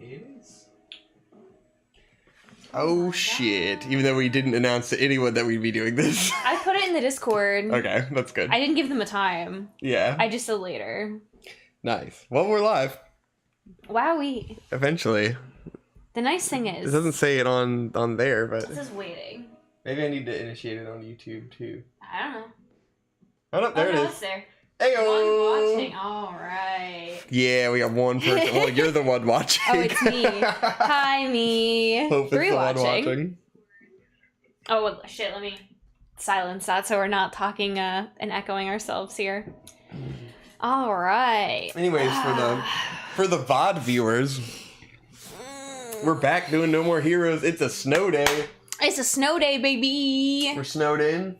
It is. Oh shit. Even though we didn't announce to anyone that we'd be doing this. I put it in the Discord. Okay, that's good. I didn't give them a time. Yeah. I just said later. Nice. Well, we're live. Wowie. Eventually. The nice thing It is... doesn't say it on there, but... This is waiting. Maybe I need to initiate it on YouTube, too. I don't know. Oh, no, there it is. It's there. Heyo! One watching. All right. Yeah, we got one person. Well, you're the one watching. Oh, it's me. Hi, me. Hope 3 it's the one watching. Oh, well, shit, let me silence that so we're not talking and echoing ourselves here. All right. Anyways, for the VOD viewers, we're back doing No More Heroes. It's a snow day. It's a snow day, baby. We're snowed in.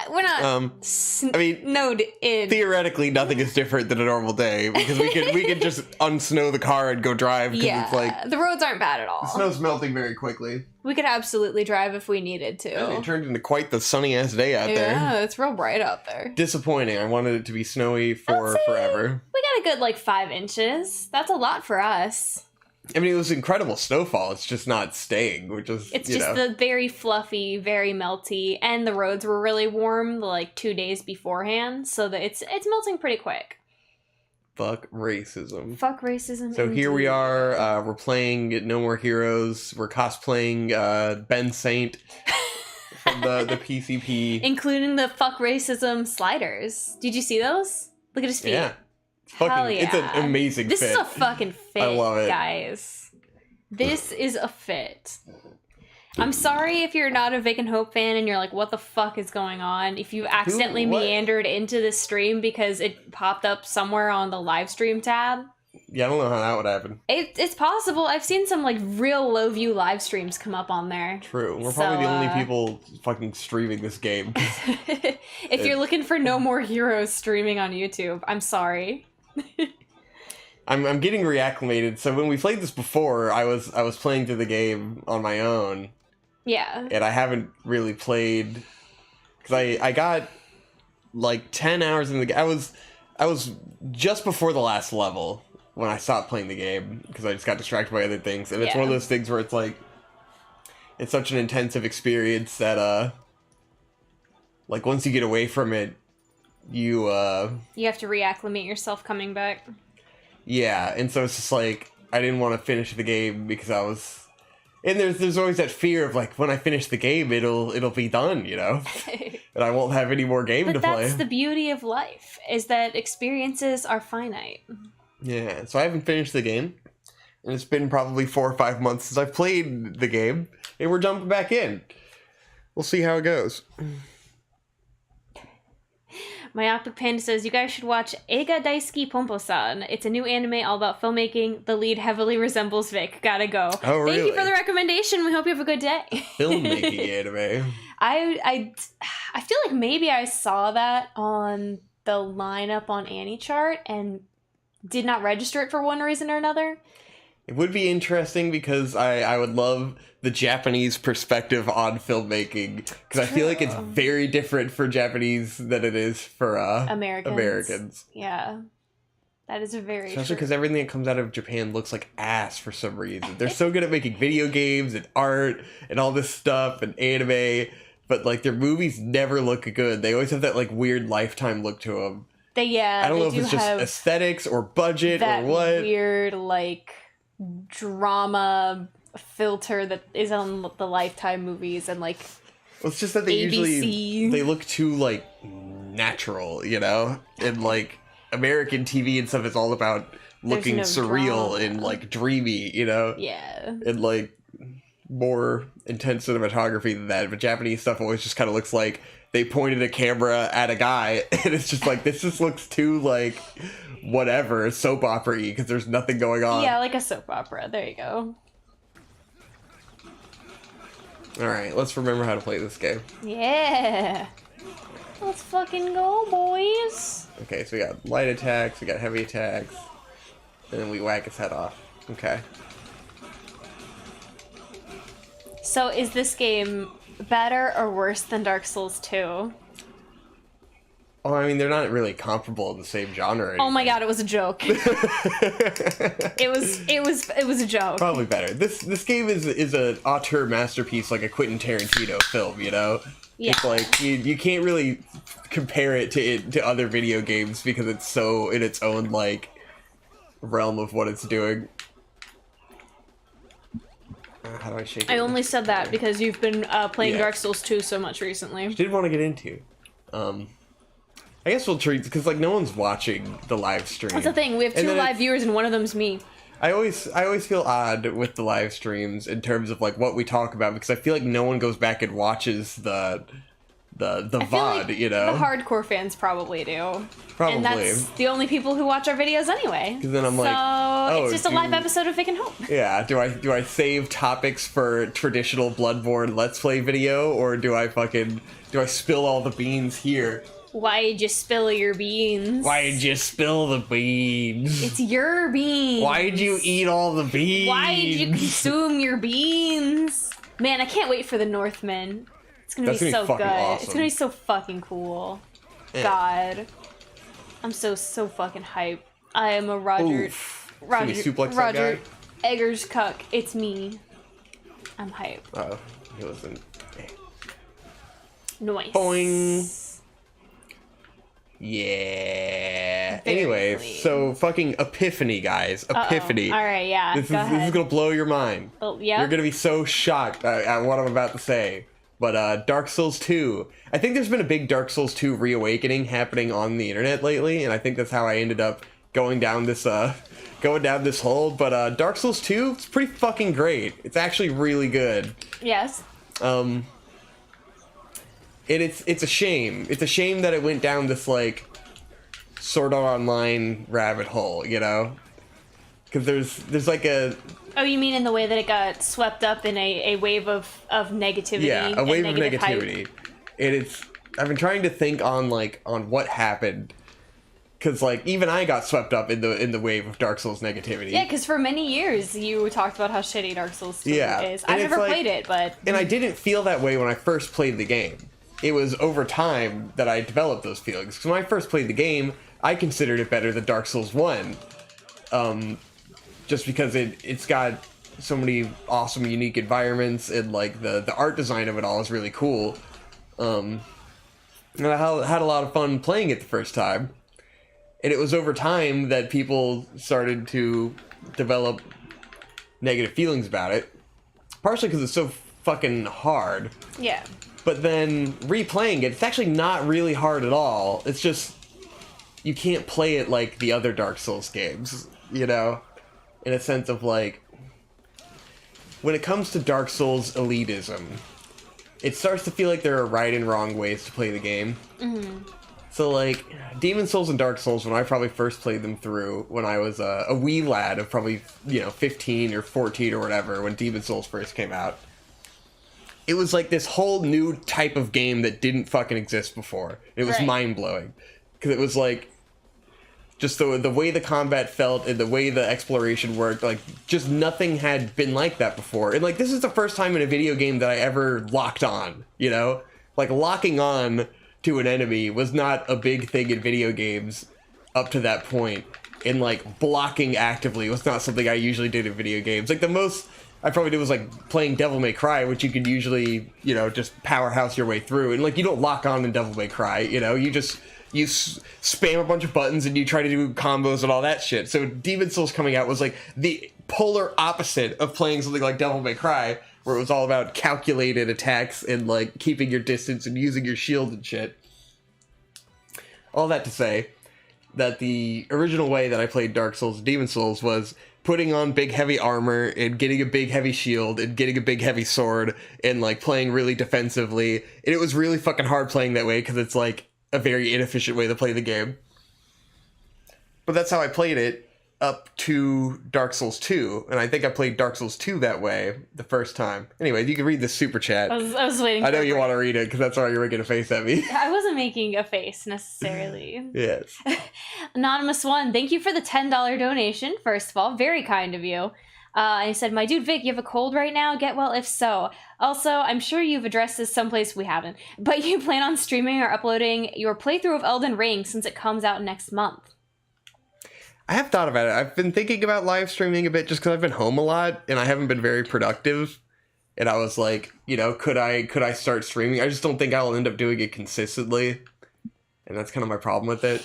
We're not. I mean, snowed in. Theoretically, nothing is different than a normal day because we could just unsnow the car and go drive. Yeah, it's like the roads aren't bad at all. The snow's melting very quickly. We could absolutely drive if we needed to. And it turned into quite the sunny ass day out there. Yeah, it's real bright out there. Disappointing. I wanted it to be snowy for forever. We got a good 5 inches. That's a lot for us. I mean, it was incredible snowfall. It's just not staying, which is, it's just the very fluffy, very melty, and the roads were really warm 2 days beforehand, so that it's melting pretty quick. Fuck racism. Fuck racism. So indeed. here we are. We're playing No More Heroes. We're cosplaying Ben Saint from the PCP, including the fuck racism sliders. Did you see those? Look at his feet. Yeah. Hell yeah. It's an amazing fit. This is a fucking fit, I love it. guys. This is a fit. I'm sorry if you're not a Vic and Hope fan and you're like, what the fuck is going on? If you accidentally meandered into this stream because it popped up somewhere on the live stream tab. Yeah, I don't know how that would happen. It's possible. I've seen some real low view live streams come up on there. True. We're probably the only people fucking streaming this game. If you're looking for No More Heroes streaming on YouTube, I'm sorry. I'm getting reacclimated. So when we played this before, I was playing through the game on my own. Yeah. And I haven't really played because I got 10 hours in the game. I was just before the last level when I stopped playing the game because I just got distracted by other things. And it's one of those things where it's such an intensive experience that once you get away from it, you have to reacclimate yourself coming back. Yeah, and so it's just I didn't want to finish the game because I was, and there's always that fear of when I finish the game it'll be done, and I won't have any more game to play. But that's the beauty of life, is that experiences are finite. Yeah, so I haven't finished the game, and it's been probably 4 or 5 months since I've played the game, and we're jumping back in. We'll see how it goes. Myopic Panda says, you guys should watch Eiga Daisuki Pompo-san. It's a new anime all about filmmaking. The lead heavily resembles Vic. Gotta go. Oh, really? Thank you for the recommendation. We hope you have a good day. Filmmaking anime. I feel like maybe I saw that on the lineup on Annie Chart and did not register it for one reason or another. It would be interesting because I would love the Japanese perspective on filmmaking because I feel like it's very different for Japanese than it is for Americans. Yeah, that is especially because everything that comes out of Japan looks like ass for some reason. They're so good at making video games and art and all this stuff and anime, but their movies never look good. They always have that weird Lifetime look to them. I don't know if it's just aesthetics or budget or what. Weird drama filter that is on the Lifetime movies and well, it's just that they ABC. They look too natural, and American TV and stuff is all about looking surreal drama. And dreamy, yeah, and more intense cinematography than that. But Japanese stuff always just kind of looks like they pointed a camera at a guy and it's just this just looks too whatever, soap opera-y because there's nothing going on. Yeah, like a soap opera. There you go. Alright, let's remember how to play this game. Yeah. Let's fucking go, boys. Okay, so we got light attacks, we got heavy attacks, and then we whack his head off. Okay. So is this game better or worse than Dark Souls 2? Oh, I mean, they're not really comparable in the same genre. Oh my god, it was a joke. it was a joke. Probably better. This game is an auteur masterpiece, like a Quentin Tarantino film. You know, Yeah. It's like you can't really compare it to other video games because it's so in its own like realm of what it's doing. How do I shake it? I only said that because you've been playing Yeah. Dark Souls 2 so much recently. Did want to get into. I guess we'll treat because like no one's watching the live stream. That's the thing. We have two live viewers and one of them's me. I always feel odd with the live streams in terms of like what we talk about because I feel like no one goes back and watches the VOD, like you know. The hardcore fans probably do. Probably. And that's the only people who watch our videos anyway. Because then I'm like, so it's just a live episode of Vic and Hope. Yeah. Do I save topics for traditional Bloodborne Let's Play video or do I spill all the beans here? Why'd you spill your beans? Why'd you spill the beans? It's your beans. Why'd you eat all the beans? Why'd you consume your beans? Man, I can't wait for the Northmen. It's gonna be so good. Awesome. It's gonna be so fucking cool. Yeah. God. I'm so fucking hyped. I am a Roger Eggers cuck. It's me. I'm hyped. Oh, he wasn't. Nice. Boing. Yeah. Very Anyway, clean. so fucking Epiphany, guys. Epiphany. All right, yeah. This is gonna blow your mind. Oh, yeah. You're gonna be so shocked at what I'm about to say. But Dark Souls 2. I think there's been a big Dark Souls 2 reawakening happening on the internet lately, and I think that's how I ended up going down this hole. But Dark Souls 2, it's pretty fucking great. It's actually really good. Yes. It's a shame. It's a shame that it went down this like Sword Art Online rabbit hole, you know? Because there's like a... Oh, you mean in the way that it got swept up in a wave of negativity? Yeah, a wave of negativity. Hype. I've been trying to think on what happened. Because like even I got swept up in the wave of Dark Souls negativity. Yeah, because for many years you talked about how shitty Dark Souls 2 is. I've And never played it, but... And I didn't feel that way when I first played the game. It was over time that I developed those feelings. Because when I first played the game, I considered it better than Dark Souls 1. Just because it's got so many awesome, unique environments, and like the art design of it all is really cool. And I had a lot of fun playing it the first time. And it was over time that people started to develop negative feelings about it. Partially because it's so fucking hard. Yeah. But then replaying it, it's actually not really hard at all. It's just you can't play it like the other Dark Souls games, you know? In a sense of like, when it comes to Dark Souls elitism, it starts to feel like there are right and wrong ways to play the game. Mm-hmm. So like, Demon Souls and Dark Souls, when I probably first played them through, when I was a wee lad of probably 15 or 14 or whatever, when Demon Souls first came out, it was like this whole new type of game that didn't fucking exist before. It was mind-blowing. Because it was like, just the way the combat felt and the way the exploration worked, like, just nothing had been like that before. And, like, this is the first time in a video game that I ever locked on, you know? Like, locking on to an enemy was not a big thing in video games up to that point. And, like, blocking actively was not something I usually did in video games. Like, the most I probably did was, like, playing Devil May Cry, which you could usually, just powerhouse your way through. And, like, you don't lock on in Devil May Cry, you spam a bunch of buttons and you try to do combos and all that shit. So Demon Souls coming out was like the polar opposite of playing something like Devil May Cry, where it was all about calculated attacks and like keeping your distance and using your shield and shit. All that to say that the original way that I played Dark Souls and Demon Souls was putting on big heavy armor and getting a big heavy shield and getting a big heavy sword and like playing really defensively. And it was really fucking hard playing that way because it's like a very inefficient way to play the game. But that's how I played it up to Dark Souls 2, and I think I played Dark Souls 2 that way the first time. Anyway, you can read the super chat. I was waiting for I know you want to read it, because that's why you're making a face at me. I wasn't making a face, necessarily. Yes. Anonymous 1, thank you for the $10 donation, first of all. Very kind of you. And he said, my dude Vic, you have a cold right now? Get well if so. Also, I'm sure you've addressed this someplace we haven't, but you plan on streaming or uploading your playthrough of Elden Ring since it comes out next month. I have thought about it. I've been thinking about live streaming a bit just because I've been home a lot and I haven't been very productive. And I was like, you know, could I start streaming? I just don't think I'll end up doing it consistently. And that's kind of my problem with it.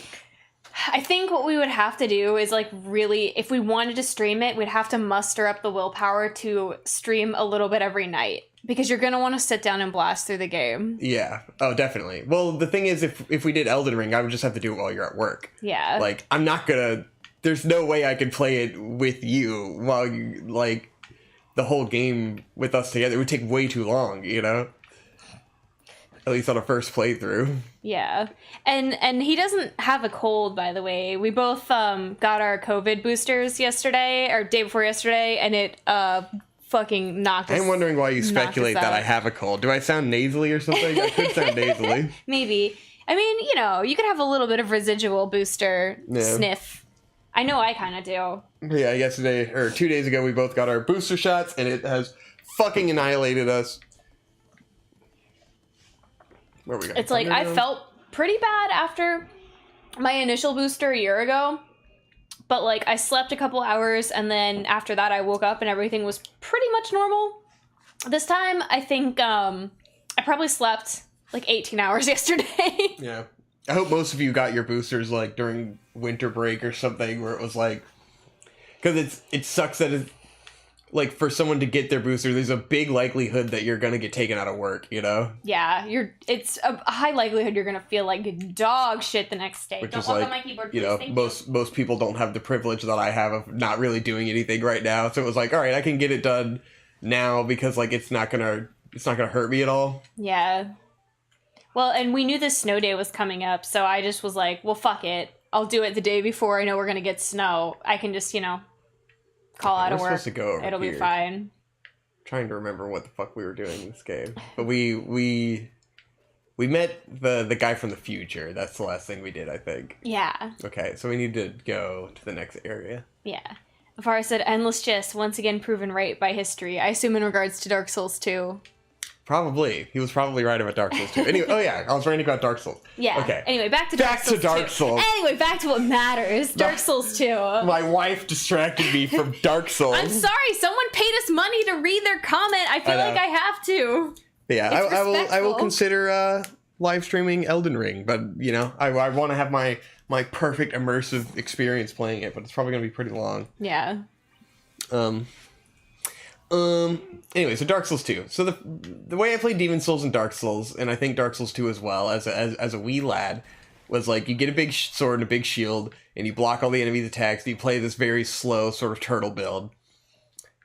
I think what we would have to do is, like, really, if we wanted to stream it, we'd have to muster up the willpower to stream a little bit every night. Because you're going to want to sit down and blast through the game. Yeah. Oh, definitely. Well, the thing is, if we did Elden Ring, I would just have to do it while you're at work. Yeah. Like, I'm not going to... There's no way I could play it with you while you, like, the whole game with us together. It would take way too long, you know? At least on a first playthrough. Yeah. And he doesn't have a cold, by the way. We both got our COVID boosters yesterday, or day before yesterday, and it fucking knocked us. I'm wondering why you speculate that I have a cold. Do I sound nasally or something? I could sound nasally. Maybe. I mean, you know, you could have a little bit of residual booster sniff. I know I kind of do. Yeah, yesterday, or 2 days ago, we both got our booster shots, and it has fucking annihilated us. Where we got? It's like, I felt pretty bad after my initial booster a year ago. But, like, I slept a couple hours, and then after that, I woke up, and everything was pretty much normal. This time, I think I probably slept, like, 18 hours yesterday. Yeah. I hope most of you got your boosters, like, during winter break or something, where it was, like... Because it sucks that it's... Like, for someone to get their booster, there's a big likelihood that you're gonna get taken out of work, you know? Yeah, it's a high likelihood you're gonna feel like dog shit the next day. Which don't is walk like, on my keyboard, please. you know, Thank most people don't have the privilege that I have of not really doing anything right now. So it was like, all right, I can get it done now because, like, it's not gonna hurt me at all. Yeah. Well, and we knew this snow day was coming up, so I just was like, well, fuck it. I'll do it the day before I know we're gonna get snow. I can just, you know, call out of work. We're supposed to go over It'll here. Be fine. Trying to remember what the fuck we were doing in this game. But we met the guy from the future. That's the last thing we did, I think. Yeah. Okay, so we need to go to the next area. Yeah. Afar said, endless gist, once again proven right by history. I assume in regards to Dark Souls 2. Probably. He was probably right about Dark Souls 2. Anyway, oh yeah, I was writing about Dark Souls. Yeah. Okay. Anyway, back to Dark Souls. Anyway, back to what matters. Dark Souls 2. My wife distracted me from Dark Souls. I'm sorry, someone paid us money to read their comment. I feel like I have to. Yeah, I will consider live streaming Elden Ring, but you know, I want to have my perfect immersive experience playing it, but it's probably going to be pretty long. Yeah. Anyway, so Dark Souls 2. So the way I played Demon Souls and Dark Souls, and I think Dark Souls 2 as well, as a wee lad, was like you get a big sword and a big shield, and you block all the enemies' attacks, and you play this very slow sort of turtle build.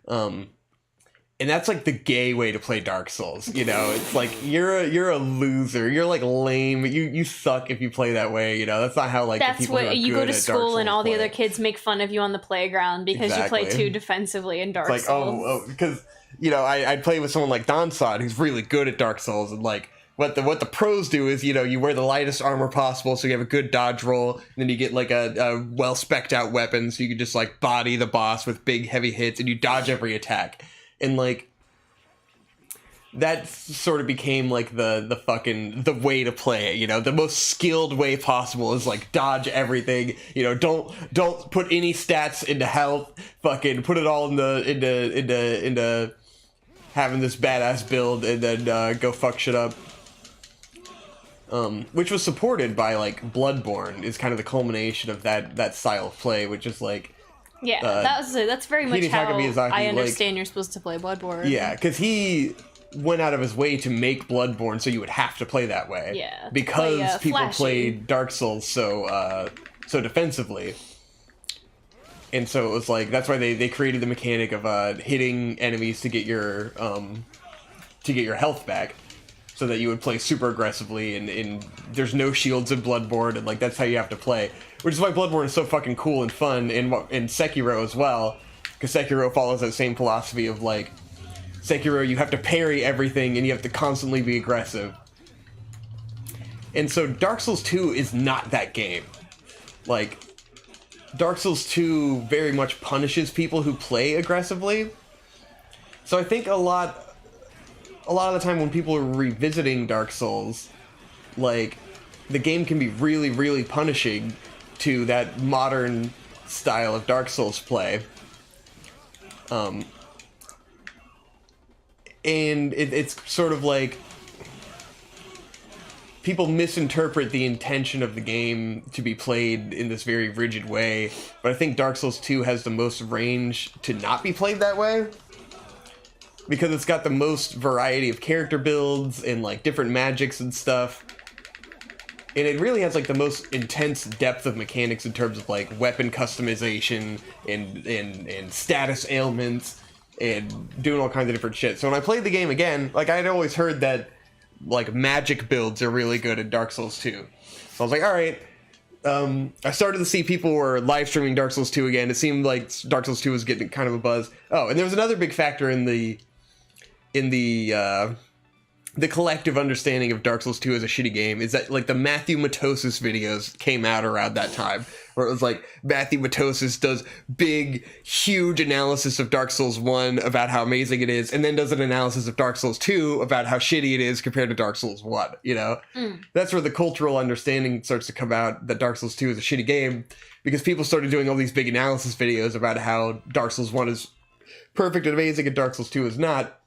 And that's like the gay way to play Dark Souls, you know? It's like you're a loser, you're like lame, you suck if you play that way, you know? That's not how like that's the people what you go to school and all play. The other kids make fun of you on the playground because you play too defensively in Dark Souls. It's like because you know I'd play with someone like Donsod who's really good at Dark Souls, and like what the pros do is, you know, you wear the lightest armor possible so you have a good dodge roll, and then you get like a well spec'd out weapon so you can just like body the boss with big heavy hits and you dodge every attack. And like that sort of became like the way to play it, you know. The most skilled way possible is like dodge everything, you know. Don't put any stats into health, fucking put it all into having this badass build, and then go fuck shit up. Which was supported by like Bloodborne, is kind of the culmination of that style of play, which is like, yeah, that's very much how Miyazaki, I understand you're supposed to play Bloodborne. Yeah, because he went out of his way to make Bloodborne so you would have to play that way. Yeah, because people flashy. played Dark Souls so defensively. And so it was like, that's why they created the mechanic of hitting enemies to get your health back, so that you would play super aggressively, and there's no shields in Bloodborne, and like that's how you have to play. Which is why Bloodborne is so fucking cool and fun, and Sekiro as well, because Sekiro follows that same philosophy of like, Sekiro, you have to parry everything and you have to constantly be aggressive. And so Dark Souls 2 is not that game. Like, Dark Souls 2 very much punishes people who play aggressively. So I think a lot of the time when people are revisiting Dark Souls, like, the game can be really, really punishing to that modern style of Dark Souls play. And it's sort of like people misinterpret the intention of the game to be played in this very rigid way, but I think Dark Souls 2 has the most range to not be played that way, because it's got the most variety of character builds and like different magics and stuff. And it really has like the most intense depth of mechanics in terms of like weapon customization and status ailments and doing all kinds of different shit. So when I played the game again, like I'd always heard that like magic builds are really good in Dark Souls 2. So I was like, all right. I started to see people were live streaming Dark Souls 2 again. It seemed like Dark Souls 2 was getting kind of a buzz. Oh, and there was another big factor in the collective understanding of Dark Souls 2 as a shitty game is that like the Matthew Matosis videos came out around that time, where it was like Matthew Matosis does big, huge analysis of Dark Souls 1 about how amazing it is, and then does an analysis of Dark Souls 2 about how shitty it is compared to Dark Souls 1, you know? That's where the cultural understanding starts to come out that Dark Souls 2 is a shitty game, because people started doing all these big analysis videos about how Dark Souls 1 is perfect and amazing and Dark Souls 2 is not.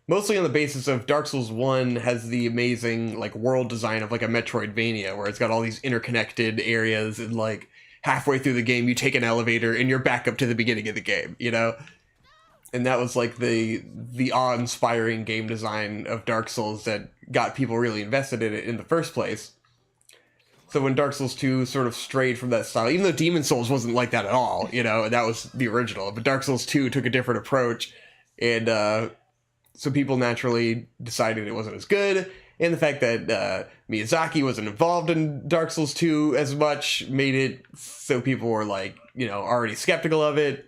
Mostly on the basis of Dark Souls 1 has the amazing like world design of like a Metroidvania, where it's got all these interconnected areas, and like halfway through the game you take an elevator and you're back up to the beginning of the game, you know? And that was like the awe-inspiring game design of Dark Souls that got people really invested in it in the first place. So when Dark Souls 2 sort of strayed from that style, even though Demon Souls wasn't like that at all, you know, and that was the original, but Dark Souls 2 took a different approach, and so people naturally decided it wasn't as good, and the fact that Miyazaki wasn't involved in Dark Souls 2 as much made it so people were like, you know, already skeptical of it.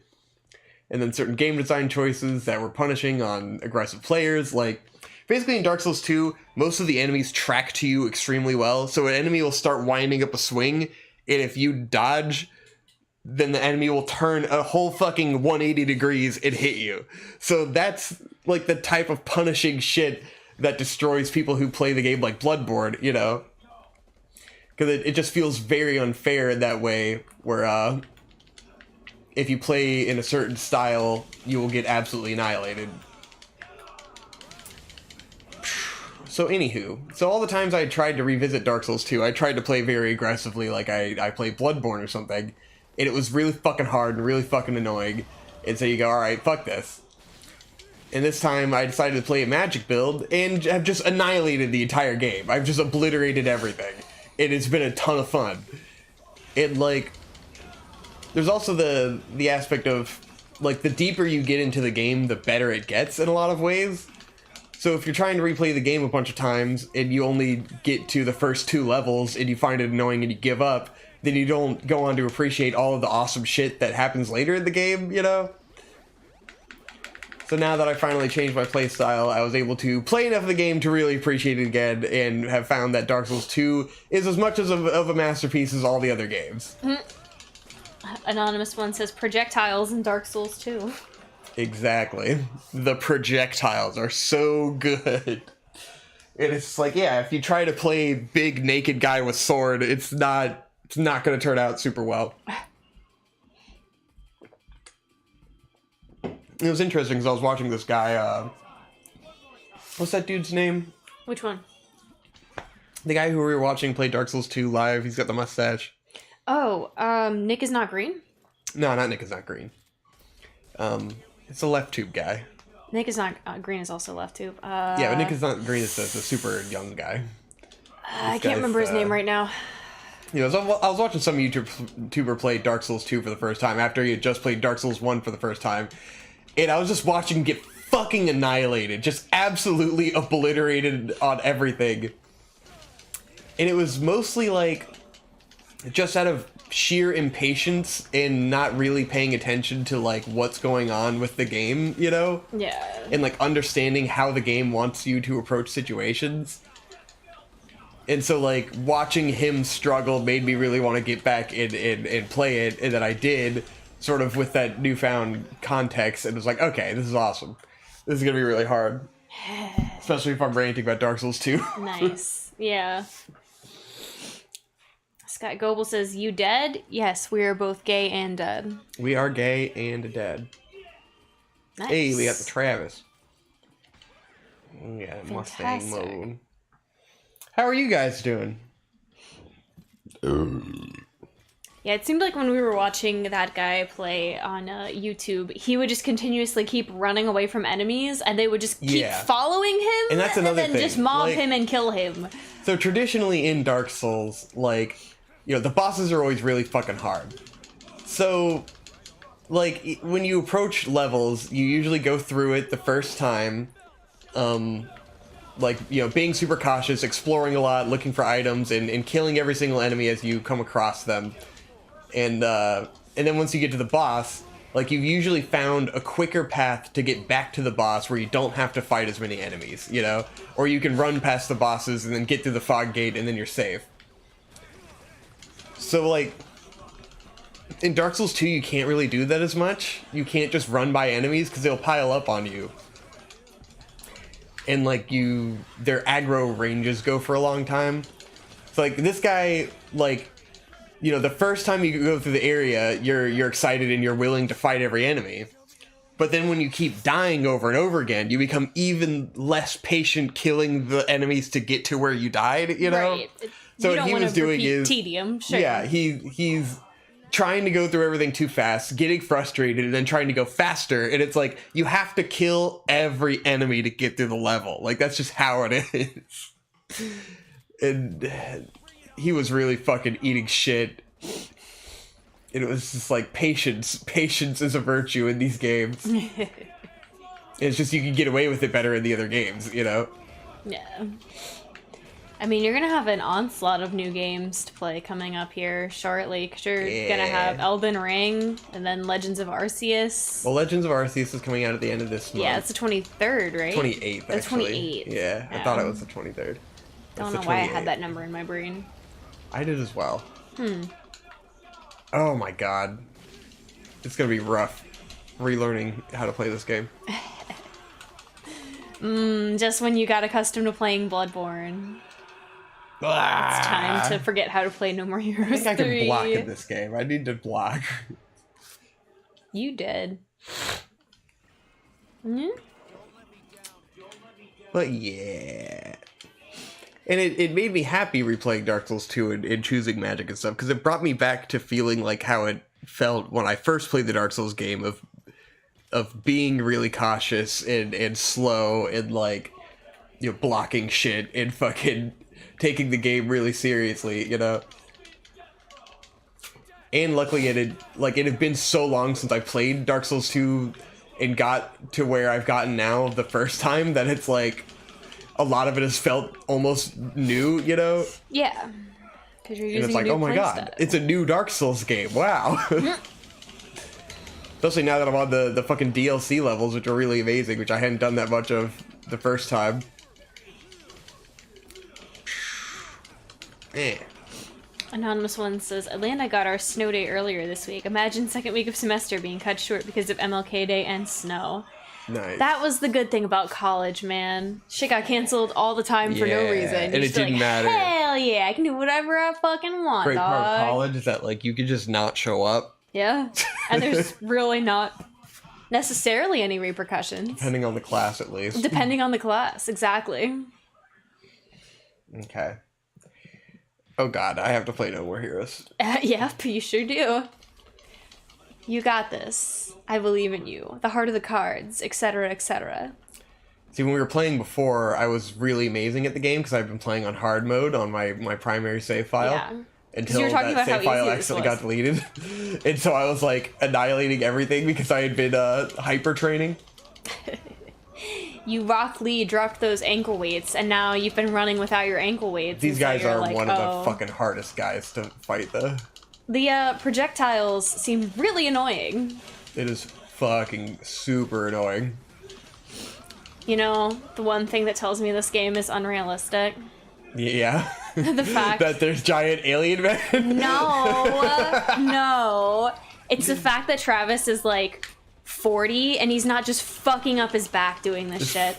And then certain game design choices that were punishing on aggressive players, like basically in Dark Souls 2, most of the enemies track to you extremely well. So an enemy will start winding up a swing, and if you dodge, then the enemy will turn a whole fucking 180 degrees and hit you. So that's like the type of punishing shit that destroys people who play the game like Bloodborne, you know? Because it just feels very unfair in that way, where if you play in a certain style, you will get absolutely annihilated. So anywho, so all the times I tried to revisit Dark Souls 2, I tried to play very aggressively, like I played Bloodborne or something, and it was really fucking hard and really fucking annoying. And so you go, alright, fuck this. And this time I decided to play a magic build and have just annihilated the entire game. I've just obliterated everything. And it's been a ton of fun. And like, there's also the aspect of, like, the deeper you get into the game, the better it gets in a lot of ways. So if you're trying to replay the game a bunch of times and you only get to the first 2 levels and you find it annoying and you give up, then you don't go on to appreciate all of the awesome shit that happens later in the game, you know? So now that I finally changed my playstyle, I was able to play enough of the game to really appreciate it again, and have found that Dark Souls 2 is as much of a masterpiece as all the other games. Anonymous one says projectiles in Dark Souls 2. Exactly. The projectiles are so good. And it's like, yeah, if you try to play big naked guy with sword, it's not going to turn out super well. It was interesting because I was watching this guy, what's that dude's name? Which one? The guy who we were watching play Dark Souls 2 live. He's got the mustache. Oh, Nick is not green? No, not Nick is not green. It's the left tube guy. Nick is not green is also left tube. Yeah, but Nick is not green is the super young guy. I can't remember his name right now. You know, so I was watching some YouTuber play Dark Souls 2 for the first time after he had just played Dark Souls 1 for the first time. And I was just watching him get fucking annihilated. Just absolutely obliterated on everything. And it was mostly like just out of sheer impatience and not really paying attention to like what's going on with the game, you know? Yeah. And like understanding how the game wants you to approach situations. And so, like, watching him struggle made me really want to get back and play it, and then I did, sort of with that newfound context, and it was like, okay, this is awesome. This is going to be really hard. Especially if I'm ranting about Dark Souls 2. Nice. Yeah. Scott Goebel says, you dead? Yes, we are both gay and dead. We are gay and dead. Nice. Hey, we got the Travis. Yeah, Fantastic. Mustang mode. How are you guys doing? Yeah, it seemed like when we were watching that guy play on YouTube, he would just continuously keep running away from enemies, and they would just keep following him, and that's another then thing. Just mob him and kill him. So traditionally in Dark Souls, like, you know, the bosses are always really fucking hard. So, like, when you approach levels, you usually go through it the first time, like, you know, being super cautious, exploring a lot, looking for items, and killing every single enemy as you come across them. And then once you get to the boss, like, you've usually found a quicker path to get back to the boss where you don't have to fight as many enemies, you know? Or you can run past the bosses and then get through the fog gate and then you're safe. So, like, in Dark Souls 2, you can't really do that as much. You can't just run by enemies because they'll pile up on you. And, like, their aggro ranges go for a long time. So, like, this guy, like, you know, the first time you go through the area, you're excited and you're willing to fight every enemy. But then when you keep dying over and over again, you become even less patient killing the enemies to get to where you died, you know? Right. So you what he was doing is tedium, sure. Yeah, he's trying to go through everything too fast, getting frustrated, and then trying to go faster. And it's like, you have to kill every enemy to get through the level. Like, that's just how it is. And he was really fucking eating shit. And it was just like, patience is a virtue in these games. It's just, you can get away with it better in the other games, you know? Yeah. I mean, you're gonna have an onslaught of new games to play coming up here shortly, because you're gonna have Elden Ring, and then Legends of Arceus. Well, Legends of Arceus is coming out at the end of this month. Yeah, it's the 23rd, right? 28th, actually. It's 28th. Yeah, I thought it was the 23rd. Don't know why I had that number in my brain. I did as well. Oh my god. It's gonna be rough relearning how to play this game. Just when you got accustomed to playing Bloodborne. It's time to forget how to play No More Heroes 3. I think I can block in this game. I need to block. You did. But yeah. And it made me happy replaying Dark Souls 2 and choosing magic and stuff, because it brought me back to feeling like how it felt when I first played the Dark Souls game of being really cautious and slow and, like, you know, blocking shit and fucking taking the game really seriously, you know? And luckily it had been so long since I played Dark Souls 2 and got to where I've gotten now the first time that it's like a lot of it has felt almost new, you know? Yeah. Because you're using and it's like, oh my god, it's a new Dark Souls game. Wow. Especially now that I'm on the fucking DLC levels, which are really amazing, which I hadn't done that much of the first time. Anonymous One says, Atlanta got our snow day earlier this week. Imagine second week of semester being cut short because of MLK Day and snow. Nice. That was the good thing about college, man. Shit got canceled all the time for no reason. And it didn't matter. Hell yeah, I can do whatever I fucking want, Great dog. part of college is that, like, you could just not show up. Yeah. And there's really not necessarily any repercussions. Depending on the class, at least. Depending on the class, exactly. Okay. Oh god, I have to play No More Heroes. Yep, you sure do. You got this. I believe in you. The heart of the cards, etc., etc. See, when we were playing before, I was really amazing at the game because I've been playing on hard mode on my primary save file. Yeah. Until that save file accidentally got deleted. And so I was, like, annihilating everything because I had been hyper training. You Rock Lee dropped those ankle weights, and now you've been running without your ankle weights. These guys are like, one of the fucking hardest guys to fight, though. The projectiles seem really annoying. It is fucking super annoying. You know, the one thing that tells me this game is unrealistic? Yeah. The fact that there's giant alien men. No. It's the fact that Travis is like 40 and he's not just fucking up his back doing this shit.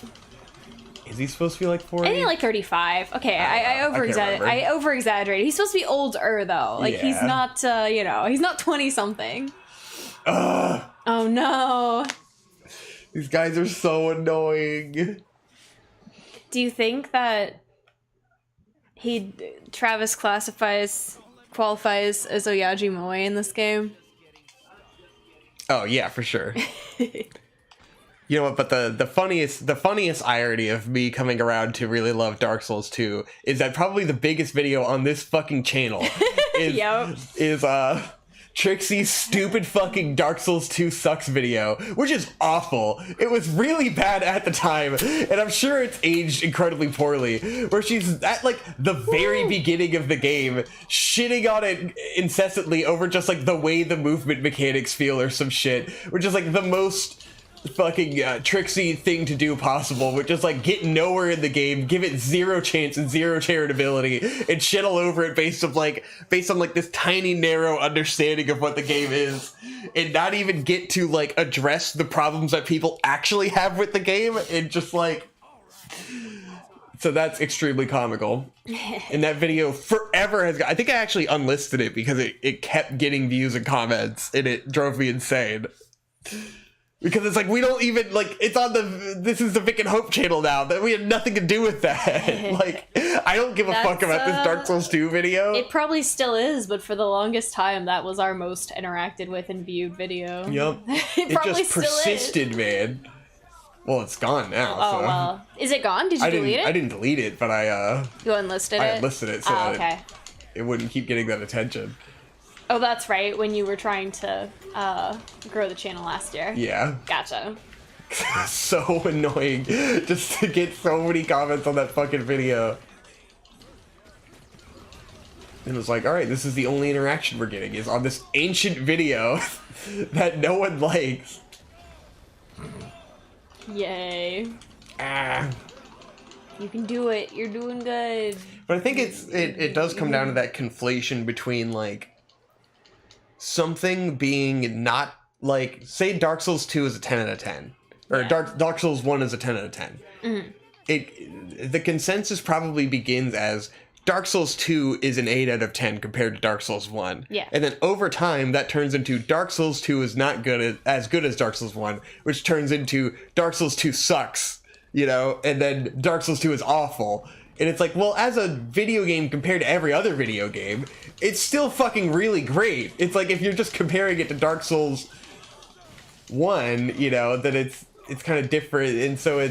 Is he supposed to be like 40? I think like 35. Okay, I over exaggerated. He's supposed to be older though. Like he's not he's not 20 something. Oh no. These guys are so annoying. Do you think that Travis qualifies as Oyaji Moe in this game? Oh yeah, for sure. You know what? But the funniest irony of me coming around to really love Dark Souls 2 is that probably the biggest video on this fucking channel is Trixie's stupid fucking Dark Souls 2 sucks video, which is awful. It was really bad at the time, and I'm sure it's aged incredibly poorly, where she's at like the very beginning of the game shitting on it incessantly over just like the way the movement mechanics feel or some shit, which is like the most fucking Trixie thing to do possible, which is like get nowhere in the game, give it zero chance and zero charitability, and shit all over it based on like this tiny narrow understanding of what the game is, and not even get to like address the problems that people actually have with the game, and just like, so that's extremely comical. And that video forever has got, I think I actually unlisted it because it kept getting views and comments, and it drove me insane. Because it's like, we don't even, like, it's on this is the Vic and Hope channel now, that we have nothing to do with that. Like, I don't give a fuck about this Dark Souls 2 video. It probably still is, but for the longest time, that was our most interacted with and viewed video. Yep. It just persisted, man. Well, it's gone now. Oh, so. Well. Is it gone? Did you delete it? I didn't delete it, but You unlisted it? I unlisted it so that it wouldn't keep getting that attention. Oh, that's right, when you were trying to grow the channel last year. Yeah. Gotcha. So annoying just to get so many comments on that fucking video. And it was like, alright, this is the only interaction we're getting, is on this ancient video that no one likes. Yay. Ah. You can do it. You're doing good. But I think it does come down to that conflation between, like, something being not, like, say Dark Souls 2 is a 10 out of 10. Or Dark Souls 1 is a 10 out of 10. Mm-hmm. The consensus probably begins as Dark Souls 2 is an 8 out of 10 compared to Dark Souls 1. Yeah. And then over time, that turns into Dark Souls 2 is not as good as Dark Souls 1, which turns into Dark Souls 2 sucks, you know? And then Dark Souls 2 is awful. And it's like, well, as a video game compared to every other video game, it's still fucking really great. It's like, if you're just comparing it to Dark Souls 1, you know, then it's kind of different. And so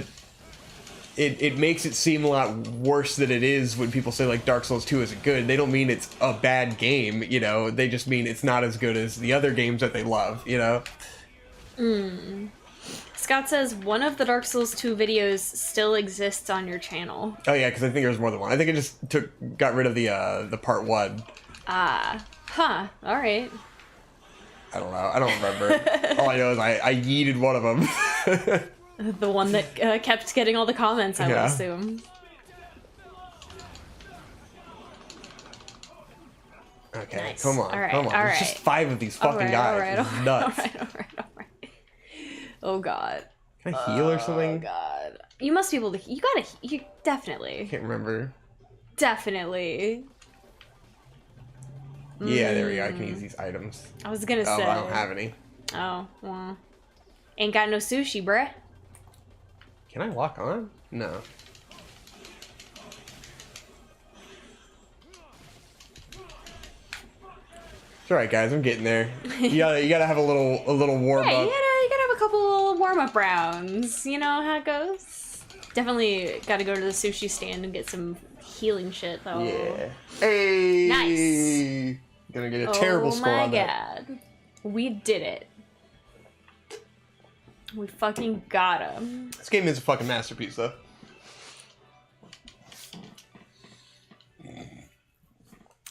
it makes it seem a lot worse than it is when people say, like, Dark Souls 2 isn't good. They don't mean it's a bad game, you know? They just mean it's not as good as the other games that they love, you know? Scott says, one of the Dark Souls 2 videos still exists on your channel. Oh, yeah, because I think there's more than one. I think it just got rid of the part 1. Huh, alright. I don't know. I don't remember. All I know is I yeeted one of them. The one that kept getting all the comments, I would assume. Okay, nice. come on, come on. There's just 5 of these fucking guys. It's nuts. All right. Oh god. Can I heal or something? Oh god. You must be able to. You definitely. Can't remember. Definitely. Yeah, there we go. I can use these items. I was gonna say. I don't have any. Oh, well. Ain't got no sushi, bruh. Can I lock on? No. It's alright, guys. I'm getting there. You gotta have a little warm up. You gotta have a couple warm up rounds. You know how it goes. Definitely gotta go to the sushi stand and get some healing shit though. Yeah. Hey. Nice. Gonna get a terrible score on that. Oh my god. We did it. We fucking got him. This game is a fucking masterpiece, though.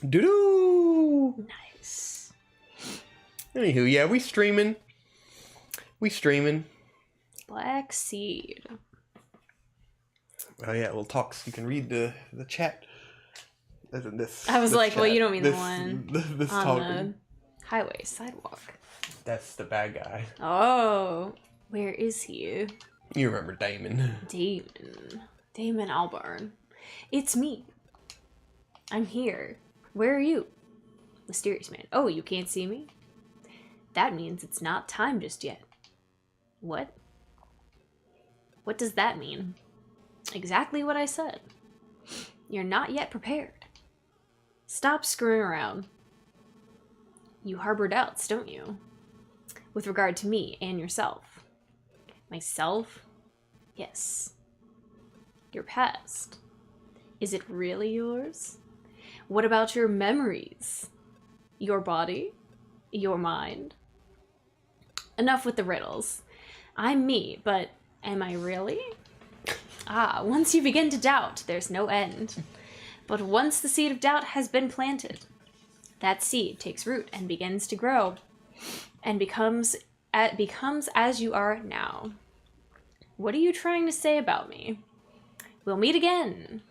Doo-doo! Nice. Anywho, yeah, we streaming. Black Seed. Oh yeah, we'll talk so you can read the chat. As in this. I was this like, chat. well, you don't mean this, the one this on talking. the highway sidewalk. That's the bad guy. Oh, where is he? You remember Damon. Damon Albarn. It's me. I'm here. Where are you? Mysterious man. Oh, you can't see me? That means it's not time just yet. What? What does that mean? Exactly what I said. You're not yet prepared. Stop screwing around. You harbor doubts, don't you? With regard to me and yourself. Myself? Yes. Your past. Is it really yours? What about your memories? Your body? Your mind? Enough with the riddles. I'm me, but am I really? Ah, once you begin to doubt, there's no end. But once the seed of doubt has been planted, that seed takes root and begins to grow and becomes as you are now. What are you trying to say about me? We'll meet again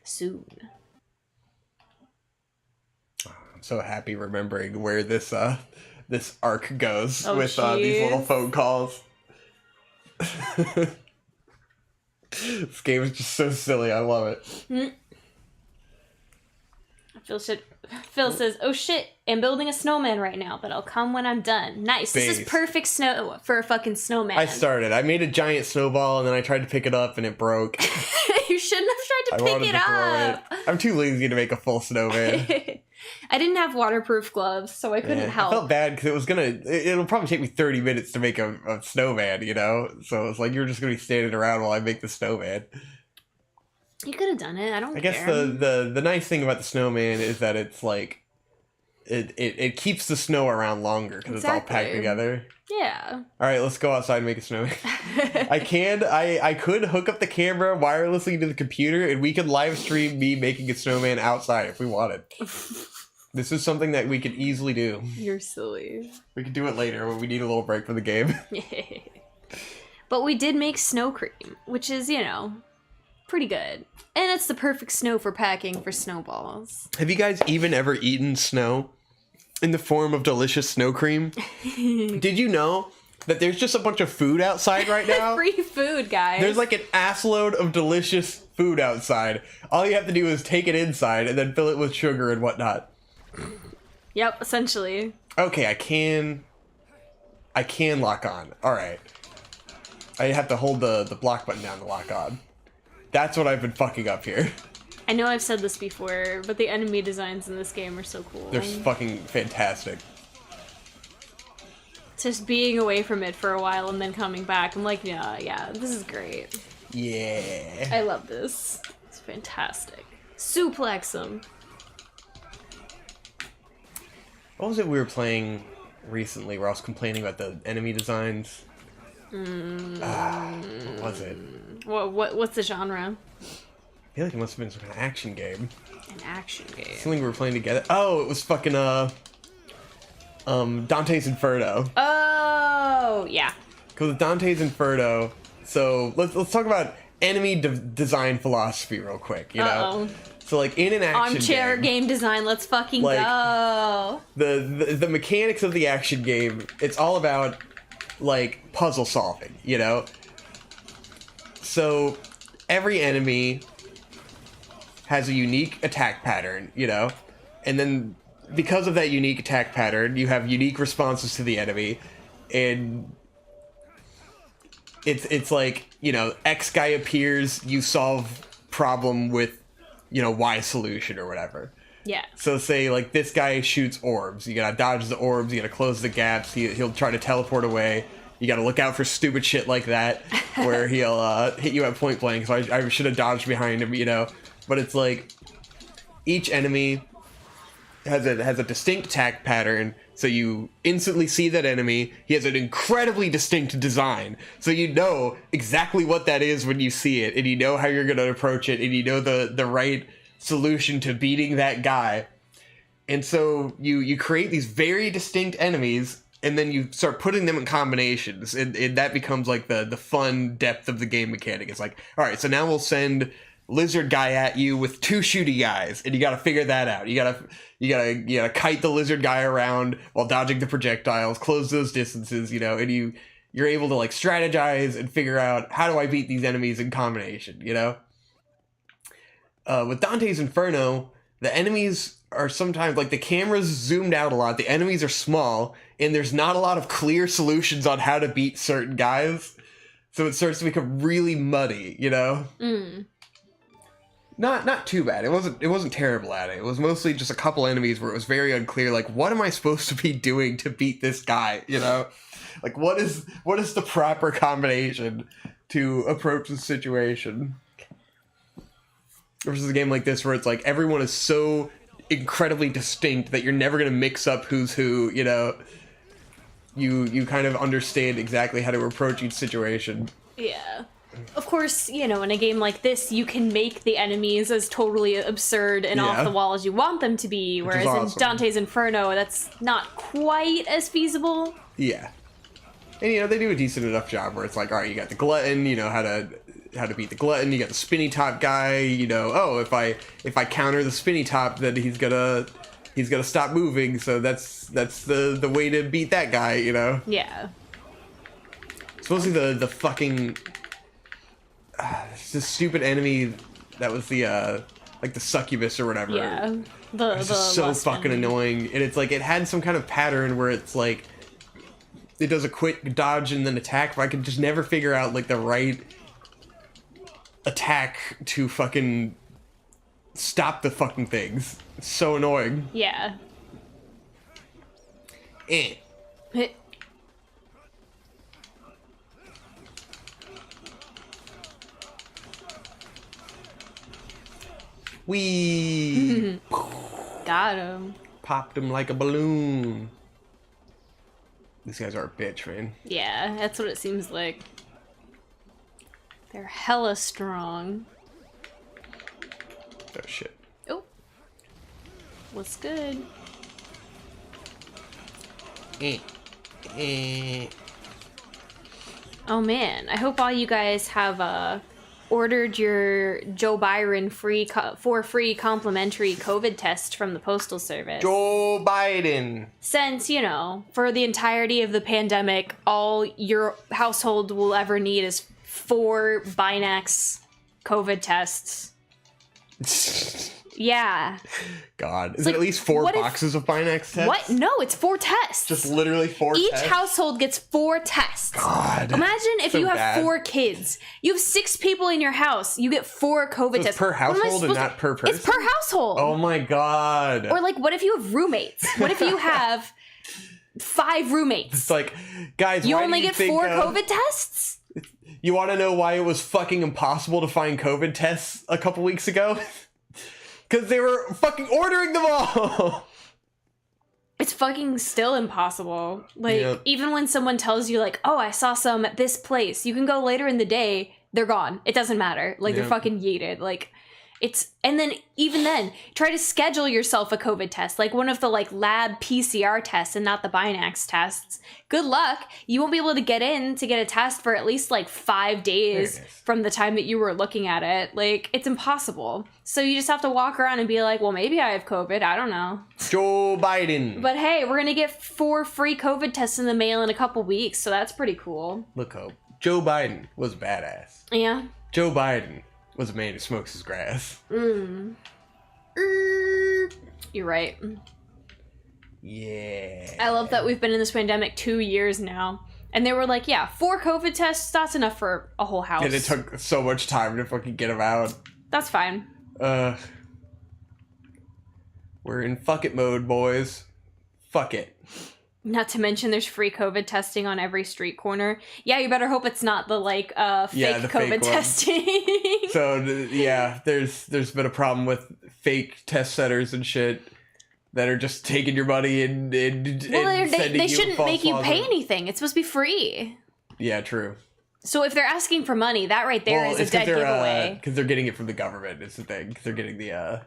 soon. I'm so happy remembering where this arc goes with these little phone calls. This game is just so silly. I love it. Phil says, "Oh shit, I'm building a snowman right now, but I'll come when I'm done." Nice. This is perfect snow for a fucking snowman. I made a giant snowball and then I tried to pick it up and it broke. You shouldn't have tried to pick it up. I'm too lazy to make a full snowman. I didn't have waterproof gloves, so I couldn't help. I felt bad because it'll probably take me 30 minutes to make a snowman, you know? So it's like you're just going to be standing around while I make the snowman. You could have done it. I care. I guess the nice thing about the snowman is that it's like it keeps the snow around longer because it's all packed together. Yeah. All right, let's go outside and make a snowman. I could hook up the camera wirelessly to the computer and we could live stream me making a snowman outside if we wanted. This is something that we could easily do. You're silly. We could do it later when we need a little break from the game. But we did make snow cream, which is, pretty good. And it's the perfect snow for packing for snowballs. Have you guys even ever eaten snow in the form of delicious snow cream? Did you know that there's just a bunch of food outside right now? Free food, guys. There's like an assload of delicious food outside. All you have to do is take it inside and then fill it with sugar and whatnot. Yep, essentially. Okay, I can lock on. Alright. I have to hold the block button down to lock on. That's what I've been fucking up here. I know I've said this before, but the enemy designs in this game are so cool. They're fucking fantastic. Just being away from it for a while and then coming back, I'm like, yeah, this is great. Yeah. I love this. It's fantastic. Suplex them. What was it we were playing recently where I was complaining about the enemy designs? What was it? What's the genre? I feel like it must have been some kind of action game. An action game. Something we were playing together. Oh, it was fucking Dante's Inferno. Oh, yeah. Because with Dante's Inferno, so let's talk about enemy design philosophy real quick. You know, so like in an action armchair game design, let's fucking go. The mechanics of the action game, it's all about like puzzle solving. You know, so every enemy has a unique attack pattern, you know, and then because of that unique attack pattern, you have unique responses to the enemy, and it's like, you know, X guy appears, you solve problem with, you know, Y solution or whatever. Yeah. So say like this guy shoots orbs, you gotta dodge the orbs, you gotta close the gaps, he'll try to teleport away. You gotta look out for stupid shit like that, where he'll hit you at point blank. So I should have dodged behind him, you know. But it's like each enemy has a distinct attack pattern, so you instantly see that enemy. He has an incredibly distinct design, so you know exactly what that is when you see it, and you know how you're gonna approach it, and you know the right solution to beating that guy. And so you create these very distinct enemies, and then you start putting them in combinations, and that becomes like the fun depth of the game mechanic. It's like, all right, so now we'll send lizard guy at you with 2 shooty guys, and you got to figure that out. You gotta kite the lizard guy around while dodging the projectiles, close those distances, you know, and you're able to like strategize and figure out, how do I beat these enemies in combination, you know? With Dante's Inferno, the enemies are sometimes, like, the camera's zoomed out a lot, the enemies are small, and there's not a lot of clear solutions on how to beat certain guys, so it starts to become really muddy, you know? Not too bad. It wasn't terrible at it. It was mostly just a couple enemies where it was very unclear, like, what am I supposed to be doing to beat this guy, you know? Like, what is the proper combination to approach the situation? Versus a game like this where it's like everyone is so incredibly distinct that you're never going to mix up who's who, you know? You kind of understand exactly how to approach each situation. Yeah. Of course, you know, in a game like this, you can make the enemies as totally absurd and off the wall as you want them to be, whereas in Dante's Inferno, that's not quite as feasible. Yeah. And, you know, they do a decent enough job where it's like, all right, you got the glutton, you know how to beat the glutton, you got the spinny top guy, you know, oh, if I counter the spinny top, then he's gonna stop moving, so that's the way to beat that guy, you know? Yeah. Supposedly the fucking the stupid enemy that was the like the succubus or whatever. Yeah. It's just so fucking annoying. And it's like it had some kind of pattern where it's like it does a quick dodge and then attack, but I could just never figure out like the right attack to fucking stop the fucking things. It's so annoying. Yeah. Wee. Got him. Popped him like a balloon. These guys are a bitch, man. Yeah, that's what it seems like. They're hella strong. Oh, shit. Oh. What's good? Oh, man. I hope all you guys have ordered your Joe Byron free complimentary COVID test from the Postal Service. Joe Biden. Since, you know, for the entirety of the pandemic, all your household will ever need is 4 Binax COVID tests. Yeah. God. Is it at least 4 boxes of Binax tests? What? No, it's 4 tests. Just literally 4 tests? Each household gets 4 tests. God. Imagine if you have 4 kids. You have 6 people in your house. You get 4 COVID tests. It's per household and not per person? It's per household. Oh my God. Or like, what if you have roommates? What if you have 5 roommates? It's like, guys, you only get 4 COVID tests? You want to know why it was fucking impossible to find COVID tests a couple weeks ago? Because they were fucking ordering them all. It's fucking still impossible. Like, even when someone tells you, like, oh, I saw some at this place, you can go later in the day, they're gone. It doesn't matter. Like, they're fucking yeeted. Like, it's... And then, even then, try to schedule yourself a COVID test. Like, one of the, like, lab PCR tests and not the Binax tests. Good luck. You won't be able to get in to get a test for at least, like, 5 days from the time that you were looking at it. Like, it's impossible. So you just have to walk around and be like, well, maybe I have COVID. I don't know. Joe Biden. But hey, we're going to get 4 free COVID tests in the mail in a couple weeks, so that's pretty cool. Look, Hope. Joe Biden was badass. Yeah? Joe Biden was a man who smokes his grass. You're right. Yeah. I love that we've been in this pandemic 2 years now. And they were like, yeah, 4 COVID tests, that's enough for a whole house. And it took so much time to fucking get them out. That's fine. We're in fuck it mode, boys. Fuck it. Not to mention there's free COVID testing on every street corner. Yeah, you better hope it's not the, like, fake the COVID fake testing. So, yeah, there's been a problem with fake test setters and shit that are just taking your money and they shouldn't make you pay anything. It's supposed to be free. Yeah, true. So if they're asking for money, that right there is a dead giveaway. Because they're getting it from the government. It's the thing. They're getting the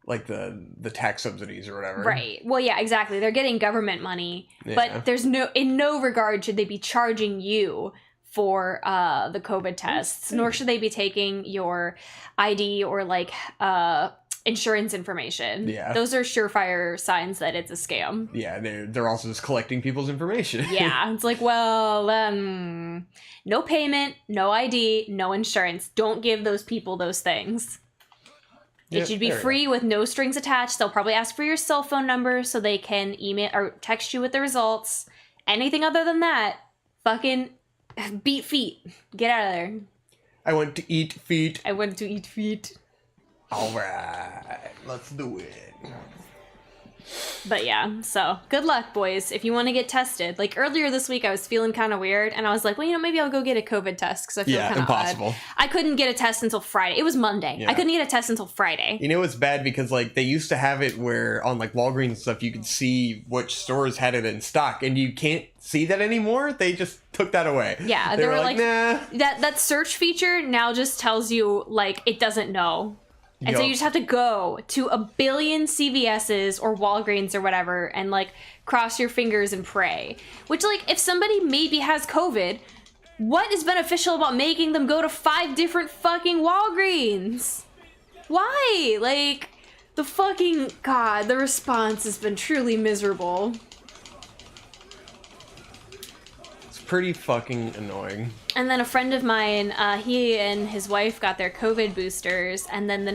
like the tax subsidies or whatever. Right. Well, yeah, exactly. They're getting government money, but there's in no regard should they be charging you for the COVID tests, nor should they be taking your ID or like insurance information. Yeah. Those are surefire signs that it's a scam. Yeah, they're also just collecting people's information. Yeah, it's like, well, no payment, no ID, no insurance. Don't give those people those things. It should be free with no strings attached. They'll probably ask for your cell phone number so they can email or text you with the results. Anything other than that, fucking beat feet. Get out of there. I want to eat feet. I want to eat feet. All right, let's do it. But yeah, so good luck, boys, if you want to get tested. Like earlier this week, I was feeling kind of weird, and I was like, well, maybe I'll go get a COVID test because I feel kind of impossible. odd. I couldn't get a test until Friday. It was Monday. Yeah. I couldn't get a test until Friday. You know, it's bad because like they used to have it where on like Walgreens and stuff, you could see which stores had it in stock, and you can't see that anymore. They just took that away. Yeah, they were like, nah. That search feature now just tells you like it doesn't know. And so you just have to go to a billion CVS's or Walgreens or whatever and, like, cross your fingers and pray. Which, like, if somebody maybe has COVID, what is beneficial about making them go to 5 different fucking Walgreens? Why? Like, God, the response has been truly miserable. It's pretty fucking annoying. And then a friend of mine, he and his wife got their COVID boosters, and then in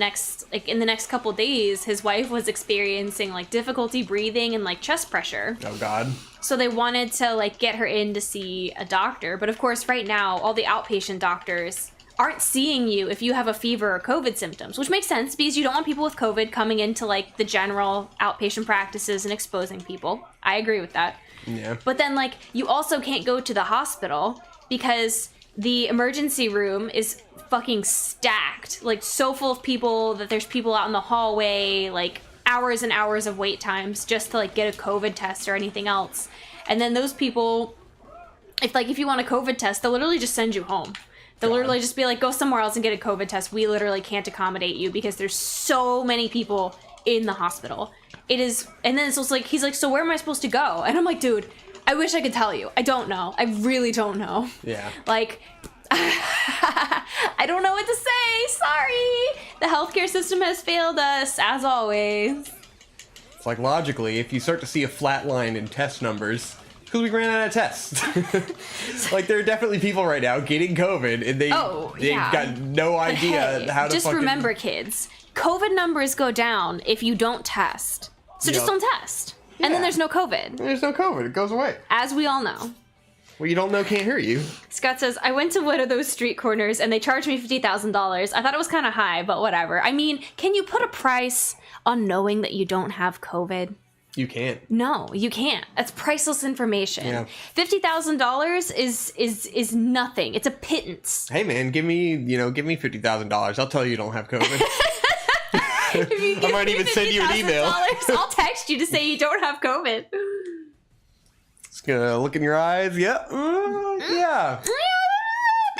the next couple days, his wife was experiencing like difficulty breathing and like chest pressure. Oh God. So they wanted to like get her in to see a doctor, but of course right now all the outpatient doctors aren't seeing you if you have a fever or COVID symptoms, which makes sense because you don't want people with COVID coming into like the general outpatient practices and exposing people. I agree with that. Yeah. But then like you also can't go to the hospital because the emergency room is fucking stacked, like so full of people that there's people out in the hallway, like hours and hours of wait times just to like get a COVID test or anything else. And then those people, if you want a COVID test, they'll literally just send you home. They'll literally just be like, go somewhere else and get a COVID test. We literally can't accommodate you because there's so many people in the hospital. It is, and then it's also like, he's like, so where am I supposed to go? And I'm like, dude, I wish I could tell you. I don't know. I really don't know. Yeah. Like, I don't know what to say. Sorry. The healthcare system has failed us, as always. It's like, logically, if you start to see a flat line in test numbers, because we ran out of tests. Like, there are definitely people right now getting COVID, and they've got no idea how to just remember, kids, COVID numbers go down if you don't test. So just don't test. Yeah. And then there's no COVID. There's no COVID. It goes away. As we all know. Well, you don't know can't hear you. Scott says, I went to one of those street corners and they charged me $50,000. I thought it was kind of high, but whatever. I mean, can you put a price on knowing that you don't have COVID? You can't. No, you can't. That's priceless information. Yeah. $50,000 is nothing. It's a pittance. Hey man, give me $50,000. I'll tell you don't have COVID. I might even send you an email. I'll text you to say you don't have COVID. Just gonna look in your eyes. Yeah. Yeah. I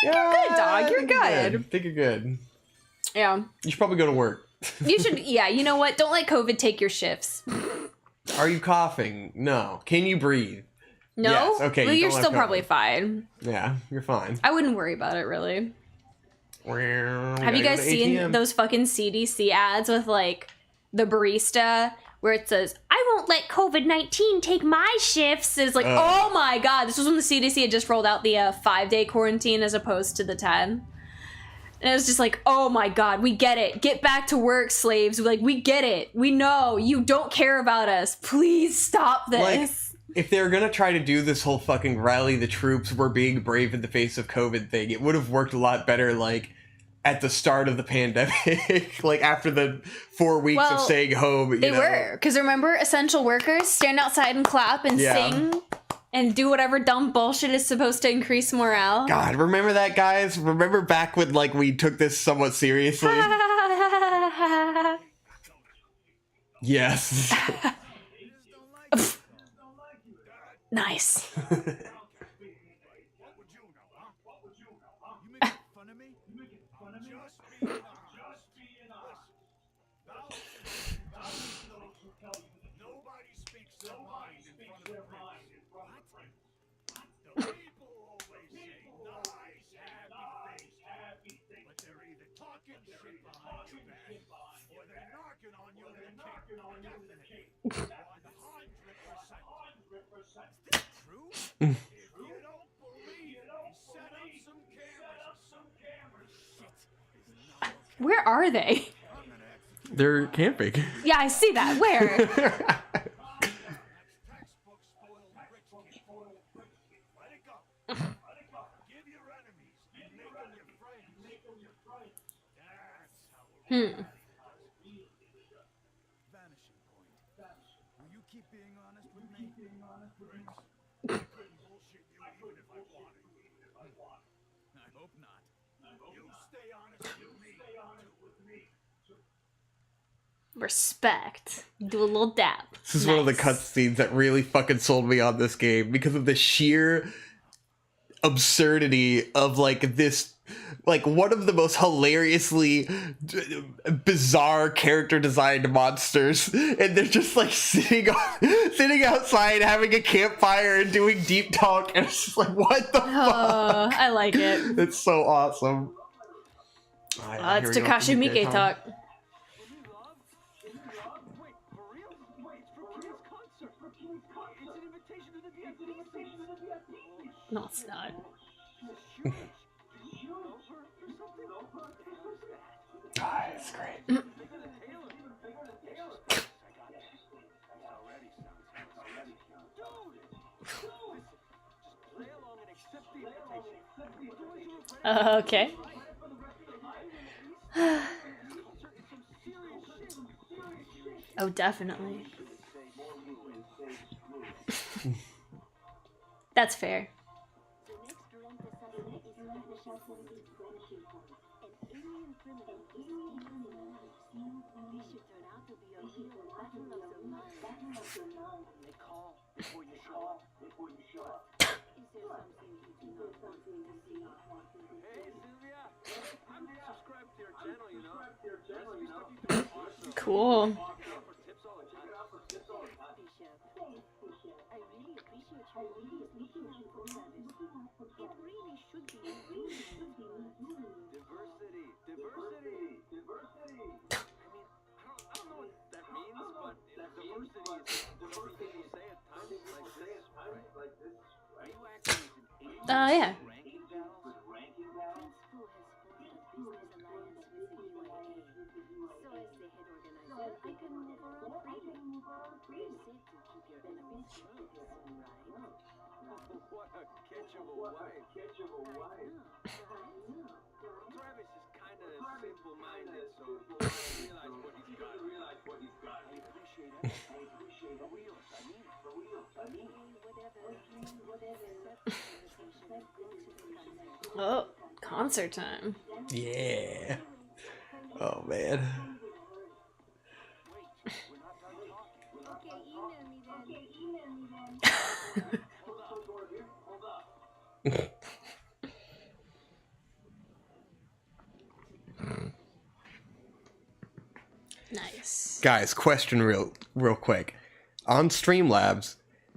think you're good, dog. You're good. I think you're good. Yeah. You should probably go to work. You should. Yeah. You know what? Don't let COVID take your shifts. Are you coughing? No. Can you breathe? No. Yes. Okay. Well, you're still probably fine. Yeah, you're fine. I wouldn't worry about it, really. Have you guys seen those fucking CDC ads with like the barista where it says, I won't let COVID-19 take my shifts? It's like, oh my God. This was when the CDC had just rolled out the 5-day quarantine as opposed to the 10. And it was just like, oh my God, we get it. Get back to work, slaves. Like, we get it. We know you don't care about us. Please stop this. Like, if they were going to try to do this whole fucking rally the troops, we're being brave in the face of COVID thing, it would have worked a lot better, like, at the start of the pandemic, like after the 4 weeks of staying home. They were, because remember, essential workers stand outside and clap and sing and do whatever dumb bullshit is supposed to increase morale. God, remember that, guys? Remember back when like we took this somewhat seriously? Yes. Nice. Where are they? They're camping. Yeah, I see that. Where? Hmm. Respect. Do a little dap. This is one of the cutscenes that really fucking sold me on this game because of the sheer absurdity of like this, like one of the most hilariously bizarre character designed monsters, and they're just like sitting outside having a campfire and doing deep talk, and it's just like, what the fuck? I like it. It's so awesome. It's Takashi Miike talk. No, it's not. It's great. Okay. Oh, definitely. That's fair. Cool. Yeah. Oh, concert time. Yeah. Oh, man. Nice. Guys, question real quick. On Streamlabs,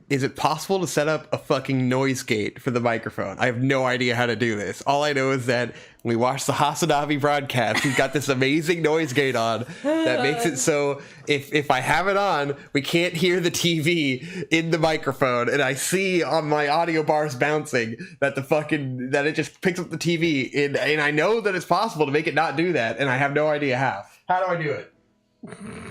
is it possible to set up a fucking noise gate for the microphone? I have no idea how to do this. All I know is that when we watch the Hasanabi broadcast, he's got this amazing noise gate on that makes it so if I have it on, we can't hear the TV in the microphone, and I see on my audio bars bouncing that that it just picks up the TV, and I know that it's possible to make it not do that, and I have no idea how. How do I do it?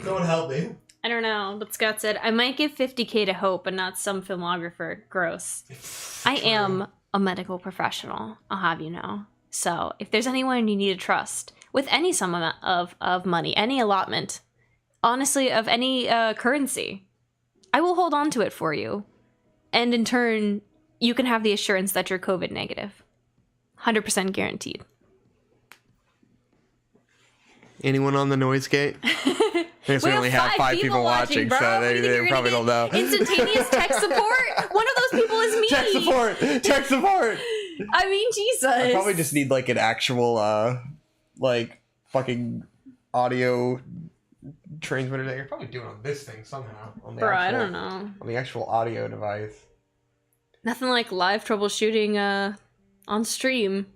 Someone help me. I don't know, but Scott said, I might give 50K to Hope, but not some filmographer. Gross. I am a medical professional, I'll have you know. So, if there's anyone you need to trust, with any sum of money, any allotment, honestly, of any currency, I will hold on to it for you. And in turn, you can have the assurance that you're COVID negative. 100% guaranteed. Anyone on the noise gate? I guess we only have 5 people watching, so they probably don't know. Instantaneous tech support? One of those people is me. Tech support! Tech support! I mean, Jesus. I probably just need like an actual, like, fucking audio transmitter that you're probably doing on this thing somehow. On the I don't know. On the actual audio device. Nothing like live troubleshooting on stream.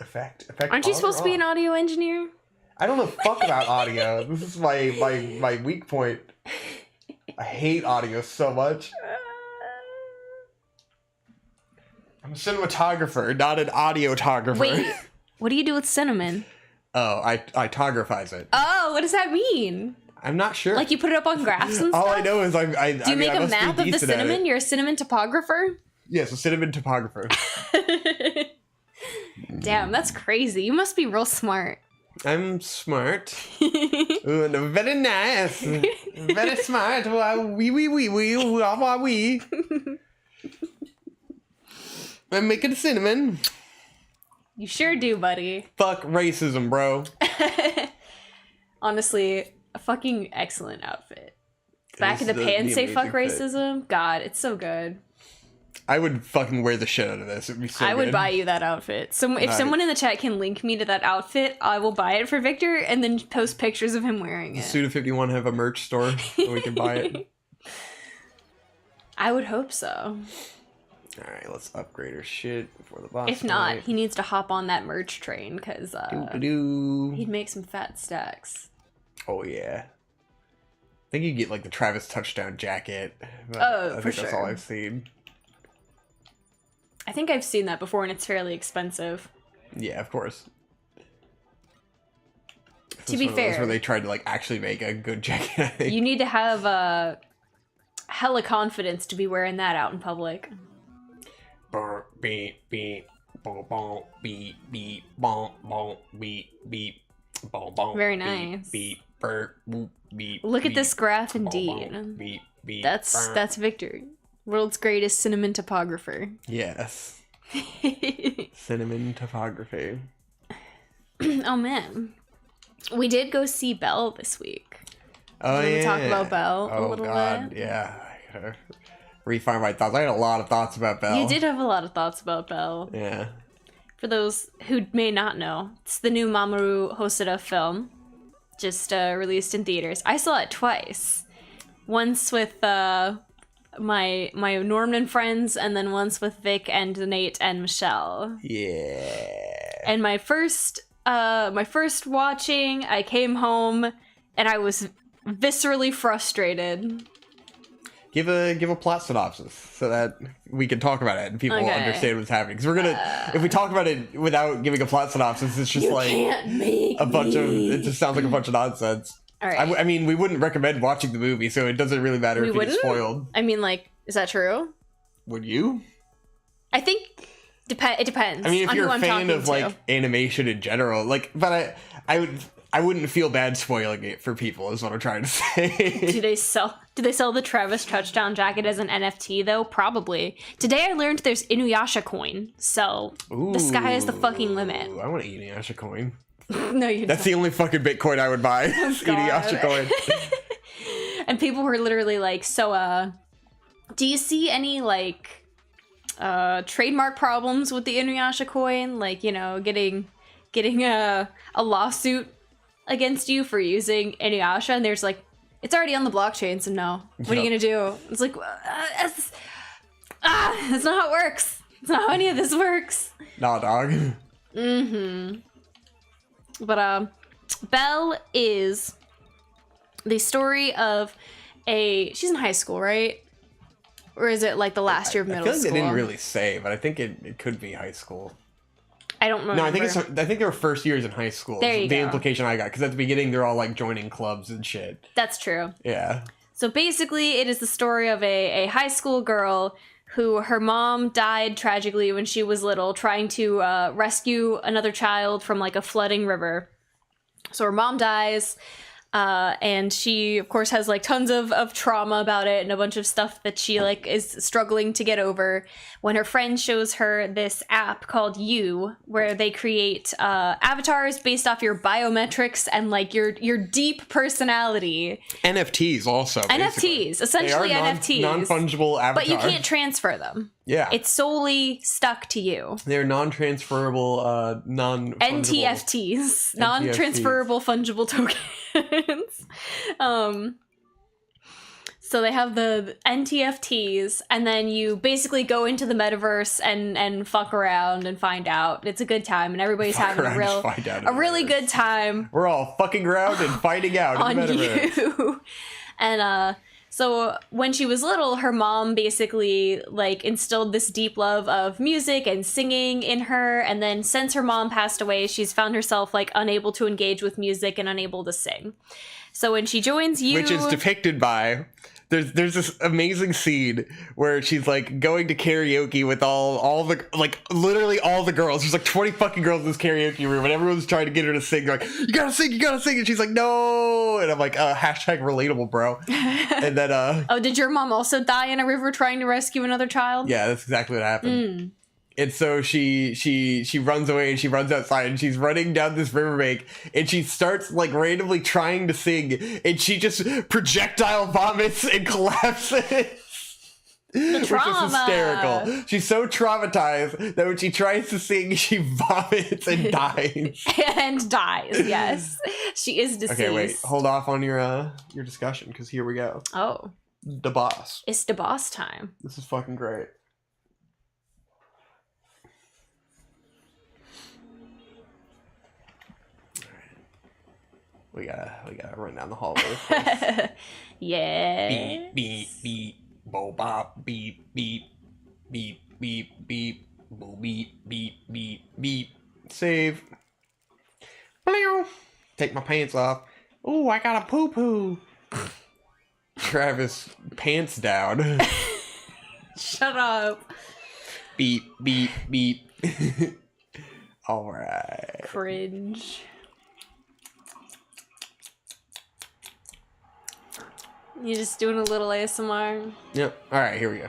Effect Aren't you supposed to be an audio engineer? I don't know fuck about audio. This is my weak point. I hate audio so much. I'm a cinematographer, not an audiotographer. Wait, what do you do with cinnamon? Oh, I topographize it. Oh, what does that mean? I'm not sure. Like you put it up on graphs and stuff? All I know is Do you make a map of the cinnamon? You're a cinnamon topographer? Yes, a cinnamon topographer. Damn, that's crazy. You must be real smart. I'm smart. Ooh, and very nice. Very smart. Wee. I'm making cinnamon. You sure do, buddy. Fuck racism, bro. Honestly, a fucking excellent outfit. Back in the pants say fuck racism. Fit. God, it's so good. I would fucking wear the shit out of this. It'd be so I would good. buy you that outfit. So if someone in the chat can link me to that outfit, I will buy it for Victor and then post pictures of him wearing it. Does Suda51 have a merch store so we can buy it? I would hope so. Alright, let's upgrade our shit before the boss If not, he needs to hop on that merch train because he'd make some fat stacks. Oh, yeah. I think you get like the Travis touchdown jacket. Oh, I think that's all I've seen. I think I've seen that before and it's fairly expensive. Yeah, of course. To be fair, where they tried to like actually make a good jacket. I think. You need to have hella confidence to be wearing that out in public. Beep beep boom boom beep beep boom boom beep beep boom boom. Very nice. Beep burp beep. Look at this graph, indeed. Beep beep. That's Victor, world's greatest cinnamon topographer. Yes. Cinnamon topography. Oh man, we did go see Belle this week. Oh yeah. We talk about Belle a little bit. Yeah. I gotta refine my thoughts. I had a lot of thoughts about Belle. You did have a lot of thoughts about Belle. Yeah. For those who may not know, it's the new Mamoru Hosoda film, just released in theaters. I saw it twice. Once with my Norman friends, and then once with Vic and Nate and Michelle. Yeah. And my first watching, I came home and I was viscerally frustrated. Give a plot synopsis so that we can talk about it and people will understand what's happening. Because we're gonna, if we talk about it without giving a plot synopsis, it's just like a bunch of. It just sounds like a bunch of nonsense. All right. I mean, we wouldn't recommend watching the movie, so it doesn't really matter if it's spoiled. I mean, like, is that true? Would you? I think it depends. I mean, if you're a fan of like to. animation in general, like, but I wouldn't feel bad spoiling it for people, is what I'm trying to say. Do they sell the Travis touchdown jacket as an NFT though? Probably. Today I learned there's Inuyasha coin, so the sky is the fucking limit. I want an Inuyasha coin. No, you don't. That's the only fucking Bitcoin I would buy. Inuyasha coin. And people were literally like, so do you see any like trademark problems with the Inuyasha coin? Like, you know, getting a lawsuit against you for using Inuyasha, and there's like, it's already on the blockchain, so no. What are you gonna do? It's like, that's not how it works. That's not how any of this works. Nah, dog. Mm-hmm. But Belle is the story of she's in high school, right? Or is it like the last year of middle school? I feel like they didn't really say, but I think it could be high school. I don't remember. No, I think they were first years in high school. There you the go. implication I got, because at the beginning they're all like joining clubs and shit. That's true. Yeah. So basically, it is the story of a high school girl who her mom died tragically when she was little, trying to rescue another child from like a flooding river. So her mom dies. And she, of course, has like tons of trauma about it and a bunch of stuff that she like is struggling to get over, when her friend shows her this app called You, where they create avatars based off your biometrics and like your deep personality. NFTs also. Basically. NFTs, essentially NFTs. Non-fungible avatars. But you can't transfer them. Yeah. It's solely stuck to you. They're non-transferable, NTFTs, non-transferable fungible tokens. So they have the NTFTs, and then you basically go into the metaverse and fuck around and find out. It's a good time, and everybody's having a really good time. We're all fucking around and finding out on in the metaverse. You. And so when she was little, her mom basically like instilled this deep love of music and singing in her, and then since her mom passed away, she's found herself like unable to engage with music and unable to sing. So when she joins you, which is depicted by there's this amazing scene where she's like going to karaoke with all the like literally all the girls. There's like 20 fucking girls in this karaoke room, and everyone's trying to get her to sing. They're like, you gotta sing, and she's like, no. And I'm like, hashtag relatable, bro. And then oh, did your mom also die in a river trying to rescue another child? Yeah, that's exactly what happened. And so she runs away, and she runs outside, and she's running down this riverbank, and she starts like randomly trying to sing, and she just projectile vomits and collapses. The trauma. Which is hysterical. She's so traumatized that when she tries to sing, she vomits and dies. And dies, yes. She is deceased. Okay, wait. Hold off on your discussion, because here we go. Oh. The boss. It's the boss time. This is fucking great. We gotta run down the hallway. Yeah. Beep beep beep. Bo bop beep beep beep beep beep. Bo beep beep beep beep. Save. Take my pants off. Ooh, I got a poo poo. Travis pants down. Shut up. Beep beep beep. All right. Cringe. You just doing a little ASMR? Yep. All right, here we go.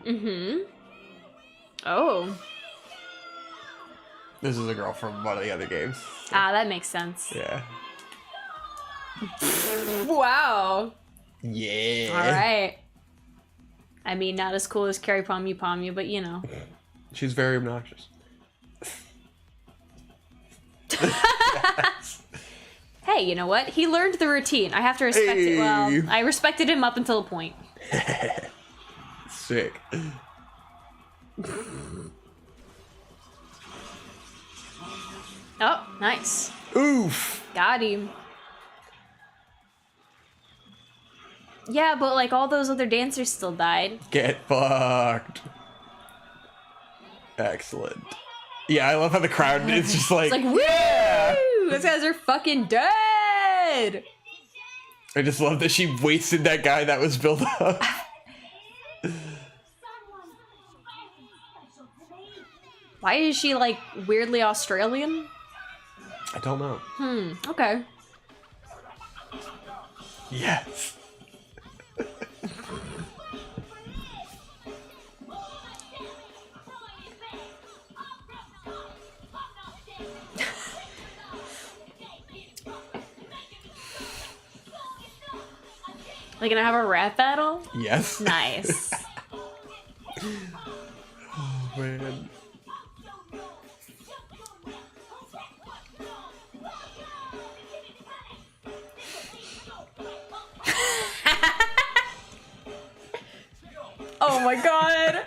Mm-hmm. Oh. This is a girl from one of the other games. Ah, that makes sense. Yeah. Wow. Yeah. All right. I mean, not as cool as Carrie Palmu, but you know. She's very obnoxious. Hey, you know what? He learned the routine. I have to respect it. Well, I respected him up until a point. Sick. Oh, nice. Oof. Got him. Yeah, but like all those other dancers still died. Get fucked. Excellent. Yeah, I love how the crowd is just like, it's like, woo! Yeah! Those guys are fucking dead! I just love that she wasted that guy that was built up. Why is she like weirdly Australian? I don't know. Okay. Yes. Like, gonna have a rap battle? Yes. Nice. Oh, man. Oh my god.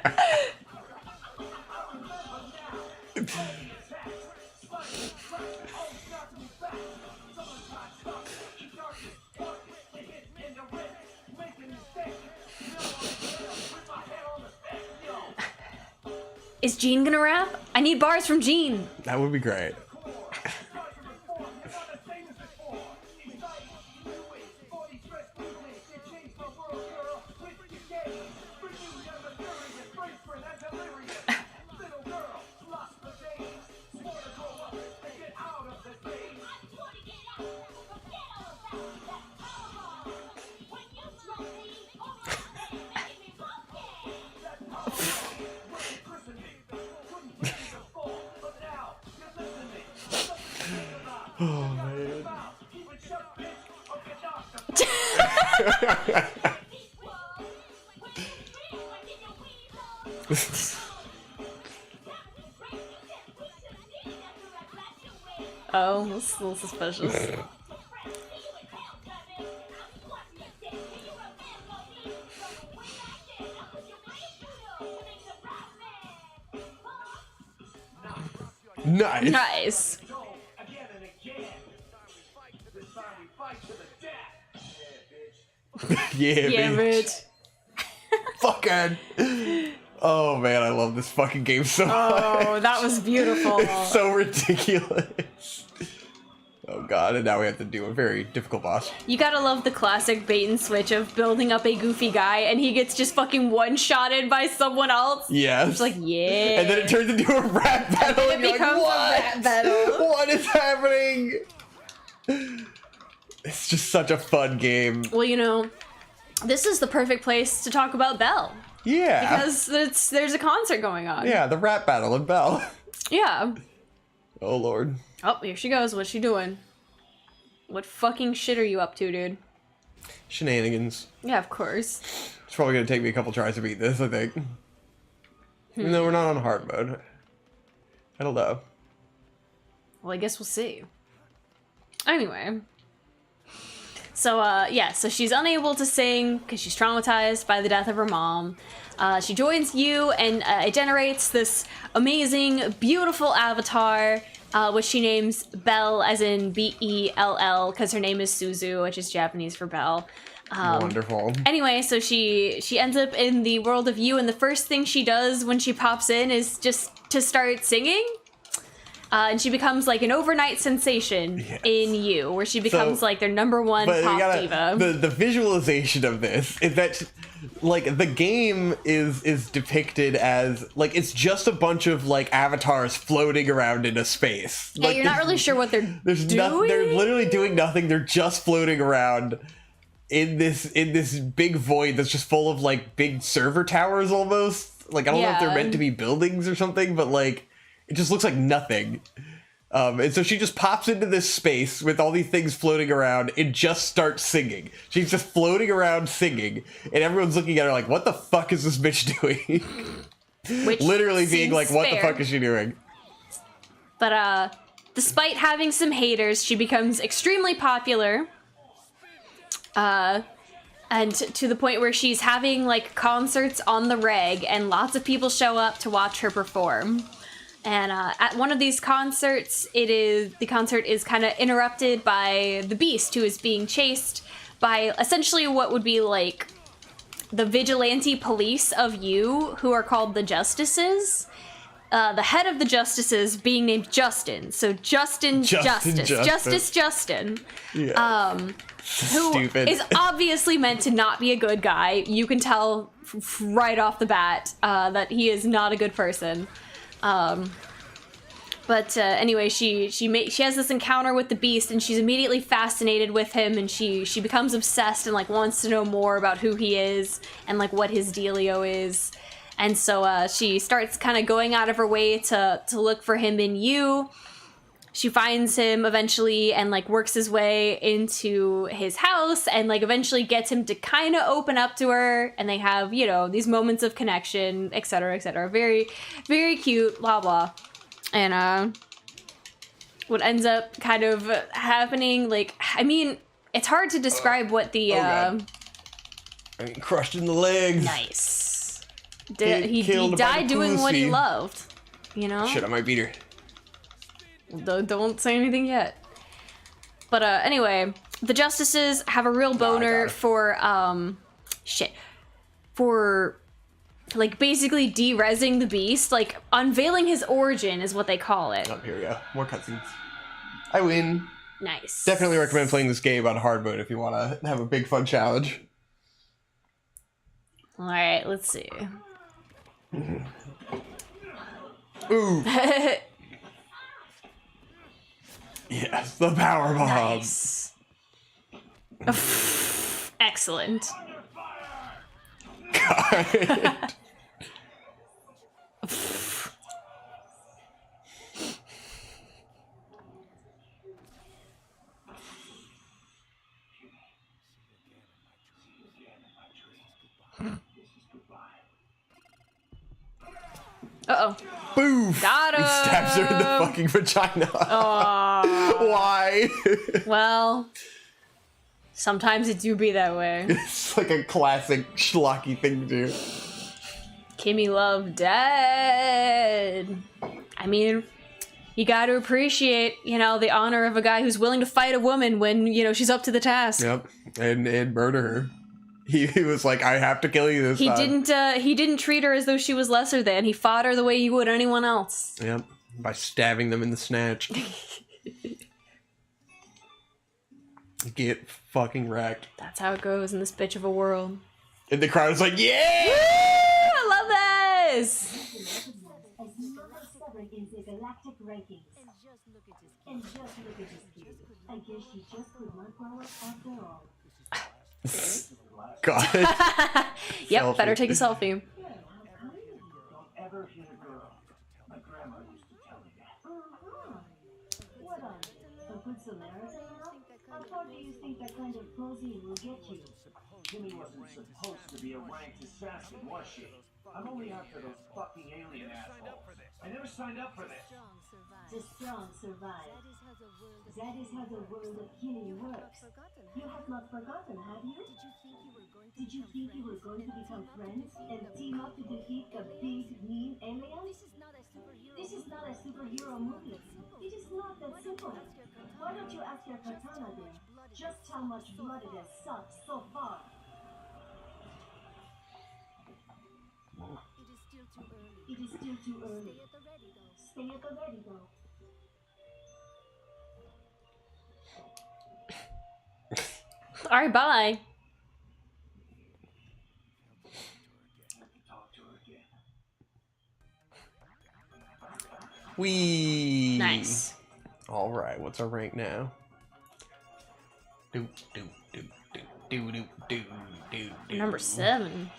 Is Gene gonna rap? I need bars from Gene. That would be great. Oh, man. Oh, that's a little suspicious. Nice. Nice. Yeah, bitch. Fucking. Oh man, I love this fucking game so much. Oh, that was beautiful. It's so ridiculous. Oh god, and now we have to do a very difficult boss. You gotta love the classic bait and switch of building up a goofy guy and he gets just fucking one-shotted by someone else. Yes. It's like, yeah. And then it turns into a rap battle and, it becomes like, a rap battle. What is happening? It's just such a fun game. Well, you know, this is the perfect place to talk about Belle. Yeah. Because there's a concert going on. Yeah, the rap battle in Belle. Yeah. Oh lord. Oh, here she goes. What's she doing? What fucking shit are you up to, dude? Shenanigans. Yeah, of course. It's probably gonna take me a couple tries to beat this, I think. Even though we're not on hard mode. I don't know. Well, I guess we'll see. Anyway. So, yeah, so she's unable to sing because she's traumatized by the death of her mom. She joins you and it generates this amazing, beautiful avatar, which she names Belle, as in Bell, because her name is Suzu, which is Japanese for Belle. Wonderful. Anyway, so she ends up in the world of you, and the first thing she does when she pops in is just to start singing. And she becomes like an overnight sensation in you, where she becomes like their number one pop diva. The visualization of this is that, like, the game is depicted as, like, it's just a bunch of, like, avatars floating around in a space. Yeah, like, you're not really sure what they're doing. They're literally doing nothing. They're just floating around in this big void that's just full of, like, big server towers almost. Like, I don't know if they're meant to be buildings or something, but, like, it just looks like nothing. And so she just pops into this space with all these things floating around and just starts singing. She's just floating around singing, and everyone's looking at her like, what the fuck is this bitch doing? Which literally being like, what the fair. fuck is she doing? But despite having some haters, she becomes extremely popular. And to the point where she's having like concerts on the reg, and lots of people show up to watch her perform. And at one of these concerts, the concert is kind of interrupted by the Beast, who is being chased by essentially what would be like the vigilante police of you, who are called the Justices. The head of the Justices being named Justin. So Justin Justice. Justin. Yeah. Who Stupid. is obviously meant to not be a good guy. You can tell right off the bat that he is not a good person. But anyway, she has this encounter with the Beast, and she's immediately fascinated with him, and she becomes obsessed and like wants to know more about who he is and like what his dealio is. And so she starts kind of going out of her way to look for him in you. She finds him eventually and like works his way into his house and like eventually gets him to kind of open up to her, and they have, you know, these moments of connection, etc., etc. Very, very cute, blah blah. And what ends up kind of happening, like, I mean, it's hard to describe what the God. I mean, crushed in the legs. Nice. He died doing what he loved, you know. Shit, I might beat her. Don't say anything yet. But anyway, the Justices have a real boner for like basically de-resing the Beast, like unveiling his origin is what they call it. Oh, here we go. More cutscenes. I win. Nice. Definitely recommend playing this game on hard mode if you want to have a big fun challenge. All right, let's see. Ooh. Yes, the power bomb. Nice. Excellent. God. Uh-oh. Boof! Got him! He stabs her in the fucking vagina. Why? Well, sometimes it do be that way. It's like a classic schlocky thing to do. Kimmy Love dead. I mean, you got to appreciate, you know, the honor of a guy who's willing to fight a woman when, you know, she's up to the task. Yep, and murder her. He was like, I have to kill you this time. He didn't treat her as though she was lesser than. He fought her the way he would anyone else. Yep, by stabbing them in the snatch. Get fucking wrecked. That's how it goes in this bitch of a world. And the crowd is like, yeah! Woo! I love this! God. Yep, Selfie. better take a selfie. How do you think that kind of posing will get you? Jimmy wasn't supposed to be a ranked assassin, was she? I'm only after those fucking alien assholes. I never signed up for this. The strong survive. That is how the world of killing works. You have not forgotten, have you? Did you think you were going to become friends and team up to defeat the big, mean aliens? This is not a superhero movie. It is not that simple. Why don't you ask your katana then? Just how much blood it has sucked so far. It is still too early. Stay at the ready though. Alright, bye. Wee. Nice. All right, what's our rank now? Number 7.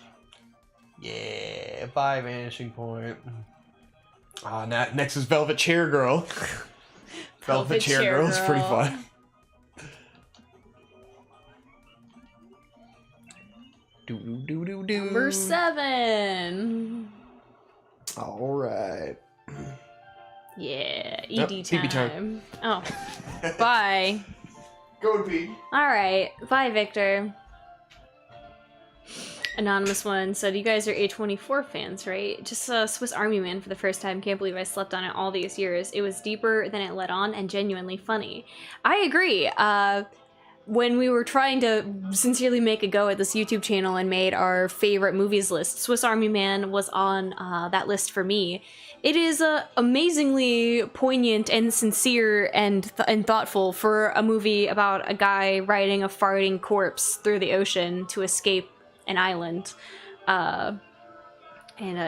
Yeah, 5 vanishing point. Next is Velvet Chair Girl. Velvet Chair Girl is pretty fun. Number 7. All right. Yeah, Nope, ED pee-pee time. Oh, bye. Go pee. All right, bye, Victor. Anonymous one said, you guys are A24 fans, right? Just saw Swiss Army Man for the first time. Can't believe I slept on it all these years. It was deeper than it let on and genuinely funny. I agree. When we were trying to sincerely make a go at this YouTube channel and made our favorite movies list, Swiss Army Man was on that list for me. It is amazingly poignant and sincere and thoughtful for a movie about a guy riding a farting corpse through the ocean to escape an island. And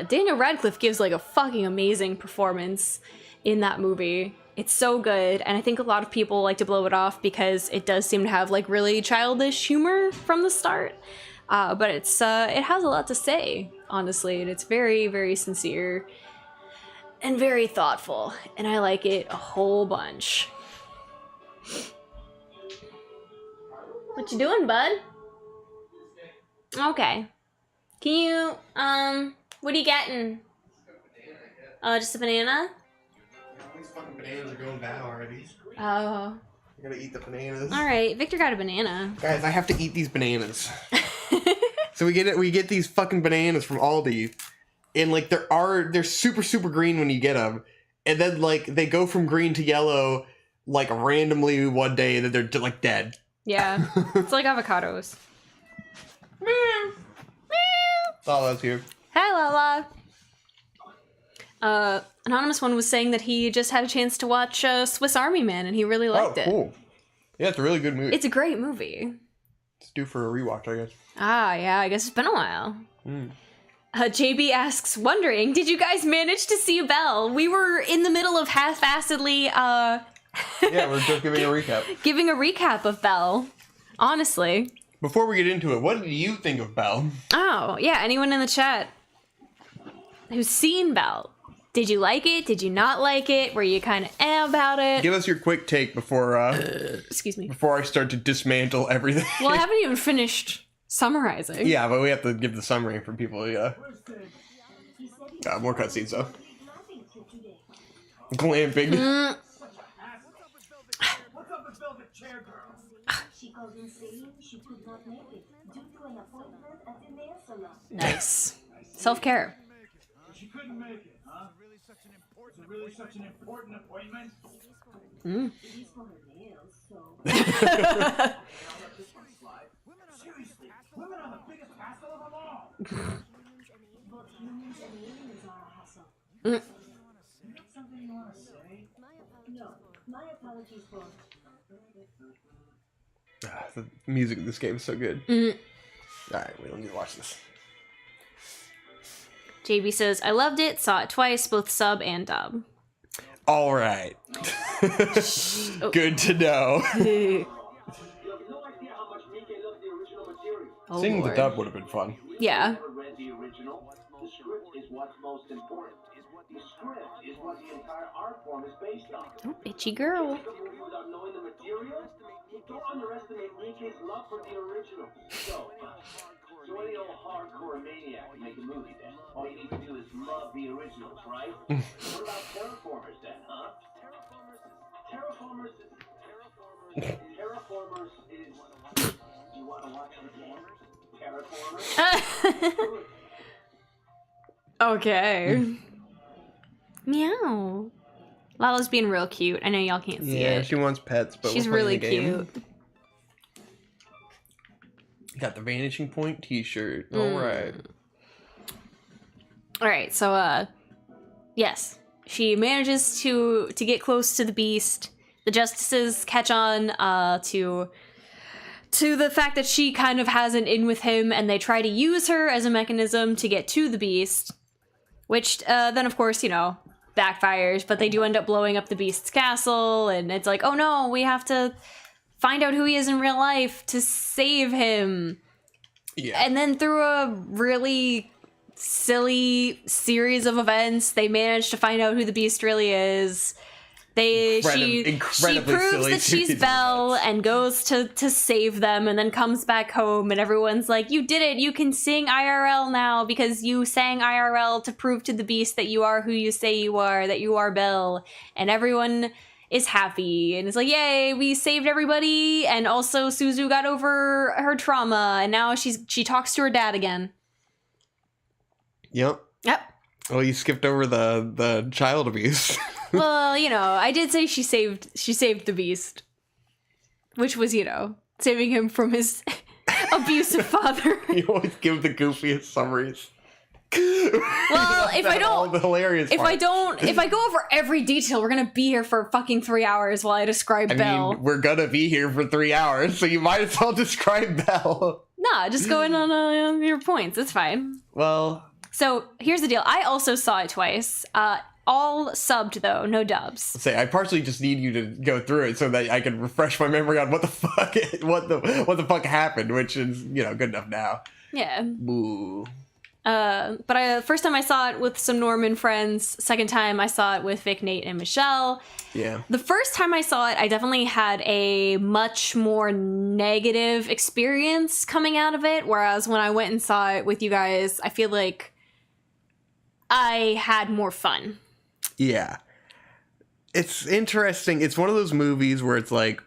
Daniel Radcliffe gives like a fucking amazing performance in that movie. It's so good, and I think a lot of people like to blow it off because it does seem to have like really childish humor from the start. But it has a lot to say, honestly, and it's very, very sincere and very thoughtful, and I like it a whole bunch. What you doing, bud? Okay. Can you, what are you getting? Oh, just a banana? These fucking bananas are going bad already. Oh. I gotta eat the bananas. Alright, Victor got a banana. Guys, I have to eat these bananas. So we get these fucking bananas from Aldi. And like they're super, super green when you get them. And then like they go from green to yellow like randomly one day, and then they're like dead. Yeah. It's like avocados. Lala's here. Hi, Lala. Anonymous one was saying that he just had a chance to watch Swiss Army Man and he really liked it. Cool. Yeah, it's a really good movie. It's a great movie. It's due for a rewatch, I guess. Ah, yeah, I guess it's been a while. JB asks, wondering, did you guys manage to see Belle? We were in the middle of half-assedly, Yeah, we're just giving a recap. giving a recap of Belle, honestly. Before we get into it, what did you think of Belle? Oh, yeah, anyone in the chat who's seen Belle? Did you like it? Did you not like it? Were you kind of about it? Give us your quick take before Excuse me. before I start to dismantle everything. Well, I haven't even finished summarizing. Yeah, but we have to give the summary for people. Yeah. More cutscenes though. Glamping. What's up with Velvet Chair Girl? She called in saying she could not make it due to an appointment at the nail salon. Nice. Self-care. She couldn't make it, huh? Is it really such an important appointment? It is for her nails, so. I'll let this one slide. Seriously, women are the biggest hassle of them all. Both humans and aliens are a hassle. You have something you want to say? No, my apologies for. The music in this game is so good. Alright, we don't need to watch this. JB says, I loved it, saw it twice, both sub and dub. Alright. Good to know. You have no idea how much Mika loved the original material. Oh, Seeing the Lord. dub would have been fun. Yeah. Never read the original. The script is what's most important. The script is what the entire art form is based on. Oh, itchy girl. Make a movie without knowing the material? Don't underestimate Mika's love for the original. So any old hardcore maniac can make a movie then. All you need to do is love the originals, right? What about Terraformers then, huh? Terraformers is... Do you want to watch it again? Terraformers? Okay. Meow. Lala's being real cute. I know y'all can't see Yeah, it. she wants pets, but She's we're playing really the game. cute. Got the Vanishing Point t-shirt. Alright. Alright, so yes. She manages to get close to the beast. The justices catch on to the fact that she kind of has an in with him, and they try to use her as a mechanism to get to the beast. Which then of course, backfires, but they do end up blowing up the beast's castle, and it's like, oh no, we have to find out who he is in real life to save him. Yeah. And then through a really silly series of events, they manage to find out who the beast really is. She Incredibly proves silly that series she's of Belle events. and goes to save them, and then comes back home, and everyone's like, you did it, you can sing IRL now because you sang IRL to prove to the beast that you are who you say you are, that you are Belle. And everyone is happy, and it's like, yay, we saved everybody, and also Suzu got over her trauma, and now she talks to her dad again. Yep. Yep. Well, you skipped over the child abuse. Well, I did say she saved the beast, which was, saving him from his abusive father. You always give the goofiest summaries. Well, if I all the don't, hilarious if I parts. go over every detail, we're gonna be here for fucking 3 hours while I describe I Belle. mean, we're gonna be here for 3 hours, so you might as well describe Belle. Nah, just go in on your points. It's fine. Well, So here's the deal. I also saw it twice. All subbed though, no dubs. say I partially just need you to go through it so that I can refresh my memory on what the fuck happened, which is good enough now. Yeah. Boo. But first time I saw it with some Norman friends. Second time I saw it with Vic, Nate, and Michelle. Yeah. The first time I saw it, I definitely had a much more negative experience coming out of it. Whereas when I went and saw it with you guys, I feel like I had more fun. Yeah. It's interesting. It's one of those movies where it's like,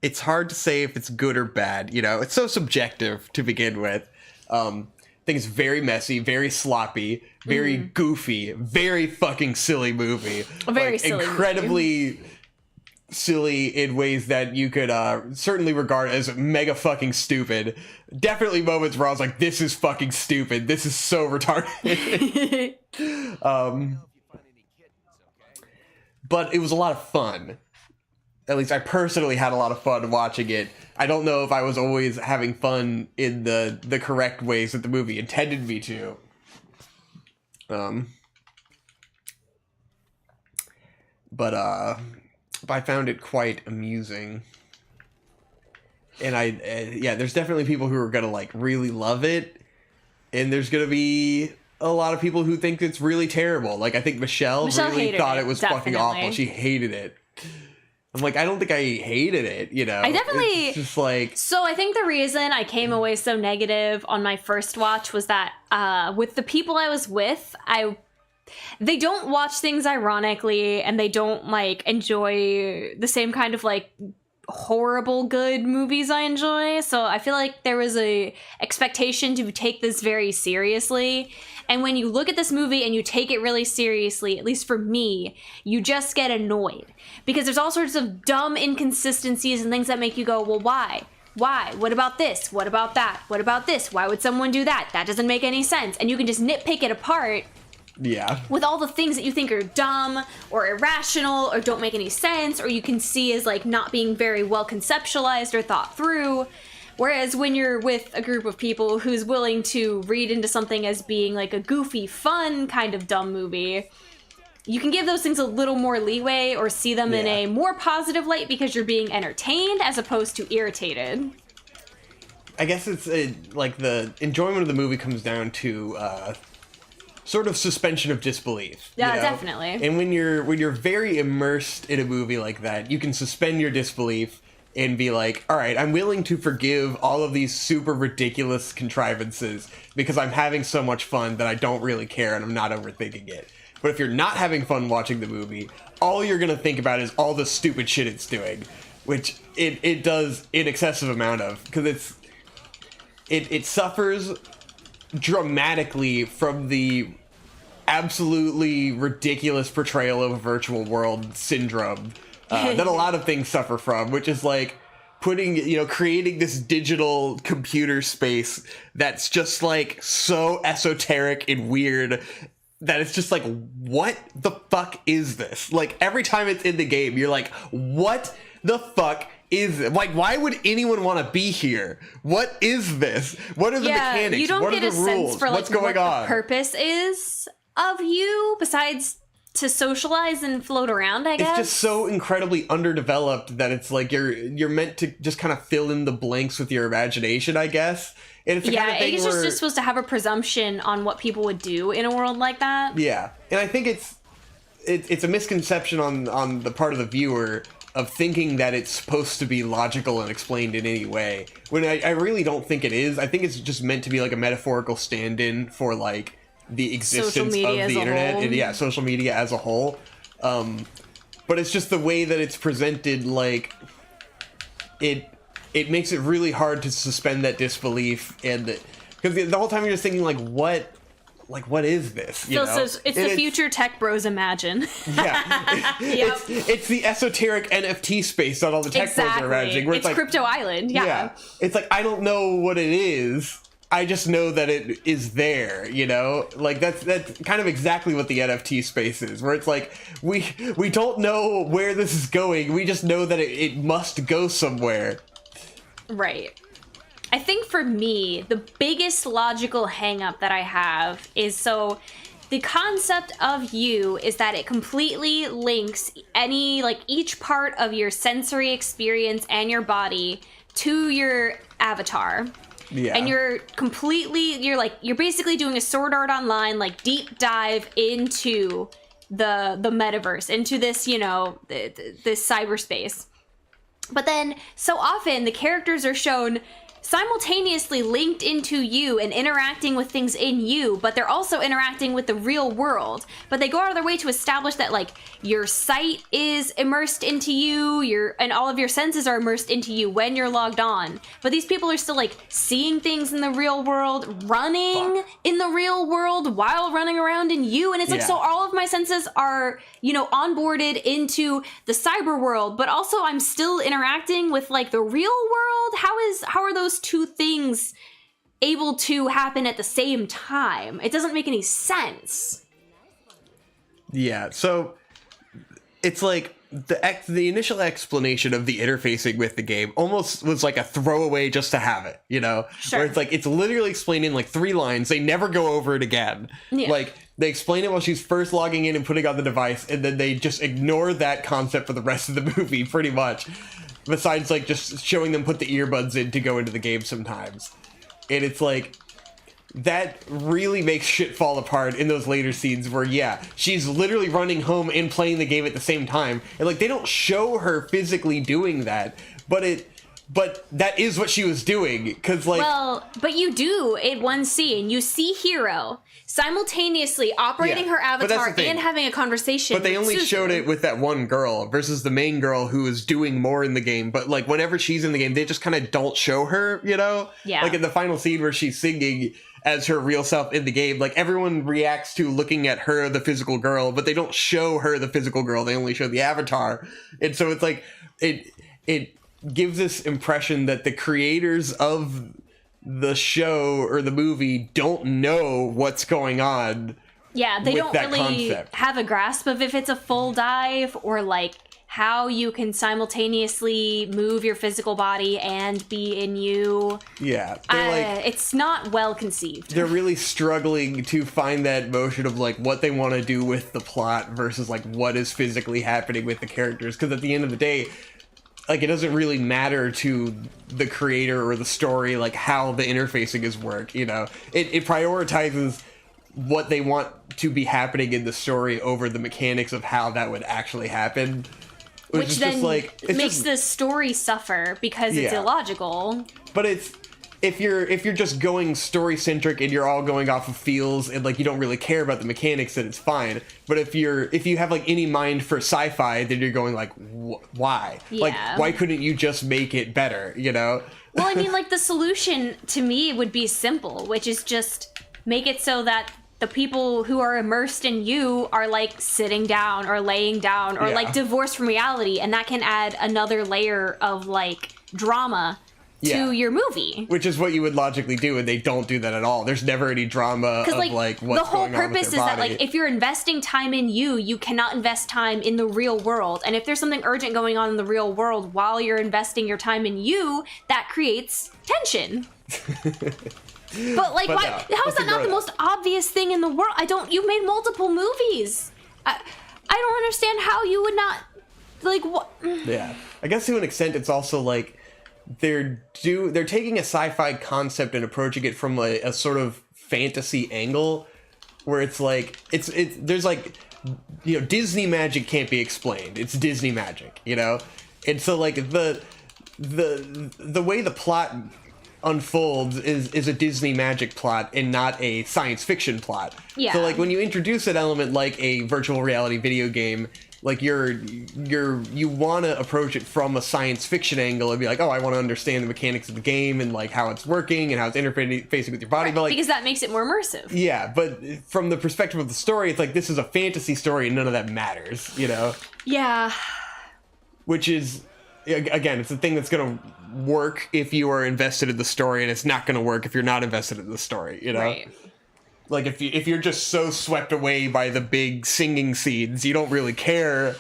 it's hard to say if it's good or bad. It's so subjective to begin with. I think it's very messy, very sloppy, very goofy, very fucking silly movie. A very silly incredibly silly in ways that you could certainly regard as mega fucking stupid. Definitely moments where I was like, this is fucking stupid. This is so retarded. But it was a lot of fun. At least I personally had a lot of fun watching it. I don't know if I was always having fun in the correct ways that the movie intended me to. But I found it quite amusing. And there's definitely people who are gonna really love it, and there's gonna be a lot of people who think it's really terrible. I think Michelle really thought it was fucking awful. She hated it. I'm like, I don't think I hated it, I definitely... It's just like... So I think the reason I came away so negative on my first watch was that with the people I was with, I they don't watch things ironically, and they don't like enjoy the same kind of like horrible good movies I enjoy. So I feel like there was a expectation to take this very seriously. And when you look at this movie and you take it really seriously, at least for me, you just get annoyed. Because there's all sorts of dumb inconsistencies and things that make you go, well, why? Why? What about this? What about that? What about this? Why would someone do that? That doesn't make any sense. And you can just nitpick it apart. Yeah. With all the things that you think are dumb or irrational or don't make any sense, or you can see as like not being very well conceptualized or thought through. Whereas when you're with a group of people who's willing to read into something as being like a goofy, fun kind of dumb movie, you can give those things a little more leeway or see them in a more positive light because you're being entertained as opposed to irritated. I guess it's like the enjoyment of the movie comes down to sort of suspension of disbelief. Yeah, you know? definitely. And when you're very immersed in a movie like that, you can suspend your disbelief and be like, all right, I'm willing to forgive all of these super ridiculous contrivances because I'm having so much fun that I don't really care and I'm not overthinking it. But if you're not having fun watching the movie, all you're going to think about is all the stupid shit it's doing, which it does an excessive amount of, because it suffers dramatically from the absolutely ridiculous portrayal of a virtual world syndrome that a lot of things suffer from, which is like creating this digital computer space that's just like so esoteric and weird that it's just like, what the fuck is this? Like every time it's in the game, you're like, what the fuck is it? Like, why would anyone want to be here? What is this? What are the mechanics? You don't what get are a the rules? sense for like what's going what on? the purpose is of you besides to socialize and float around, I guess. It's just so incredibly underdeveloped that it's like you're meant to just kind of fill in the blanks with your imagination, I guess. And it's the kind of thing it's where, just supposed to have a presumption on what people would do in a world like that. Yeah, and I think it's a misconception on the part of the viewer of thinking that it's supposed to be logical and explained in any way, when I really don't think it is. I think it's just meant to be like a metaphorical stand-in for like the existence of the internet and social media as a whole. But it's just the way that it's presented, like it makes it really hard to suspend that disbelief, and because the whole time you're just thinking like what is this? Phil says it's the future tech bros imagine. Yeah. Yep. It's the esoteric NFT space that all the tech bros are imagining. Where It's like, Crypto Island. Yeah. It's like, I don't know what it is. I just know that it is there, you know? Like that's kind of exactly what the NFT space is, where it's like we don't know where this is going. We just know that it must go somewhere. Right. I think for me, the biggest logical hang-up that I have is the concept of you is that it completely links each part of your sensory experience and your body to your avatar. Yeah. And you're basically doing a Sword Art Online like deep dive into the metaverse, into this, this cyberspace. But then so often the characters are shown simultaneously linked into you and interacting with things in you, but they're also interacting with the real world. But they go out of their way to establish that like your sight is immersed into you, and all of your senses are immersed into you when you're logged on. But these people are still like seeing things in the real world, running in the real world while running around in you, and it's like, so all of my senses are, onboarded into the cyber world, but also I'm still interacting with like the real world. How are those two things able to happen at the same time? It doesn't make any sense. Yeah, so it's like the initial explanation of the interfacing with the game almost was like a throwaway just to have it, Sure. Where it's like it's literally explained in like 3 lines. They never go over it again. Yeah. Like they explain it while she's first logging in and putting on the device, and then they just ignore that concept for the rest of the movie pretty much. Besides, like, just showing them put the earbuds in to go into the game sometimes. And it's like, that really makes shit fall apart in those later scenes where, she's literally running home and playing the game at the same time. And, like, they don't show her physically doing that, but But that is what she was doing, because, like... Well, but you do, in one scene, you see Hiro simultaneously operating her avatar and having a conversation But they only showed it with that one girl versus the main girl who is doing more in the game. But, like, whenever she's in the game, they just kind of don't show her, you know? Yeah. Like, in the final scene where she's singing as her real self in the game, like, everyone reacts to looking at her, the physical girl, but they don't show her, the physical girl. They only show the avatar. And so it's like, it gives this impression that the creators of the show or the movie don't know what's going on. Yeah, they don't really concept. have a grasp of if it's a full dive or like how you can simultaneously move your physical body and be in you. Yeah, it's not well conceived. They're really struggling to find that motion of like what they want to do with the plot versus like what is physically happening with the characters, because at the end of the day, like, it doesn't really matter to the creator or the story, like, how the interfacing is work, you know? It prioritizes what they want to be happening in the story over the mechanics of how that would actually happen. Which then just, like, makes the story suffer because it's illogical. But it's... If you're just going story-centric and you're all going off of feels and, like, you don't really care about the mechanics, then it's fine. But if you have, like, any mind for sci-fi, then you're going, like, why? Yeah. Like, why couldn't you just make it better, you know? Well, I mean, like, the solution to me would be simple, which is just make it so that the people who are immersed in you are, like, sitting down or laying down or, like, divorced from reality, and that can add another layer of, like, drama to your movie. Which is what you would logically do, and they don't do that at all. There's never any drama of, like, what's going on with their body. The whole purpose is that, like, if you're investing time in you cannot invest time in the real world. And if there's something urgent going on in the real world while you're investing your time in you, that creates tension. But, like, why? How is that not the most obvious thing in the world? You've made multiple movies. I don't understand how you would not, like, what? Yeah. I guess to an extent, it's also, like, they're taking a sci-fi concept and approaching it from a sort of fantasy angle, where it's like there's like, you know, Disney magic can't be explained. It's Disney magic, you know, and so like the way the plot unfolds is a Disney magic plot and not a science fiction plot. Yeah. So like when you introduce an element like a virtual reality video game, like you want to approach it from a science fiction angle and be like, oh, I want to understand the mechanics of the game and like how it's working and how it's interfacing with your body. Right, but like, because that makes it more immersive. Yeah, but from the perspective of the story, it's like this is a fantasy story and none of that matters, you know? Yeah. Which is, again, it's a thing that's going to work if you are invested in the story, and it's not going to work if you're not invested in the story, you know? Right. Like, if you're just so swept away by the big singing scenes, you don't really care,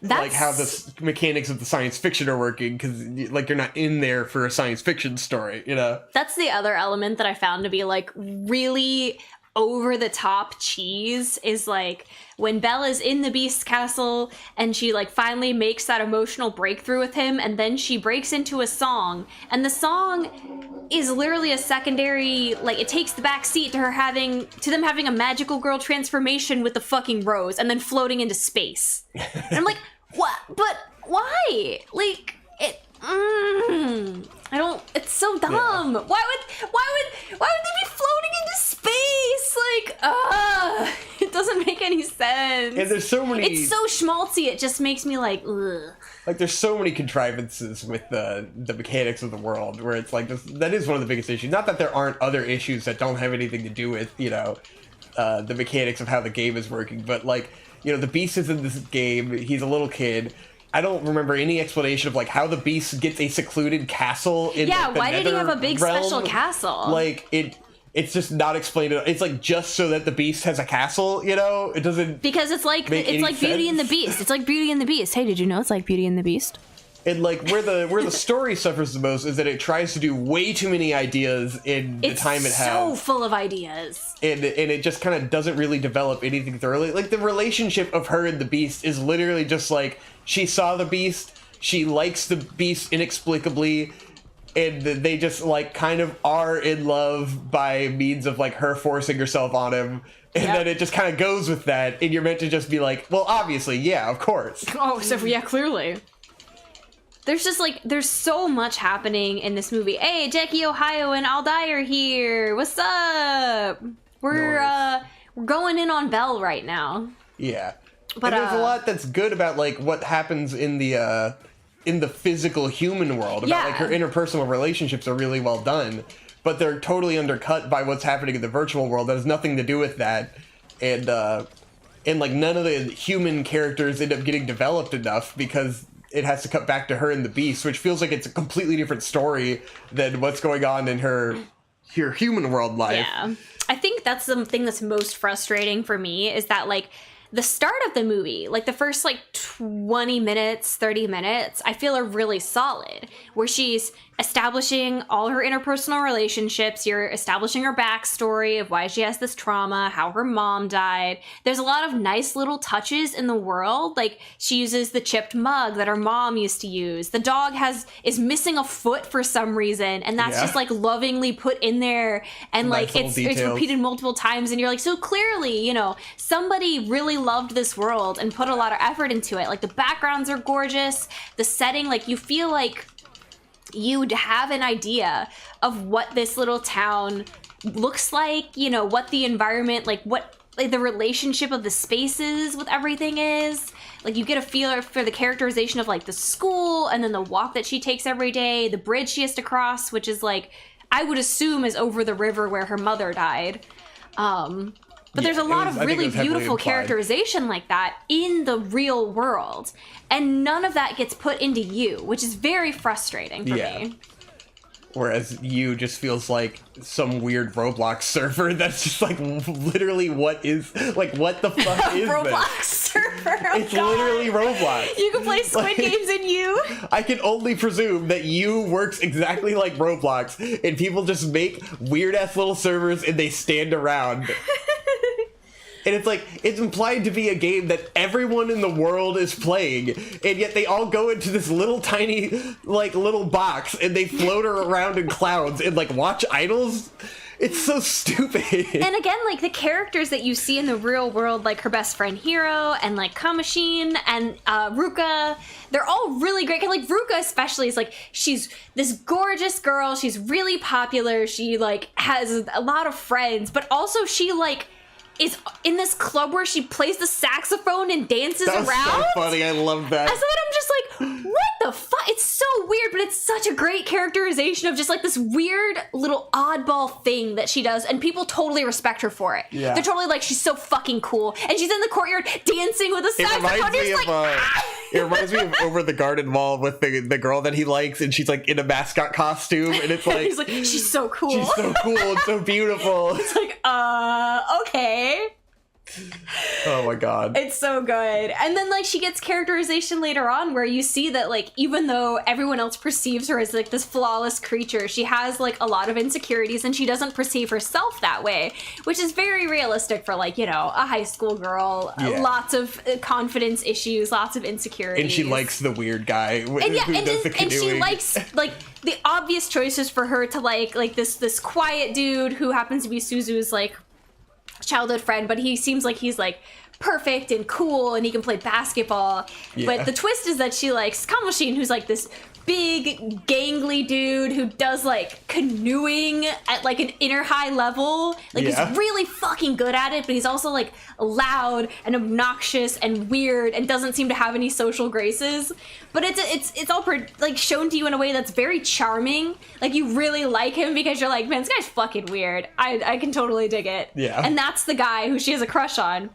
like, how the mechanics of the science fiction are working, because, like, you're not in there for a science fiction story, you know? That's the other element that I found to be, like, really over-the-top cheese is, like, when Belle is in the Beast's castle and she, like, finally makes that emotional breakthrough with him, and then she breaks into a song, and the song is literally a secondary, like, it takes the back seat to them having a magical girl transformation with the fucking rose and then floating into space. And I'm like, what? But why? Like, it's so dumb. Yeah. Why would they be floating into space? Like, it doesn't make any sense. And there's so many... It's so schmaltzy, it just makes me like, ugh. Like, there's so many contrivances with the mechanics of the world where it's like, that is one of the biggest issues. Not that there aren't other issues that don't have anything to do with, you know, the mechanics of how the game is working, but, like, you know, the Beast is in this game, he's a little kid. I don't remember any explanation of, like, how the Beast gets a secluded castle in, like, the why did he have a big realm. Special castle? Like, it's just not explained. It's like just so that the Beast has a castle, you know? It doesn't because it's like Beauty and the Beast. It's like Beauty and the Beast. Hey, did you know it's like Beauty and the Beast? And like where the story suffers the most is that it tries to do way too many ideas in the time it has. It's so full of ideas. And it just kind of doesn't really develop anything thoroughly. Like the relationship of her and the Beast is literally just like she saw the Beast, she likes the Beast inexplicably, and they just like kind of are in love by means of like her forcing herself on him. And then it just kind of goes with that, and you're meant to just be like, well, obviously, yeah, of course. Oh, so yeah, clearly. there's just like there's so much happening in this movie. Hey, Jackie Ohio and Aldi are here. What's up? We're going in on Belle right now. Yeah. But and there's a lot that's good about like what happens in the physical human world. About like her interpersonal relationships are really well done, but they're totally undercut by what's happening in the virtual world that has nothing to do with that. And like none of the human characters end up getting developed enough because it has to cut back to her and the Beast, which feels like it's a completely different story than what's going on in her human world life. Yeah. I think that's the thing that's most frustrating for me is that like the start of the movie, like the first like 20 minutes, 30 minutes, I feel are really solid, where she's establishing all her interpersonal relationships. You're establishing her backstory of why she has this trauma, how her mom died. There's a lot of nice little touches in the world. Like she uses the chipped mug that her mom used to use. The dog is missing a foot for some reason, and that's just like lovingly put in there, and nice like it's repeated multiple times, and you're like, so clearly, you know, somebody really loved this world and put a lot of effort into it. Like the backgrounds are gorgeous, the setting, like you feel like you'd have an idea of what this little town looks like, you know, what the environment, like what like the relationship of the spaces with everything is. Like you get a feel for the characterization of like the school, and then the walk that she takes every day, the bridge she has to cross, which is like I would assume is over the river where her mother died. But there's a lot of really beautiful characterization like that in the real world. And none of that gets put into you, which is very frustrating for me. Whereas you just feels like some weird Roblox server that's just like literally what the fuck is Roblox server? Oh it's literally Roblox. You can play Squid Games in you? I can only presume that you works exactly like Roblox, and people just make weird-ass little servers and they stand around. And it's like, it's implied to be a game that everyone in the world is playing, and yet they all go into this little tiny, like, little box, and they float around in clouds and, like, watch idols. It's so stupid. And again, like, the characters that you see in the real world, like her best friend Hiro, and, like, Kamashin, and Ruka, they're all really great. And, like, Ruka especially is, like, she's this gorgeous girl, she's really popular, she, like, has a lot of friends, but also she, like, is in this club where she plays the saxophone and dances around. That was so funny. I love that. I saw it, I'm just like, what the fuck? It's so weird, but it's such a great characterization of just like this weird little oddball thing that she does, and people totally respect her for it. Yeah. They're totally like, she's so fucking cool, and she's in the courtyard dancing with a saxophone. It reminds me of Over the Garden Wall with the girl that he likes, and she's like in a mascot costume, and it's like, he's like, she's so cool. She's so cool and so beautiful. It's like, okay. Oh my god. It's so good. And then like she gets characterization later on where you see that like even though everyone else perceives her as like this flawless creature, she has like a lot of insecurities, and she doesn't perceive herself that way, which is very realistic for like, you know, a high school girl. Yeah. Lots of confidence issues, lots of insecurities. And she likes the weird guy who and does the canoeing. And she likes like the obvious choices for her to like this quiet dude who happens to be Suzu's like childhood friend, but he seems like he's like perfect and cool and he can play basketball. Yeah. But the twist is that she likes Kamashin, who's like this big gangly dude who does like canoeing at like an inner high level. Like he's really fucking good at it, but he's also like loud and obnoxious and weird and doesn't seem to have any social graces. But it's all like shown to you in a way that's very charming. Like you really like him because you're like, man, this guy's fucking weird. I can totally dig it. Yeah. And that's the guy who she has a crush on.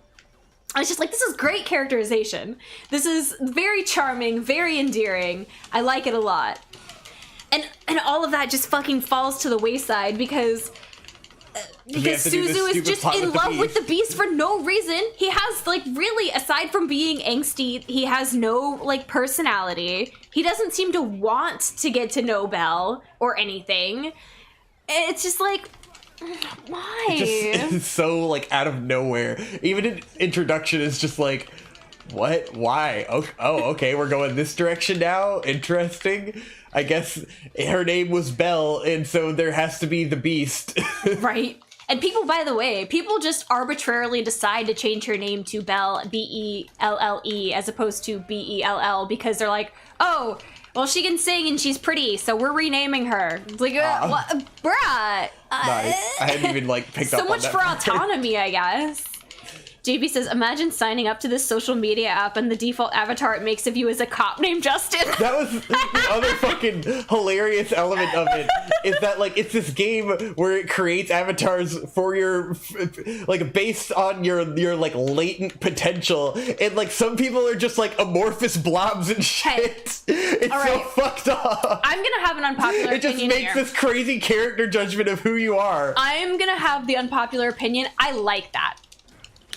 I was just like, this is great characterization. This is very charming, very endearing. I like it a lot. And all of that just fucking falls to the wayside because Suzu is just in love with the Beast for no reason. He has like really, aside from being angsty, he has no like personality. He doesn't seem to want to get to know Belle or anything. It's just like, why? It's so like out of nowhere. Even in introduction is just like, what? Why? Oh, okay, we're going this direction now. Interesting. I guess her name was Belle, and so there has to be the Beast. Right. And people, by the way, people just arbitrarily decide to change her name to Belle, Belle, as opposed to Bell, because they're like, oh, Well, she can sing and she's pretty, so we're renaming her. It's like, what? Bruh. Nice. I hadn't even picked up on that. So much for autonomy, I guess. JB says, imagine signing up to this social media app and the default avatar it makes of you is a cop named Justin. That was the other fucking hilarious element of it, is that, it's this game where it creates avatars for your, based on your latent potential. And, some people are just, amorphous blobs and shit. It's so fucked up. I'm gonna have an unpopular opinion. It just makes this crazy character judgment of who you are. I'm gonna have the unpopular opinion. I like that.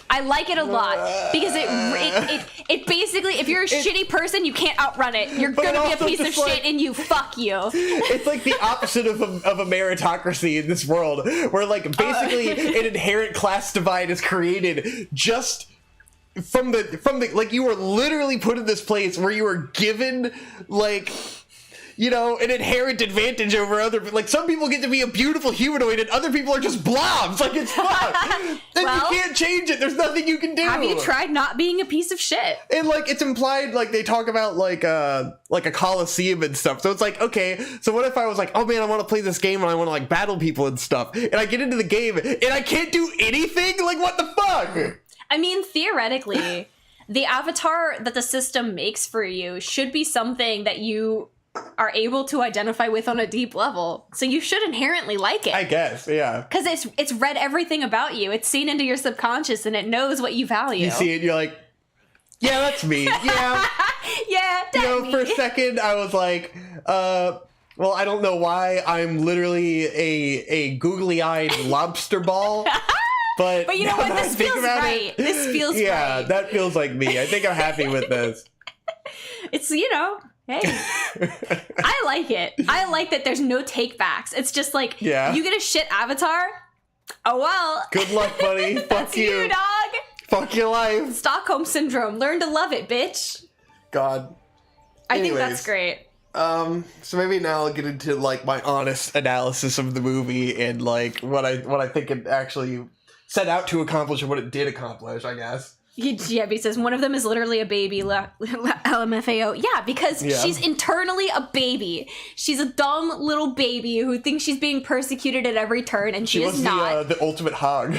I like it a lot because it basically, if you're a shitty person, you can't outrun it. You're gonna be a piece of shit and you fuck you. It's the opposite of a meritocracy in this world, where basically an inherent class divide is created just from the you were literally put in this place where you were given an inherent advantage over other, some people get to be a beautiful humanoid and other people are just blobs. It's fucked. And you can't change it. There's nothing you can do. Have you tried not being a piece of shit? And it's implied, they talk about a coliseum and stuff. So it's okay, so what if I was oh man, I want to play this game and I want to battle people and stuff. And I get into the game and I can't do anything? What the fuck? I mean, theoretically, the avatar that the system makes for you should be something that you are able to identify with on a deep level, so you should inherently like it, I guess. Yeah, because it's read everything about you. It's seen into your subconscious and it knows what you value. You see it, you're yeah, that's me. Yeah. Yeah, me. For a second I was well, I don't know why I'm literally a googly-eyed lobster ball. But you know what, this feels right. This feels right. Yeah, that feels like me. I think I'm happy with this. It's, hey, I like it. I like that there's no take-backs. It's just you get a shit avatar. Oh, well. Good luck, buddy. Fuck you, dog. Fuck your life. Stockholm Syndrome. Learn to love it, bitch. God. I think that's great. So maybe now I'll get into, my honest analysis of the movie and, what I think it actually set out to accomplish and what it did accomplish, I guess. He says one of them is literally a baby, LMFAO. Yeah, because she's internally a baby. She's a dumb little baby who thinks she's being persecuted at every turn, and she is not. The ultimate hog.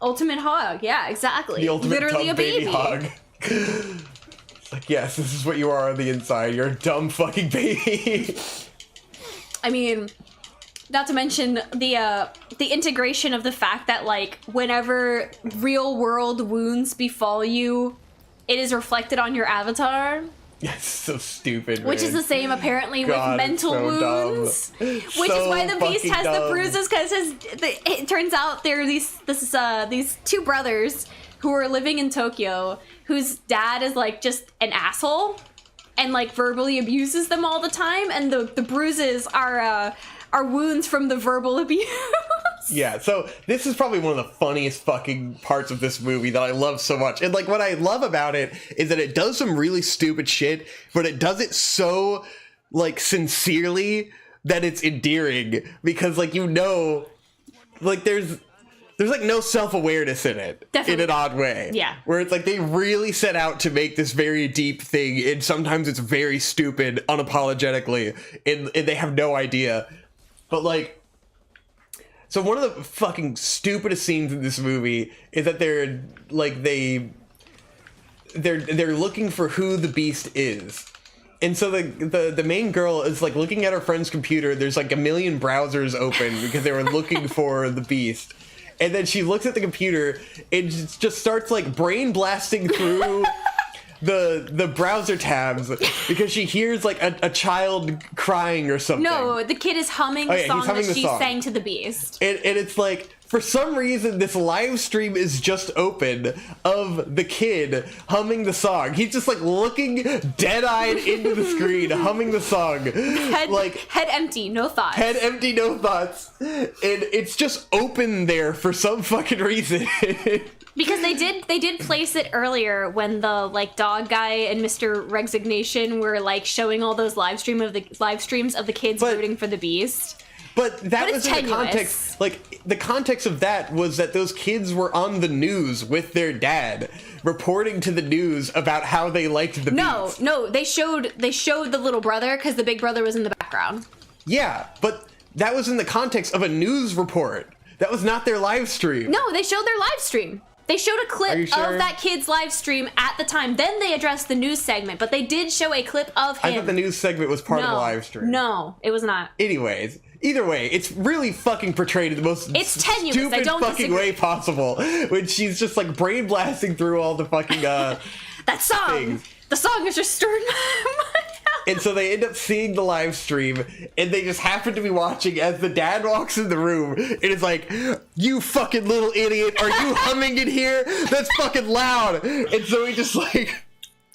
Ultimate hog, yeah, exactly. The ultimate literally dumb a baby hog. Yes, this is what you are on the inside. You're a dumb fucking baby. I mean, not to mention the integration of the fact that whenever real world wounds befall you, it is reflected on your avatar. Yes, so stupid, Which is the same apparently with mental wounds. Which is why the beast has the bruises, because it turns out there are these two brothers who are living in Tokyo whose dad is just an asshole and verbally abuses them all the time, and the bruises are wounds from the verbal abuse. Yeah, so this is probably one of the funniest fucking parts of this movie that I love so much. And what I love about it is that it does some really stupid shit, but it does it so sincerely that it's endearing, because there's no self-awareness in it. Definitely. In an odd way. Yeah. Where it's they really set out to make this very deep thing, and sometimes it's very stupid unapologetically, and they have no idea. But so one of the fucking stupidest scenes in this movie is that they're looking for who the beast is. And so the main girl is looking at her friend's computer. There's a million browsers open because they were looking for the beast. And then she looks at the computer and just starts brain blasting through the browser tabs because she hears a child crying or something. No, the kid is humming the song that she sang to the beast. And it's for some reason, this live stream is just open of the kid humming the song. He's just looking dead-eyed into the screen, humming the song. Head empty, no thoughts. Head empty, no thoughts. And it's just open there for some fucking reason. Because they did place it earlier when the dog guy and Mr. Resignation were showing all those live streams of the kids rooting for the beast. But that was in the context. Like, the context of that was that those kids were on the news with their dad, reporting to the news about how they liked the beats. No, they showed the little brother because the big brother was in the background. Yeah, but that was in the context of a news report. That was not their live stream. No, they showed their live stream. They showed a clip of that kid's live stream at the time. Then they addressed the news segment, but they did show a clip of him. I thought the news segment was part of the live stream. No, it was not. Anyways, either way, it's really fucking portrayed in the most stupid fucking way possible. When she's just like brain blasting through all the fucking that song. Things. The song is just stirring my mind. And so they end up seeing the live stream, and they just happen to be watching as the dad walks in the room, and it's like, you fucking little idiot, are you humming in here? That's fucking loud. And so he just like...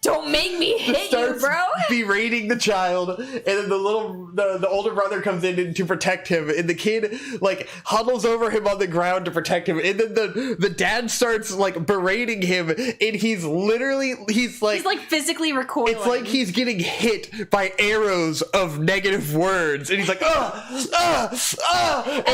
Don't make me hit you, bro. Berating the child, and then the older brother comes in to protect him, and the kid like huddles over him on the ground to protect him, and then the dad starts like berating him, and he's like physically recoiling. It's like he's getting hit by arrows of negative words, and he's like and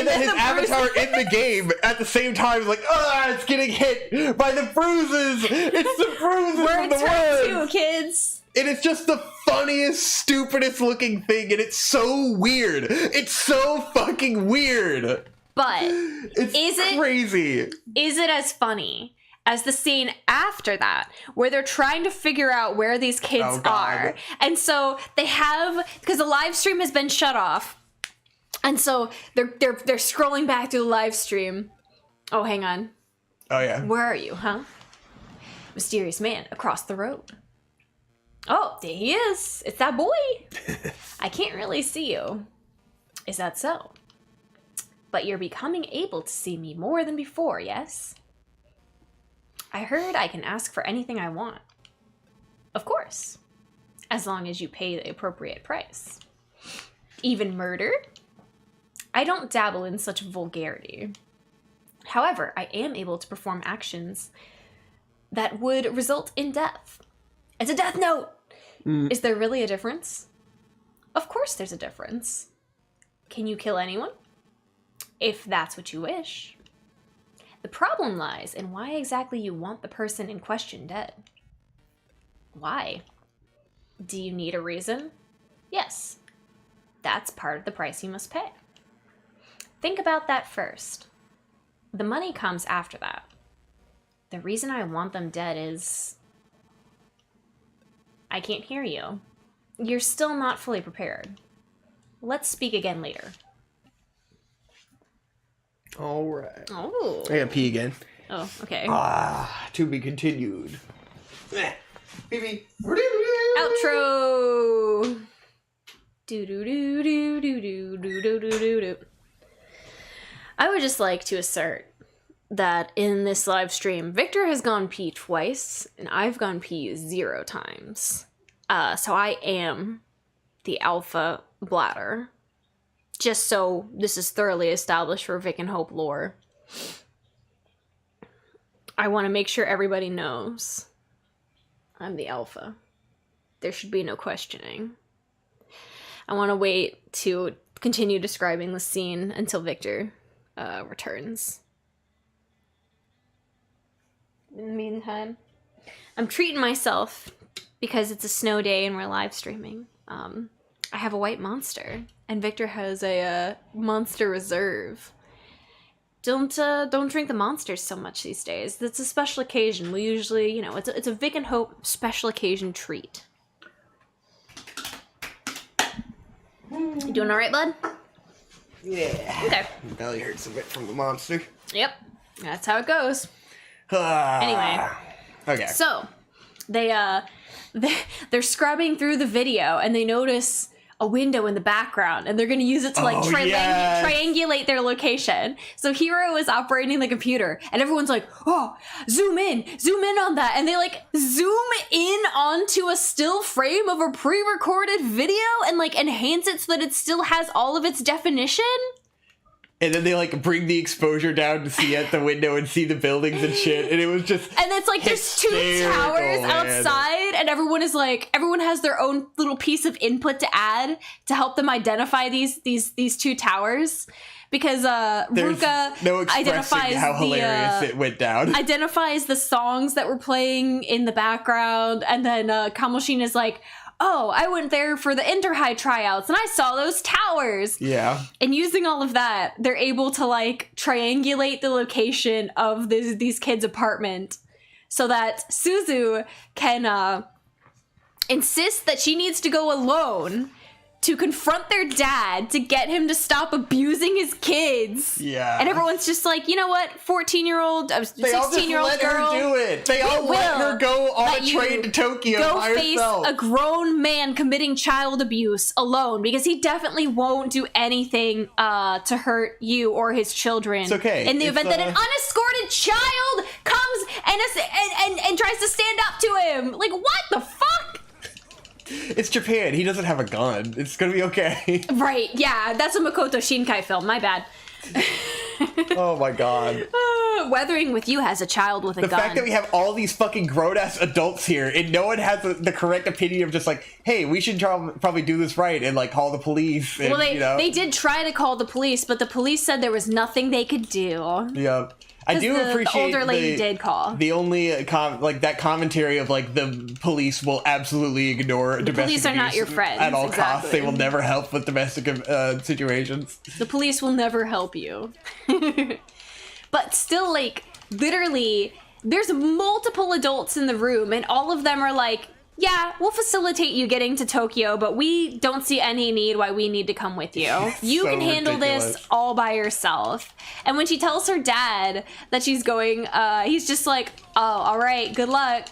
then his avatar in the game at the same time is like it's getting hit by the bruises. It's the bruises from the words. Kids, and it's just the funniest, stupidest looking thing, and it's so weird. It's so fucking weird. But it's crazy. Is it as funny as the scene after that, where they're trying to figure out where these kids are? And so they have, because the live stream has been shut off, and so they're scrolling back through the live stream. Oh, hang on. Oh yeah. Where are you, huh? Mysterious man across the road. Oh, there he is. It's that boy. I can't really see you. Is that so? But you're becoming able to see me more than before, yes? I heard I can ask for anything I want. Of course. As long as you pay the appropriate price. Even murder? I don't dabble in such vulgarity. However, I am able to perform actions that would result in death. It's a death note! Is there really a difference? Of course there's a difference. Can you kill anyone? If that's what you wish. The problem lies in why exactly you want the person in question dead. Why? Do you need a reason? Yes. That's part of the price you must pay. Think about that first. The money comes after that. The reason I want them dead is... I can't hear you. You're still not fully prepared. Let's speak again later. Alright. Oh. I gotta pee again. Oh, okay. To be continued. Pee. Outro! Do-do-do-do-do-do-do-do-do-do-do. I would just like to assert that in this live stream, Victor has gone pee twice, and I've gone pee 0 times. So I am the alpha bladder. Just so this is thoroughly established for Vic and Hope lore. I want to make sure everybody knows I'm the alpha. There should be no questioning. I want to wait to continue describing the scene until Victor returns. In the meantime, I'm treating myself because it's a snow day and we're live streaming. I have a white monster, and Victor has a monster reserve. Don't drink the monsters so much these days. It's a special occasion. We usually, it's a Vic and Hope special occasion treat. You doing all right, bud? Yeah. Okay. Belly hurts a bit from the monster. Yep. That's how it goes. Anyway. Okay. So, they're scrubbing through the video, and they notice a window in the background, and they're going to use it to triangulate their location. So Hero is operating the computer, and everyone's like, oh, zoom in on that. And they zoom in onto a still frame of a pre-recorded video and enhance it so that it still has all of its definition. And then they like bring the exposure down to see at the window and see the buildings and shit. And it was just and it's like there's 2 towers outside, and everyone has their own little piece of input to add to help them identify these 2 towers. Because Ruka no identifies how hilarious it went down. Identifies the songs that were playing in the background, and then Kamoshin is like, oh, I went there for the Interhigh tryouts and I saw those towers. Yeah. And using all of that, they're able to like triangulate the location of these kids' apartment so that Suzu can insist that she needs to go alone to confront their dad to get him to stop abusing his kids. Yeah. And everyone's just like, you know what, 14-year-old, 16-year-old girl. Her do it. They all let her go on a train to Tokyo by herself. Go face a grown man committing child abuse alone, because he definitely won't do anything to hurt you or his children. It's okay. In the event that an unescorted child comes and tries to stand up to him. Like, what the fuck? It's Japan. He doesn't have a gun. It's gonna be okay. Right, yeah. That's a Makoto Shinkai film. My bad. Oh my god. Weathering with You has a child with a gun. The fact that we have all these fucking grown-ass adults here and no one has the correct opinion of just like, hey, we should probably do this right and like call the police. And, well, they did try to call the police, but the police said there was nothing they could do. Yeah. I do appreciate the older lady did call. The only like that commentary of like the police will absolutely ignore domestic police are abuse not your friends at all exactly. costs. They will never help with domestic situations. The police will never help you. But still, like, literally, there's multiple adults in the room, and all of them are like, yeah, we'll facilitate you getting to Tokyo, but we don't see any need why we need to come with you. You So can handle ridiculous. this all by yourself. And when she tells her dad that she's going, he's just like, oh, all right, good luck.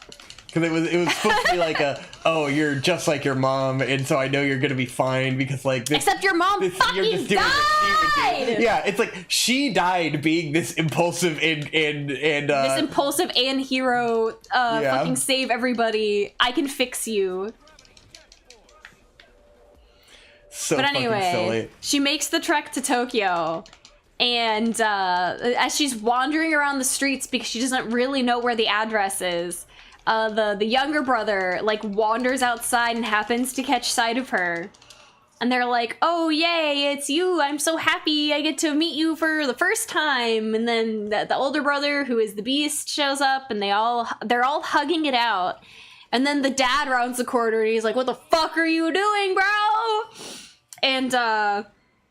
Because it was supposed to be like oh, you're just like your mom, and so I know you're gonna be fine because like this. Except your mom fucking died! Yeah, it's like she died being this impulsive and this impulsive and hero, yeah. fucking save everybody. I can fix you. So But fucking anyway, silly. she makes the trek to Tokyo, and as she's wandering around the streets because she doesn't really know where the address is, the younger brother like wanders outside and happens to catch sight of her. And they're like, oh, yay, it's you. I'm so happy I get to meet you for the first time. And then the older brother, who is the Beast, shows up, and they're all hugging it out. And then the dad rounds the corner, and he's like, what the fuck are you doing, bro? And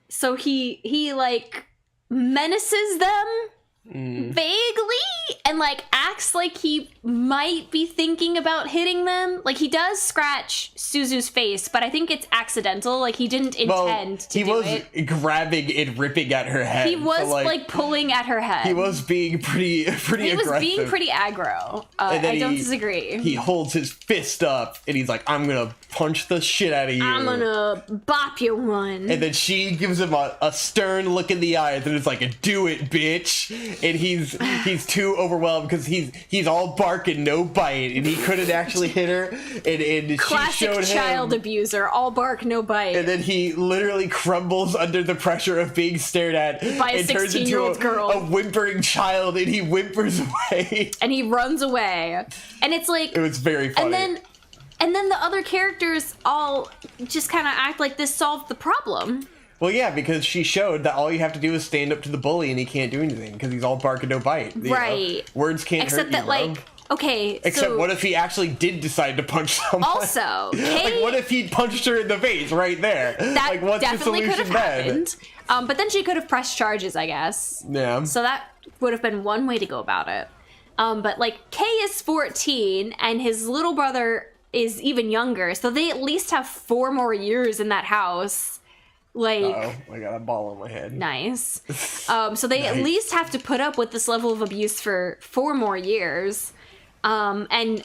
so he like menaces them vaguely and like acts like he might be thinking about hitting them. Like he does scratch Suzu's face, but I think it's accidental. Like he didn't intend to do it. He was grabbing and ripping at her head. He was like pulling at her head. He was being pretty aggressive. He was being pretty aggro. I don't disagree. He holds his fist up and he's like, I'm gonna punch the shit out of you. I'm gonna bop you one. And then she gives him a stern look in the eyes and is like, do it, bitch. And he's too overwhelmed because he's all bark and no bite, and he couldn't actually hit her. And classic she showed child him, abuser, all bark, no bite. and then he literally crumbles under the pressure of being stared at by a and turns into 16-year-old girl. a whimpering child, and he whimpers away. And he runs away. And it's like, It was very funny. And then the other characters all just kind of act like this solved the problem. Well, yeah, because she showed that all you have to do is stand up to the bully and he can't do anything because he's all bark and no bite. You Right. know? Words can't Except hurt you, that, bro. like, okay, Except so what if he actually did decide to punch someone? also, like, what if he punched her in the face right there? that like, what's definitely the could have solution then? happened. But then she could have pressed charges, I guess. Yeah. So that would have been one way to go about it. But like Kay is 14 and his little brother is even younger, so they at least have 4 more years in that house. Like, Oh, I got a ball on my head. nice. So they at least have to put up with this level of abuse for 4 more years. And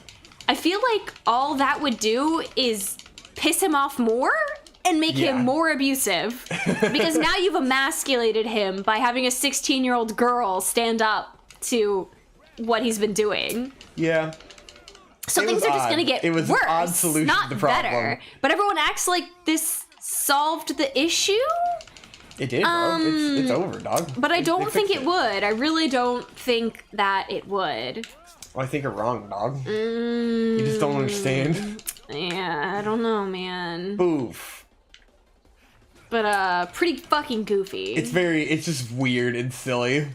I feel like all that would do is piss him off more and make him more abusive. Because now you've emasculated him by having a 16-year-old girl stand up to what he's been doing. Yeah. So It things was are just odd. going to get It was worse, an odd solution not to the problem. better. But everyone acts like this solved the issue. It did, bro. It's over, dog. But I don't think it would. I really don't think that it would. Well, I think you're wrong, dog. You just don't understand. Yeah, I don't know, man. Boof. But, pretty fucking goofy. It's just weird and silly.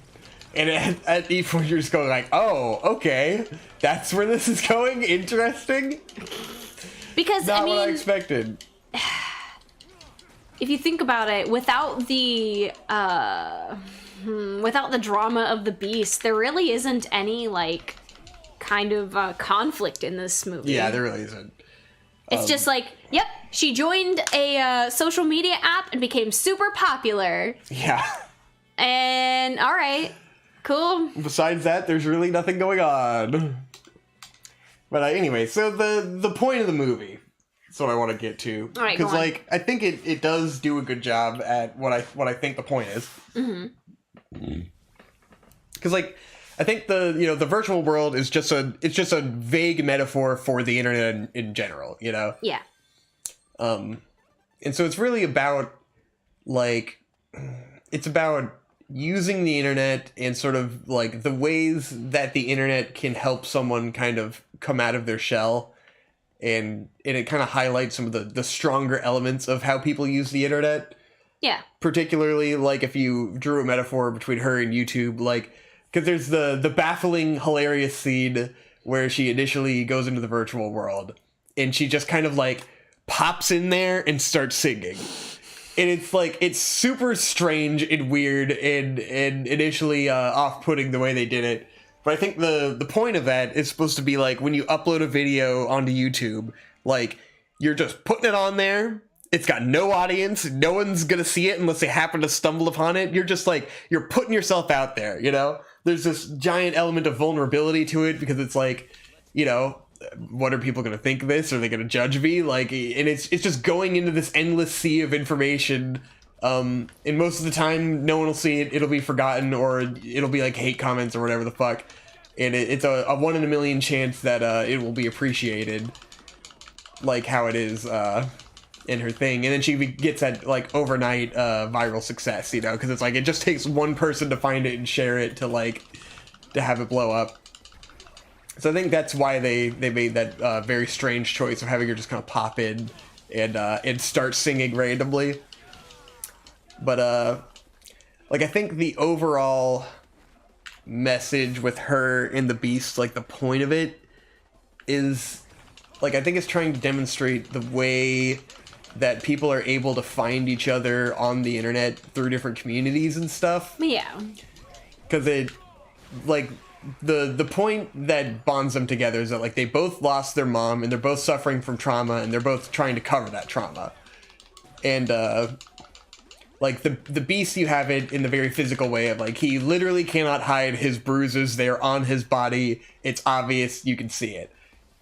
And at each point you're just going like, oh, okay. That's where this is going? Interesting? Because, Not I mean... what I expected. If you think about it, without the drama of the beast, there really isn't any, like, kind of conflict in this movie. Yeah, there really isn't. It's just like, yep, she joined a social media app and became super popular. Yeah. And, alright, cool. Besides that, there's really nothing going on. But anyway, so the point of the movie... That's what I want to get to. Because, like, I think it does do a good job at what I think the point is. Mm-hmm. Because, like, I think the virtual world is just a vague metaphor for the internet in general, you know? Yeah. And so it's really about, like, it's about using the internet and sort of, like, the ways that the internet can help someone kind of come out of their shell. And it kind of highlights some of the stronger elements of how people use the internet. Yeah. Particularly, like, if you drew a metaphor between her and YouTube, like, because there's the baffling, hilarious scene where she initially goes into the virtual world, and she just kind of, like, pops in there and starts singing. And it's, like, it's super strange and weird and initially off-putting the way they did it. But I think the point of that is supposed to be, like, when you upload a video onto YouTube, like, you're just putting it on there. It's got no audience. No one's going to see it unless they happen to stumble upon it. You're just, like, you're putting yourself out there, you know? There's this giant element of vulnerability to it because it's, like, you know, what are people going to think of this? Are they going to judge me? Like, and it's just going into this endless sea of information. And most of the time, no one will see it. It'll be forgotten, or it'll be like hate comments or whatever the fuck. And it's a 1 in a million chance that it will be appreciated, like how it is in her thing. And then she gets that, like, overnight viral success, you know, because it's like it just takes one person to find it and share it to, like, to have it blow up. So I think that's why they made that very strange choice of having her just kind of pop in and start singing randomly. But, like, I think the overall message with her and the beast, like, the point of it is, like, I think it's trying to demonstrate the way that people are able to find each other on the internet through different communities and stuff. Yeah. Because it, like, the point that bonds them together is that, like, they both lost their mom, and they're both suffering from trauma, and they're both trying to cover that trauma. And, like, the beast, you have it in the very physical way of, like, he literally cannot hide his bruises. They're on his body. It's obvious. You can see it.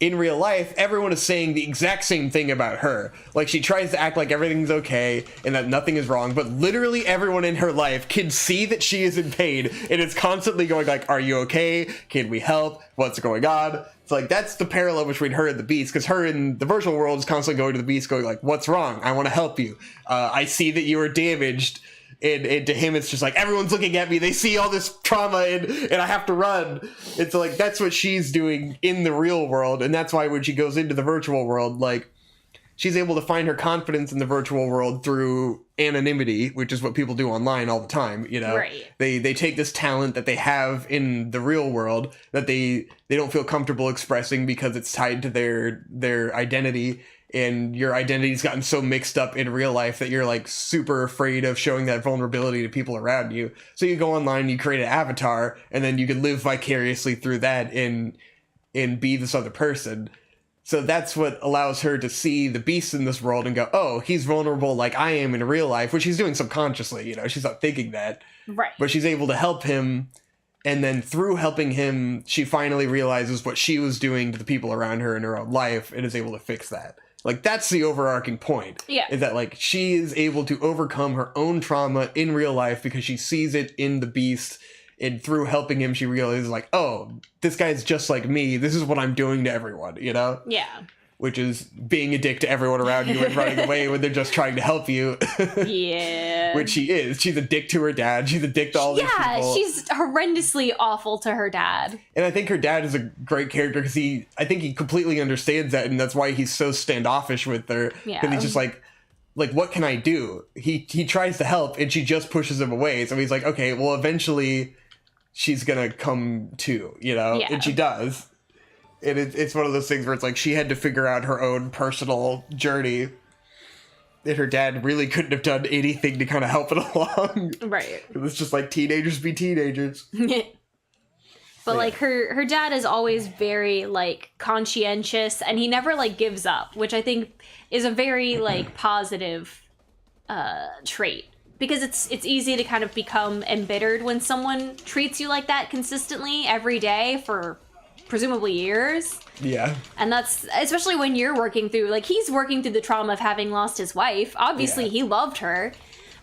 In real life, everyone is saying the exact same thing about her. Like, she tries to act like everything's okay and that nothing is wrong, but literally everyone in her life can see that she is in pain, and it's constantly going like, are you okay? Can we help? What's going on? It's like, that's the parallel between her and the beast, because her in the virtual world is constantly going to the beast going like, what's wrong? I want to help you. I see that you are damaged. And to him, it's just like, everyone's looking at me. They see all this trauma, and I have to run. It's like, that's what she's doing in the real world. And that's why when she goes into the virtual world, like, she's able to find her confidence in the virtual world through anonymity, which is what people do online all the time, you know? Right. They take this talent that they have in the real world that they don't feel comfortable expressing because it's tied to their identity. And your identity's gotten so mixed up in real life that you're, like, super afraid of showing that vulnerability to people around you. So you go online, you create an avatar, and then you can live vicariously through that and be this other person. So that's what allows her to see the beast in this world and go, oh, he's vulnerable like I am in real life, which she's doing subconsciously, you know, she's not thinking that. Right. But she's able to help him, and then through helping him, she finally realizes what she was doing to the people around her in her own life and is able to fix that. Like, that's the overarching point. Yeah. Is that, like, she is able to overcome her own trauma in real life because she sees it in the beast, and through helping him, she realizes, like, oh, this guy's just like me. This is what I'm doing to everyone, you know? Yeah. which is being a dick to everyone around you and running away when they're just trying to help you. Yeah. Which she is. She's a dick to her dad. She's a dick to all these people. Yeah, she's horrendously awful to her dad. And I think her dad is a great character because I think he completely understands that, and that's why he's so standoffish with her. Yeah. Because he's just like, what can I do? He tries to help, and she just pushes him away. So he's like, okay, well, eventually she's gonna come to, you know? Yeah. And she does. And it's one of those things where it's like she had to figure out her own personal journey. And her dad really couldn't have done anything to kind of help it along. Right. It was just like teenagers be teenagers. But, like, her dad is always very, like, conscientious, and he never, like, gives up, which I think is a very, like, positive trait. Because it's easy to kind of become embittered when someone treats you like that consistently every day for presumably years. Yeah. And that's, especially when you're working through, like, he's working through the trauma of having lost his wife. Obviously, he loved her.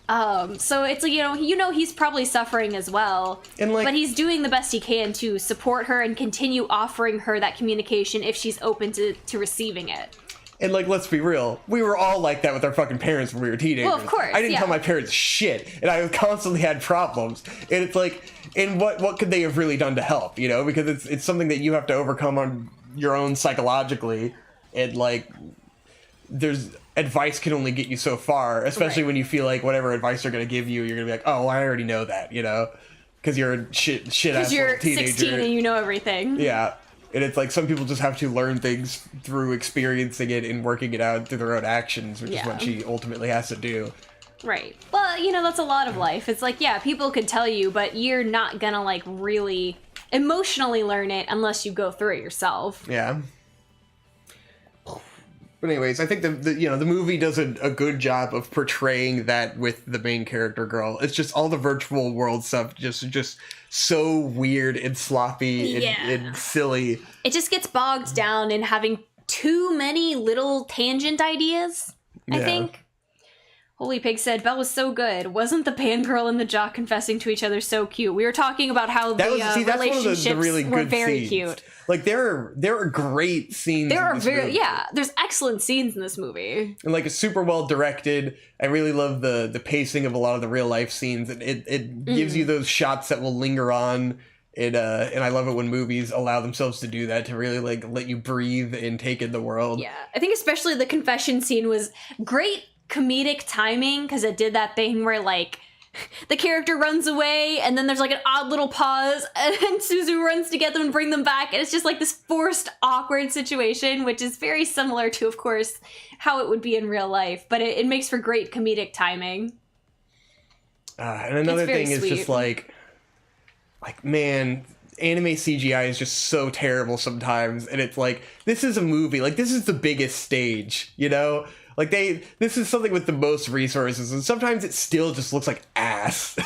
So it's like, you know he's probably suffering as well, and like, but he's doing the best he can to support her and continue offering her that communication if she's open to receiving it. And like, let's be real, we were all like that with our fucking parents when we were teenagers. Well, of course, I didn't tell my parents shit, and I constantly had problems. And it's like, and what could they have really done to help? You know, because it's something that you have to overcome on your own psychologically, and like, there's advice can only get you so far, especially when you feel like whatever advice they're going to give you, you're going to be like, oh, I already know that, you know, because you're a shit ass teenager. Because you're 16 and you know everything. Yeah. And it's like some people just have to learn things through experiencing it and working it out through their own actions, which is what she ultimately has to do. Right. Well, that's a lot of life. It's like, yeah, people could tell you, but you're not going to, like, really emotionally learn it unless you go through it yourself. Yeah. But anyways, I think the movie does a good job of portraying that with the main character girl. It's just all the virtual world stuff just so weird and sloppy and silly. It just gets bogged down in having too many little tangent ideas, I think. Holy Pig said, Belle was so good. Wasn't the pan girl and the jock confessing to each other so cute? We were talking about how relationships that's one of the really were good very scenes. Cute. Like, there are great scenes in this movie. There's excellent scenes in this movie. And like, it's super well directed. I really love the pacing of a lot of the real life scenes. It gives you those shots that will linger on. And I love it when movies allow themselves to do that, to really like let you breathe and take in the world. Yeah, I think especially the confession scene was great comedic timing, because it did that thing where like the character runs away and then there's like an odd little pause and Suzu runs to get them and bring them back, and it's just like this forced awkward situation, which is very similar to, of course, how it would be in real life, but it makes for great comedic timing. And another thing is just like man, anime CGI is just so terrible sometimes, and it's like, this is a movie, like, this is the biggest stage, you know? Like, this is something with the most resources, and sometimes it still just looks like ass.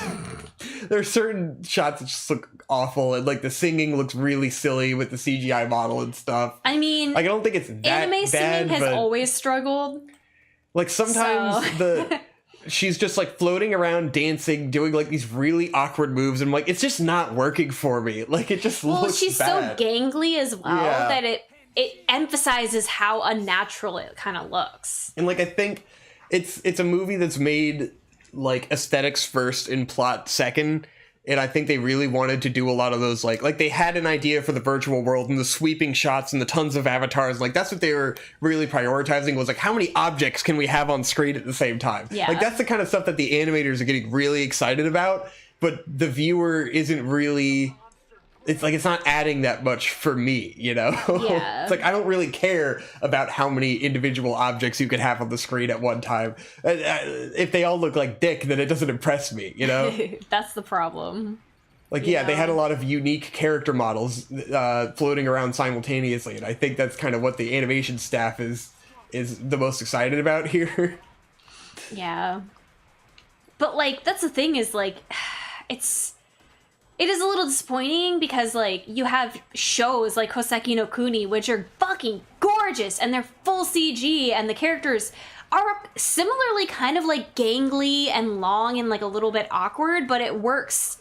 There are certain shots that just look awful, and like the singing looks really silly with the CGI model and stuff. I mean, like, I don't think it's that anime bad, singing has but always struggled. Like, sometimes she's just like floating around dancing, doing like these really awkward moves, and I'm like, it's just not working for me. Like, it just looks bad. Well, she's so gangly as well that it emphasizes how unnatural it kind of looks. And like, I think it's a movie that's made like aesthetics first and plot second. And I think they really wanted to do a lot of those, like they had an idea for the virtual world and the sweeping shots and the tons of avatars. Like, that's what they were really prioritizing, was like, how many objects can we have on screen at the same time? Yeah. Like, that's the kind of stuff that the animators are getting really excited about, but the viewer isn't really... It's like, it's not adding that much for me, you know? Yeah. It's like, I don't really care about how many individual objects you could have on the screen at one time. If they all look like dick, then it doesn't impress me, you know? That's the problem. Like, they had a lot of unique character models floating around simultaneously, and I think that's kind of what the animation staff is the most excited about here. Yeah. But, like, that's the thing, is, like, it is a little disappointing because, like, you have shows like Hoseki no Kuni, which are fucking gorgeous, and they're full CG, and the characters are similarly kind of, like, gangly and long and, like, a little bit awkward, but it works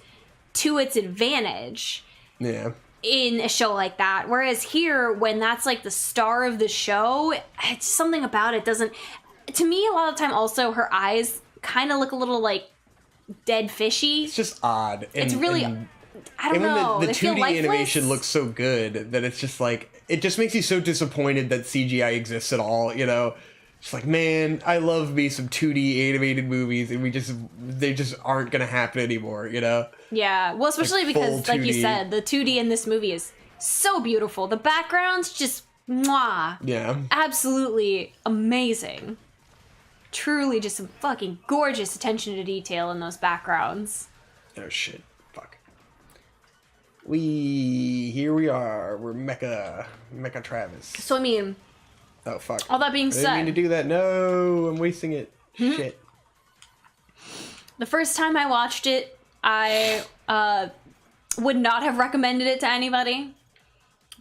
to its advantage. Yeah. in a show like that. Whereas here, when that's like the star of the show, it's something about it doesn't. To me, a lot of the time, also her eyes kind of look a little like dead fishy. It's just odd. It's really. I don't know. The They feel 2D lifeless. animation looks so good that it's just like, it just makes you so disappointed that CGI exists at all, you know? It's like, man, I love me some 2D animated movies, and they just aren't gonna happen anymore, you know? Yeah, well, especially Like, because, full like you 2D. said, the 2D in this movie is so beautiful. The background's just, mwah, Yeah. absolutely amazing. Truly just some fucking gorgeous attention to detail in those backgrounds. Oh shit. Fuck. Here we are. We're Mecha Travis. So, I mean, Oh fuck. all that being I didn't mean to said, do that. No, I'm wasting it. Shit. the first time I watched it, I would not have recommended it to anybody.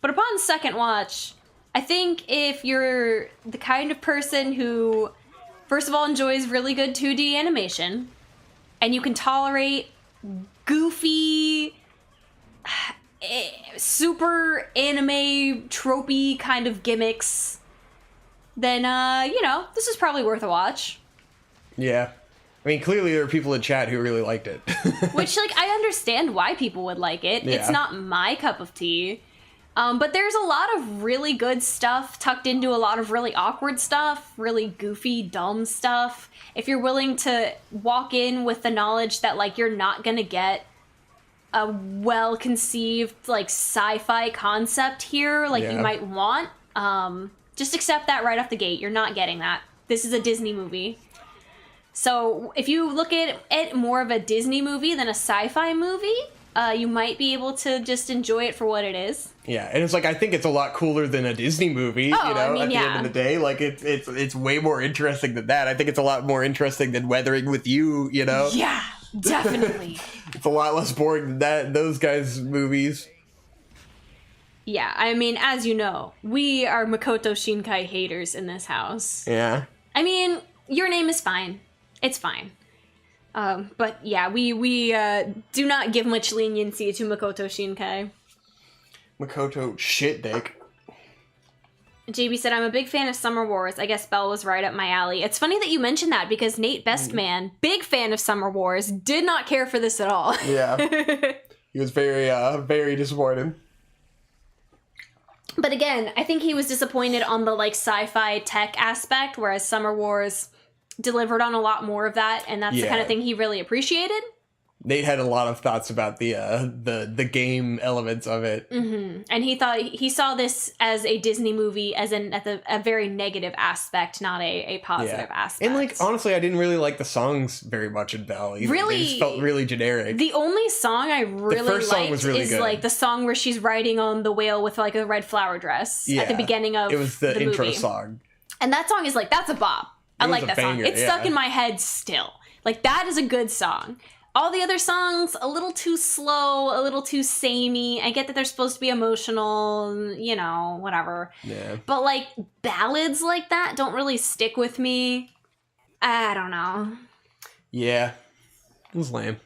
But upon second watch, I think if you're the kind of person who, first of all, enjoys really good 2D animation, and you can tolerate goofy, super anime tropey kind of gimmicks, then, this is probably worth a watch. Yeah. I mean, clearly there are people in chat who really liked it. Which, like, I understand why people would like it. It's Yeah. not my cup of tea. But there's a lot of really good stuff tucked into a lot of really awkward stuff, really goofy, dumb stuff. If you're willing to walk in with the knowledge that, like, you're not gonna get a well-conceived, like, sci-fi concept here, like you Yeah. might want, just accept that right off the gate. You're not getting that. This is a Disney movie. So if you look at it more of a Disney movie than a sci-fi movie, you might be able to just enjoy it for what it is. Yeah, and it's like, I think it's a lot cooler than a Disney movie, Oh, you know, I mean, at the yeah. end of the day. Like, it's way more interesting than that. I think it's a lot more interesting than Weathering with You, you know? Yeah, definitely. It's a lot less boring than those guys' movies. Yeah, I mean, as you know, we are Makoto Shinkai haters in this house. Yeah. I mean, Your Name is fine. It's fine. But yeah, we do not give much leniency to Makoto Shinkai. Makoto shit dick. JB said, I'm a big fan of Summer Wars. I guess Belle was right up my alley. It's funny that you mentioned that because Nate Bestman, big fan of Summer Wars, did not care for this at all. Yeah. He was very disappointed. But again, I think he was disappointed on the like sci-fi tech aspect, whereas Summer Wars delivered on a lot more of that, and that's the Yeah. kind of thing he really appreciated. Nate had a lot of thoughts about the game elements of it. And he thought he saw this as a Disney movie as a very negative aspect, not a positive aspect. And like, honestly, I didn't really like the songs very much in Belle either. Really? They just felt really generic. The only song I really first song liked was really is good. like the song where she's riding on the whale with like a red flower dress at the beginning of it was the intro movie. song. And that song is like, that's a bop. I It was like a that song. banger, It's stuck yeah. in my head still. Like, that is a good song. All the other songs, a little too slow, a little too samey. I get that they're supposed to be emotional, you know, whatever. Yeah. But, like, ballads like that don't really stick with me. I don't know. Yeah. It was lame.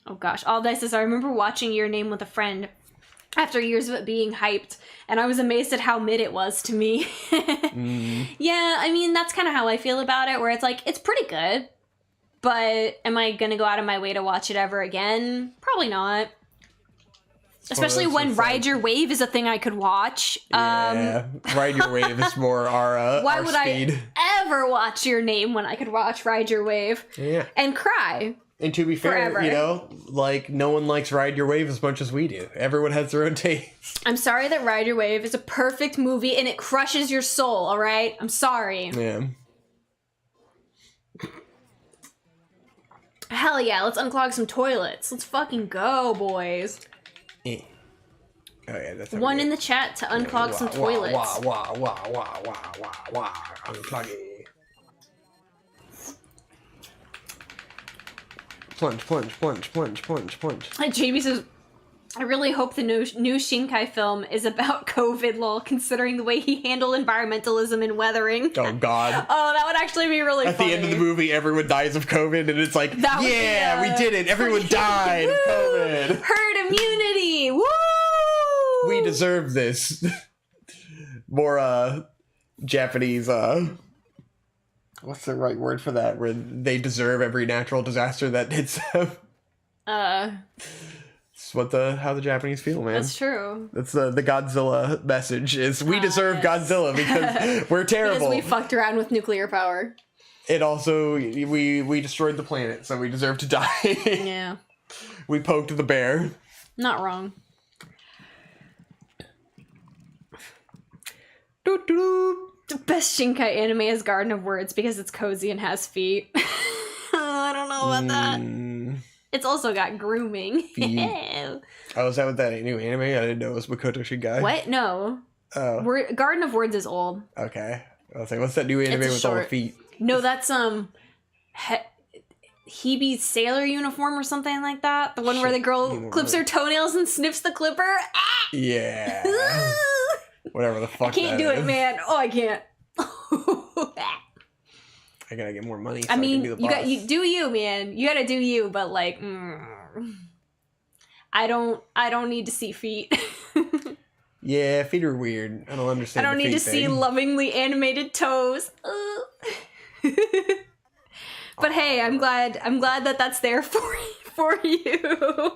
Oh, gosh. All this is, I remember watching Your Name with a friend after years of it being hyped, and I was amazed at how mid it was to me. Yeah, I mean, that's kind of how I feel about it, where it's like, it's pretty good, but am I going to go out of my way to watch it ever again? Probably not. Especially those when things Ride like- Your Wave is a thing I could watch. Yeah. Ride Your Wave is more our Why our would speed. I ever watch Your Name when I could watch Ride Your Wave Yeah. and cry? And to be fair, Forever. you know, like, no one likes Ride Your Wave as much as we do. Everyone has their own taste. I'm sorry that Ride Your Wave is a perfect movie and it crushes your soul, all right? I'm sorry. Yeah. Hell yeah, let's unclog some toilets. Let's fucking go, boys. Eh. Oh yeah, that's One in the chat to unclog some toilets. Unplug it. Plunge. Jamie says, I really hope the new Shinkai film is about COVID, lol, considering the way he handled environmentalism and weathering. Oh god. Oh, that would actually be really At funny. the end of the movie, everyone dies of COVID, and it's like, That would be, yeah, we did it. Everyone died of Woo! COVID. Herd immunity! Woo! We deserve this. More Japanese what's the right word for that? Where they deserve every natural disaster that hits them. It's how the Japanese feel, man. That's true. That's the Godzilla message is we deserve Godzilla because we're terrible. Because we fucked around with nuclear power. It also we destroyed the planet, so we deserve to die. Yeah. We poked the bear. Not wrong. The best Shinkai anime is Garden of Words because it's cozy and has feet. I don't know about that. It's also got grooming. Oh, is that what that new anime? I didn't know it was Makoto Shinkai. What? No. Oh. Garden of Words is old. Okay. I was like, what's that new anime with all the feet? No, that's Hebe's sailor uniform or something like that. The one where the girl clips her toenails and sniffs the clipper. Ah! Yeah. Whatever the fuck. I can't do it, man. Oh, I can't. I gotta get more money. So I mean, I can be the boss. you do you, man. You gotta do you, but like, I don't need to see feet. Yeah, feet are weird. I don't understand. I don't need to see lovingly animated toes. But hey, I'm glad that that's there for you.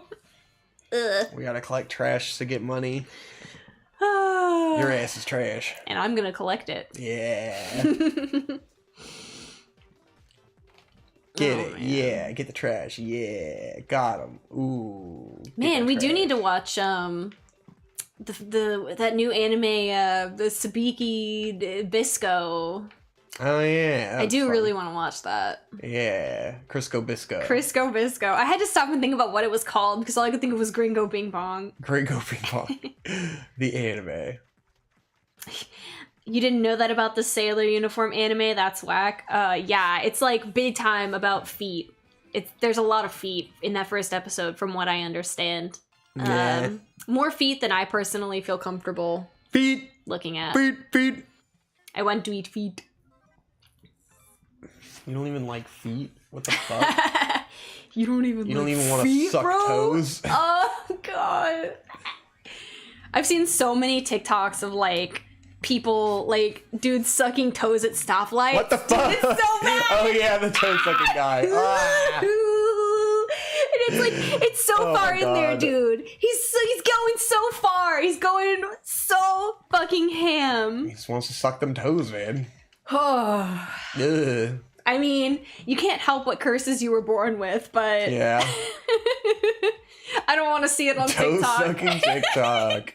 We gotta collect trash to get money. Your ass is trash. And I'm gonna collect it. Yeah. Get it. Man. Yeah, get the trash. Yeah, got him. Ooh. Man, we do need to watch that new anime, the Sabiki Bisco. Oh yeah, I do really want to watch that. Yeah, Crisco Bisco. Crisco Bisco. I had to stop and think about what it was called because all I could think of was Gringo Bing Bong. Gringo Bing Bong, the anime. You didn't know that about the sailor uniform anime? That's whack. Yeah, it's like big time about feet. There's a lot of feet in that first episode, from what I understand. Yeah. More feet than I personally feel comfortable looking at. Feet. I want to eat feet. You don't even like feet? What the fuck? You don't even want to suck toes? Oh, God. I've seen so many TikToks of, like, people, like, dudes sucking toes at stoplights. What the fuck? Dude, it's so bad! Oh, yeah, the toe sucking guy. Ah. And it's like, it's so far in there, dude. He's going so far. He's going so fucking ham. He just wants to suck them toes, man. Oh. Ugh. I mean, you can't help what curses you were born with, but... Yeah. I don't want to see it on TikTok. Toe-sucking TikTok.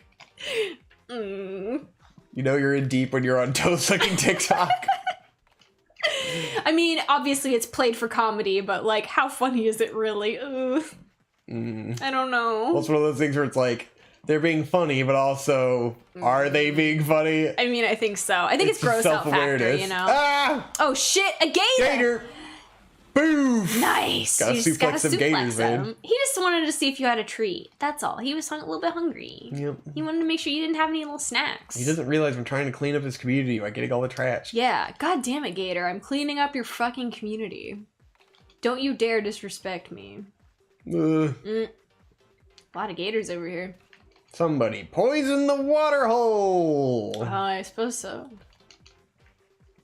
You know you're in deep when you're on toe-sucking TikTok. I mean, obviously it's played for comedy, but, like, how funny is it really? I don't know. Well, it's one of those things where it's like, they're being funny, but also, are they being funny? I mean, I think so. I think it's gross out factor, you know? Ah! Oh, shit, a gator! Gator! Boof! Nice! Gotta suplex some gators, man. He just wanted to see if you had a treat. That's all. He was a little bit hungry. Yep. He wanted to make sure you didn't have any little snacks. He doesn't realize I'm trying to clean up his community by getting all the trash. Yeah. God damn it, Gator. I'm cleaning up your fucking community. Don't you dare disrespect me. A lot of gators over here. Somebody poison the water hole! Oh, I suppose so.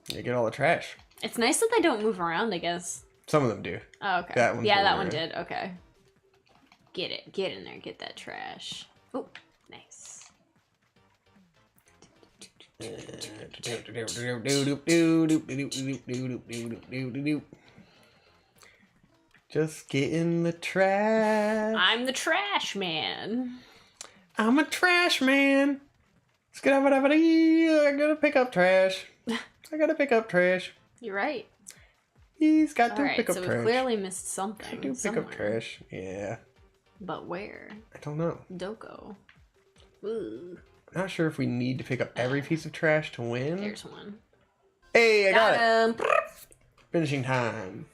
You get all the trash. It's nice that they don't move around, I guess. Some of them do. Oh, okay. That one's that one did. Okay. Get it. Get in there. Get that trash. Oh, nice. Just get in the trash. I'm the trash man. I'm a trash man. I gotta pick up trash. I gotta pick up trash. You're right. He's got to pick up so trash. we clearly missed something. I do pick up trash. Yeah. But where? I don't know. Doko. Ooh. I'm not sure if we need to pick up every piece of trash to win. There's one. Hey, I got it. Him. Finishing time.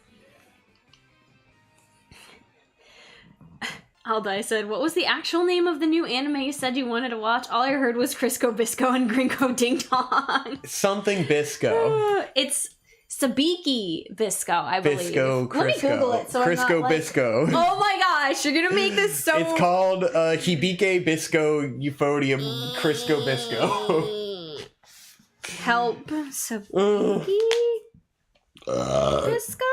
Aldi said, what was the actual name of the new anime you said you wanted to watch? All I heard was Crisco Bisco and Gringo Ding Dong. Something Bisco. It's Sabiki Bisco, I believe. Bisco, Let me Crisco. Google it so I'm not Crisco like, Bisco. oh my gosh, you're gonna make this so... It's called Hibike Bisco Euphonium Crisco Bisco. Help. Sabiki Bisco?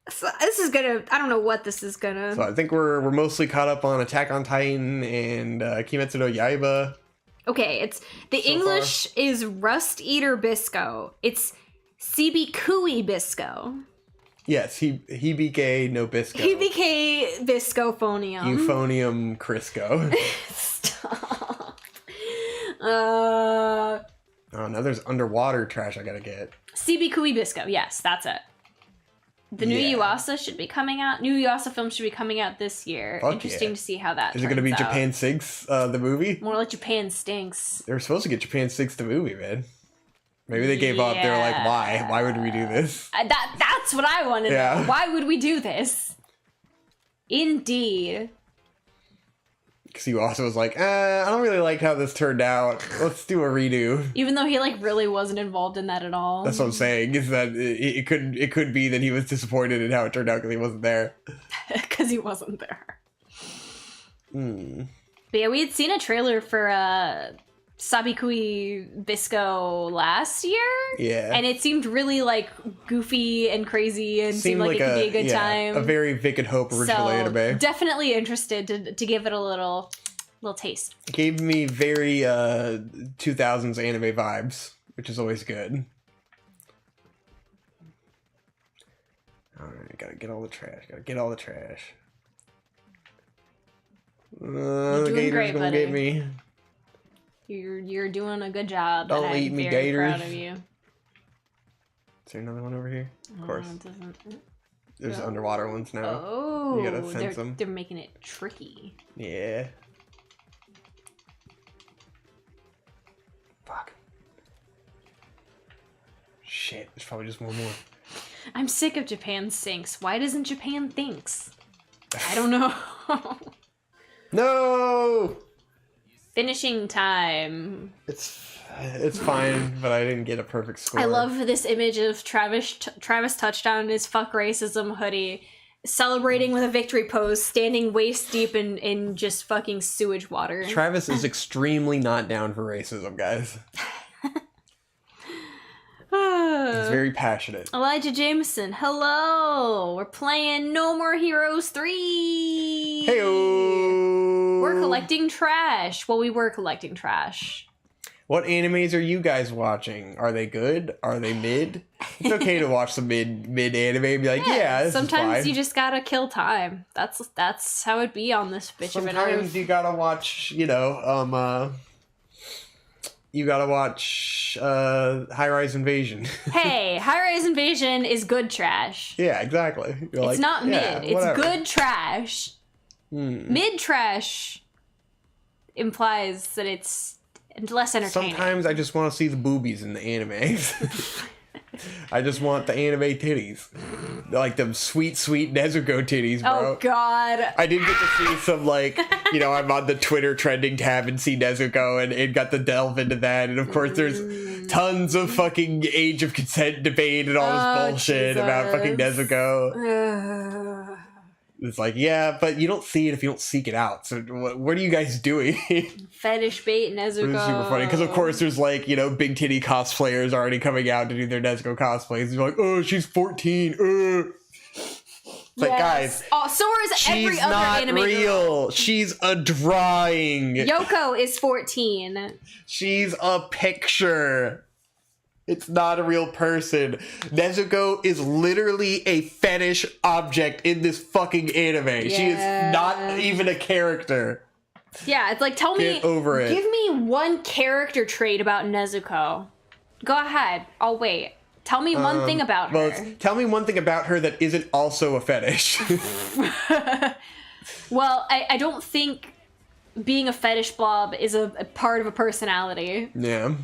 So this is gonna... I don't know what this is gonna... So I think we're mostly caught up on Attack on Titan and Kimetsu no Yaiba. Okay, it's... The So English is Rust Eater Bisco. It's Sibikui Bisco. Yes, Hibike no Bisco. Hibike Biscophonium. Euphonium Crisco. Stop. Oh, now there's underwater trash I gotta get. Sibikui Bisco. Yes, that's it. The new Yeah. Yuasa should be coming out. New Yuasa film should be coming out this year. Fuck Interesting yeah. to see how that Is it gonna be turns out. Japan Sinks, the movie? More like Japan Stinks. They were supposed to get Japan Sinks the movie, man. Maybe they gave up. They were like, why? Why would we do this? That's what I want to Yeah. know. Why would we do this? Indeed. Because he also was like, I don't really like how this turned out. Let's do a redo. Even though he like really wasn't involved in that at all. That's what I'm saying, is that it could be that he was disappointed in how it turned out because he wasn't there. Because he wasn't there. Hmm. But yeah, we had seen a trailer for Sabikui Bisco last year. Yeah. And it seemed really like goofy and crazy and seemed like it could be a good time. A very Vic and Hope original anime. Definitely interested to give it a little taste. Gave me very 2000s anime vibes, which is always good. Alright, gotta get all the trash. You're The doing gator's great, gonna buddy. get me. You're doing a good job. Don't and eat I'm me, very gator. proud of you. Is there another one over here? Of course. It doesn't... There's underwater ones now. Oh, You gotta sense them. they're making it tricky. Yeah. Fuck. Shit, there's probably just one more. I'm sick of Japan Sinks. Why doesn't Japan Thinks? I don't know. No! Finishing time. It's fine, but I didn't get a perfect score. I love this image of Travis Touchdown in his fuck racism hoodie, celebrating with a victory pose, standing waist deep in just fucking sewage water. Travis is extremely not down for racism, guys. He's very passionate. Elijah Jameson, hello! We're playing No More Heroes 3! Heyo! We're collecting trash. Well, we were collecting trash. What animes are you guys watching? Are they good? Are they mid? It's okay to watch some mid anime and be like, yeah, this sometimes is fine. you just gotta kill time. That's how it be on this bitch of an Sometimes earth. you gotta watch, you gotta watch High Rise Invasion. Hey, High Rise Invasion is good trash. Yeah, exactly. You're It's not mid. It's whatever. good trash. Mid trash implies that it's less entertaining. Sometimes I just want to see the boobies in the anime. I just want the anime titties. Like them sweet, sweet Nezuko titties, bro. Oh god. I did get to see some, like, I'm on the Twitter trending tab and see Nezuko and got to delve into that. And of course, there's tons of fucking age of consent debate and all this bullshit about fucking Nezuko. It's like, yeah, but you don't see it if you don't seek it out. So what are you guys doing? Fetish bait Nezuko. It's super funny because, of course, there's like, big titty cosplayers already coming out to do their Nezuko cosplays. You're like, oh, she's 14. It's like, guys, oh, so is every she's other not anime real. girl. She's a drawing. Yoko is 14. She's a picture. It's not a real person. Nezuko is literally a fetish object in this fucking anime. She is not even a character. Yeah, it's like, tell me. Get over it. Give me one character trait about Nezuko. Go ahead. I'll wait. Tell me one thing about her. Well, tell me one thing about her that isn't also a fetish. Well, I don't think being a fetish blob is a part of a personality. Yeah.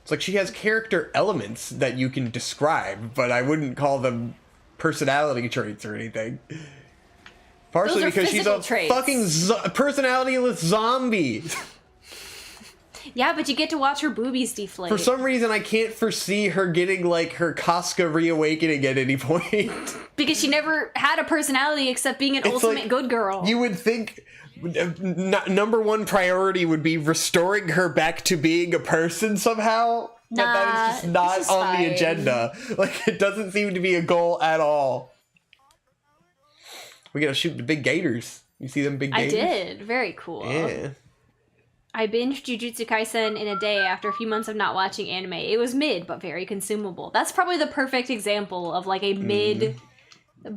It's like she has character elements that you can describe, but I wouldn't call them personality traits or anything. Partially Those are because she's a physical traits. fucking personality-less zombie. Yeah, but you get to watch her boobies deflate. For some reason, I can't foresee her getting, like, her Casca reawakening at any point. Because she never had a personality except being an ultimate like, good girl. You would think number one priority would be restoring her back to being a person somehow. But that is just not on the agenda. Like, it doesn't seem to be a goal at all. We gotta shoot the big gators. You see them big gators? I did. Very cool. Yeah. I binged Jujutsu Kaisen in a day after a few months of not watching anime. It was mid, but very consumable. That's probably the perfect example of, like, a mid,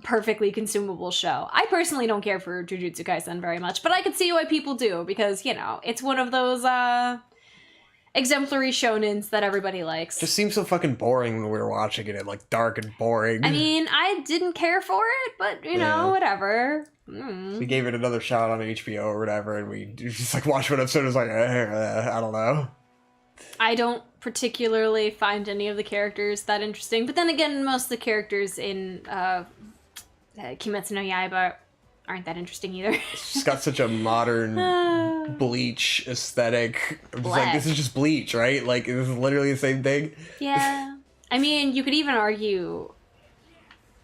perfectly consumable show. I personally don't care for Jujutsu Kaisen very much, but I could see why people do, because, you know, it's one of those, exemplary shonens that everybody likes. Just seems so fucking boring when we were watching it, like dark and boring. I mean, I didn't care for it, but you know, whatever. We gave it another shot on HBO or whatever, and we just like watched one episode and was like, I don't know. I don't particularly find any of the characters that interesting, but then again, most of the characters in Kimetsu no Yaiba aren't that interesting either. It's got such a modern Bleach aesthetic. I'm just like, this is just Bleach, right? Like, this is literally the same thing. Yeah. I mean, you could even argue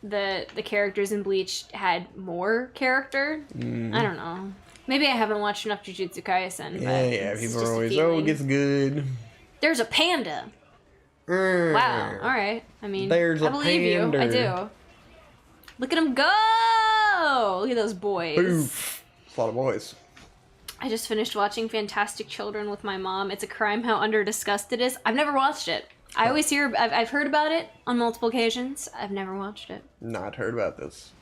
the characters in Bleach had more character. I don't know. Maybe I haven't watched enough Jujutsu Kaisen. But Yeah, people are always, it gets good. There's a panda. Wow, alright. I mean, There's I a believe panda. you. I do. Look at them go! Look at those boys. Oof. It's a lot of boys. I just finished watching Fantastic Children with my mom. It's a crime how under-discussed it is. I've never watched it. I always hear... I've heard about it on multiple occasions. I've never watched it. Not heard about this.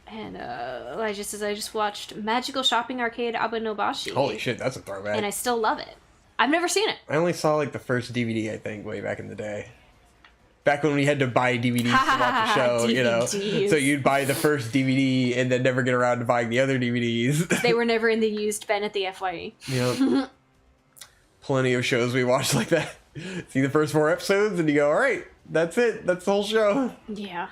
And Elijah says, I just watched Magical Shopping Arcade Abenobashi. Holy shit, that's a throwback. And I still love it. I've never seen it. I only saw like the first DVD, I think, way back in the day. Back when we had to buy DVDs to watch the show, you know. So you'd buy the first DVD and then never get around to buying the other DVDs. They were never in the used bin at the FYE. Yep. Plenty of shows we watched like that. See the first 4 episodes and you go, all right, that's it. That's the whole show. Yeah.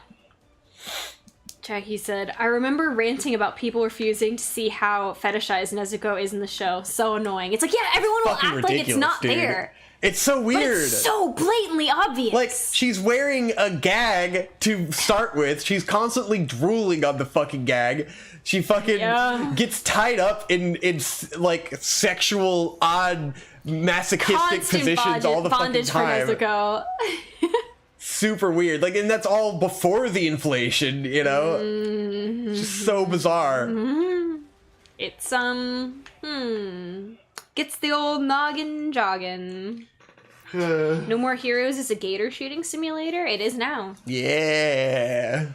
Jackie said, I remember ranting about people refusing to see how fetishized Nezuko is in the show. So annoying. It's like, yeah, everyone will act like it's not there. It's so weird. But it's so blatantly obvious. Like, she's wearing a gag to start with. She's constantly drooling on the fucking gag. She fucking gets tied up in like sexual, odd, masochistic positions all the fucking time. For Nezuko. Super weird. Like, and that's all before the inflation, you know? Mm-hmm. Just so bizarre. Mm-hmm. It's, gets the old noggin jogging. No More Heroes is a gator shooting simulator? It is now. Yeah.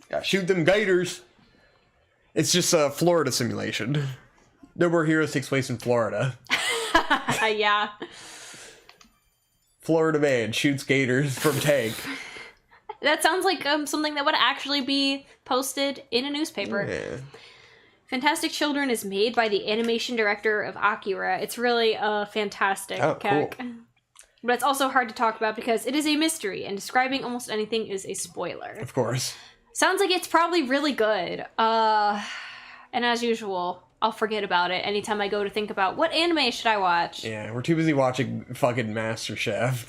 Gotta shoot them gators. It's just a Florida simulation. No More Heroes takes place in Florida. Yeah. Florida man shoots gators from tank. That sounds like something that would actually be posted in a newspaper. Yeah. Fantastic Children is made by the animation director of Akira. It's really a fantastic cool. But it's also hard to talk about because it is a mystery, and describing almost anything is a spoiler. Of course. Sounds like it's probably really good. And as usual, I'll forget about it anytime I go to think about what anime should I watch. Yeah, we're too busy watching fucking MasterChef.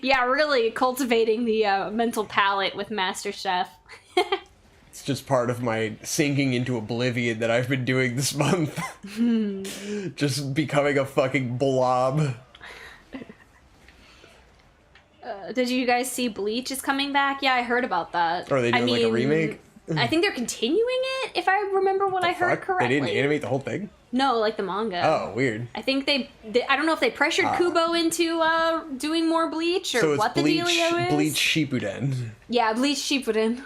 Yeah, really cultivating the mental palate with MasterChef. It's just part of my sinking into oblivion that I've been doing this month. Just becoming a fucking blob. Did you guys see Bleach is coming back? Yeah, I heard about that. Or are they doing like a remake? I think they're continuing it, if I remember what I heard correctly. They didn't animate the whole thing? No, like the manga. Oh, weird. I think they I don't know if they pressured Kubo into doing more Bleach or so what the dealio is. Bleach Shippuden. Yeah, Bleach Shippuden.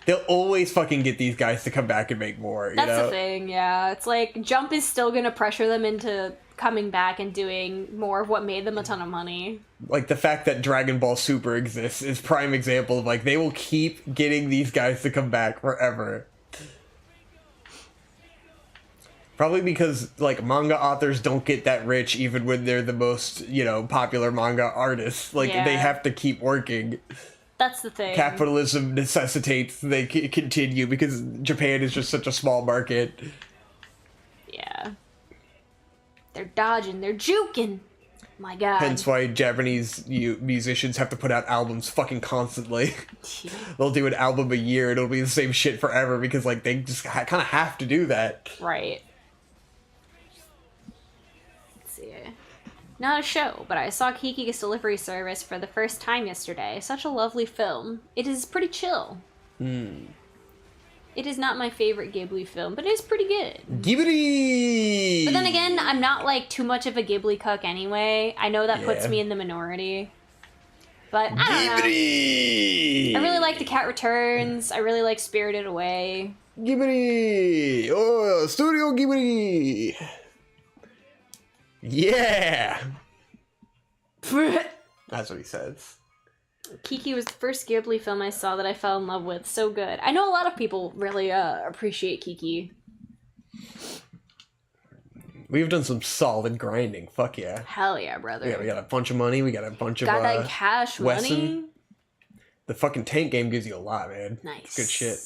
They'll always fucking get these guys to come back and make more, you know? That's the thing, yeah. It's like, Jump is still gonna pressure them into coming back and doing more of what made them a ton of money. Like, the fact that Dragon Ball Super exists is prime example of, like, they will keep getting these guys to come back forever. Probably because, like, manga authors don't get that rich even when they're the most, you know, popular manga artists. Like, they have to keep working. That's the thing. Capitalism necessitates they continue because Japan is just such a small market. Yeah. They're dodging, they're juking. My god. Hence why Japanese musicians have to put out albums fucking constantly. They'll do an album a year and it'll be the same shit forever because, like, they just kind of have to do that. Right. Let's see. Not a show, but I saw Kiki's Delivery Service for the first time yesterday. Such a lovely film. It is pretty chill. It is not my favorite Ghibli film, but it is pretty good. Ghibli! But then again, I'm not, like, too much of a Ghibli cuck anyway. I know that puts me in the minority. But, I don't Ghibli! know. I really like The Cat Returns. I really like Spirited Away. Ghibli! Oh, Studio Ghibli! Yeah! That's what he says. Kiki was the first Ghibli film I saw that I fell in love with. So good. I know a lot of people really appreciate Kiki. We've done some solid grinding. Fuck yeah. Hell yeah, brother. Yeah, we got a bunch of money. We got a bunch of got that cash Wesson. money. The fucking tank game gives you a lot, man. Nice. It's good shit.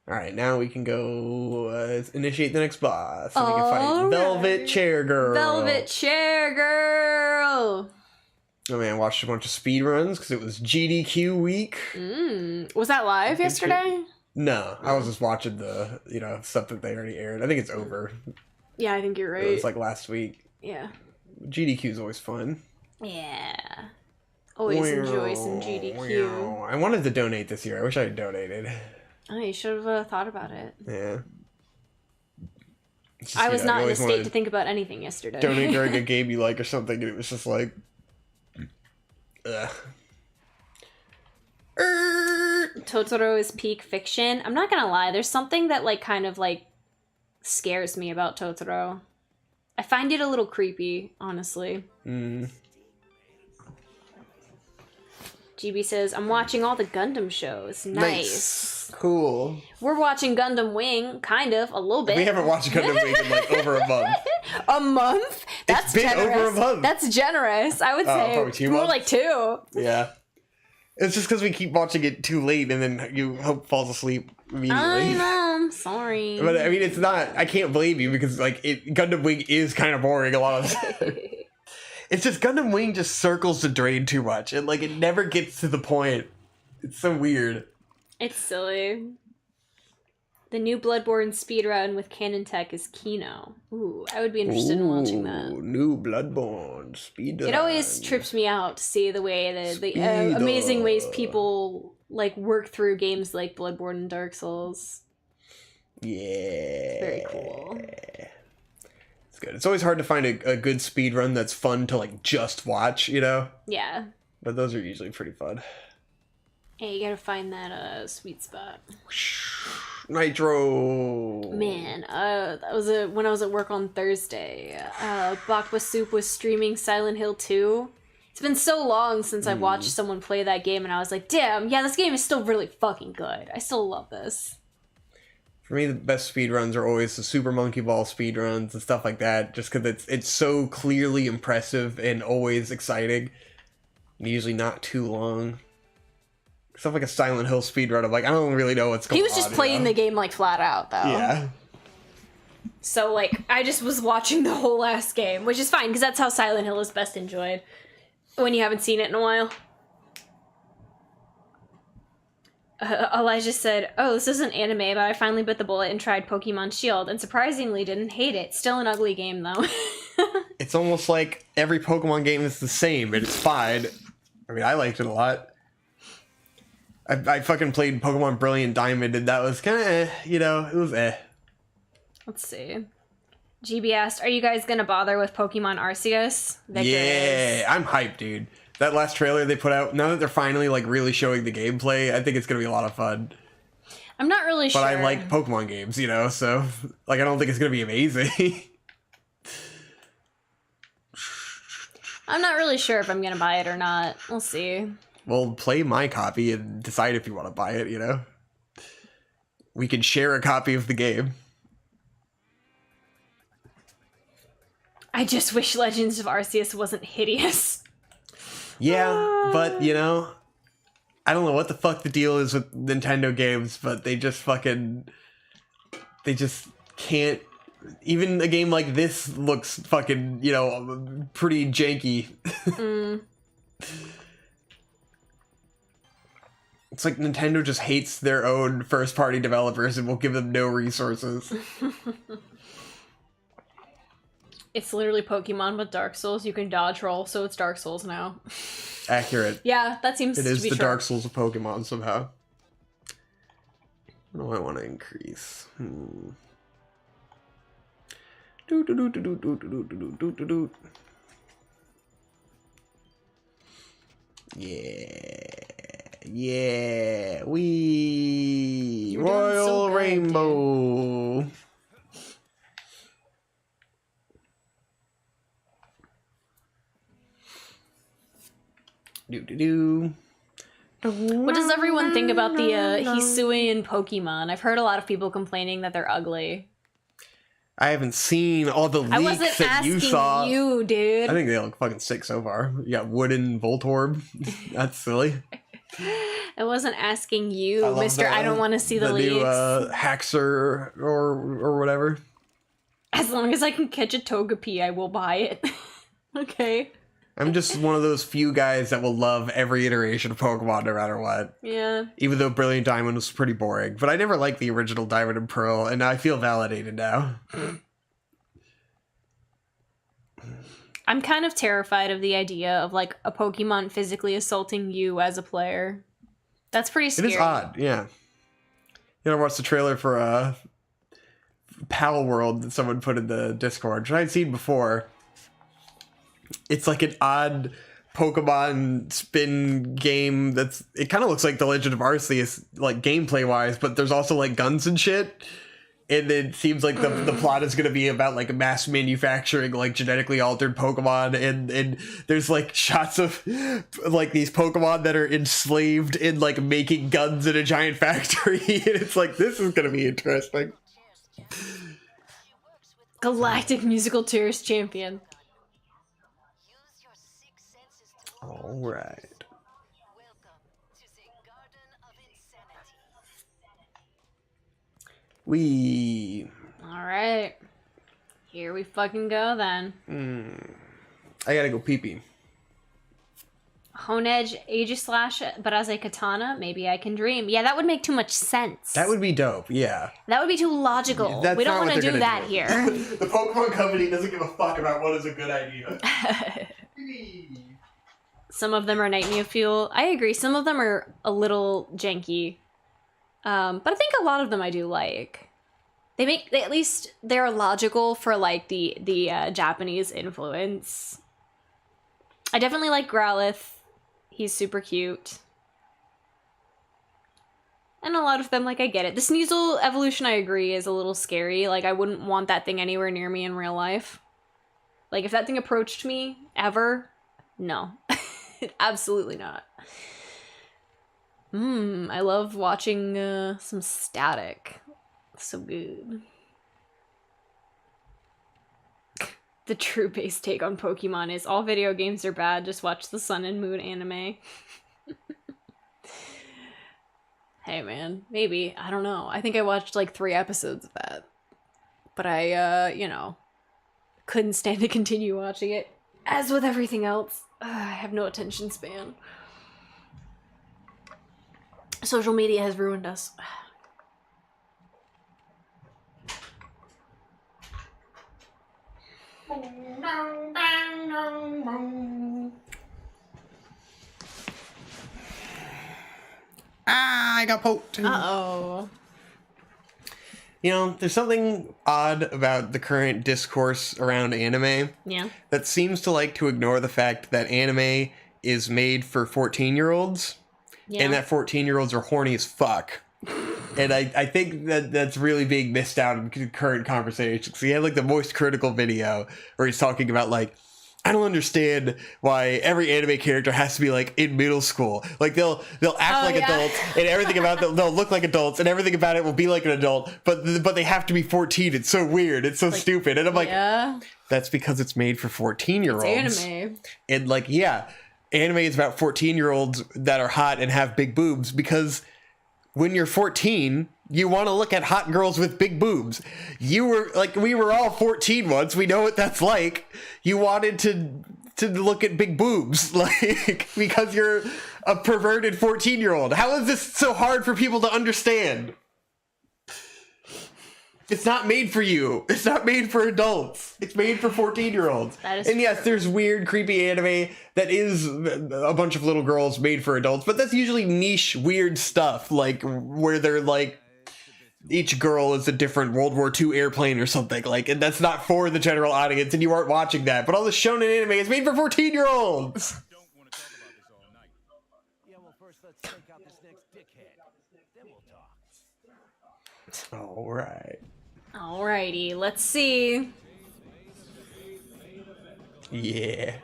Alright, now we can go initiate the next boss. And we can fight Velvet Chair Girl. Velvet Chair Girl! Oh man, I watched a bunch of speedruns because it was GDQ week. Was that live yesterday? No, I was just watching the, stuff that they already aired. I think it's over. Yeah, I think you're right. It was like last week. Yeah. GDQ is always fun. Yeah. Always enjoy some GDQ. I wanted to donate this year. I wish I had donated. Oh, you should have thought about it. Yeah. Just, I was not in a state to think about anything yesterday. Donate during a game you like or something, and it was just like... Ugh. Totoro is peak fiction. I'm not gonna lie, there's something that kind of scares me about Totoro. I find it a little creepy, honestly. GB says, I'm watching all the Gundam shows. Nice. Cool. We're watching Gundam Wing, kind of, a little bit. We haven't watched Gundam Wing in over a month. A month? That's been generous. over a month. That's generous. I would say probably 2 more months? like 2. Yeah. It's just because we keep watching it too late and then you hope falls asleep immediately. I know, I'm sorry. But I mean, it's not, I can't blame you because Gundam Wing is kind of boring a lot of the time. It's just Gundam Wing just circles the drain too much and it never gets to the point. It's so weird. It's silly. The new Bloodborne speedrun with Canon Tech is Kino. Ooh, I would be interested in watching that. New Bloodborne speedrun. It always trips me out to see the way the amazing ways people work through games like Bloodborne and Dark Souls. Yeah. It's very cool. It's good. It's always hard to find a good speedrun that's fun to just watch, Yeah. But those are usually pretty fun. Hey, you gotta find that sweet spot. Nitro. Man, that was when I was at work on Thursday. Bakwa Soup was streaming Silent Hill 2. It's been so long since I watched someone play that game, and I was like, damn, yeah, this game is still really fucking good. I still love this. For me, the best speedruns are always the Super Monkey Ball speedruns and stuff like that, just because it's so clearly impressive and always exciting. And usually not too long. Stuff like a Silent Hill speedrun, I'm I don't really know what's going on. He was just playing the game flat out, though. Yeah. So I just was watching the whole last game, which is fine, because that's how Silent Hill is best enjoyed. When you haven't seen it in a while. Elijah said, oh, this isn't anime, but I finally bit the bullet and tried Pokemon Shield, and surprisingly didn't hate it. Still an ugly game, though. It's almost like every Pokemon game is the same, and it's fine. I mean, I liked it a lot. I fucking played Pokemon Brilliant Diamond, and that was kind of, it was eh. Let's see. GB asked, are you guys gonna bother with Pokemon Arceus? Yeah, I'm hyped, dude. That last trailer they put out, now that they're finally, really showing the gameplay, I think it's gonna be a lot of fun. I'm not really sure. But I like Pokemon games, so, I don't think it's gonna be amazing. I'm not really sure if I'm gonna buy it or not. We'll see. Well, play my copy and decide if you want to buy it, We can share a copy of the game. I just wish Legends of Arceus wasn't hideous. Yeah, but, I don't know what the fuck the deal is with Nintendo games, but they just can't. Even a game like this looks fucking, you know, pretty janky. It's like Nintendo just hates their own first-party developers and will give them no resources. It's literally Pokemon with Dark Souls. You can dodge roll, so it's Dark Souls now. Accurate. Yeah, that seems to be true. It is the Dark Souls of Pokemon somehow. What do I want to increase? Yeah, we Royal so good, Rainbow. What does everyone think about the Hisui Pokemon? I've heard a lot of people complaining that they're ugly. I haven't seen all the I wasn't leaks that you asking saw. you, dude. I think they look fucking sick so far. You got Wooden Voltorb. That's silly. I wasn't asking you, I Mister. I don't want to see the leaks. New Haxor or whatever. As long as I can catch a Togepi, I will buy it. Okay. I'm just one of those few guys that will love every iteration of Pokemon no matter what. Yeah. Even though Brilliant Diamond was pretty boring. But I never liked the original Diamond and Pearl, and I feel validated now. I'm kind of terrified of the idea of, like, a Pokemon physically assaulting you as a player. That's pretty scary. It is odd, yeah. You know, I watched the trailer for Pal World that someone put in the Discord, which I'd seen before. It's like an odd Pokemon spin game it kind of looks like The Legend of Arceus, like gameplay wise, but there's also like guns and shit. And it seems like the plot is going to be about like mass manufacturing like genetically altered Pokemon, and there's like shots of like these Pokemon that are enslaved in like making guns in a giant factory, and it's like, this is going to be interesting. Galactic Musical Chairs Champion. All right. All right. Here we fucking go then. I gotta go pee-pee. Honedge Aegislash, but as a katana, maybe I can dream. Yeah, that would make too much sense. That would be dope, yeah. That would be too logical. That's we don't want to do that do. here. The Pokemon Company doesn't give a fuck about what is a good idea. Some of them are Nightmare Fuel. I agree. Some of them are a little janky. But I think a lot of them I do like. At least they're logical for like the Japanese influence. I definitely like Growlithe. He's super cute. And a lot of them, like, I get it. The Sneasel evolution, I agree, is a little scary. Like, I wouldn't want that thing anywhere near me in real life. Like, if that thing approached me, ever, no. Absolutely not. I love watching some static. So good. The true base take on Pokemon is all video games are bad, just watch the Sun and Moon anime. Hey man, maybe. I don't know. I think I watched like 3 episodes of that. But I, couldn't stand to continue watching it. As with everything else, I have no attention span. Social media has ruined us. I got poked. Uh-oh. You know, there's something odd about the current discourse around anime. Yeah. That seems to like to ignore the fact that anime is made for 14-year-olds. Yeah. And that 14-year-olds are horny as fuck. And I think that's really being missed out in current conversations. So he had like the most critical video where he's talking about like, I don't understand why every anime character has to be like in middle school. Like they'll act like adults, and everything about them, they'll look like adults, and everything about it will be like an adult. But they have to be 14. It's so weird. It's so like, stupid. And I'm like, that's because it's made for 14-year-olds. It's anime. And like, yeah. anime is about 14-year-olds that are hot and have big boobs, because when you're 14, you want to look at hot girls with big boobs. We were all 14 once. We know what that's like. You wanted to look at big boobs, like, because you're a perverted 14-year-old. How is this so hard for people to understand? It's not made for you. It's not made for adults. It's made for 14-year-olds. And yes, there's weird, creepy anime that is a bunch of little girls made for adults, but that's usually niche, weird stuff, like where they're like, each girl is a different World War II airplane or something, like, and that's not for the general audience, and you aren't watching that. But all the shonen anime is made for 14-year-olds. All right. Alrighty, let's see. Yeah.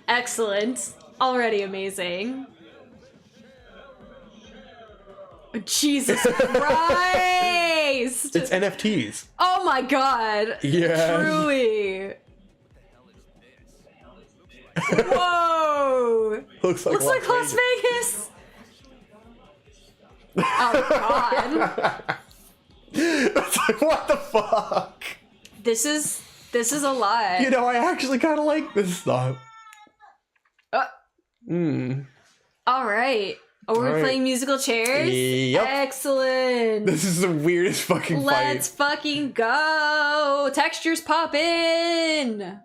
Excellent. Already amazing. Jesus Christ! It's NFTs. Oh my god. Yeah. Truly. Whoa! Looks like Las Vegas. Oh god. It's like, what the fuck? This is a lot. You know, I actually kind of like this stuff. All right. Are we playing musical chairs? Yep. Excellent. This is the weirdest fucking fight. Let's fucking go. Textures pop in.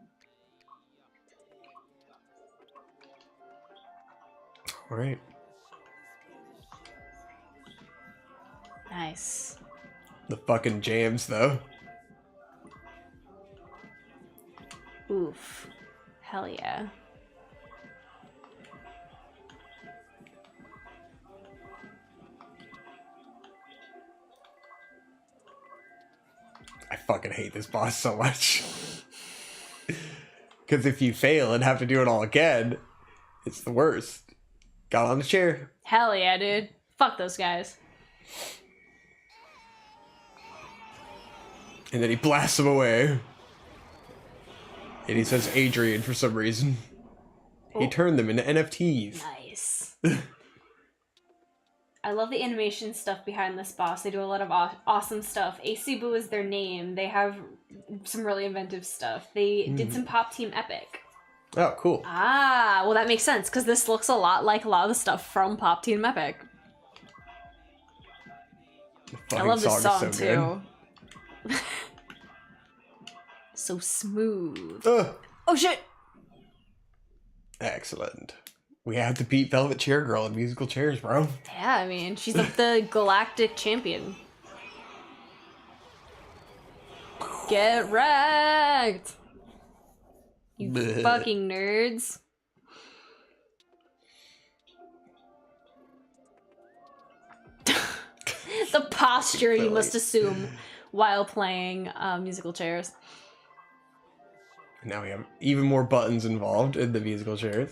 All right. Nice. The fucking jams, though. Oof. Hell yeah. I fucking hate this boss so much. Because if you fail and have to do it all again, it's the worst. Got on the chair. Hell yeah, dude. Fuck those guys. And then he blasts him away. And he says Adrian for some reason. Oh. He turned them into NFTs. Nice. I love the animation stuff behind this boss. They do a lot of awesome stuff. AC Boo is their name. They have some really inventive stuff. They did some Pop Team Epic. Oh, cool. Ah, well that makes sense, because this looks a lot like a lot of the stuff from Pop Team Epic. I love this song too. So smooth. Oh shit! Excellent. We have to beat Velvet Chair Girl in musical chairs, bro. Yeah, I mean, she's the galactic champion. Get wrecked! You Bleh. fucking nerds. The posture you must assume while playing musical chairs. Now we have even more buttons involved in the musical chairs.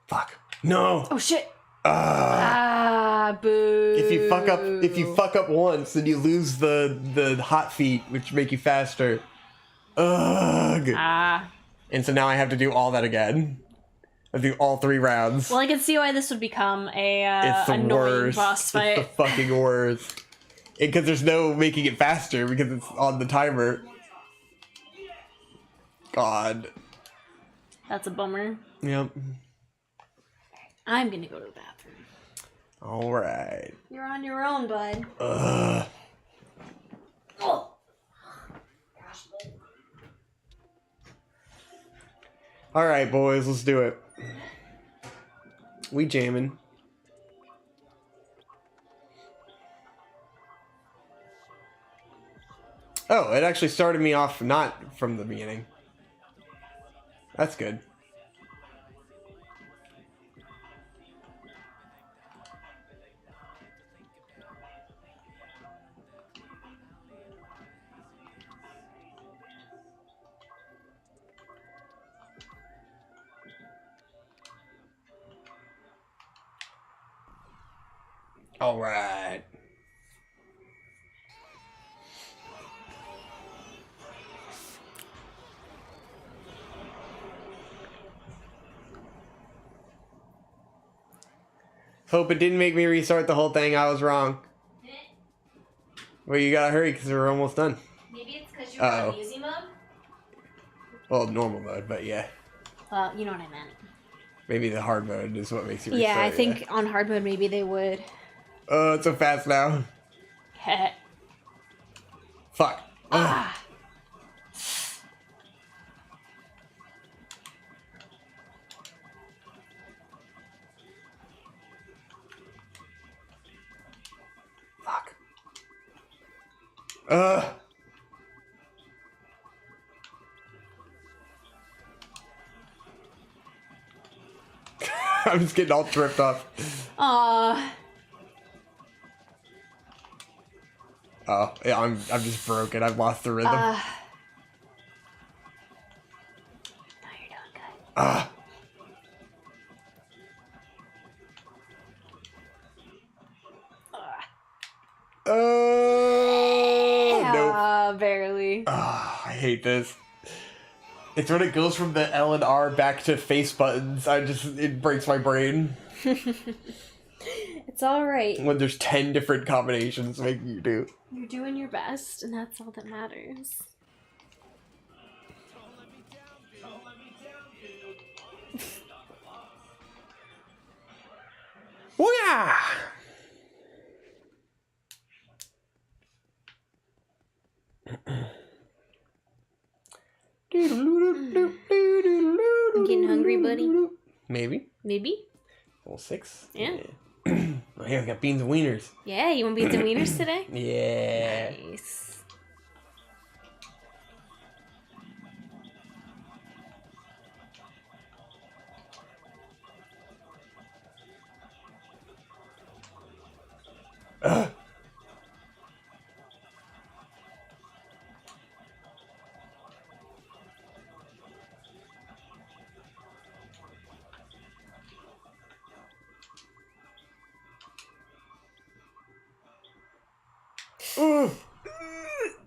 Fuck. No. Oh shit. Boo. If you fuck up once, then you lose the hot feet, which make you faster. Ugh. And so now I have to do all that again. I do all 3 rounds. Well, I can see why this would become it's the annoying worst. boss fight. It's the fucking worst. Because there's no making it faster because it's on the timer. God. That's a bummer. Yep. I'm gonna go to the bathroom. Alright. You're on your own, bud. Ugh. Oh. Alright, boys, let's do it. We jamming. Oh, it actually started me off not from the beginning. That's good. All right. Hope it didn't make me restart the whole thing. I was wrong. Well, you gotta hurry because we're almost done. Maybe it's because you're on easy mode? Well, normal mode, but yeah. Well, you know what I meant. Maybe the hard mode is what makes you restart. Yeah, I think on hard mode maybe they would. Oh, it's so fast now. Fuck. Ah. Fuck. I'm just getting all tripped up. Oh, yeah, I'm just broken. I've lost the rhythm. No, you're doing good. Nope. Barely. I hate this. It's when it goes from the L and R back to face buttons. It breaks my brain. It's alright. When there's 10 different combinations making you do. You're doing your best, and that's all that matters. Booyah! I'm getting hungry, buddy. Maybe. Maybe? Well, 6. Yeah. Oh, yeah, we got beans and wieners. Yeah, you want beans and wieners today? Yeah. Nice.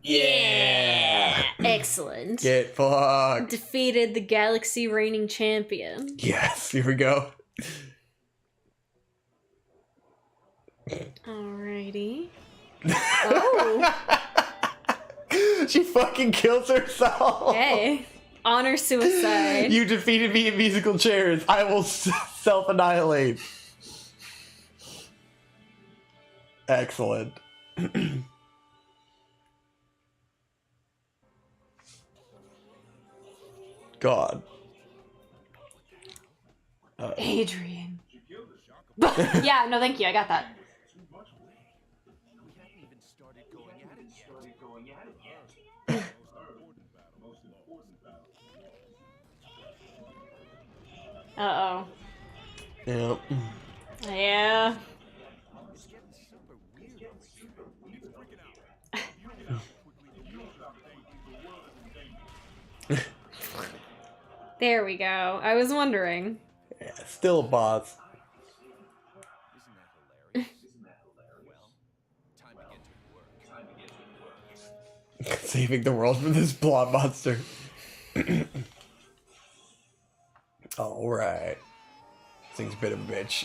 Yeah. Excellent. Get fucked. Defeated the galaxy reigning champion. Yes, here we go. Alrighty. Oh. She fucking kills herself. Hey. Honor suicide. You defeated me in musical chairs. I will self-annihilate. Excellent. God. Adrian. Yeah, no thank you, I got that. Uh-oh. Yeah. Yeah. There we go. I was wondering. Yeah, still a boss. Saving the world from this blob monster. Alright. This thing's a bit of a bitch.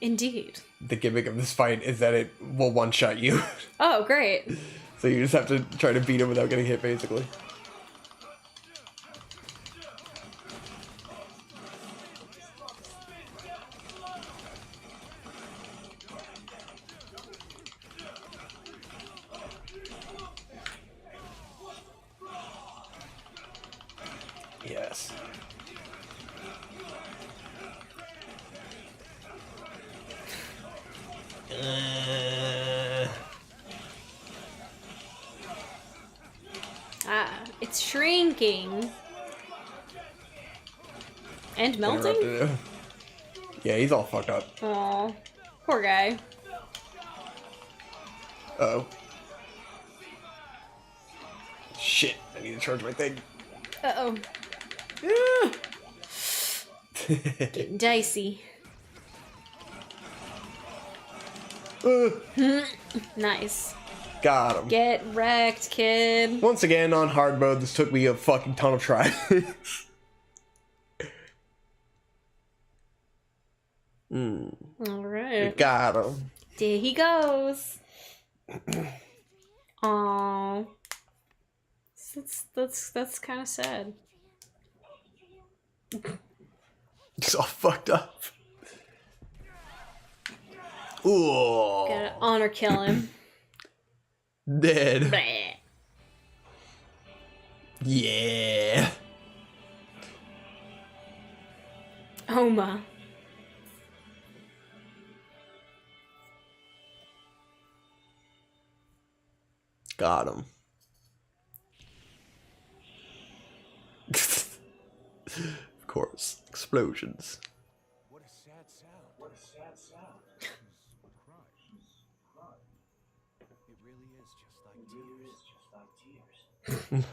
Indeed. The gimmick of this fight is that it will one-shot you. Oh, great. So you just have to try to beat him without getting hit, basically. Yes. It's shrinking. And melting? Yeah, he's all fucked up. Aw. Poor guy. Uh-oh. Shit, I need to charge my thing. Uh-oh. Getting dicey. Nice. Got him. Get wrecked, kid. Once again, on hard mode, this took me a fucking ton of tries. Alright. Got him. There he goes. Aww. That's kind of sad. It's all fucked up. Ooh. Gotta honor kill him. Dead. Bleh. Yeah. Oma. Got him. Of course. Explosions. What a sad sound. What a sad sound. It really is just like tears.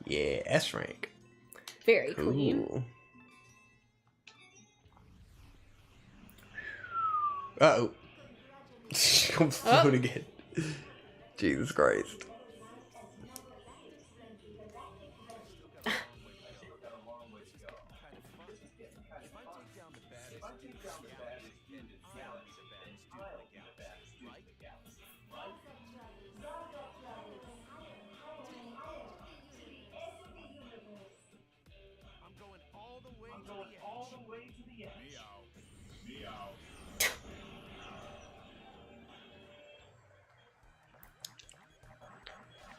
Yeah, S rank. Very clean. Cool. Uh-oh. I'm floating again. Jesus Christ. I'm going all the way to the edge. Meow.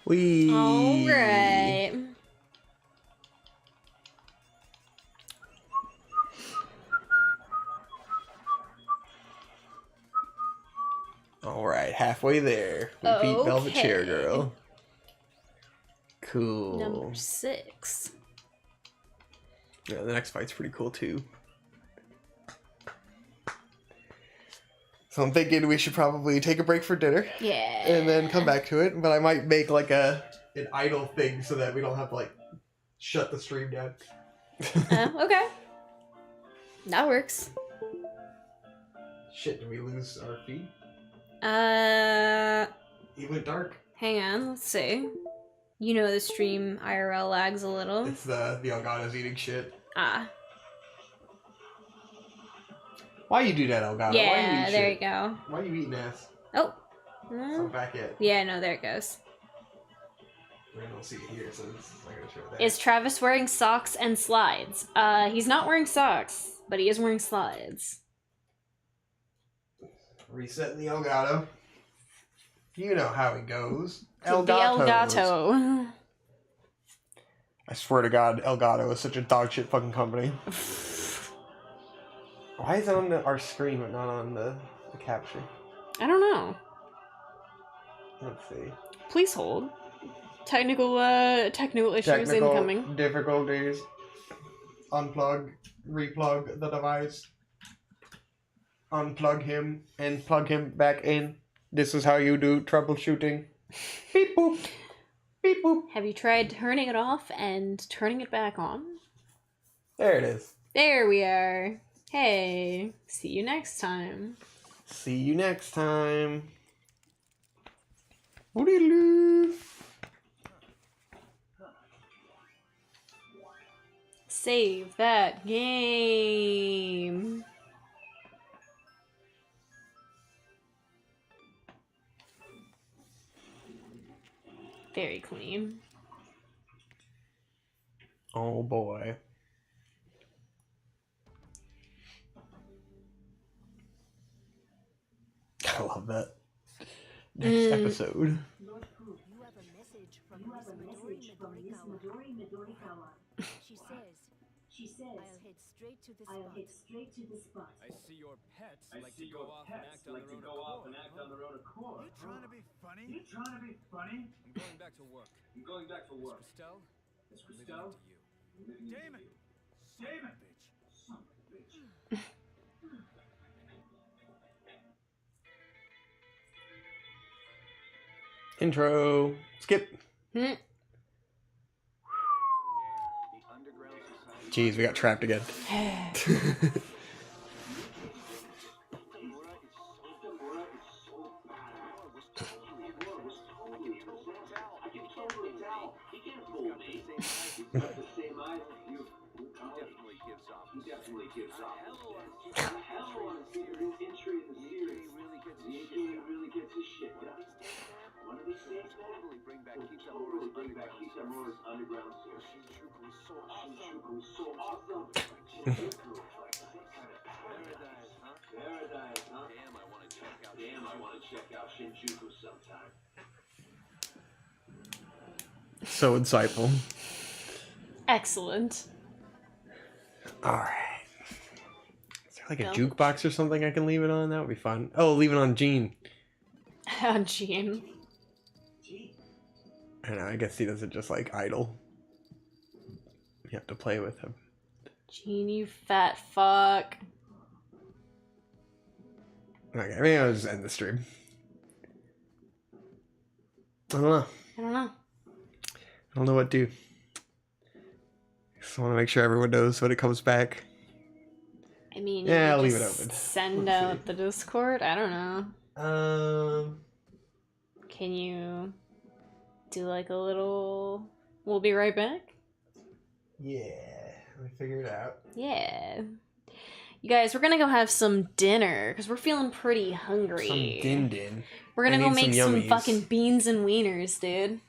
Wee. Alright. Alright, halfway there. We beat Velvet Chair Okay. Girl. Cool. Number 6. Yeah, the next fight's pretty cool too. So I'm thinking we should probably take a break for dinner Yeah. and then come back to it. But I might make like an idle thing so that we don't have to like shut the stream down. Okay. That works. Shit, did we lose our feed? It went dark. Hang on, let's see. You know the stream IRL lags a little. It's the Elgato's eating shit. Ah. Why you do that, Elgato? Why you Yeah, eat there shit? you go. Why you eating ass? Oh. I'm back at. Yeah, no, there it goes. I don't see it here, so it's not gonna show that. Is Travis wearing socks and slides? He's not wearing socks, but he is wearing slides. Resetting the Elgato. You know how it goes. The Elgato. I swear to God, Elgato is such a dog shit fucking company. Why is it on our screen but not on the capture? I don't know. Let's see. Please hold. Technical issues incoming. Difficulties. Unplug. Replug the device. Unplug him and plug him back in. This is how you do troubleshooting. Beep boop. Beep boop. Have you tried turning it off and turning it back on? There it is. There we are. Hey, see you next time. See you next time. Oodaloo. Save that game. Very clean. Oh boy. I love that. Next episode. Lord Fu, you have a message from Miss Midori. She says, I'll head straight to the spot. I see your pets I like see to your go off and pets act on like to their go own off and accord. act on their own accord. You trying to be funny? You trying to be funny? I'm going back to work. I'm going back to work. Christelle, Miss I'm leaving Christelle, it to you. I'm leaving it to Damon! you. Damon! Bitch. Son of a bitch. Intro. Skip. Hmm. Jeez, we got trapped again. So insightful. Excellent. Alright. Is there like a jukebox or something I can leave it on? That would be fun. Oh, leave it on Gene. On Gene. I don't know, I guess he doesn't just like idle. You have to play with him. Gene, you fat fuck. Okay, maybe I'll just end the stream. I don't know. I don't know. I don't know what to do. Just want to make sure everyone knows when it comes back. I mean, yeah, I'll leave it just open. Send out the Discord. I don't know. Can you do like a little? We'll be right back. Yeah, let me figure it out. Yeah. You guys, we're gonna go have some dinner because we're feeling pretty hungry. Some din-din. We're gonna go make some yummies. fucking beans and wieners, dude.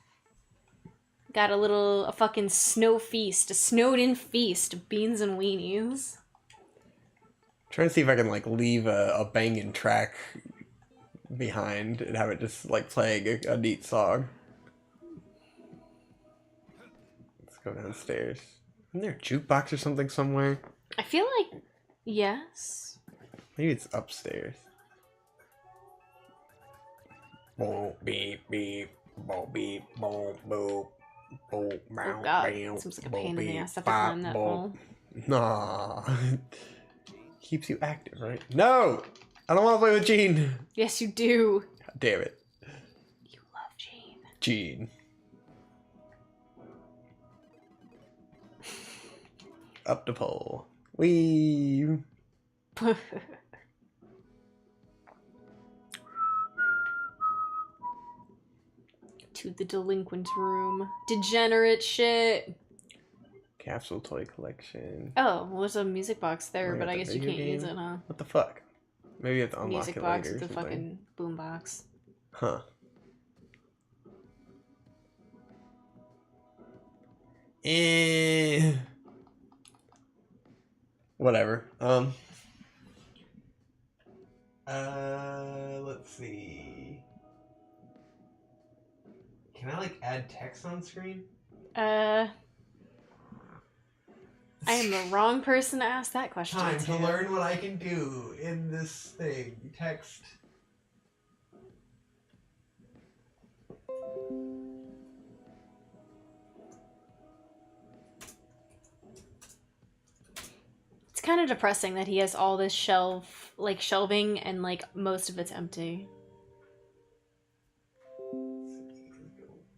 Got a fucking snow feast, a snowed-in feast of beans and weenies. Trying to see if I can like leave a banging track behind and have it just like playing a neat song. Let's go downstairs. Isn't there a jukebox or something somewhere? I feel like yes. Maybe it's upstairs. Boom, beep, beep, boom, beep, boom, boop, boom, Oh god, seems like a pain in the ass to have to climb that hole. Nah. Keeps you active, right? No! I don't want to play with Gene. Yes, you do. God damn it. You love Gene. Gene. Up the pole. Wee. To the delinquent room. Degenerate shit. Capsule toy collection. Oh, well, there's a music box there, Oh, but yeah, I the guess you video can't use game? it, huh? What the fuck? Maybe you have to unlock Music it box later with or the something. fucking boom box. Huh. Eh. Whatever. Let's see. Can I like add text on screen? I am the wrong person to ask that question. Time to to. learn what I can do in this thing. Text. It's kind of depressing that he has all this shelving, and like most of it's empty.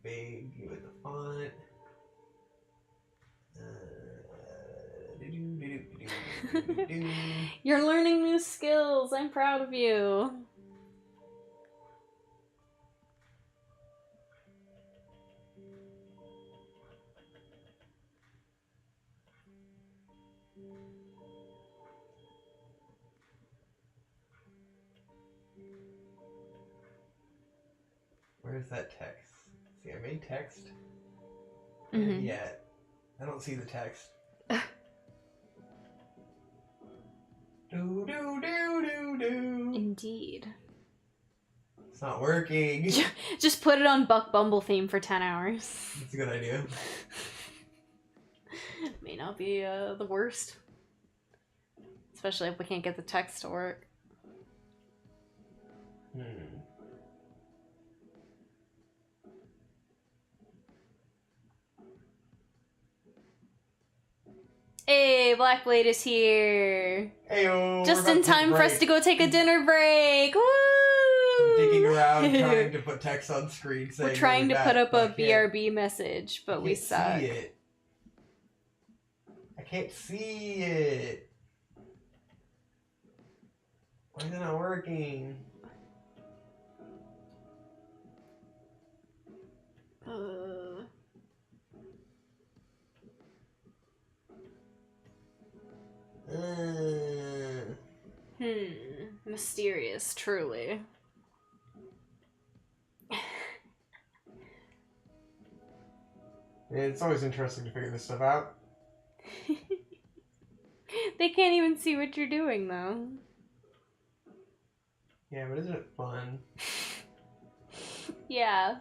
Big with the font. You're learning new skills. I'm proud of you. Where's that text? See, I made text. Mhm. Yet. I don't see the text. Do do do do do. Indeed. It's not working. Just put it on Buck Bumble theme for 10 hours. That's a good idea. May not be the worst. Especially if we can't get the text to work. Hey, Black Blade is here. Heyo, Just in time for us to go take a dinner break. Woo! I'm digging around trying to put text on screen saying We're trying to put up a BRB message, but we suck. See it. I can't see it. Why is it not working? Mysterious, truly. It's always interesting to figure this stuff out. They can't even see what you're doing, though. Yeah, but isn't it fun? Yeah.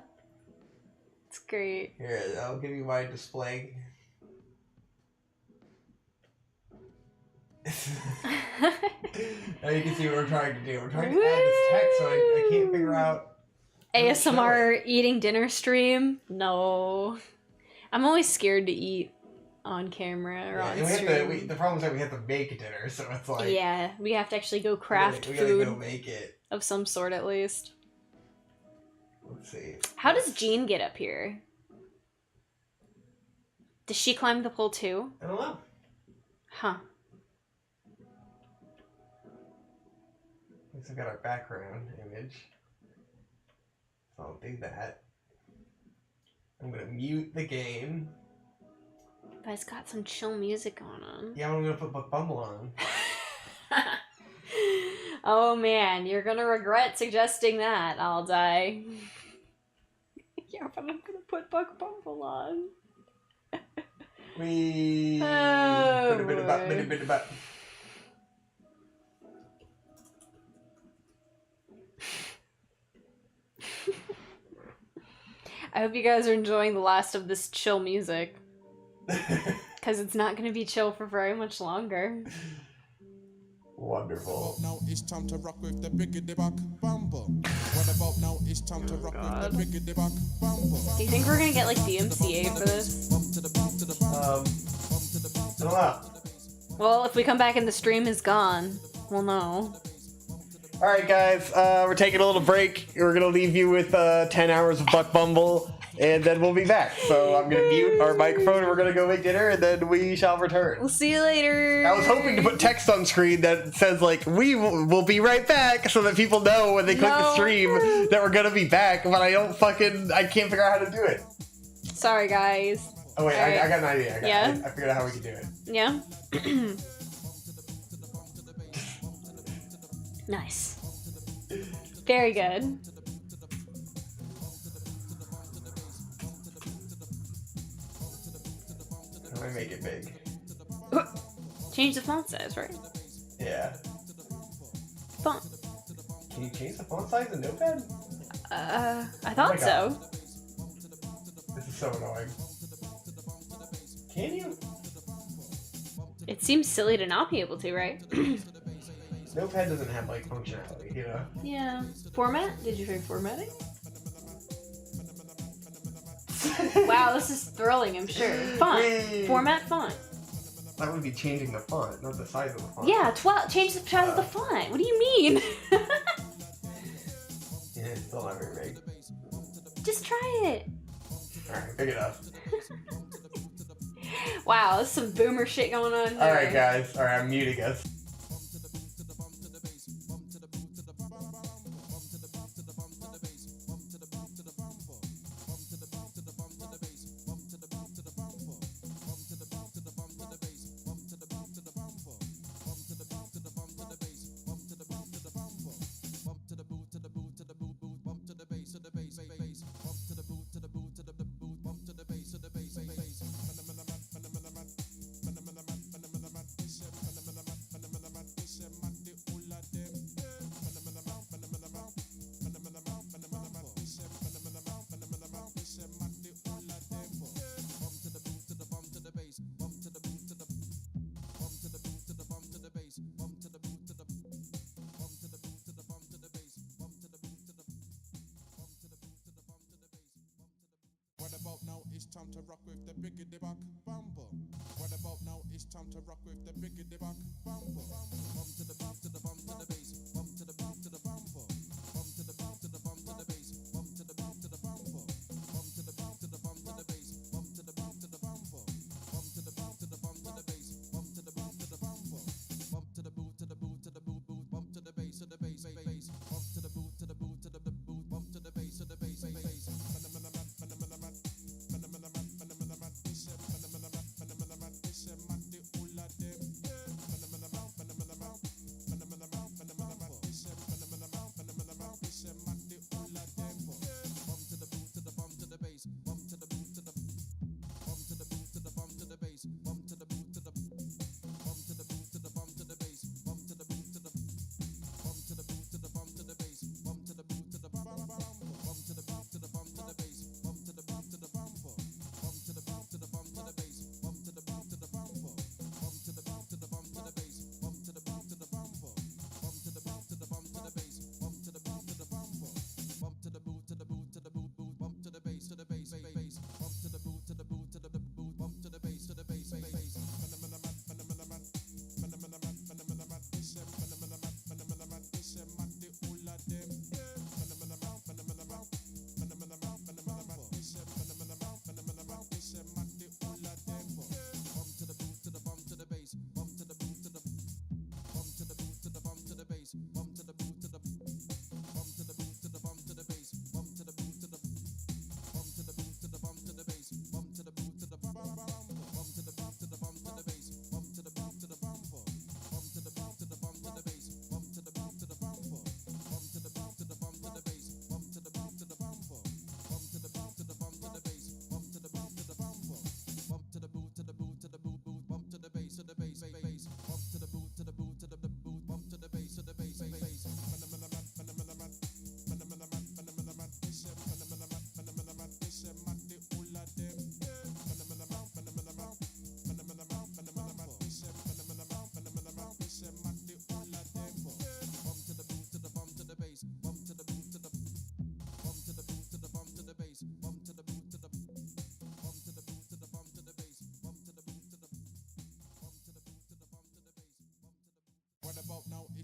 It's great. Here, I'll give you my display. Now you can see what we're trying to do. We're trying to add this text, so I can't figure out. ASMR eating dinner stream? No. I'm always scared to eat on camera or on stream. The problem is that we have to make dinner, so it's like... Yeah, we have to actually go craft we food. gotta go make it. Of some sort, at least. Let's see. How does Jean get up here? Does she climb the pole too? I don't know. Huh. Looks like we got our background image. So I'll do that. I'm gonna mute the game. But it's got some chill music going on. Yeah, I'm gonna put Bumble on. Oh man, you're gonna regret suggesting that. I'll die. Yeah, but I'm gonna put Buck Bumble on. Wee. Oh, Bit. I hope you guys are enjoying the last of this chill music. Because it's not going to be chill for very much longer. Wonderful. Now it's time to rock with the biggity buck bumble. What about now it's time to rock with the biggity buck bumble. Do you think we're going to get like DMCA for this? I don't know. Well, if we come back and the stream is gone, we'll know. Alright guys, we're taking a little break. We're gonna leave you with 10 hours of Buck Bumble, and then we'll be back. So I'm gonna mute our microphone, and we're gonna go make dinner, and then we shall return. We'll see you later. I was hoping to put text on screen that says, like, we'll be right back, so that people know when they click the stream that we're gonna be back, but I can't figure out how to do it. Sorry, guys. Oh wait, Right. I got an idea. Yeah? I figured out how we can do it. Yeah? Nice. Very good. How do I make it big? Change the font size, right? Yeah. Font. Can you change the font size in Notepad? I Oh thought my so. God. This is so annoying. Can you? It seems silly to not be able to, right? Notepad doesn't have, like, functionality, you know? Yeah. Format? Did you try formatting? Wow, this is thrilling, I'm sure. Font. Wait. Format font. That would be changing the font, not the size of the font. Yeah, change the size of the font. What do you mean? Yeah, it's still not very big. Just try it. Alright, big enough. Wow, there's some boomer shit going on here. Alright, guys. Alright, I'm muting us. Time to rock with the biggity buck bumble. What about now? It's time to rock with the biggity buck bumble. Bump to the boot to the bump to the bass. Bump to the boot to the bumble. Bump to the boot to the bump to the bass. Bump to the boot to the bumble. Bump to the boot to the bump to the bass. Bump to the boot to the bumble. Bump to the boot to the bump to the bass.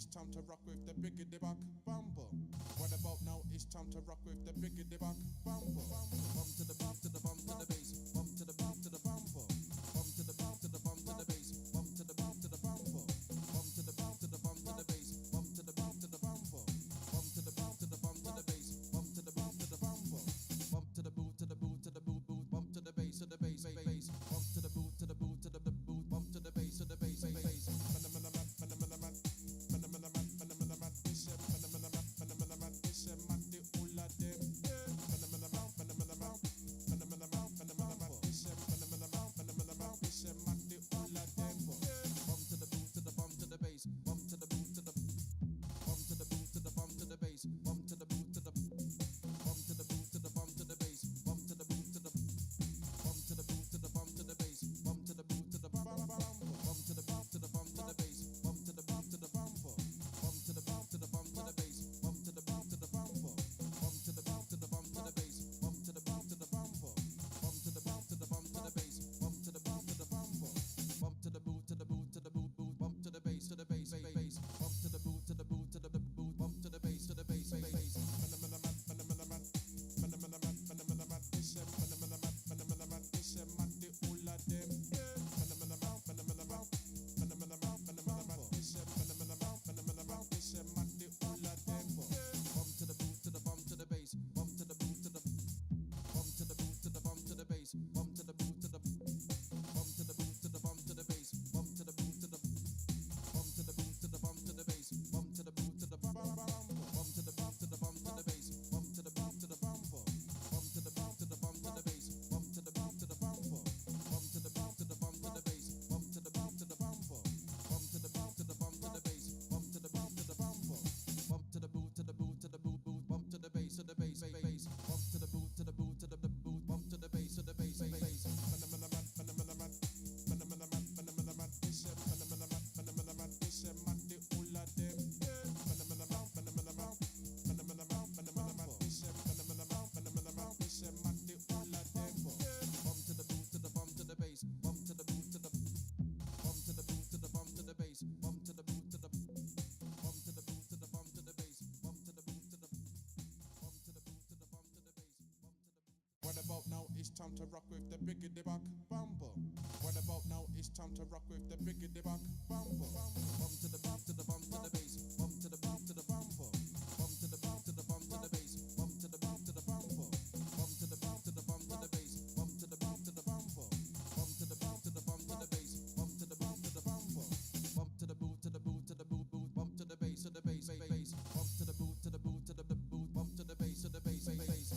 it's time to rock with the biggity back bumper. What about now? It's time to rock with the biggity back bumper. Bump to the bump to the bump to the bass. Bump to the bump to the bumper. Bump to the bump to the bump to the bass. Bump to the bump to the bumper. Bump to the bump to the bump to the bass. Bump to the bump to the bumper. Bump to the bump to the bump to the bass. Bump to the bump to the bumper. Bump to the boot to the boot to the boot boot. Bump to the bass to the bass bass. Bump to the boot to the boot to the boot. Bump to the bass to the bass bass. Time to rock with the biggity back bumper. What about now? It's time to rock with the biggity back bumper. Bump to the bump to the bump to the bass. Bump to the bump to the bumper. Bump to the bump to the bump to the bass. Bump to the bump to the bumper. Bump to the bump to the bump to the bass. Bump to the bump to the bumper. Bump to the bump to the bump to the bass. Bump to the bump to the bumper. Bump to the boot to the boot to the boot boot. Bump to the bass to the bass bass. Bump to the boot to the boot to the boot. Bump to the bass to the bass bass.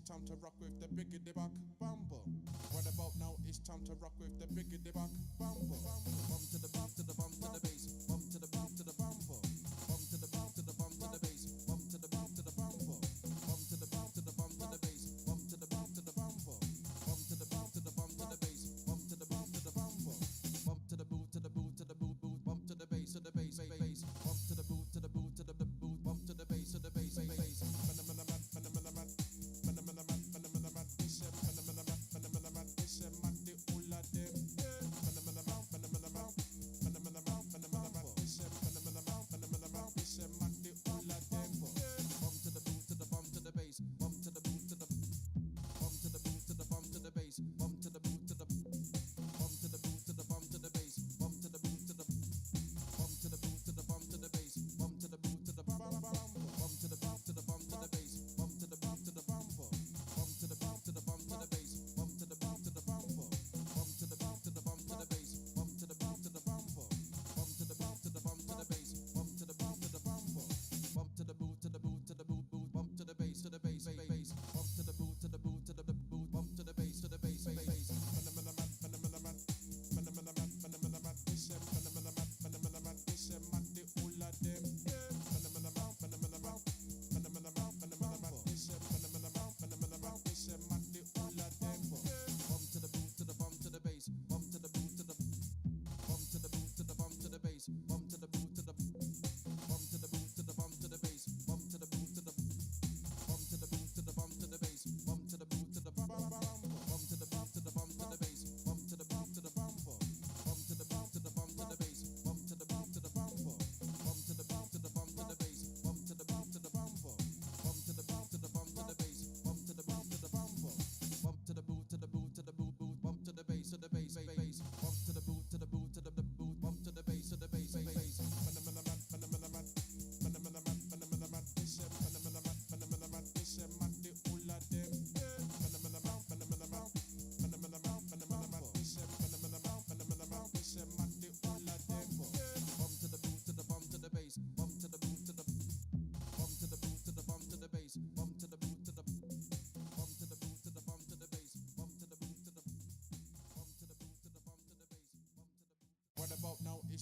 time to rock with the biggity back bumper. What about now? It's time to rock with the biggity back bumper. Bump to the bump to the bump to the bass. Bump to the bump to the bumper. Bump to the bump to the bump to the bass. Bump to the bump to the bumper. Bump to the bump to the bump to the bass. Bump to the bump to the bumper. Bump to the bump to the bump to the bass. Bump to the bump to the bumper. Bump to the boot to the boot to the boot boot. Bump to the bass to the bass bass. Bump to the boot to the boot to the boot. Bump to the bass to the bass bass.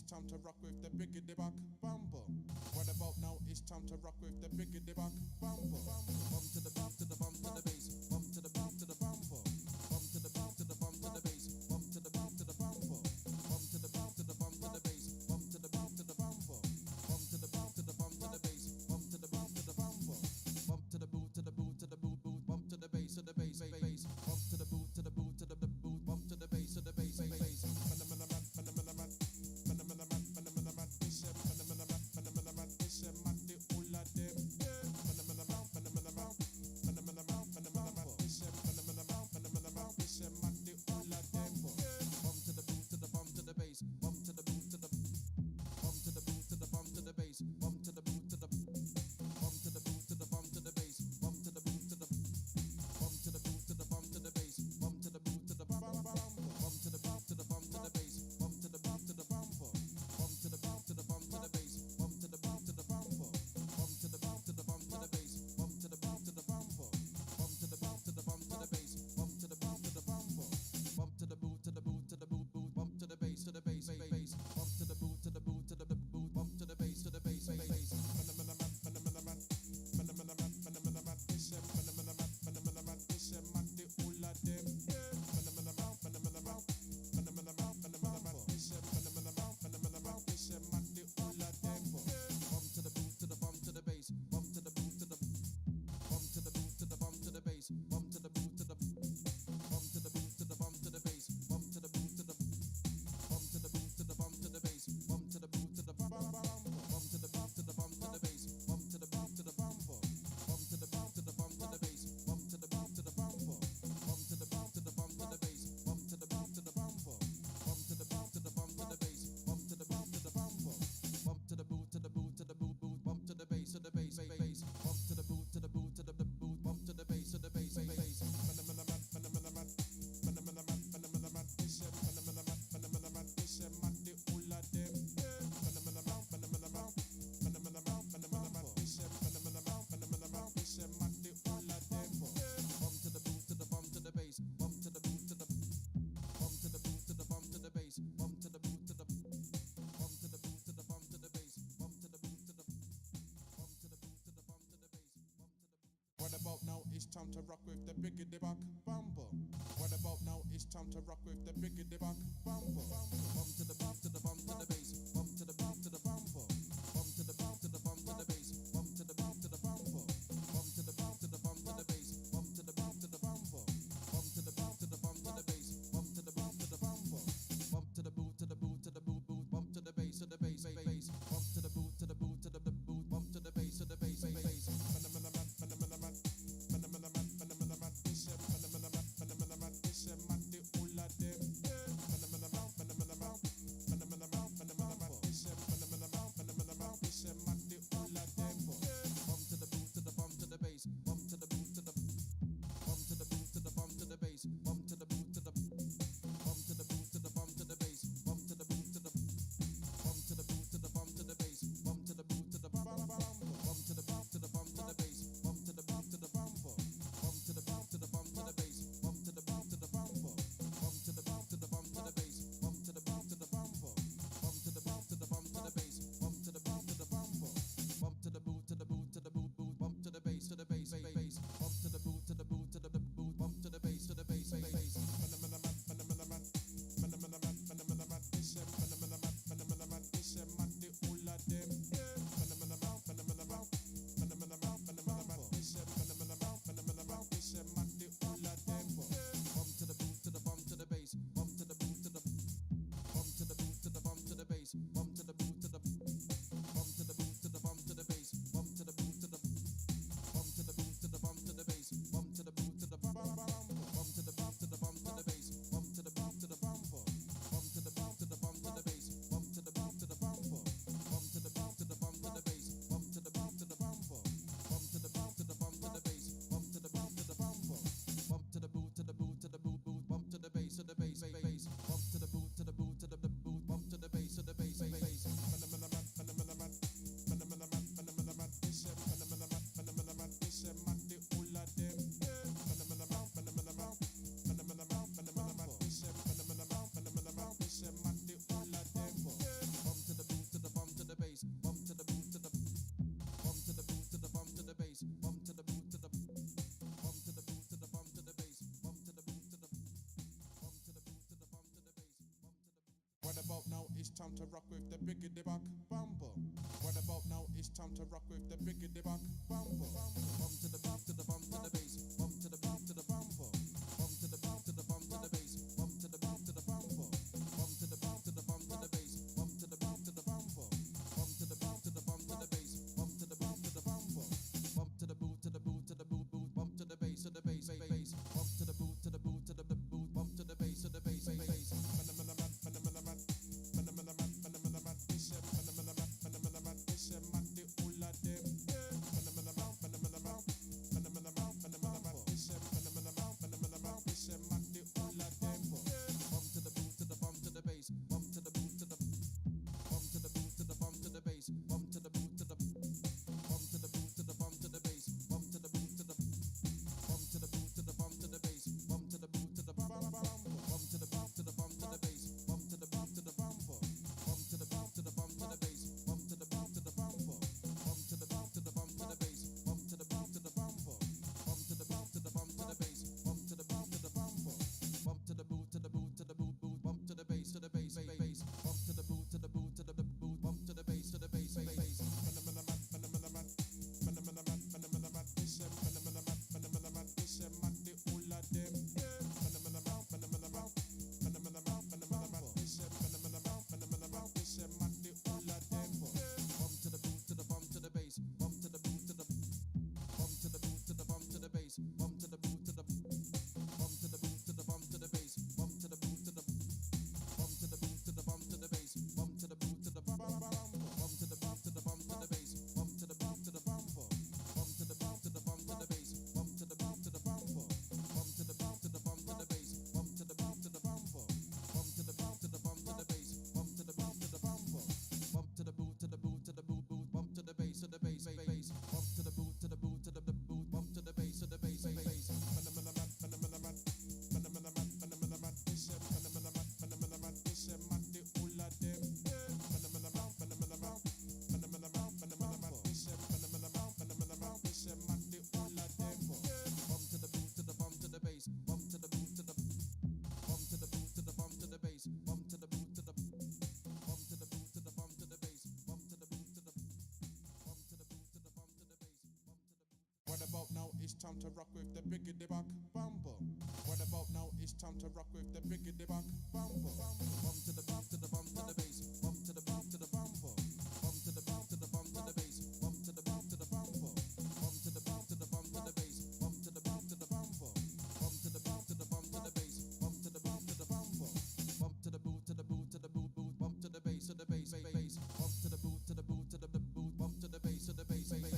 Time to rock with the biggity back bumper. What about now? It's time to rock with the biggity back bumper. Bump to the bump to the bump to the bass. Bump to the bump to the bumper. Bump to the bump to the bump to the bass. Bump to the bump to the bumper. Bump to the bump to the bump to the bass. Bump to the bump to the bumper. Bump to the bump to the bump to the bass. Bump to the bump to the bumper. Bump to the boot to the boot to the boot boot. Bump to the bass to the bass bass. Bump to the boot to the boot to the boot. Bump to the bass to the bass bass. it's time to rock with the biggity back bumper. What about now? It's time to rock with the biggity back bumper. Bump to the bump to the bump to the bass. Bump to the bump to the bumper. Bump to the bump to the bump to the bass. Bump to the bump to the bumper. Bump to the bump to the bump to the bass. Bump to the bump to the bumper. Bump to the bump to the bump to the bass. Bump to the bump to the bumper. Bump to the boot to the boot to the boot boot. Bump to the bass to the bass bass. Bump to the boot to the boot to the boot. Bump to the bass to the bass bass. Time to rock with the biggity back bumper. What about now? It's time to rock with the biggity back bumper. Bump to the bump to the bump to the bass. Bump to the bump to the bumper. Bump to the bump to the bump to the bass. Bump to the bump to the bumper. Bump to the bump to the bump to the bass. Bump to the bump to the bumper. Bump to the bump to the bump to the bass. Bump to the bump to the bumper. Bump to the boot to the boot to the boot boot. Bump to the bass to the bass bass. Bump to the boot to the boot to the boot. Bump to the bass to the bass bass. it's time to rock with the biggity back bumper. What about now? It's time to rock with the biggity back bumper. Bump to the bump to the bump to the bass. Bump to the bump to the bumper. Bump to the bump to the bump to the bass. Bump to the bump to the bumper. Bump to the bump to the bump to the bass. Bump to the bump to the bumper. Bump to the bump to the bump to the bass. Bump to the bump to the bumper. Bump to the boot to the boot to the boot boot. Bump to the bass to the bass bass. Bump to the boot to the boot to the boot. Bump to the bass to the bass bass.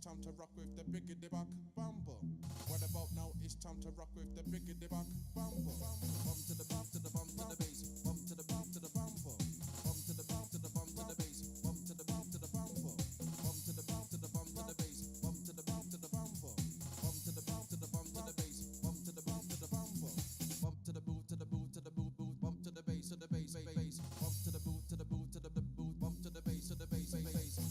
Time to rock with the biggity back bumper. What about now? It's time to rock with the biggity back bumper. Bump to the bump to the bump to the bass. Bump to the bump to the bumper. Bump to the bump to the bump to the bass. Bump to the bump to the bumper. Bump to the bump to the bump to the bass. Bump to the bump to the bumper. Bump to the bump to the bump to the bass. Bump to the bump to the bumper. Bump to the boot to the boot to the boot boot. Bump to the bass to the bass bass. Bump to the boot to the boot to the boot. Bump to the bass to the bass bass.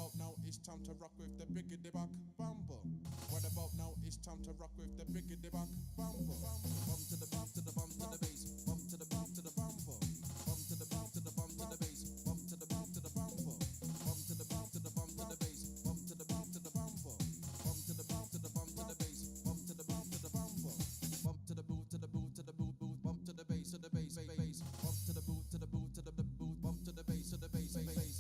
about now? It's time to rock with the biggity back bumper. What about now? It's time to rock with the biggity back bumper. Bump to the bump to the bump to the bass. Bump to the bump to the bumper. Bump to the bump to the bump to the bass. Bump to the bump to the bumper. Bump to the bump to the bump to the bass. Bump to the bump to the bumper. Bump to the bump to the bump to the bass. Bump to the bump to the bumper. Bump to the boot to the boot to the boot boot. Bump to the bass to the bass bass. Bump to the boot to the boot to the boot. Bump to the bass to the bass bass.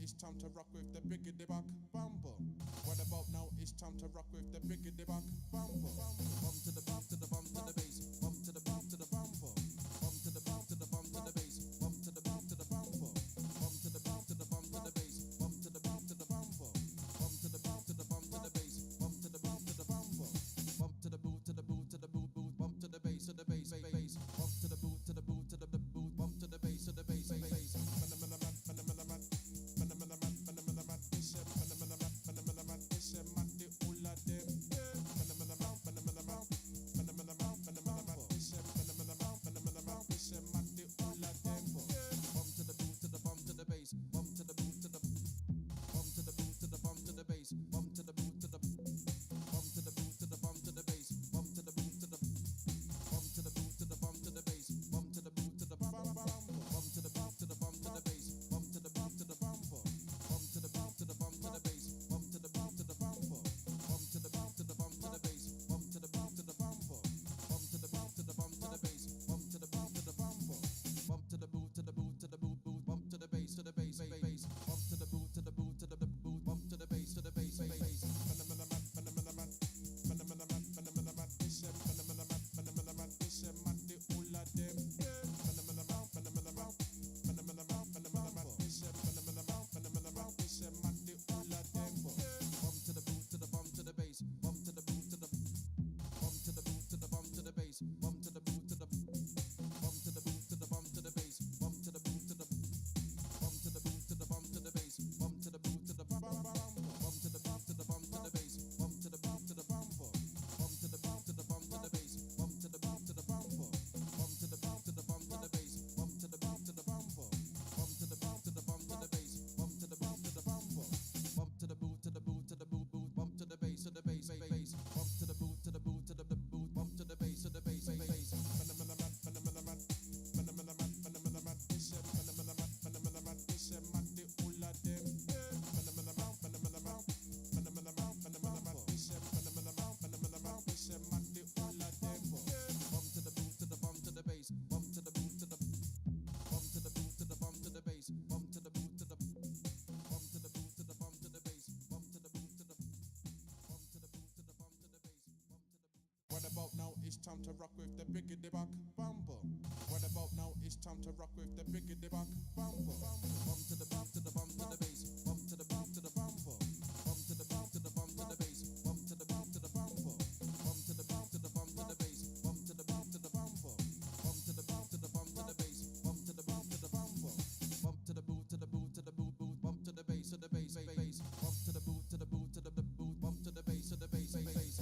It's time to rock with the biggity back bumper. What about now? It's time to rock with the biggity back bumper. Bump to the bump to the bump to the bass. Bump to the bump to the bumper. Bump to the bump to the bump to the bass. Bump to the bump to the bumper. Bump to the bump to the bump to the bass. Bump to the bump to the bumper. Bump to the bump to the bump to the bass. Bump to the bump to the bumper. Bump to the boot to the boot to the boot boot. Bump to the bass to the bass bass. Bump to the boot to the boot to the boot. Bump to the bass to the bass bass. now it's time to rock with the biggity back bumper. What about now it's time to rock with the biggity back bumper. Bump to the bump to the bump to the bass. Bump to the bump to the bumper. Bump to the bump to the bump to the bass. Bump to the bump to the bumper. Bump to the bump to the bump to the bass. Bump to the bump to the bumper. Bump to the bump to the bump to the bass. Bump to the bump to the bumper. Bump to the boot to the boot to the boot boot. Bump to the bass to the bass bass. Bump to the boot to the boot to the boot. Bump to the bass to the bass bass.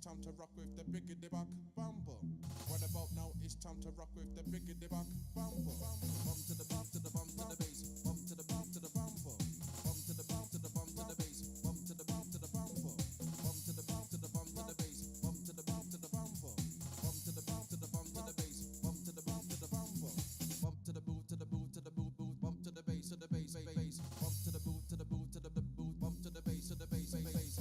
Time to rock with the biggity back bumper. What about now it's time to rock with the biggity back bumper. Bump to the bump to the bump to the bass. Bump to the bump to the bumper. Bump to the bump to the bump to the bass. Bump to the bump to the bumper. Bump to the bump to the bump to the bass. Bump to the bump to the bumper. Bump to the bump to the bump to the bass. Bump to the bump to the bumper. Bump to the boot to the boot to the boot boot. Bump to the bass to the bass bass. Bump to the boot to the boot to the boot. Bump to the bass to the bass bass.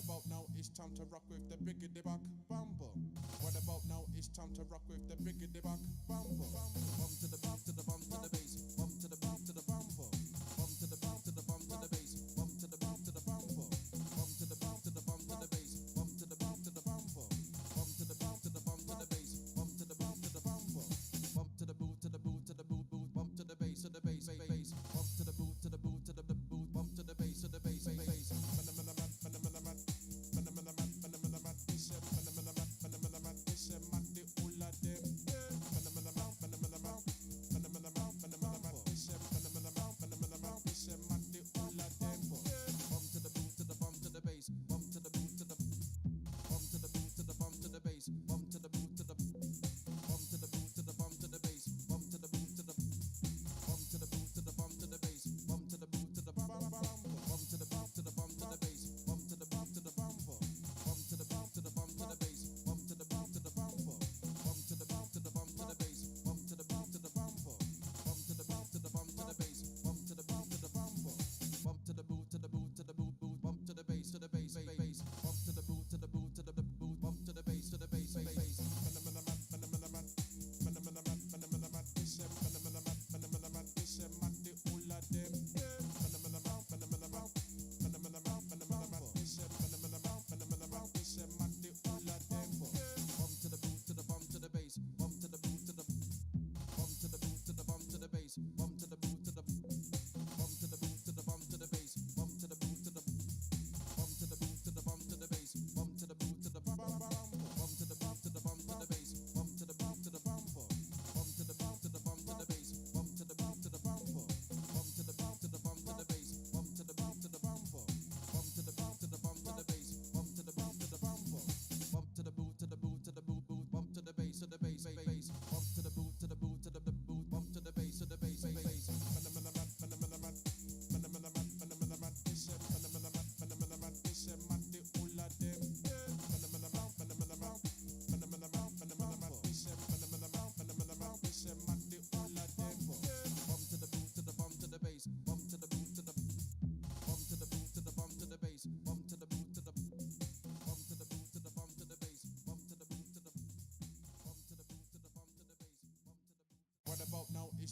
about now? It's time to rock with the biggity back bumper. What about now? It's time to rock with the biggity back bumper. Bump to the bump to the bump to the bass. Bump to the bump to the bumper. Bump to the bump to the bump to the bass. Bump to the bump to the bumper. Bump to the bump to the bump to the bass. Bump to the bump to the bumper. Bump to the bump to the bump to the bass. Bump to the bump to the bumper. Bump to the boot to the boot to the boot boot. Bump to the bass to the bass bass. Bump to the boot to the boot to the boot. Bump to the bass to the bass bass.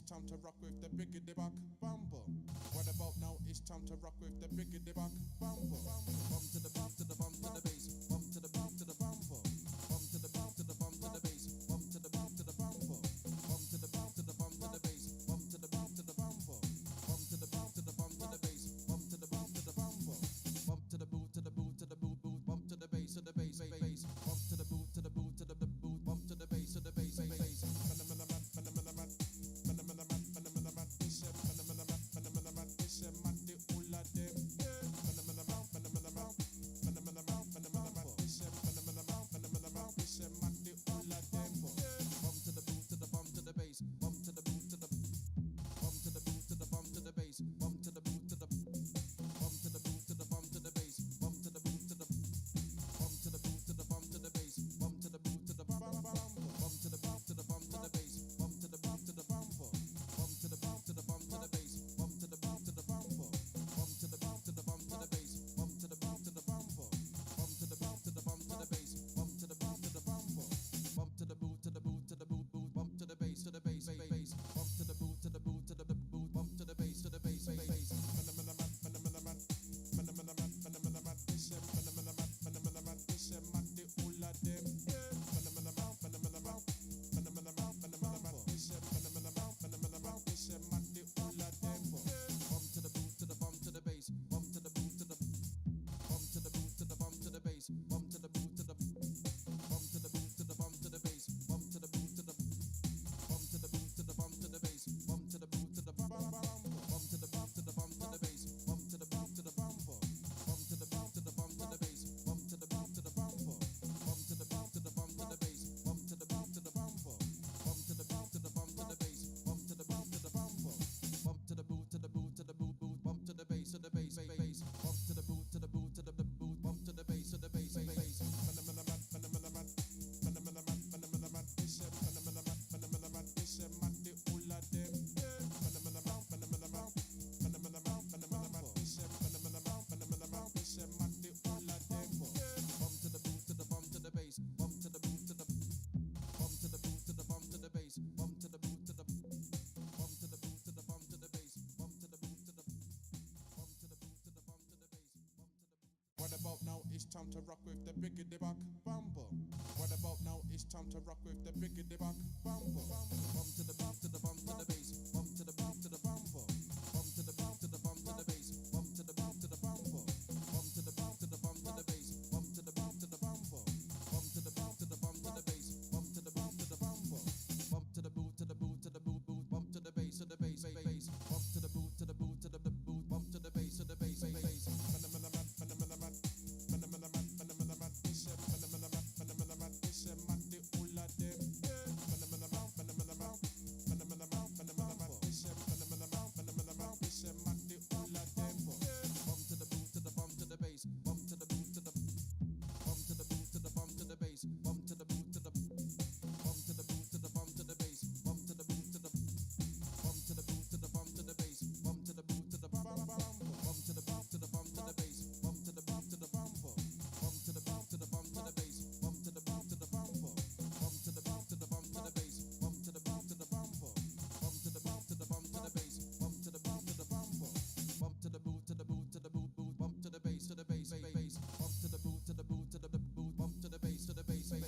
Time to rock with the biggity back bumper. What about now? It's time to rock with the biggity back bumper. Bump to the bump to the bump to the bass. Bump to the bump to the bumper. Bump to the bump to the bump to the bass. Bump to the bump to the bumper. Bump to the bump to the bump to the bass. Bump to the bump to the bumper. Bump to the bump to the bump to the bass. Bump to the bump to the bumper. Bump to the boot to the boot to the boot boot. Bump to the bass to the bass bass. Bump to the boot to the boot to the boot. Bump to the bass to the bass bass. it's time to rock with the biggity back bumper. What about now? It's time to rock with the biggity back bumper. Bump to the beat, to the bump to the bass. Bump to the beat, to the bumper. Bump to the beat, to the bump to the bass. Bump to the beat, to the bumper. Bump to the beat, to the bump to the bass. Bump to the beat, to the bumper. Bump to the beat, to the bump to the bass. Bump to the beat, to the bumper. Bump to the boot, to the boot, to the boot, boot. Bump to the bass, to the bass, bass. Bump to the boot, to the boot, to the boot. Bump to the bass, to the bass, bass.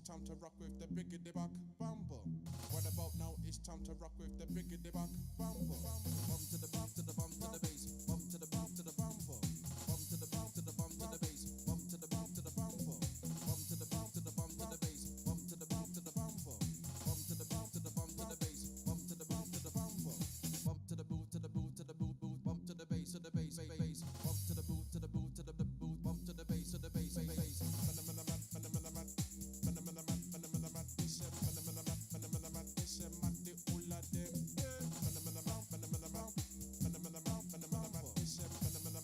Time to rock with the biggity back bumper. What about now? It's time to rock with the biggity back bumper. Bump to the beat, to the bump to the bass. Bump to the beat, to the bumper. Bump to the beat, to the bump to the bass. Bump to the beat, to the bumper. Bump to the beat, to the bump to the bass. Bump to the beat, to the bumper. Bump to the beat, to the bump to the bass. Bump to the beat, to the bumper. Bump to the boot, to the boot, to the boot, boot. Bump to the bass, to the bass, bass. Bump to the boot, to the boot, to the boot. Bump to the bass, to the bass, bass. Phenomenal.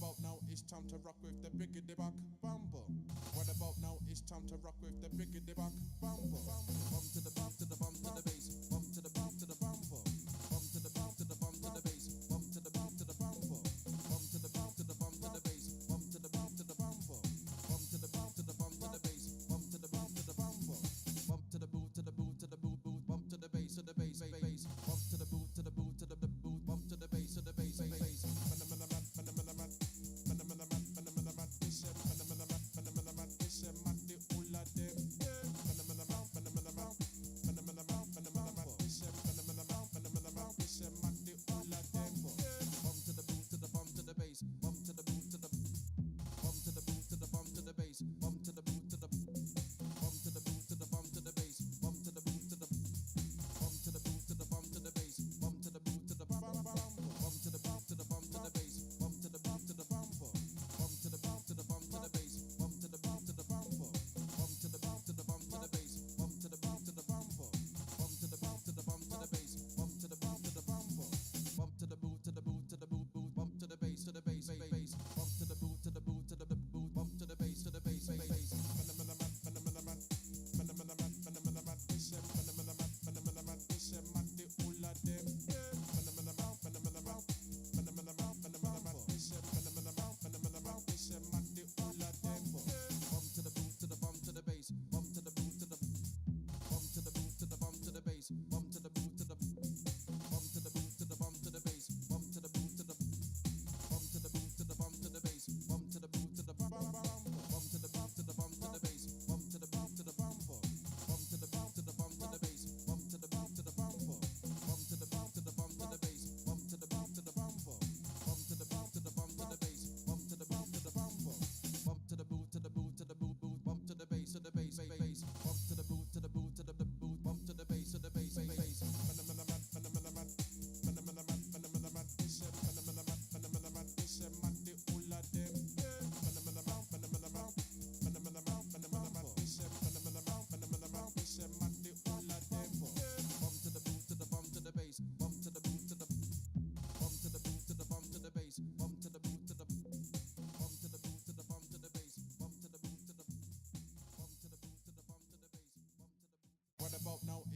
about now? It's time to rock with the biggity back bumper. What about now? It's time to rock with the biggity back bumper. Bump to the bump to the bump to the bass. Bump to the bump to the bumper. Bump to the bump to the bump to the bass. Bump to the bump to the bumper. Bump to the bump to the bump to the bass. Bump to the bump to the bumper. Bump to the bump to the bump to the bass. Bump to the bump to the bumper. Bump to the boot to the boot to the boot boot. Bump to the bass to the bass bass. Bump to the boot to the boot to the boot. Bump to the bass to the bass bass.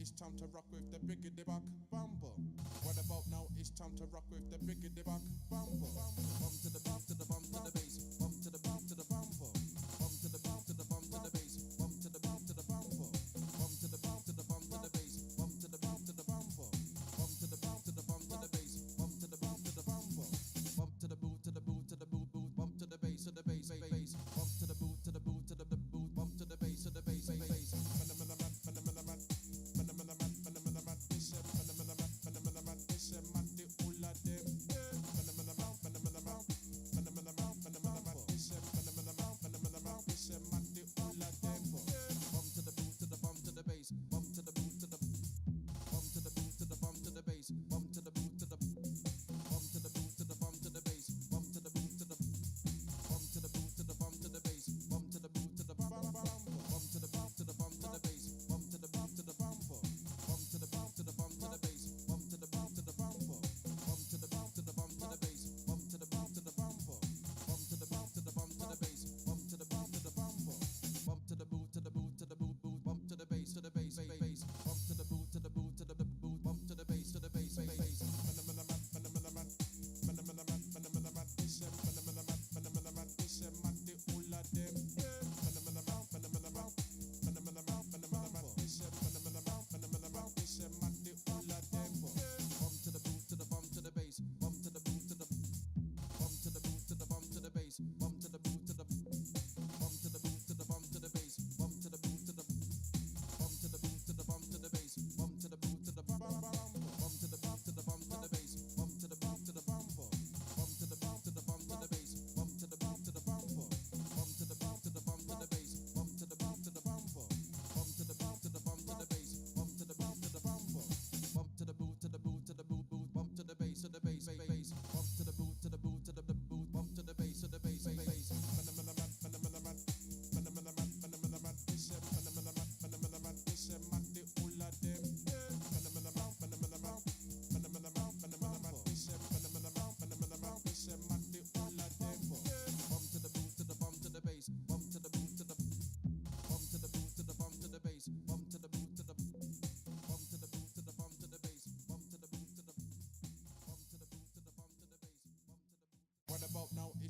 It's time to rock with the biggity back bumper. What about now? It's time to rock with the biggity back bumper. Bump to the bump to the bump to the bass. Bump to the bump to the bumper. Bump to the bump to the bump to the bass. Bump to the bump to the bumper. Bump to the bump to the bump to the bass. Bump to the bump to the bumper. Bump to the bump to the bump to the bass. Bump to the bump to the bumper. Bump to the boot to the boot to the boot boot. Bump to the bass to the bass bass. Bump to the boot to the boot to the boot. Bump to the bass to the bass bass.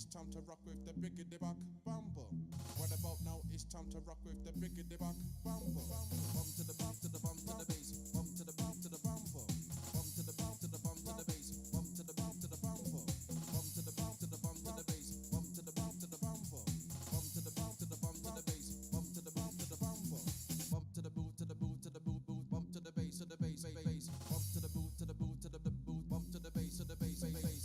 it's time to rock with the biggity back bumper. What about now? It's time to rock with the biggity back bumper. Bump to the bump to the bump to the bass. Bump to the bump to the bumper. Bump to the bump to the bump to the bass. Bump to the bump to the bumper. Bump to the bump to the bump to the bass. Bump to the bump to the bumper. Bump to the bump to the bump to the bass. Bump to the bump to the bumper. Bump to the boot to the boot to the boot boot. Bump to the bass to the bass bass. Bump to the boot to the boot to the boot. Bump to the bass to the bass bass.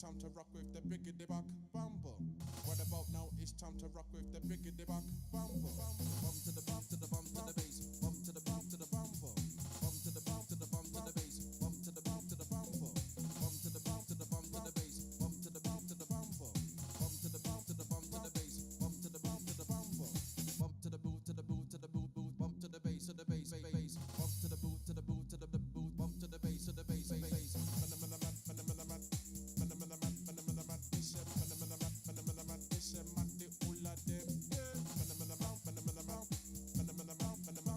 Time to rock with the biggity back bumper. What about now? It's time to rock with the biggity back bumper. Bump to the bump to the bump to the bass. Bump to the bump to the bumper. Bump to the bump to the bump to the bass. Bump to the bump to the bumper. Bump to the bump to the bump to the bass. Bump to the bump to the bumper. Bump to the bump to the bump to the bass. Bump to the bump to the bumper. Bump to the boot to the boot to the boot boot. Bump to the bass to the bass bass. Bump to the boot to the boot to the boot. Bump to the bass to the bass bass. Phenomenal.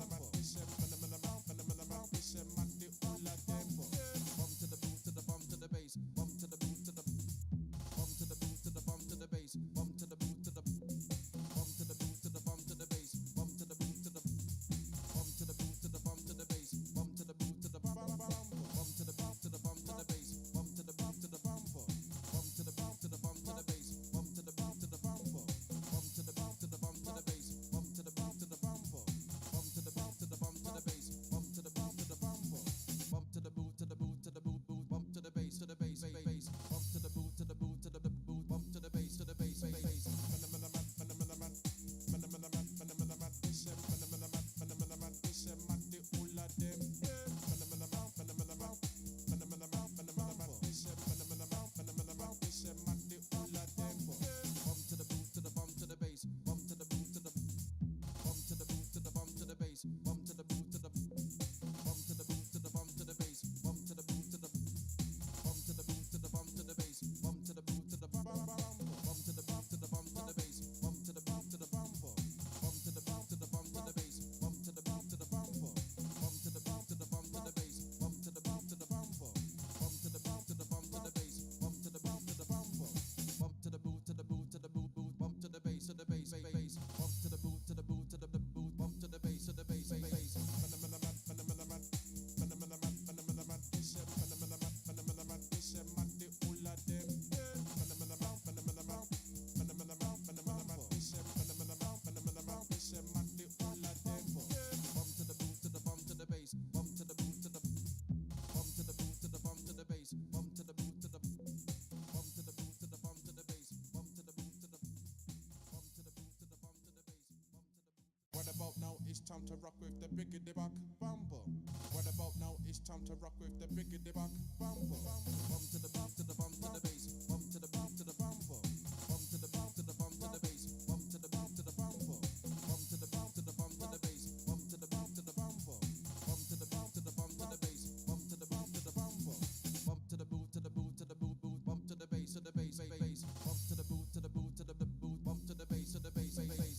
time to rock with the biggity back bumper. What about now? It's time to rock with the biggity back bumper. Bump to the bump to the bump to the bass. Bump to the bump to the bumper. Bump to the bump to the bump to the bass. Bump to the bump to the bumper. Bump to the bump to the bump to the bass. Bump to the bump to the bumper. Bump to the bump to the bump to the bass. Bump to the bump to the bumper. Bump to the boot to the boot to the boot boot. Bump to the bass to the bass bass. Bump to the boot to the boot to the boot. Bump to the bass to the bass bass.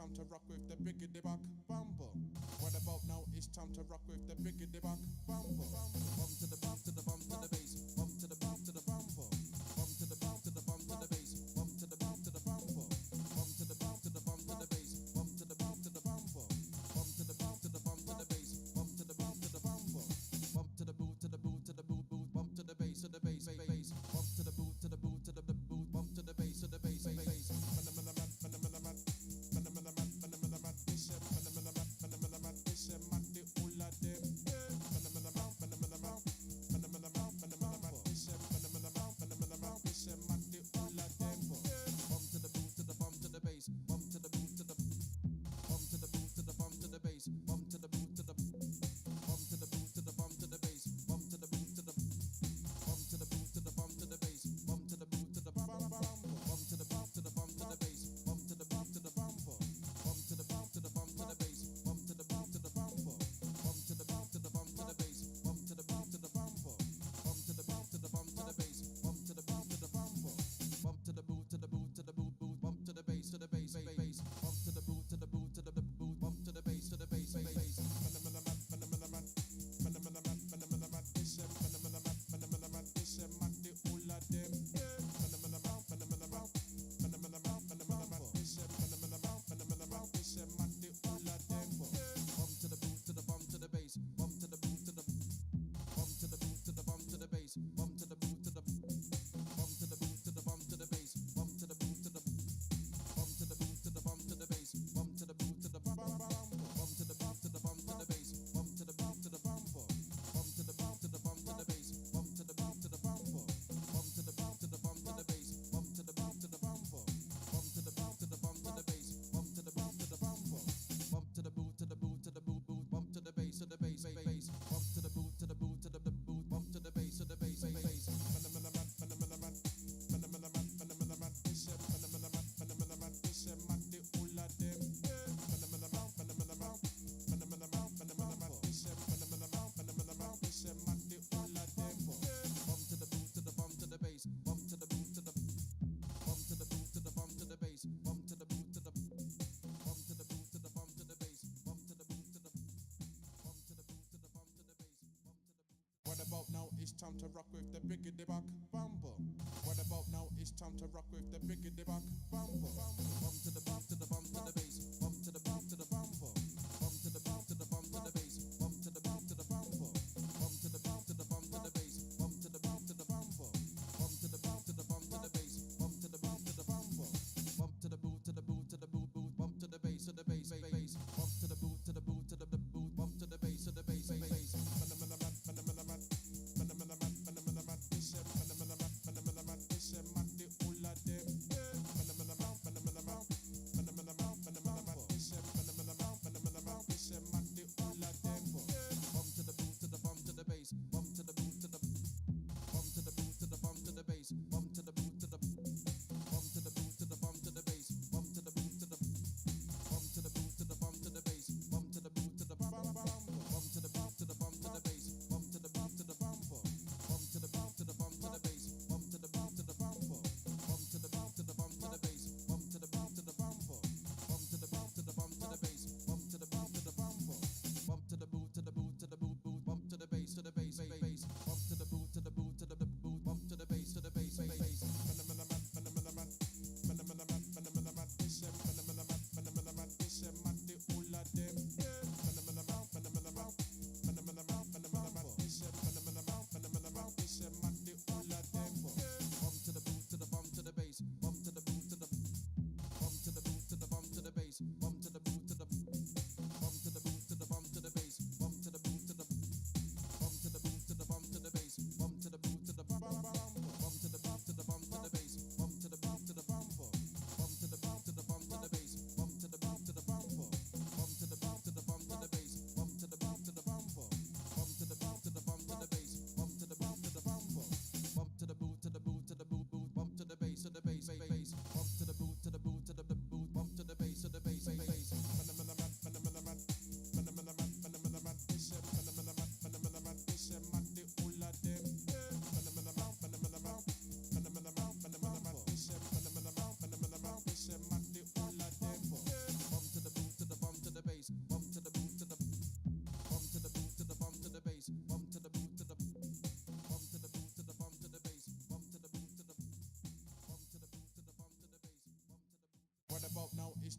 Time to rock with the biggity back bumper. What about now? It's time to rock with the biggity back bumper. Bump to the bump to the bump to the bass. Bump to the bump to the bumper. Bump to the bump to the bump to the bass. Bump to the bump to the bumper. Bump to the bump to the bump to the bass. Bump to the bump to the bumper. Bump to the bump to the bump to the bass. Bump to the bump to the bumper. Bump to the boot to the boot to the boot boot. Bump to the bass to the bass bass. Bump to the boot to the boot to the boot. Bump to the bass to the bass bass. it's time to rock with the biggity back bumper. What about now? It's time to rock with the biggity back bumper. Bump to the bump to the bump to the bass. Bump to the bump to the bumper. Bump to the bump to the bump to the bass. Bump to the bump to the bumper. Bump to the bump to the bump to the bass. Bump to the bump to the bumper. Bump to the bump to the bump to the bass. Bump to the bump to the bumper. Bump to the boot to the boot to the boot boot. Bump to the bass to the bass bass. Bump to the boot to the boot to the boot. Bump to the bass to the bass bass.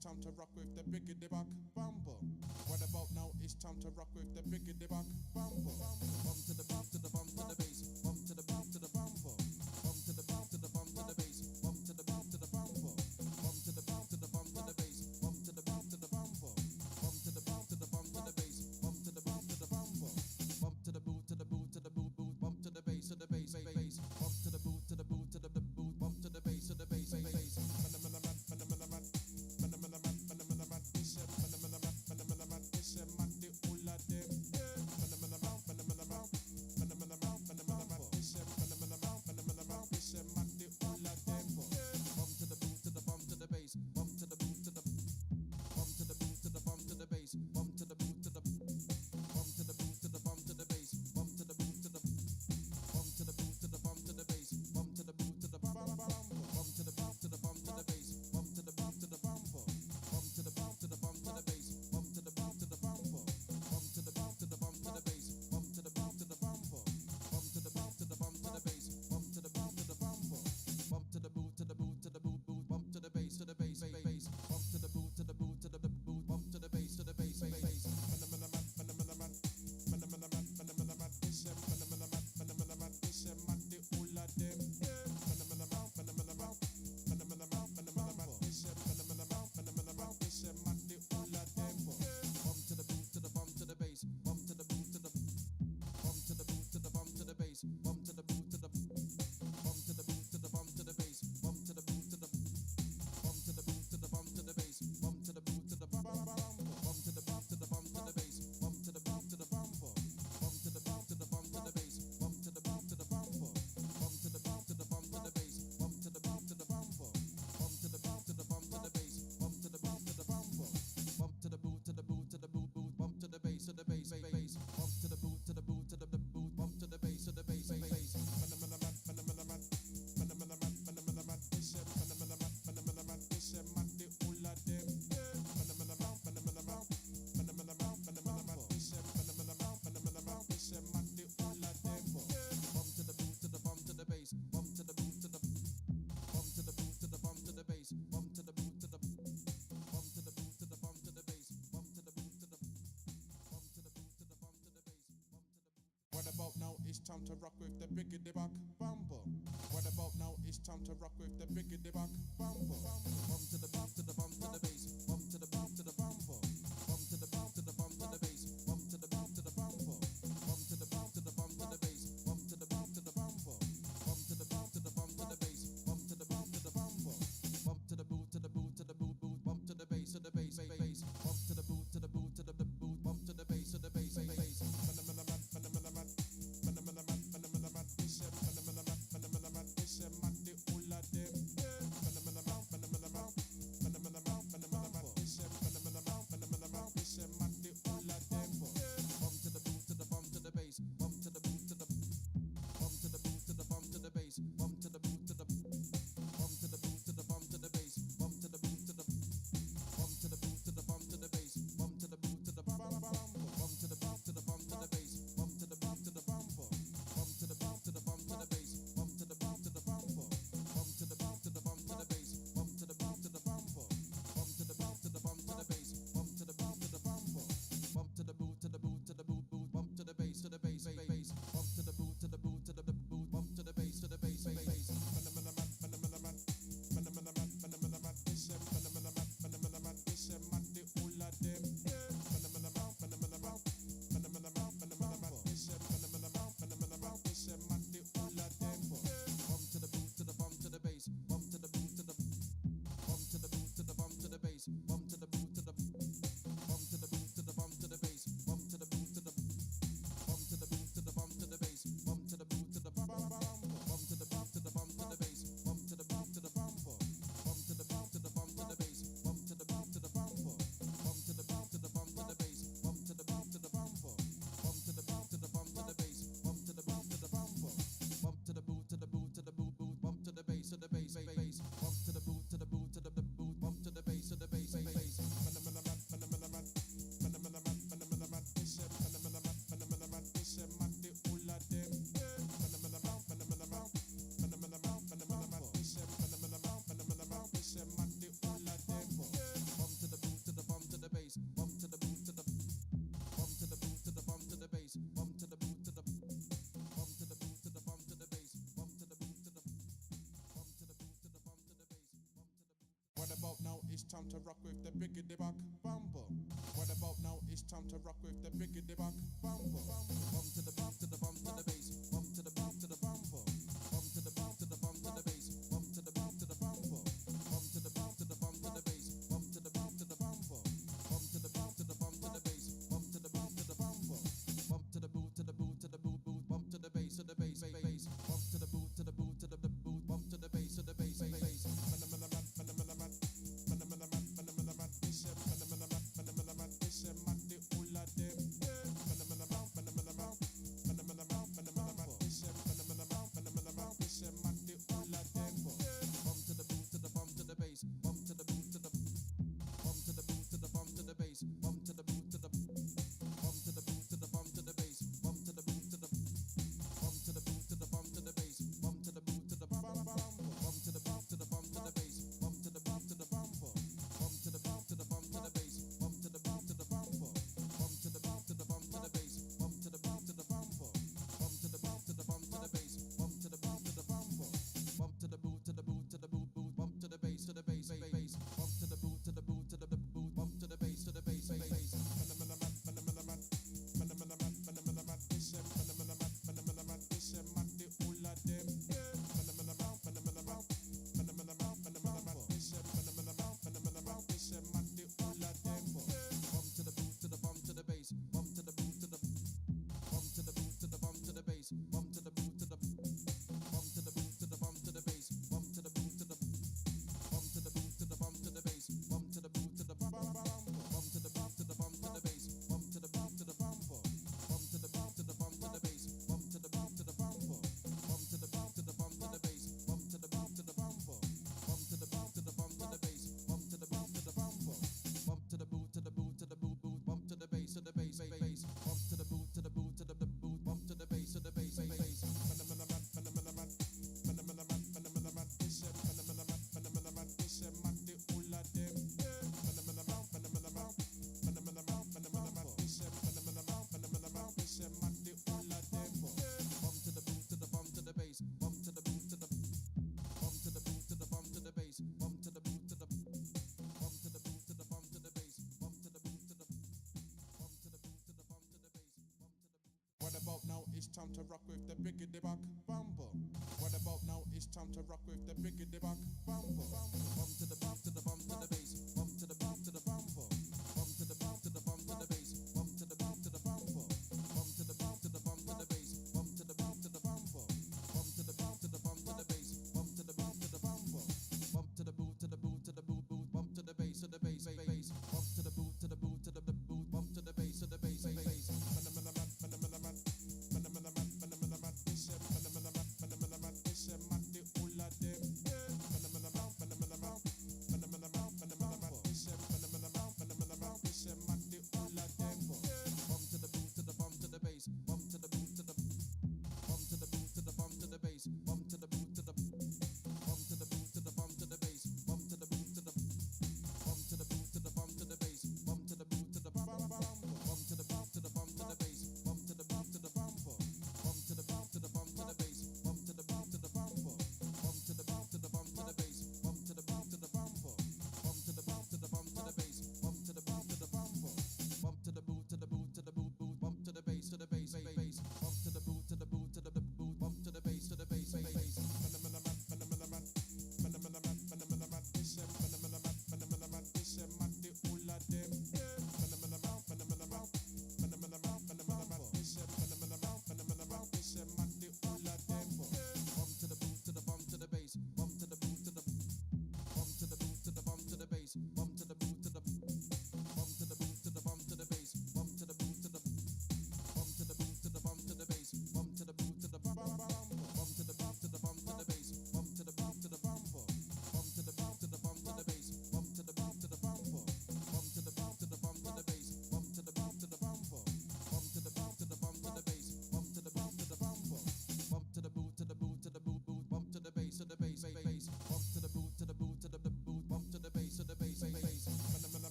Time to rock with the biggity back bumper. What about now? It's time to rock with the biggity back bumper. Bump to the bump to the bump to the bass. Bump to the bump to the bumper. Bump to the bump to the bump to the bass. Bump to the bump to the bumper. Bump to the bump to the bump to the bass. Bump to the bump to the bumper. Bump to the bump to the bump to the bass. Bump to the bump to the bumper. Bump to the boot to the boot to the boot boot. Bump to the bass to the bass bass. Bump to the boot to the boot to the boot. Bump to the bass to the bass bass. it's time to rock with the biggity back bumper. What about now? It's time to rock with the biggity back bumper. Bump to the bump to the bump to the bass. Bump to the bump to the bumper. Bump to the bump to the bump to the bass. Bump to the bump to the bumper. Bump to the bump to the bump to the bass. Bump to the bump to the bumper. Bump to the bump to the bump to the bass. Bump to the bump to the bumper. Bump to the boot to the boot to the boot boot. Bump to the bass to the bass bass. Bump to the boot to the boot to the boot. Bump to the bass to the bass bass. Time to rock with the biggity back bumper. What about now? It's time to rock with the biggity back bumper. Bump to the bump to the bump to the bass. Bump to the bump to the bumper. Bump to the bump to the bump to the bass. Bump to the bump to the bumper. Bump to the bump to the bump to the bass. Bump to the bump to the bumper. Bump to the bump to the bump to the bass. Bump to the bump to the bumper. Bump to the boot to the boot to the boot boot. Bump to the bass to the bass bass. Bump to the boot to the boot to the boot. Bump to the bass to the bass bass. it's time to rock with the biggity back bumper. What about now? It's time to rock with the biggity back bumper. Bump to the beat to the bump to the bass. Bump to the beat to the bumper. Bump to the beat to the bump to the bass. Bump to the beat to the bumper. Bump to the beat to the bump to the bass. Bump to the beat to the bumper. Bump to the beat to the bump to the bass. Bump to the beat to the bumper. Bump to the boot to the boot to the boot boot. Bump to the bass to the bass bass. Bump to the boot to the boot to the boot. Bump to the bass to the bass bass.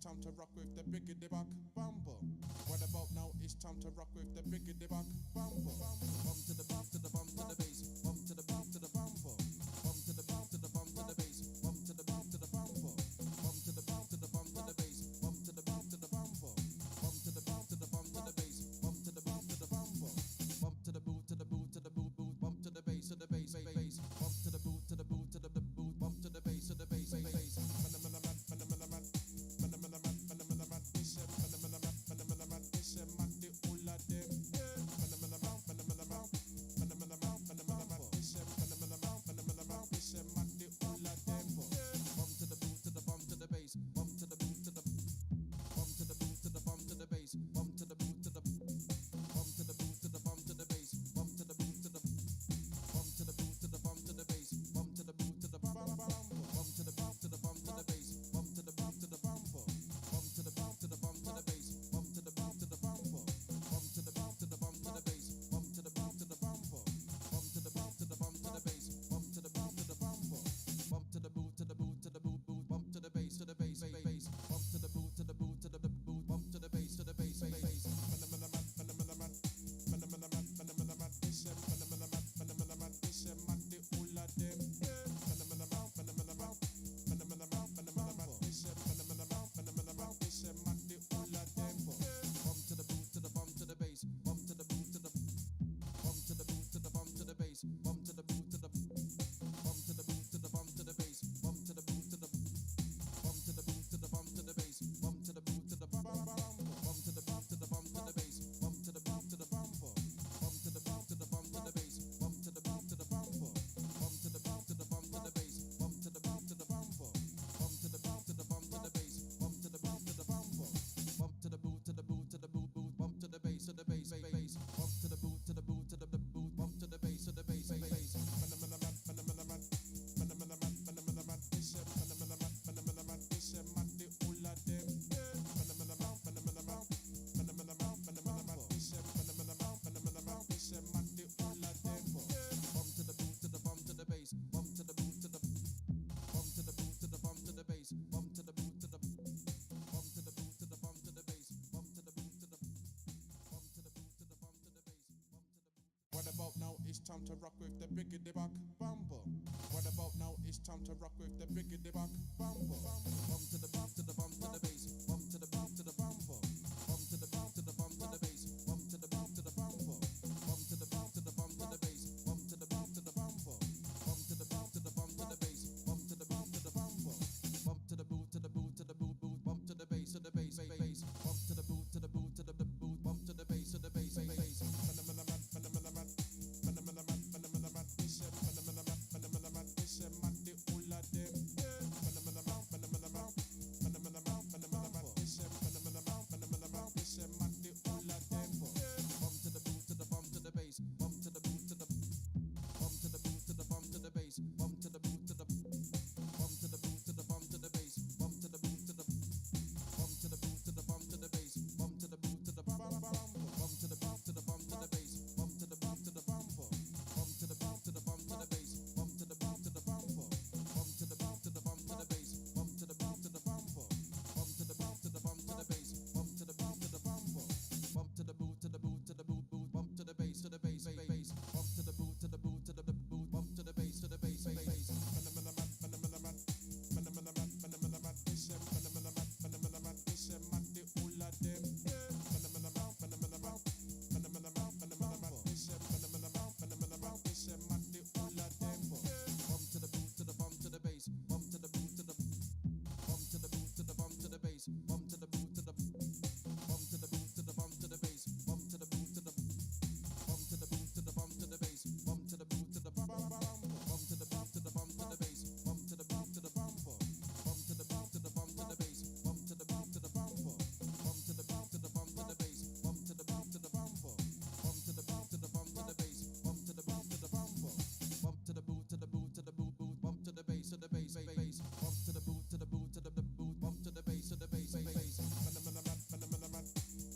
Time to rock with the biggity back bumper. What about now? It's time to rock with the biggity back bumper. Bump to the beat to the bump to the bass. Bump to the beat to the bumper. Bump to the beat to the bump to the bass. Bump to the beat to the bumper. Bump to the beat to the bump to the bass. Bump to the beat to the bumper. Bump to the beat to the bump to the bass. Bump to the beat to the bumper. Bump to the boot to the boot to the boot boot. Bump to the bass to the bass bass. Bump to the boot to the boot to the boot. Bump to the bass to the bass bass. it's time to rock with the biggity back bumper. What about now? It's time to rock with the biggity back bumper. Bump to the beat to the bump to the bass. Bump to the beat to the bumper. Bump to the beat to the bump to the bass. Bump to the beat to the bumper. Bump to the beat to the bump to the bass. Bump to the beat to the bumper. Bump to the beat to the bump to the bass. Bump to the beat to the bumper. Bump to the boot to the boot to the boot boot. Bump to the bass to the bass bass. Bump to the boot to the boot to the boot. Bump to the bass to the bass bass. Phenomenon phenomenon phenomenon phenomenon. This phenomenon phenomenon. This man the all of them. Phenomenon phenomenon phenomenon phenomenon. This phenomenon phenomenon. This man the all of them. Bump to the boot to the bump to the bass. Bump to the boot to the bump to the boot to the bump to the bass. Bump to the boot to the bump to the boot to the bump to the bass. Bump to the boot to the bump to the boot to the bump to the bass. Bump to the boot to the bump to the boot to the bump to the bass. Bump to the boot to the bumper. Bump to the boot to the bump to the bass. Bump to the boot to the bumper. Bump to the boot to the bump to the bass. Bump to the boot to the bumper. Bump to the boot to the bump to the bass. Bump to the boot to the bumper. Bump to the boot to the boot to the boot boot. Bump to the bass to the bass bass. Bump to the boot to the boot to the boot. Bump to the bass to the bass bass. Phenomenon phenomenon phenomenon phenomenon. This phenomenon phenomenon. This man the all of them. Phenomenon phenomenon phenomenon phenomenon. This phenomenon phenomenon. This man the all of them. Bump to the boot to the bump to the bass. Bump to the boot to the bump to the boot to the bump to the bass. Bump to the boot to the bump to the boot to the bump to the bass. Bump to the boot to the bump to the boot to the bump to the bass. Bump to the boot to the bump to the boot to the bump to the bass. Bump to the boot to the bumper. Bump to the boot to the bump to the bass. Bump to the boot to the bumper. Bump to the boot to the bump to the bass. Bump to the boot to the bumper. Bump to the boot to the bump to the bass. Bump to the boot to the bumper. Bump to the boot to the boot to the boot boot. Bump to the bass to the bass bass. Bump to the boot to the boot to the boot. Bump to the bass to the bass bass. Phenomenon phenomenon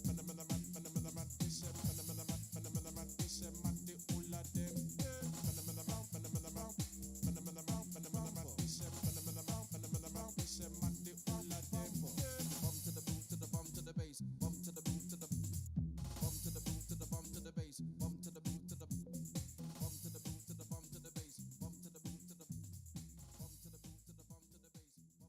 phenomenon phenomenon. This phenomenon phenomenon. This man the all of them. Phenomenon phenomenon phenomenon phenomenon. This phenomenon phenomenon. This man the all of them. Bump to the boot to the bump to the bass. Bump to the boot to the bump to the boot to the bump to the bass. Bump to the boot to the bump to the boot to the bump to the bass. Bump to the boot to the bump to the boot to the bump to the bass. Bump to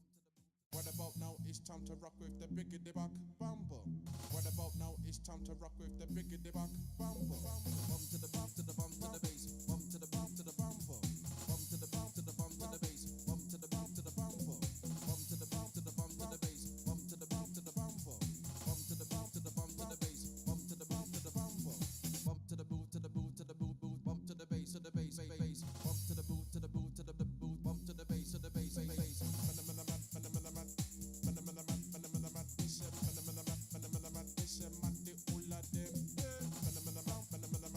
the boot. What about now? It's time to rock with the biggity back bumper. What about now? It's time to rock with the biggity back bumper. Bump to the boot to the bump to the bass. Bump to the boot to the bumper. Bump to the boot to the bump to the bass. Bump to the boot to the bumper. Bump to the boot to the bump to the bass. Bump to the boot to the bumper. Bump to the boot to the bump to the bass. Bump to the boot to the bumper. Bump to the boot to the boot to the boot boot. Bump to the bass to the bass bass. Bump to the boot to the boot to the boot. Bump to the bass to the bass bass. Phenomenon phenomenon phenomenon phenomenon. This phenomenon phenomenon. This man the all of them. Phenomenon phenomenon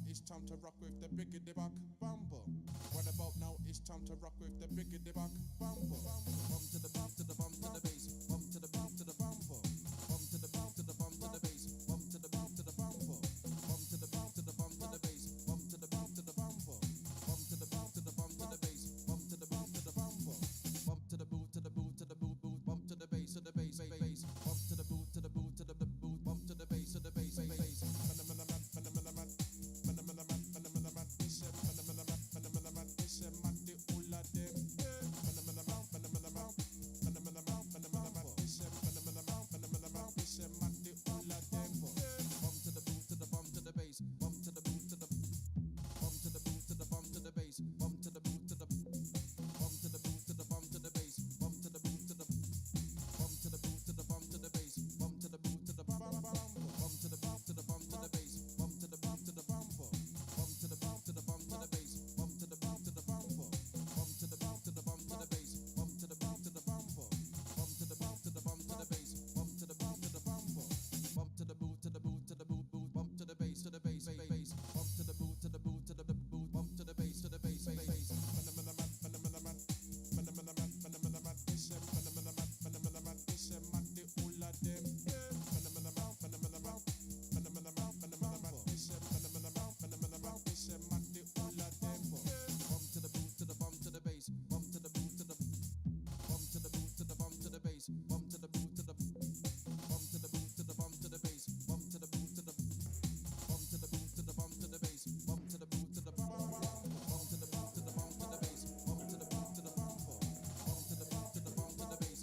it's time to rock with the biggity back bumper. What about now? It's time to rock with the biggity back bumper. Bump to the bump to the bump to the bass. Bump to the bump to the bumper. Bump to the bump to the bump to the bass. Bump to the bump to the bumper. Bump to the bump to the bump to the bass. Bump to the bump to the bumper. Bump to the bump to the bump to the bass. Bump to the bump to the bumper. Bump to the boot to the boot to the boot boot. Bump to the bass to the bass bass. Bump to the boot to the boot to the boot. Bump to the bass to the bass bass.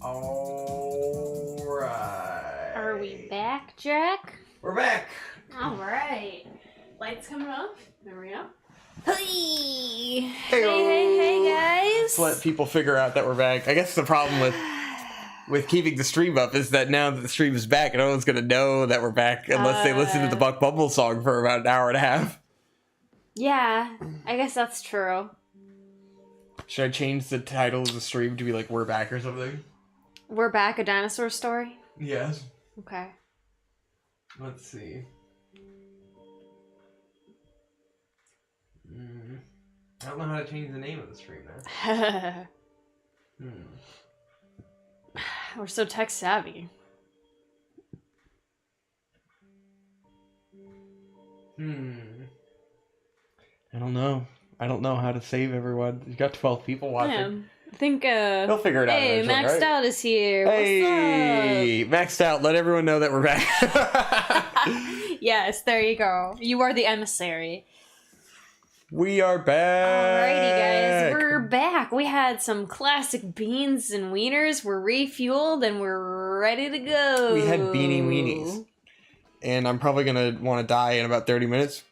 All right. Are we back, Jack? We're back. All right. Lights coming off. There we go. Hey, Hey-o. hey, guys. Let's let people figure out that we're back. I guess the problem with keeping the stream up is that now that the stream is back, no one's gonna know that we're back unless they listen to the Buck Bumble song for about an hour and a half. Yeah, I guess that's true. Should I change the title of the stream to be like "We're Back" or something? We're back, a dinosaur story? Yes. Okay. Let's see. I don't know how to change the name of the stream now. We're so tech savvy. I don't know. I don't know how to save everyone. You got 12 people watching. Yeah, I think, They'll figure it out hey, eventually, Maxed right? Out is here. Hey, Maxed Out. Let everyone know that we're back. What's up? Yes, there you go. You are the emissary. We are back. Alrighty, guys, we're back. We had some classic beans and wieners. We're refueled and we're ready to go. We had beanie weenies. And I'm probably going to want to die in about 30 minutes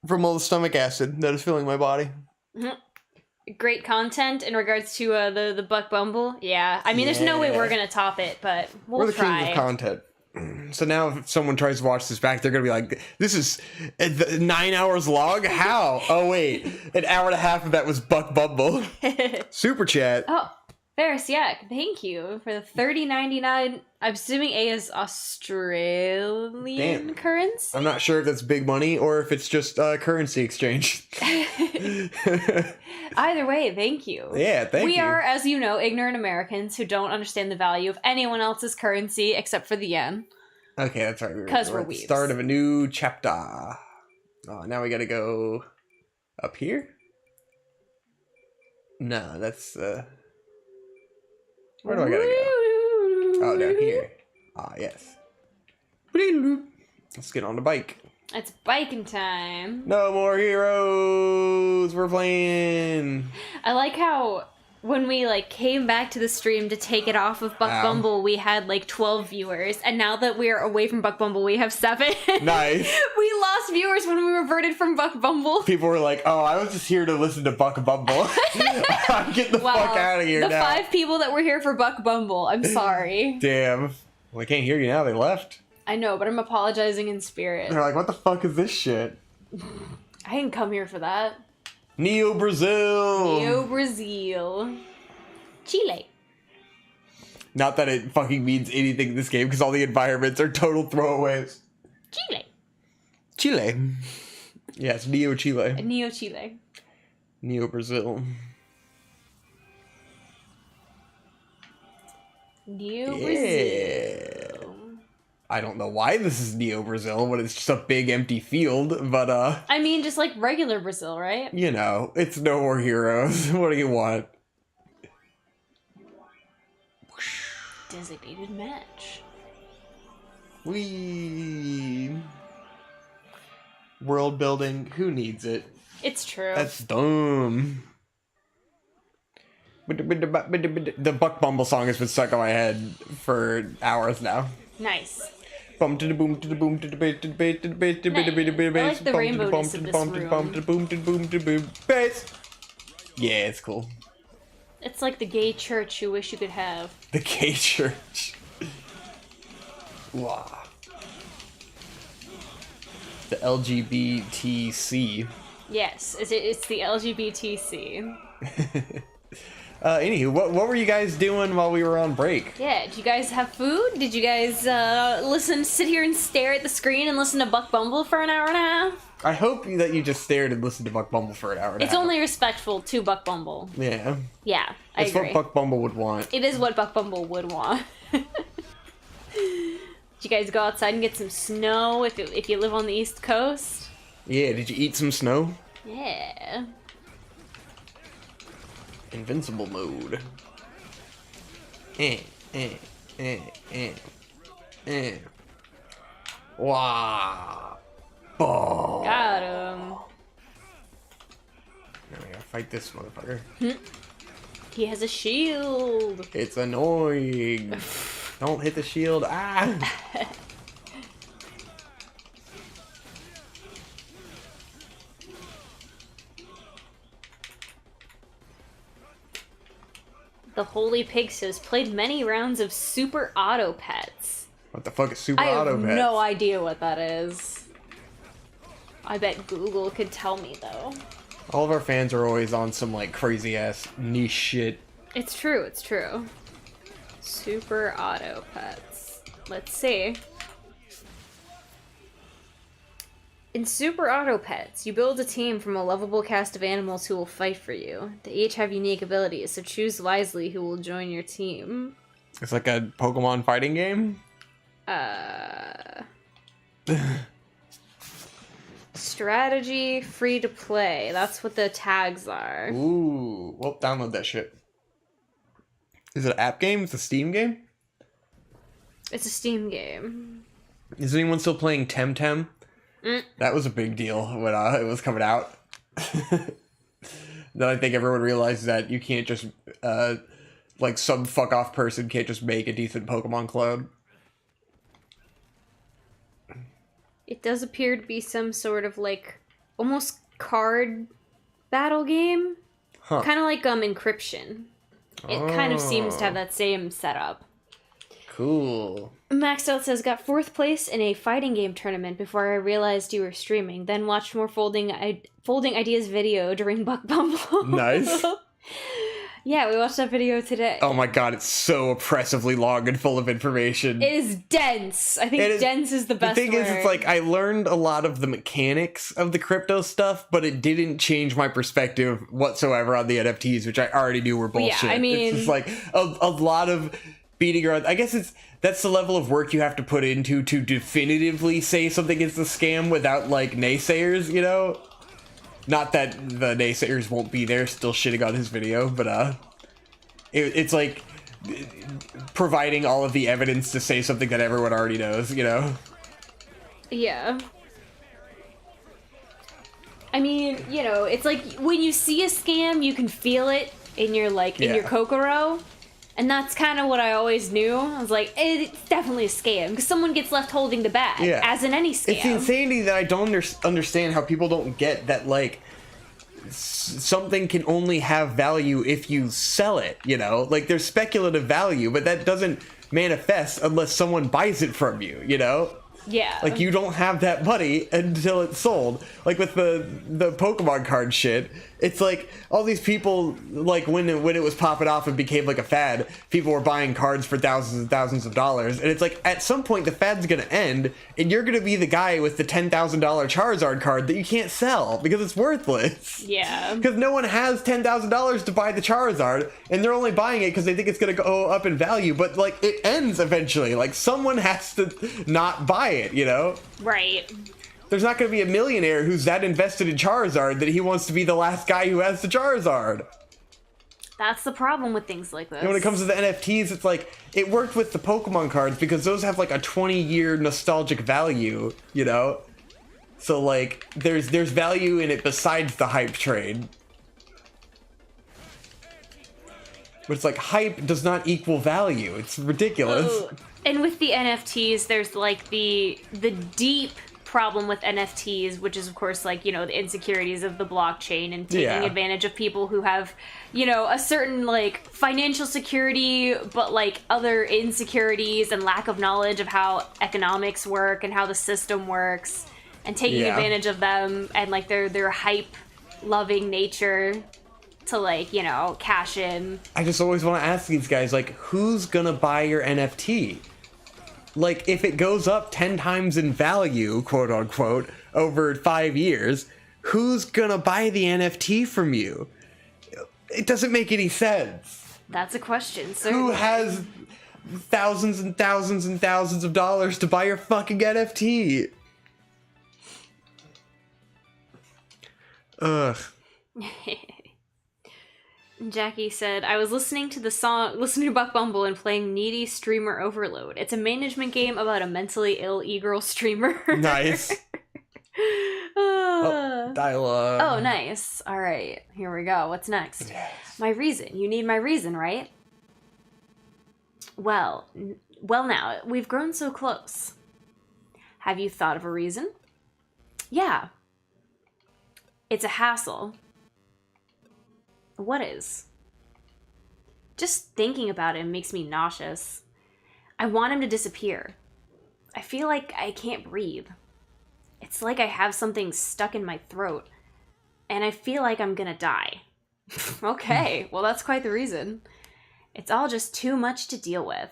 from all the stomach acid that is filling my body. Great content in regards to the Buck Bumble. Yeah, I mean, there's no way we're gonna top it, but we're the try. kings of content. So now if someone tries to watch this back, they're going to be like, this is 9 hours long? How? Oh, wait. An hour and a half of that was Buck Bumble. Super chat. Oh, Ferris, yeah, thank you for the $30.99. I'm assuming A is Australian currency? I'm not sure if that's big money or if it's just currency exchange. Either way, thank you. Yeah, thank you. We are, as you know, ignorant Americans who don't understand the value of anyone else's currency except for the yen. Okay, that's right. 'Cause we're at the weebs. start of a new chapter. Oh, now we gotta go up here? No, that's where do I gotta go? Oh, down here. Ah, yes. Let's get on the bike. It's biking time. No more heroes. We're playing. I like how when we came back to the stream to take it off of Buck Ow. Bumble, we had 12 viewers, and now that we're away from Buck Bumble, we have 7. Nice. We lost viewers when we reverted from Buck Bumble. People were like, "Oh, I was just here to listen to Buck Bumble. I'm getting the fuck out of here the now." 5 people that were here for Buck Bumble, I'm sorry. Damn. Well, I can't hear you now. They left. I know, but I'm apologizing in spirit. They're like, "What the fuck is this shit?" I didn't come here for that. Neo Brazil. Neo Brazil. Chile. Not that it fucking means anything in this game, because all the environments are total throwaways. Chile. Chile. Yes, Neo Chile. Neo Chile. Neo Brazil. Neo Yeah. Brazil. I don't know why this is Neo Brazil when it's just a big empty field, but I mean, just like regular Brazil, right? you know, it's No More Heroes. What do you want? Designated match. We world building. Who needs it? It's true. That's dumb. The Buck Bumble song has been stuck in my head for hours now. Nice. Bum to the boom to the boom to the bass to the bass to the bass to the bass to the bass. I like the rainbowness of this bum to the bum to the boom to the boom to the boom bass. Yeah, it's cool. It's like the gay church you wish you could have. The gay church. Wow. The LGBTC. Yes, it's the LGBTC. Anywho, what were you guys doing while we were on break? Yeah, did you guys have food? Did you guys sit here and stare at the screen and listen to Buck Bumble for an hour and a half? I hope that you just stared and listened to Buck Bumble for an hour and a half. It's only respectful to Buck Bumble. Yeah. Yeah, I It's agree. what Buck Bumble would want. It is what Buck Bumble would want. Did you guys go outside and get some snow if you live on the East Coast? Yeah, did you eat some snow? Yeah. Invincible mode. Wow. Oh. Got him. Now we gotta fight this motherfucker. He has a shield. It's annoying. Don't hit the shield. Ah. The Holy Pig says, played many rounds of Super Auto Pets. What the fuck is Super I have Auto Pets? no idea what that is. I bet Google could tell me, though. All of our fans are always on some, like, crazy-ass niche shit. It's true, it's true. Super Auto Pets. Let's see. In Super Auto Pets, you build a team from a lovable cast of animals who will fight for you. They each have unique abilities, so choose wisely who will join your team. It's like a Pokemon fighting game? Strategy, free to play. That's what the tags are. Ooh. Well, download that shit. Is it an app game? It's a Steam game? It's a Steam game. Is anyone still playing Temtem? That was a big deal when it was coming out. Then I think everyone realized that you can't just, like, some fuck-off person can't just make a decent Pokemon clone. It does appear to be some sort of, like, almost card battle game. Huh. Kind of like Encryption. It kind of seems to have that same setup. Cool. Maxed Out says, got 4th place in a fighting game tournament before I realized you were streaming. Then watched more Folding Ideas video during Buck Bumble. Nice. Yeah, we watched that video today. Oh my god, it's so oppressively long and full of information. It is dense. I think dense is the best word. The thing is, it's like, I learned a lot of the mechanics of the crypto stuff, but it didn't change my perspective whatsoever on the NFTs, which I already knew were bullshit. Yeah, I mean... It's just like a lot of beating around. I guess that's the level of work you have to put into to definitively say something is a scam without, like, naysayers, you know? Not that the naysayers won't be there still shitting on his video, but it's like providing all of the evidence to say something that everyone already knows, you know? Yeah. I mean, you know, it's like when you see a scam, you can feel it in your, like, in your Kokoro. And that's kind of what I always knew. I was like, it's definitely a scam. Because someone gets left holding the bag, as in any scam. It's the insanity that I don't understand how people don't get that, like, something can only have value if you sell it, you know? Like, there's speculative value, but that doesn't manifest unless someone buys it from you, you know? Yeah. Like, you don't have that money until it's sold. Like, with the Pokemon card shit, It's like all these people, like when it was popping off and became like a fad, people were buying cards for thousands and thousands of dollars. And it's like at some point the fad's going to end and you're going to be the guy with the $10,000 Charizard card that you can't sell because it's worthless. Yeah. Because no one has $10,000 to buy the Charizard and they're only buying it because they think it's going to go up in value. But like it ends eventually. Like someone has to not buy it, you know? Right. There's not going to be a millionaire who's that invested in Charizard that he wants to be the last guy who has the Charizard. That's the problem with things like this. And when it comes to the NFTs, it's like, it worked with the Pokemon cards because those have like a 20-year nostalgic value, you know? So like, there's value in it besides the hype trade. But it's like, hype does not equal value. It's ridiculous. Oh, and with the NFTs, there's like the deep problem with NFTs, which is of course like, you know, the insecurities of the blockchain and taking advantage of people who have, you know, a certain like financial security, but like other insecurities and lack of knowledge of how economics work and how the system works, and taking advantage of them and like their hype loving nature to like, you know, cash in. I just always want to ask these guys, like, who's gonna buy your NFT? Like, if it goes up 10 times in value, quote unquote, over 5 years, who's gonna buy the NFT from you? It doesn't make any sense. That's a question, certainly. Who has thousands and thousands and thousands of dollars to buy your fucking NFT? Ugh. Jackie said, I was listening to Buck Bumble and playing Needy Streamer Overload. It's a management game about a mentally ill e-girl streamer. Nice. Dialogue. Oh, nice. All right, here we go. What's next? Yes. My reason. You need my reason, right? Well now, we've grown so close. Have you thought of a reason? Yeah. It's a hassle. What is? Just thinking about him makes me nauseous. I want him to disappear. I feel like I can't breathe. It's like I have something stuck in my throat, and I feel like I'm gonna die. Okay, well that's quite the reason. It's all just too much to deal with.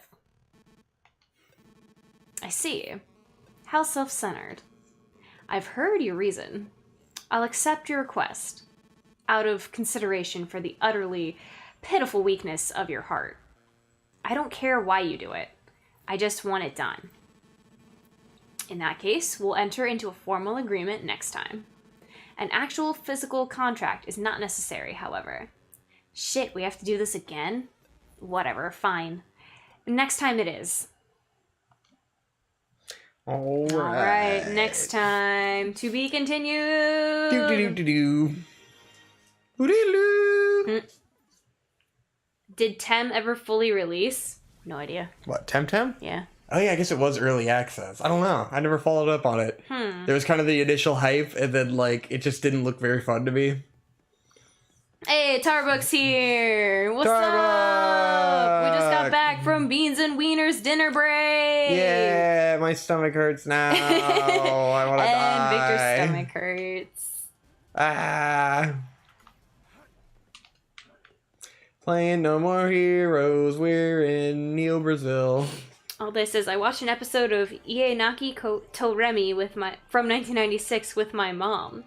I see. How self-centered. I've heard your reason. I'll accept your request, out of consideration for the utterly pitiful weakness of your heart. I don't care why you do it. I just want it done. In that case, we'll enter into a formal agreement next time. An actual physical contract is not necessary, however. Shit, we have to do this again? Whatever, fine. Next time it is. All right. Next time. To be continued. Do. Did Tem ever fully release? No idea. What, Temtem? Yeah. Oh yeah, I guess it was early access. I don't know. I never followed up on it. There was kind of the initial hype, and then like it just didn't look very fun to me. Hey, Tarbuck's here. What's up? We just got back from Beans and Wieners dinner break. Yeah, my stomach hurts now. I want to die. And Victor's stomach hurts. Ah. Playing No More Heroes. We're in Neo Brazil. All this is, I watched an episode of Ie Naki Toremi from 1996 with my mom,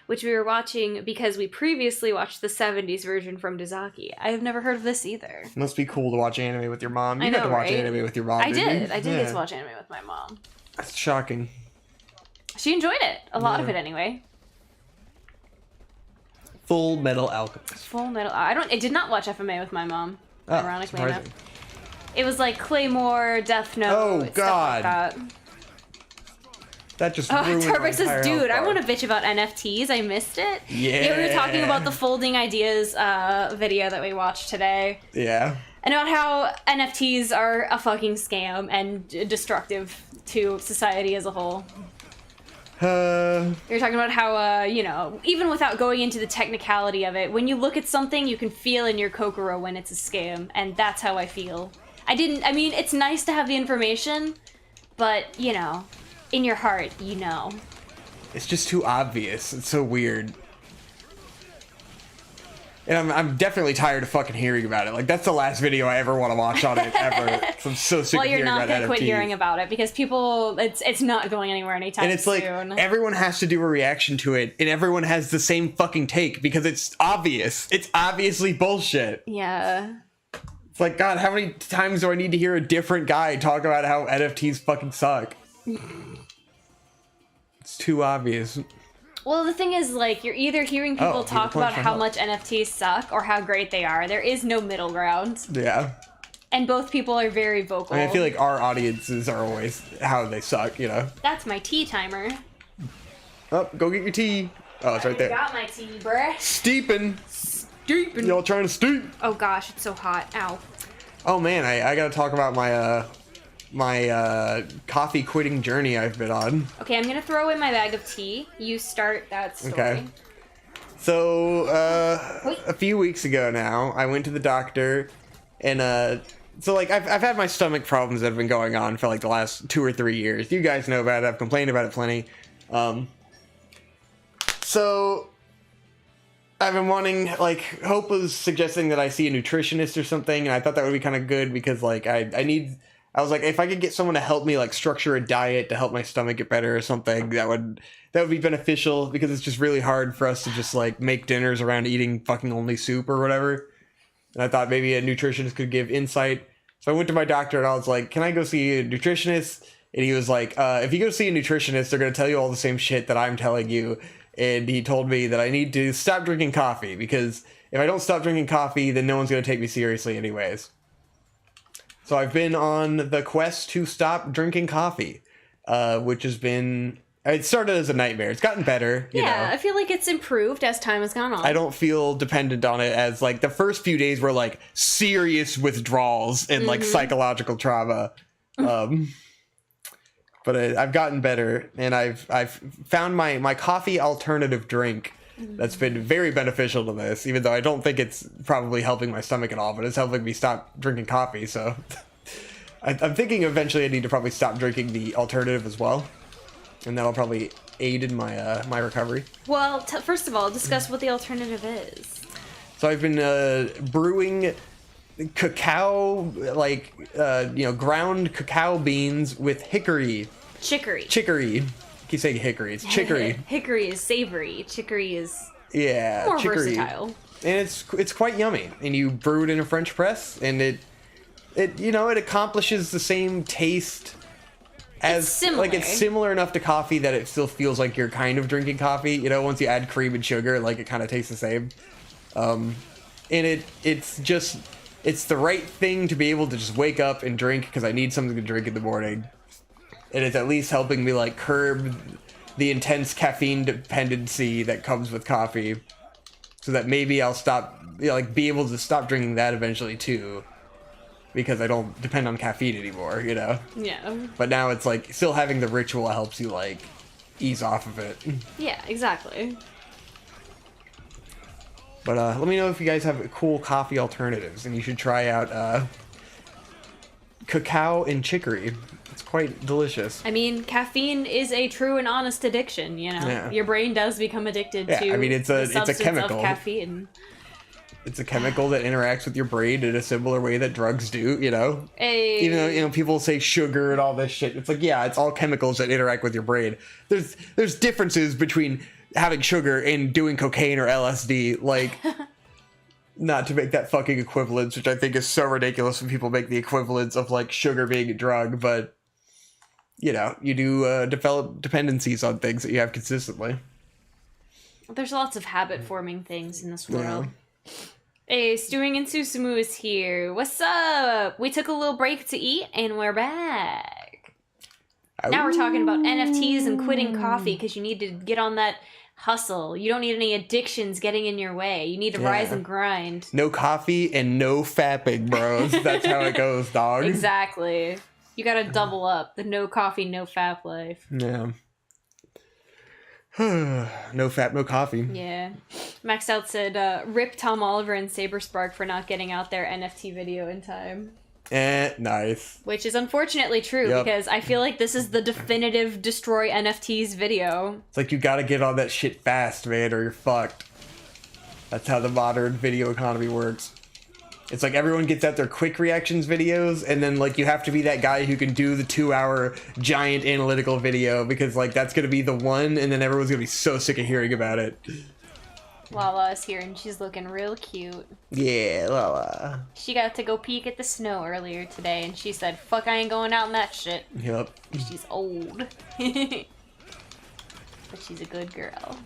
which we were watching because we previously watched the 70s version from Dazaki. I have never heard of this either. Must be cool to watch anime with your mom. You got to watch anime with your mom. I did. You? I did get to watch anime with my mom. That's shocking. She enjoyed it. A lot of it, anyway. Full Metal Alchemist. Full Metal. I did not watch FMA with my mom. Oh, ironically enough. surprising. It was like Claymore, Death Note, Oh, stuff God. like that. That just ruined my Tarbuck says, entire dude, I health want to bitch about NFTs. I missed it. Yeah. We were talking about the Folding Ideas video that we watched today. Yeah. And about how NFTs are a fucking scam and destructive to society as a whole. You're talking about how, even without going into the technicality of it, when you look at something, you can feel in your Kokoro when it's a scam, and that's how I feel. It's nice to have the information, but, in your heart, It's just too obvious. It's so weird. And I'm definitely tired of fucking hearing about it. Like, that's the last video I ever want to watch on it, ever. So I'm so sick of hearing about Well, you're not going to quit NFTs. hearing about it because people, it's not going anywhere anytime soon. And it's like, everyone has to do a reaction to it, and everyone has the same fucking take because it's obvious. It's obviously bullshit. Yeah. It's like, God, how many times do I need to hear a different guy talk about how NFTs fucking suck? It's too obvious. Well, the thing is, like, you're either hearing people talk about how much NFTs suck or how great they are. There is no middle ground. Yeah. And both people are very vocal. I mean, I feel like our audiences are always how they suck, you know? That's my tea timer. Oh, go get your tea. Oh, it's right there. I got my tea, bruh. Steeping. Steeping. Y'all trying to steep? Oh gosh, it's so hot. Ow. Oh man, I gotta talk about my coffee quitting journey I've been on. Okay, I'm gonna throw in my bag of tea. You start that story. Okay. So, a few weeks ago now, I went to the doctor, and so like I've had my stomach problems that have been going on for like the last 2 or 3 years. You guys know about it. I've complained about it plenty. So I've been wanting, like, Hope was suggesting that I see a nutritionist or something, and I thought that would be kind of good because, like, I was like, if I could get someone to help me, like, structure a diet to help my stomach get better or something, that would be beneficial because it's just really hard for us to just, like, make dinners around eating fucking only soup or whatever. And I thought maybe a nutritionist could give insight. So I went to my doctor and I was like, can I go see a nutritionist? And he was like, if you go see a nutritionist, they're going to tell you all the same shit that I'm telling you. And he told me that I need to stop drinking coffee because if I don't stop drinking coffee, then no one's going to take me seriously anyways. So I've been on the quest to stop drinking coffee, which has been... It started as a nightmare. It's gotten better, you know. I feel like it's improved as time has gone on. I don't feel dependent on it as, like, the first few days were, like, serious withdrawals and, like, psychological trauma. But I've gotten better, and I've found my coffee alternative drink that's been very beneficial to this, even though I don't think it's probably helping my stomach at all, but it's helping me stop drinking coffee, so... I'm thinking eventually I need to probably stop drinking the alternative as well, and that'll probably aid in my my recovery. Well, first of all, discuss what the alternative is. So I've been brewing cacao, like, ground cacao beans with hickory. Chicory. I keep saying hickory. It's chicory. Hickory is savory. Chicory is more chicory. versatile. And it's quite yummy. And you brew it in a French press, and it accomplishes the same taste as... It's similar. Like, it's similar enough to coffee that it still feels like you're kind of drinking coffee. You know, once you add cream and sugar, like, it kind of tastes the same. And it's the right thing to be able to just wake up and drink because I need something to drink in the morning. And it's at least helping me, like, curb the intense caffeine dependency that comes with coffee. So that maybe I'll stop, be able to stop drinking that eventually, too. Because I don't depend on caffeine anymore, you know? Yeah. But now it's, like, still having the ritual helps you, like, ease off of it. Yeah, exactly. But let me know if you guys have cool coffee alternatives, and you should try out cacao and chicory. It's quite delicious. I mean, caffeine is a true and honest addiction, you know? Yeah. Your brain does become addicted to I mean, it's a chemical. Of caffeine. It's a chemical that interacts with your brain in a similar way that drugs do, you know? Even though, people say sugar and all this shit. It's like, yeah, it's all chemicals that interact with your brain. There's differences between having sugar and doing cocaine or LSD, like... Not to make that fucking equivalence, which I think is so ridiculous when people make the equivalence of, like, sugar being a drug, but, you do develop dependencies on things that you have consistently. There's lots of habit-forming things in this world. Yeah. Hey, Stewing and Susumu is here. What's up? We took a little break to eat, and we're back. Now we're talking about NFTs and quitting coffee, because you need to get on that... hustle. You don't need any addictions getting in your way. You need to rise and grind. No coffee and no fapping, bros. That's how it goes, dog. Exactly. You gotta double up. The no coffee, no fap life. Yeah. No fap, no coffee. Yeah. Maxed Out said, rip Tom Oliver and Saber Spark for not getting out their NFT video in time. Nice. Which is unfortunately true, because I feel like this is the definitive destroy NFTs video. It's like you gotta get on that shit fast, man, or you're fucked. That's how the modern video economy works. It's like everyone gets out their quick reactions videos, and then like you have to be that guy who can do the 2-hour giant analytical video because like that's gonna be the one, and then everyone's gonna be so sick of hearing about it. Lala is here and she's looking real cute. Yeah, Lala. She got to go peek at the snow earlier today and she said, fuck, I ain't going out in that shit. Yep. She's old. But she's a good girl.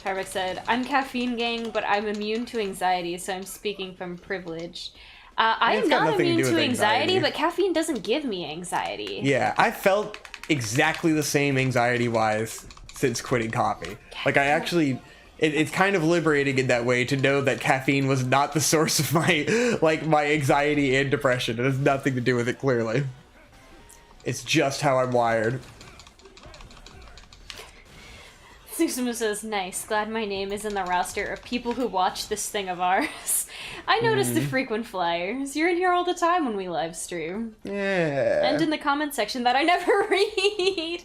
Tarvik said, I'm caffeine gang, but I'm immune to anxiety, so I'm speaking from privilege. I am not immune to anxiety, but caffeine doesn't give me anxiety. Yeah, I felt exactly the same anxiety-wise since quitting coffee. Like, I actually... It's kind of liberating in that way to know that caffeine was not the source of my, like, my anxiety and depression. It has nothing to do with it, clearly. It's just how I'm wired. Susumu says, nice. Glad my name is in the roster of people who watch this thing of ours. I notice the frequent flyers. You're in here all the time when we live stream. Yeah. And in the comment section that I never read.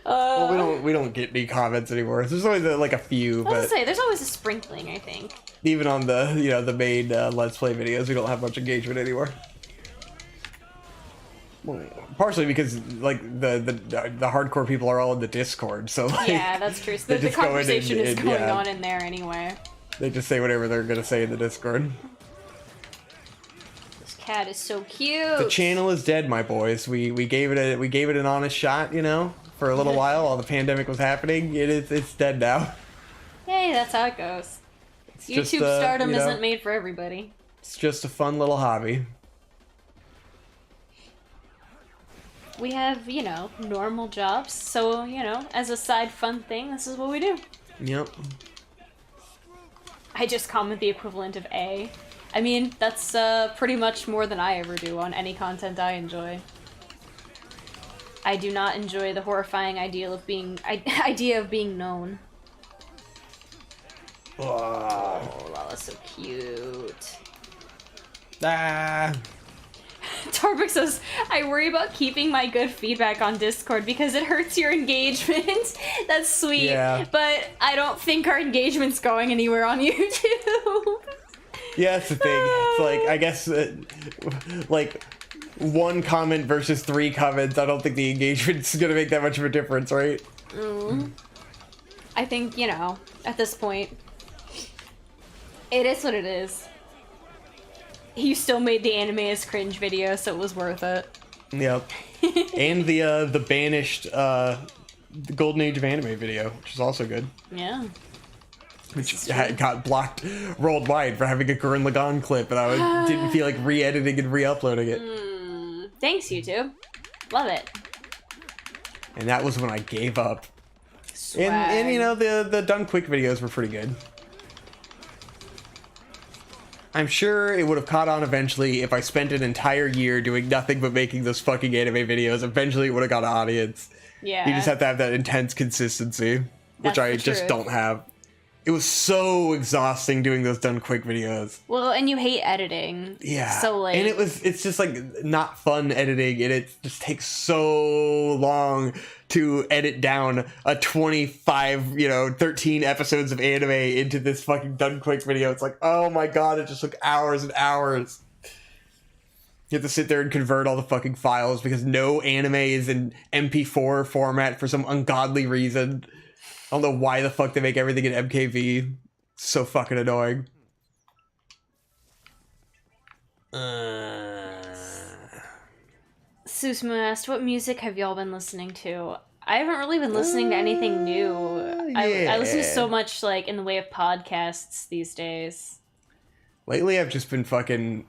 Well, we don't get any comments anymore. There's always like a few, I was but gonna say there's always a sprinkling. I think even on the the main Let's Play videos, we don't have much engagement anymore. Well, partially because like the hardcore people are all in the Discord, so like, yeah, that's true. So the conversation is going on in there anyway. They just say whatever they're gonna say in the Discord. Cat is so cute. The channel is dead, my boys. We gave it an honest shot, for a little while the pandemic was happening. It's dead now. Hey, that's how it goes. It's YouTube just, stardom isn't made for everybody. It's just a fun little hobby. We have, normal jobs, so, as a side fun thing, this is what we do. Yep. I just comment the equivalent of A. I mean, that's pretty much more than I ever do on any content I enjoy. I do not enjoy the horrifying idea of being known. Oh, Lala's so cute. Ah. Tarbik says, I worry about keeping my good feedback on Discord because it hurts your engagement. That's sweet, yeah. But I don't think our engagement's going anywhere on YouTube. Yeah, that's the thing. It's like, I guess, like, 1 comment versus 3 comments, I don't think the engagement's gonna make that much of a difference, right? I think, at this point, it is what it is. You still made the anime as cringe video, so it was worth it. Yep. And the banished the Golden Age of Anime video, which is also good. Yeah. Which got blocked worldwide for having a Gurren Lagann clip, and I didn't feel like re-editing and re-uploading it. Thanks, YouTube. Love it. And that was when I gave up. Swag. And the done quick videos were pretty good. I'm sure it would have caught on eventually if I spent an entire year doing nothing but making those fucking anime videos. Eventually it would have got an audience. Yeah. You just have to have that intense consistency, which I just don't have. It was so exhausting doing those done quick videos. Well, and you hate editing. Yeah. So like, and it's just like not fun editing, and it just takes so long to edit down a 25, 13 episodes of anime into this fucking done quick video. It's like, oh my god, it just took hours and hours. You have to sit there and convert all the fucking files because no anime is in MP4 format for some ungodly reason. I don't know why the fuck they make everything in MKV. It's so fucking annoying. Susumu asked, what music have y'all been listening to? I haven't really been listening to anything new. I listen to so much, like, in the way of podcasts these days. Lately, I've just been fucking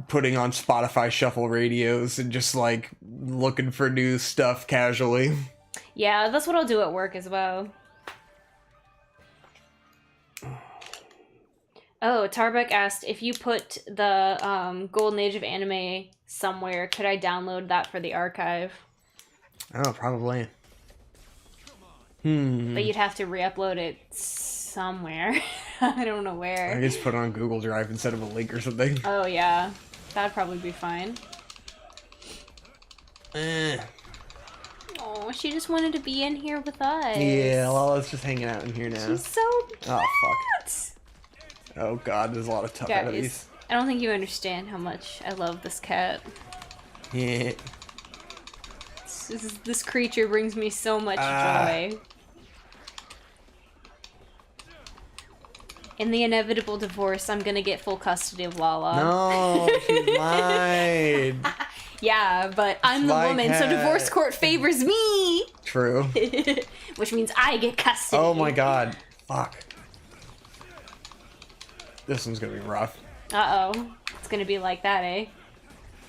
putting on Spotify shuffle radios and just, like, looking for new stuff casually. Yeah, that's what I'll do at work as well. Oh, Tarbek asked, if you put the Golden Age of Anime somewhere, could I download that for the archive? Oh, probably. But you'd have to re-upload it somewhere. I don't know where. I just put it on Google Drive instead of a link or something. Oh, yeah. That'd probably be fine. Eh. Oh, Oh, she just wanted to be in here with us. Yeah, Lala's just hanging out in here now. She's so cute. Oh, fuck. Oh, God, there's a lot of tough Guys, enemies. I don't think you understand how much I love this cat. Yeah. This creature brings me so much joy. In the inevitable divorce, I'm gonna get full custody of Lala. No, she's mine. Yeah, but I'm the my woman, so cat. divorce court favors me! True. Which means I get custody. Oh my God. Fuck. This one's gonna be rough. Uh-oh. It's gonna be like that, eh?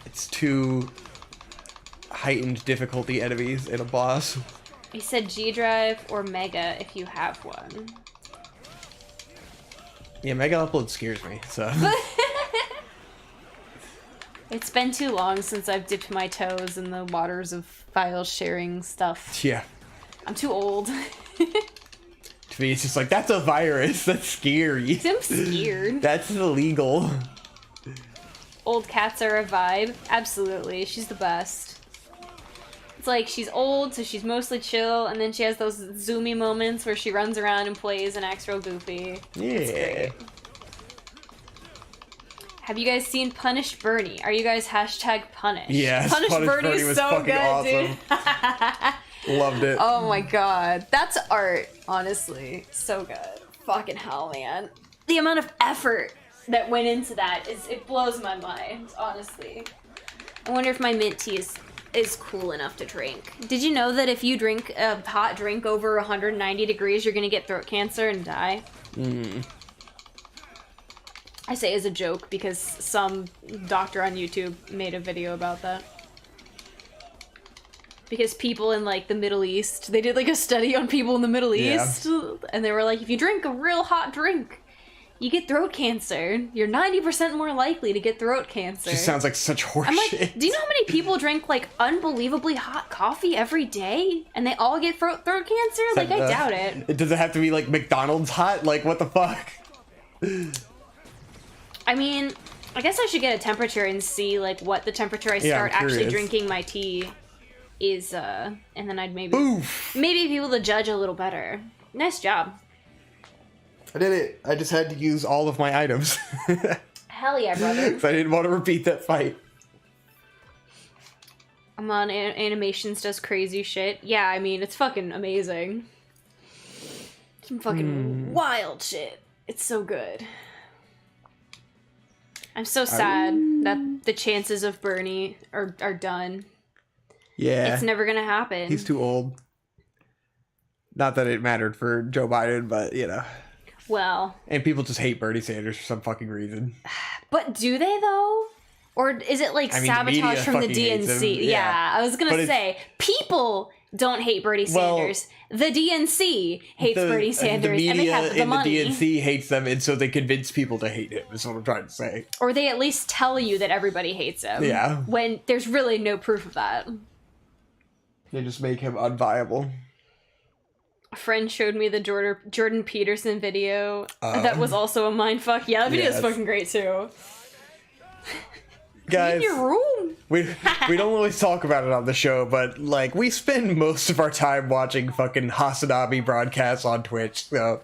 It's two heightened difficulty enemies and a boss. He said G Drive or Mega if you have one. Yeah, Mega Upload scares me, so. It's been too long since I've dipped my toes in the waters of file sharing stuff. Yeah. I'm too old. To me, it's just like, that's a virus. That's scary. I'm scared. That's illegal. Old cats are a vibe. Absolutely. She's the best. It's like she's old, so she's mostly chill, and then she has those zoomy moments where she runs around and plays and acts real goofy. It's Yeah. great. Have you guys seen Punished Bernie? Are you guys #punished? Yes, Punished Bernie is was so fucking good, awesome. dude. Loved it. Oh my god. That's art, honestly. So good. Fucking hell, man. The amount of effort that went into that it blows my mind, honestly. I wonder if my mint tea is cool enough to drink. Did you know that if you drink a hot drink over 190 degrees, you're gonna get throat cancer and die? I say as a joke because some doctor on YouTube made a video about that. Because people in like the Middle East, they did like a study on people in the Middle East, and they were like, if you drink a real hot drink, you get throat cancer. You're 90% more likely to get throat cancer. Just sounds like such horseshit. I'm like, do you know how many people drink like unbelievably hot coffee every day, and they all get throat cancer? Like, I doubt it. Does it have to be like McDonald's hot? Like, what the fuck? I mean, I guess I should get a temperature and see like what the temperature I start actually curious. drinking my tea is, and then I'd maybe Oof. be able to judge a little better. Nice job. I did it. I just had to use all of my items. Hell yeah, brother. So I didn't want to repeat that fight. I'm on Animations does crazy shit. Yeah, I mean, it's fucking amazing. Some fucking wild shit. It's so good. I'm so sad that the chances of Bernie are done. Yeah. It's never gonna happen. He's too old. Not that it mattered for Joe Biden, but, you know. Well. And people just hate Bernie Sanders for some fucking reason. But do they, though? Or is it, like, I mean, the sabotage media from the fucking hates DNC? him, Yeah, I was But gonna it's- say, people don't hate Bernie Sanders. The DNC hates Bernie Sanders, and they have the money. The DNC hates them, and so they convince people to hate him, is what I'm trying to say. Or they at least tell you that everybody hates him. Yeah. When there's really no proof of that. They just make him unviable. A friend showed me the Jordan Peterson video. That was also a mindfuck. Yeah, that video is Yes. fucking great, too. Guys, In your room. we don't always talk about it on the show, but, like, we spend most of our time watching fucking Hasanabi broadcasts on Twitch, so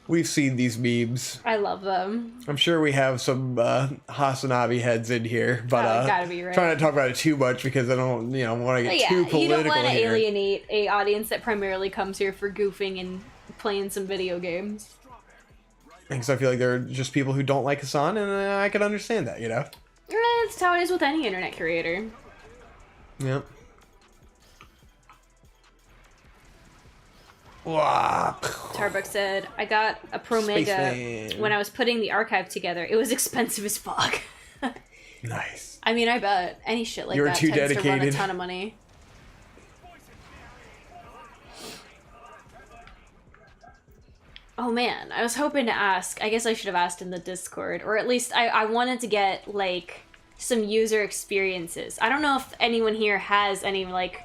we've seen these memes. I love them. I'm sure we have some Hasanabi heads in here, but gotta be right. trying to talk about it too much because I don't, want to get Yeah, too you political don't want to here. alienate a audience that primarily comes here for goofing and playing some video games. Because I feel like there are just people who don't like Hassan, and I can understand that, That's how it is with any internet creator. Yep. Wow. Starbucks said, I got a Pro Spaceman. Mega when I was putting the archive together. It was expensive as fuck. Nice. I mean, I bet any shit like You were that too tends to run a dedicated. ton of money. Oh man, I was hoping to ask. I guess I should have asked in the Discord, or at least I wanted to get like some user experiences. I don't know if anyone here has any like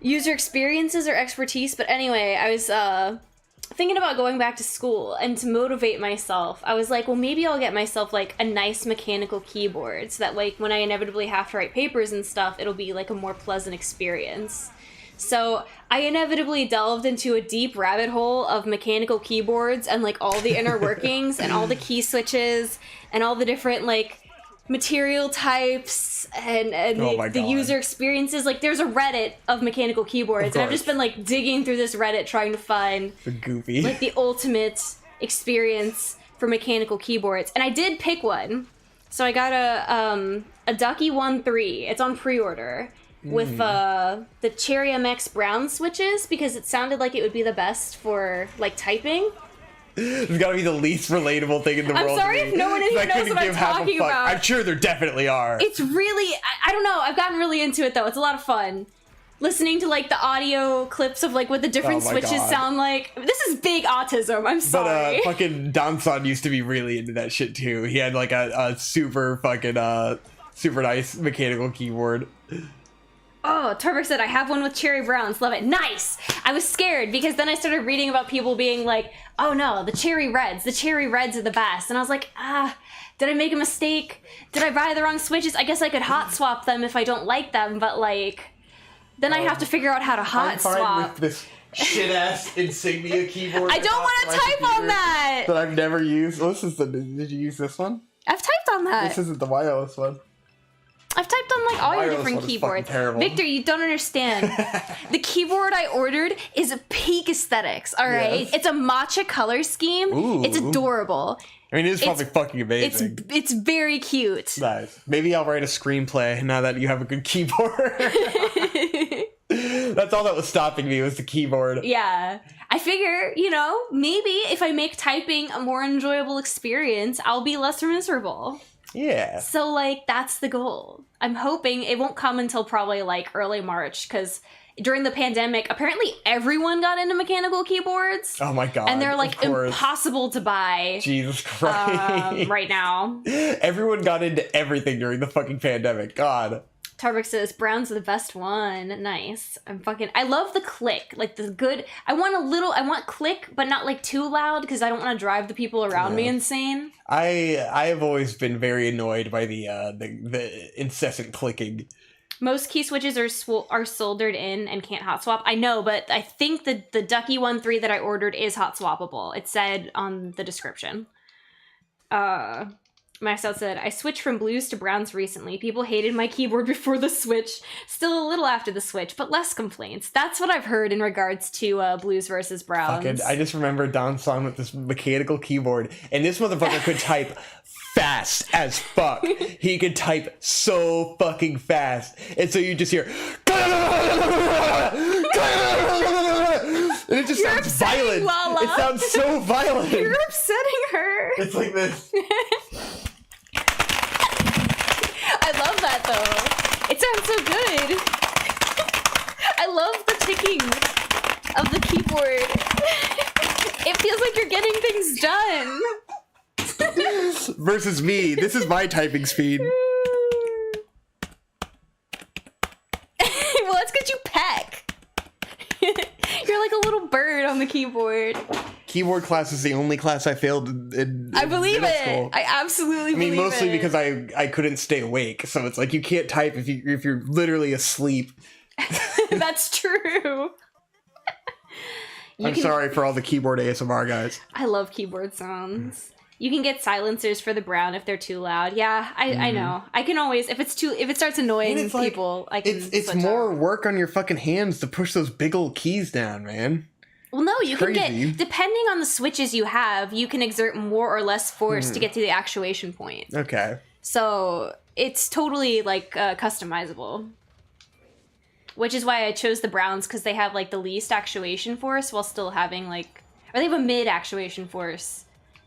user experiences or expertise, but anyway, I was thinking about going back to school, and to motivate myself, I was like, well, maybe I'll get myself like a nice mechanical keyboard so that like when I inevitably have to write papers and stuff, it'll be like a more pleasant experience. So I inevitably delved into a deep rabbit hole of mechanical keyboards and like all the inner workings and all the key switches and all the different like material types and the user experiences. Like there's a Reddit of mechanical keyboards, and I've just been like digging through this Reddit trying to find the goofy, like the ultimate experience for mechanical keyboards. And I did pick one. So I got a Ducky 1.3. It's on pre-order with the Cherry MX Brown switches because it sounded like it would be the best for like typing. It's gotta be the least relatable thing in the world. I'm sorry if no one in here knows what I'm talking about. I'm sure there definitely are. It's really, I don't know, I've gotten really into it though. It's a lot of fun. Listening to like the audio clips of like what the different switches sound like. This is big autism, I'm sorry. But fucking Donson used to be really into that shit too. He had like a super fucking super nice mechanical keyboard. Oh, Turbo said, I have one with cherry browns. Love it. Nice! I was scared because then I started reading about people being like, oh no, the cherry reds are the best. And I was like, did I make a mistake? Did I buy the wrong switches? I guess I could hot swap them if I don't like them, but like, then I have to figure out how to hot swap. With this shit ass Insignia keyboard. I don't want to type on that! That I've never used. Oh, did you use this one? I've typed on that. This isn't the wireless one. I've typed on like all your different keyboards. Victor, you don't understand. The keyboard I ordered is peak aesthetics, alright? Yes. It's a matcha color scheme. Ooh. It's adorable. I mean, it's probably fucking amazing. It's very cute. Nice. Maybe I'll write a screenplay now that you have a good keyboard. That's all that was stopping me was the keyboard. Yeah. I figure, you know, maybe if I make typing a more enjoyable experience, I'll be less miserable. Yeah. So, like, that's the goal. I'm hoping it won't come until probably, like, early March, because during the pandemic, apparently everyone got into mechanical keyboards. Oh my god. And they're, like, impossible to buy. Jesus Christ. Right now. Everyone got into everything during the fucking pandemic. God. Tarbik says, Brown's the best one. Nice. I love the click. Like, the good, I want click, but not, like, too loud, because I don't want to drive the people around me insane. I have always been very annoyed by the incessant clicking. Most key switches are soldered in and can't hot swap. I know, but I think the Ducky 1.3 that I ordered is hot swappable. It said on the description. Max Out said, I switched from blues to browns recently. People hated my keyboard before the switch. Still a little after the switch, but less complaints. That's what I've heard in regards to blues versus browns. Fucking, I just remember Don Song with this mechanical keyboard, and this motherfucker could type fast as fuck. He could type so fucking fast. And so you just hear... And it just sounds violent. Lala. It sounds so violent. You're upsetting her. It's like this. I love that though. It sounds so good. I love the ticking of the keyboard. It feels like you're getting things done. Versus me. This is my typing speed. Well, that's because you peck. You're like a little bird on the keyboard. Keyboard class is the only class I failed in I believe it. School. I absolutely believe it. I mean, mostly because I couldn't stay awake. So it's like you can't type if you're literally asleep. That's true. I'm sorry for all the keyboard ASMR guys. I love keyboard sounds. You can get silencers for the brown if they're too loud. Yeah, I know. I can always, if it starts annoying people, I can It's more work on your fucking hands to push those big old keys down, man. Well, no, you can get, depending on the switches you have, you can exert more or less force to get to the actuation point. Okay. So it's totally, like, customizable. Which is why I chose the browns, because they have, like, the least actuation force while still having, like, or they have a mid actuation force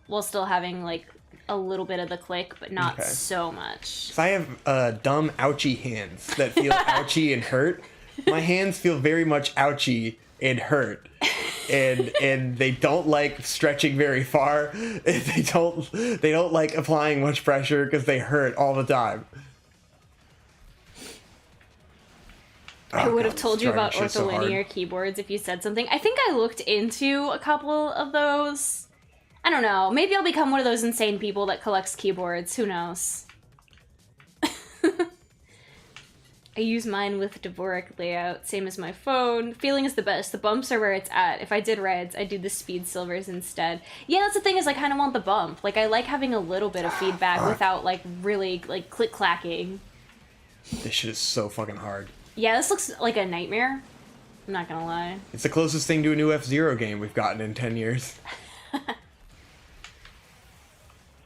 while still having, like, a little bit of the click, but not so much. So I have dumb, ouchy hands that feel ouchy and hurt. My hands feel very much ouchy and hurt. And they don't like stretching very far. They don't like applying much pressure because they hurt all the time. I would have told you about ortholinear keyboards if you said something. I think I looked into a couple of those. I don't know. Maybe I'll become one of those insane people that collects keyboards. Who knows? I use mine with Dvorak layout, same as my phone. Feeling is the best. The bumps are where it's at. If I did reds, I'd do the speed silvers instead. Yeah, that's the thing, is I kind of want the bump. Like, I like having a little bit of feedback without, like, really, like, click-clacking. This shit is so fucking hard. Yeah, this looks like a nightmare. I'm not gonna lie. It's the closest thing to a new F-Zero game we've gotten in 10 years.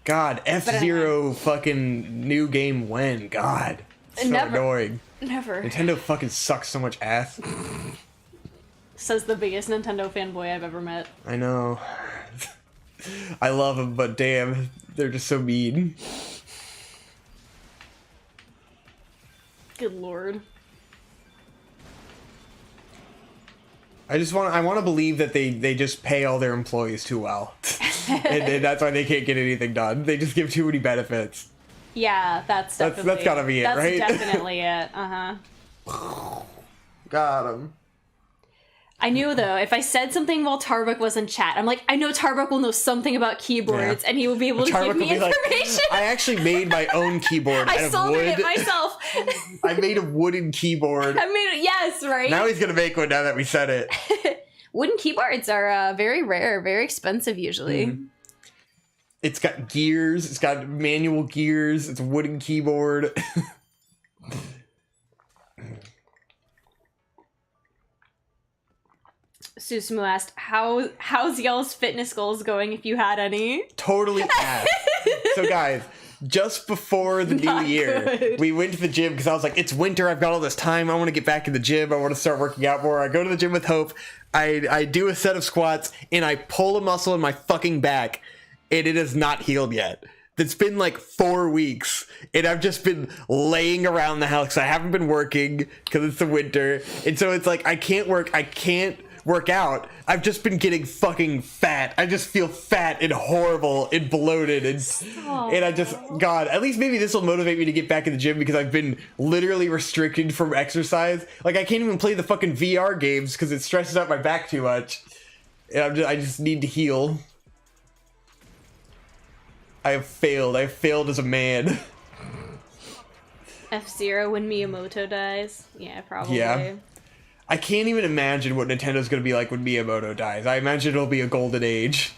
God, F-Zero fucking new game when? God. So Never. annoying. Never. Nintendo fucking sucks so much ass. Says the biggest Nintendo fanboy I've ever met. I know. I love them, but damn, they're just so mean. Good lord. I want to believe that they just pay all their employees too well. and that's why they can't get anything done. They just give too many benefits. Yeah, that's definitely... That's gotta be it, right? That's definitely it, uh-huh. Got him. I knew, though, if I said something while Tarbuk was in chat, I'm like, I know Tarbuk will know something about keyboards, and he will be able to give me information. I actually made my own keyboard out of wood. I soldered it myself. I made a wooden keyboard. I made it, yes, right? Now he's gonna make one now that we said it. Wooden keyboards are very rare, very expensive usually. Mm-hmm. It's got gears, it's got manual gears, it's a wooden keyboard. Susumu asked, how's y'all's fitness goals going, if you had any? Totally ass. So guys, just before the new year, we went to the gym because I was like, it's winter, I've got all this time, I want to get back in the gym, I want to start working out more. I go to the gym with Hope, I do a set of squats, and I pull a muscle in my fucking back, and it has not healed yet. It's been like 4 weeks, and I've just been laying around the house because I haven't been working because it's the winter, and so it's like I can't work out. I've just been getting fucking fat. I just feel fat and horrible and bloated, and I just, God, at least maybe this will motivate me to get back in the gym because I've been literally restricted from exercise. Like, I can't even play the fucking VR games because it stresses out my back too much, and I just need to heal. I have failed as a man. F-Zero when Miyamoto dies? Yeah, probably. Yeah. I can't even imagine what Nintendo's gonna be like when Miyamoto dies. I imagine it'll be a golden age.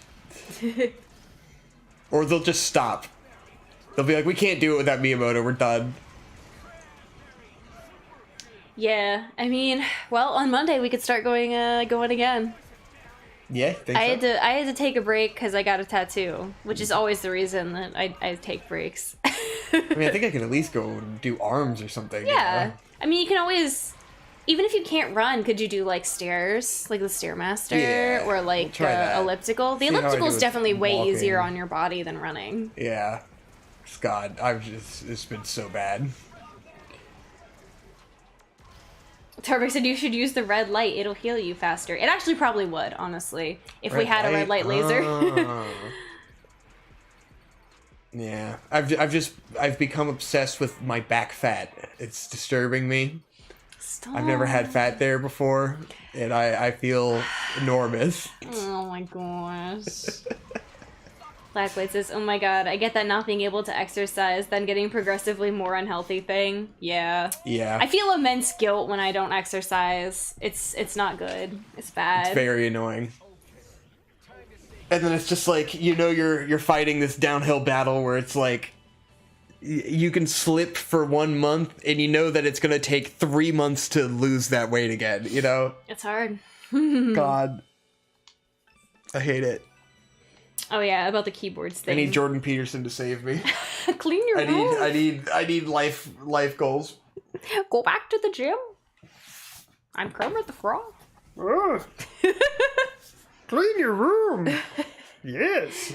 Or they'll just stop. They'll be like, we can't do it without Miyamoto, we're done. Yeah, I mean, well, on Monday we could start going again. Yeah, I had to take a break because I got a tattoo, which is always the reason that I take breaks. I mean, I think I can at least go do arms or something. Yeah. You know? I mean, you can always, even if you can't run, could you do like stairs, like the Stairmaster, Yeah, or like we'll elliptical? The See how I elliptical do is with definitely way walking. easier on your body than running. Yeah. God, it's been so bad. Tarbek said you should use the red light. It'll heal you faster. It actually probably would, honestly, if we had a red light laser. Yeah, I've become obsessed with my back fat. It's disturbing me. Stop. I've never had fat there before, and I feel enormous. Oh my gosh. Blacklight says, oh my god, I get that not being able to exercise, then getting progressively more unhealthy thing. Yeah. Yeah. I feel immense guilt when I don't exercise. It's not good. It's bad. It's very annoying. And then it's just like, you know, you're fighting this downhill battle where it's like, you can slip for 1 month, and you know that it's gonna take 3 months to lose that weight again, you know? It's hard. God. I hate it. Oh yeah, about the keyboards thing. I need Jordan Peterson to save me. Clean your room. I need life goals. Go back to the gym. I'm Kermit the Frog. Clean your room. Yes.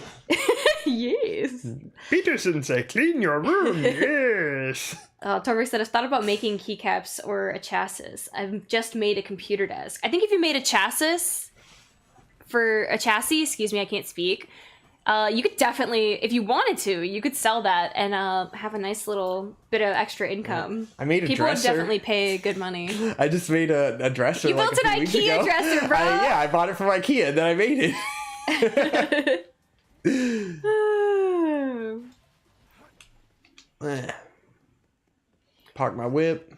Yes. Peterson said, clean your room. Yes. Torvik said, I've thought about making keycaps or a chassis. I've just made a computer desk. I think if you made a chassis, excuse me, I can't speak. You could definitely, if you wanted to, you could sell that and have a nice little bit of extra income. I made a People dresser. would definitely pay good money. I just made a dresser. You built an IKEA dresser, bro. I bought it from IKEA, and then I made it. Park my whip.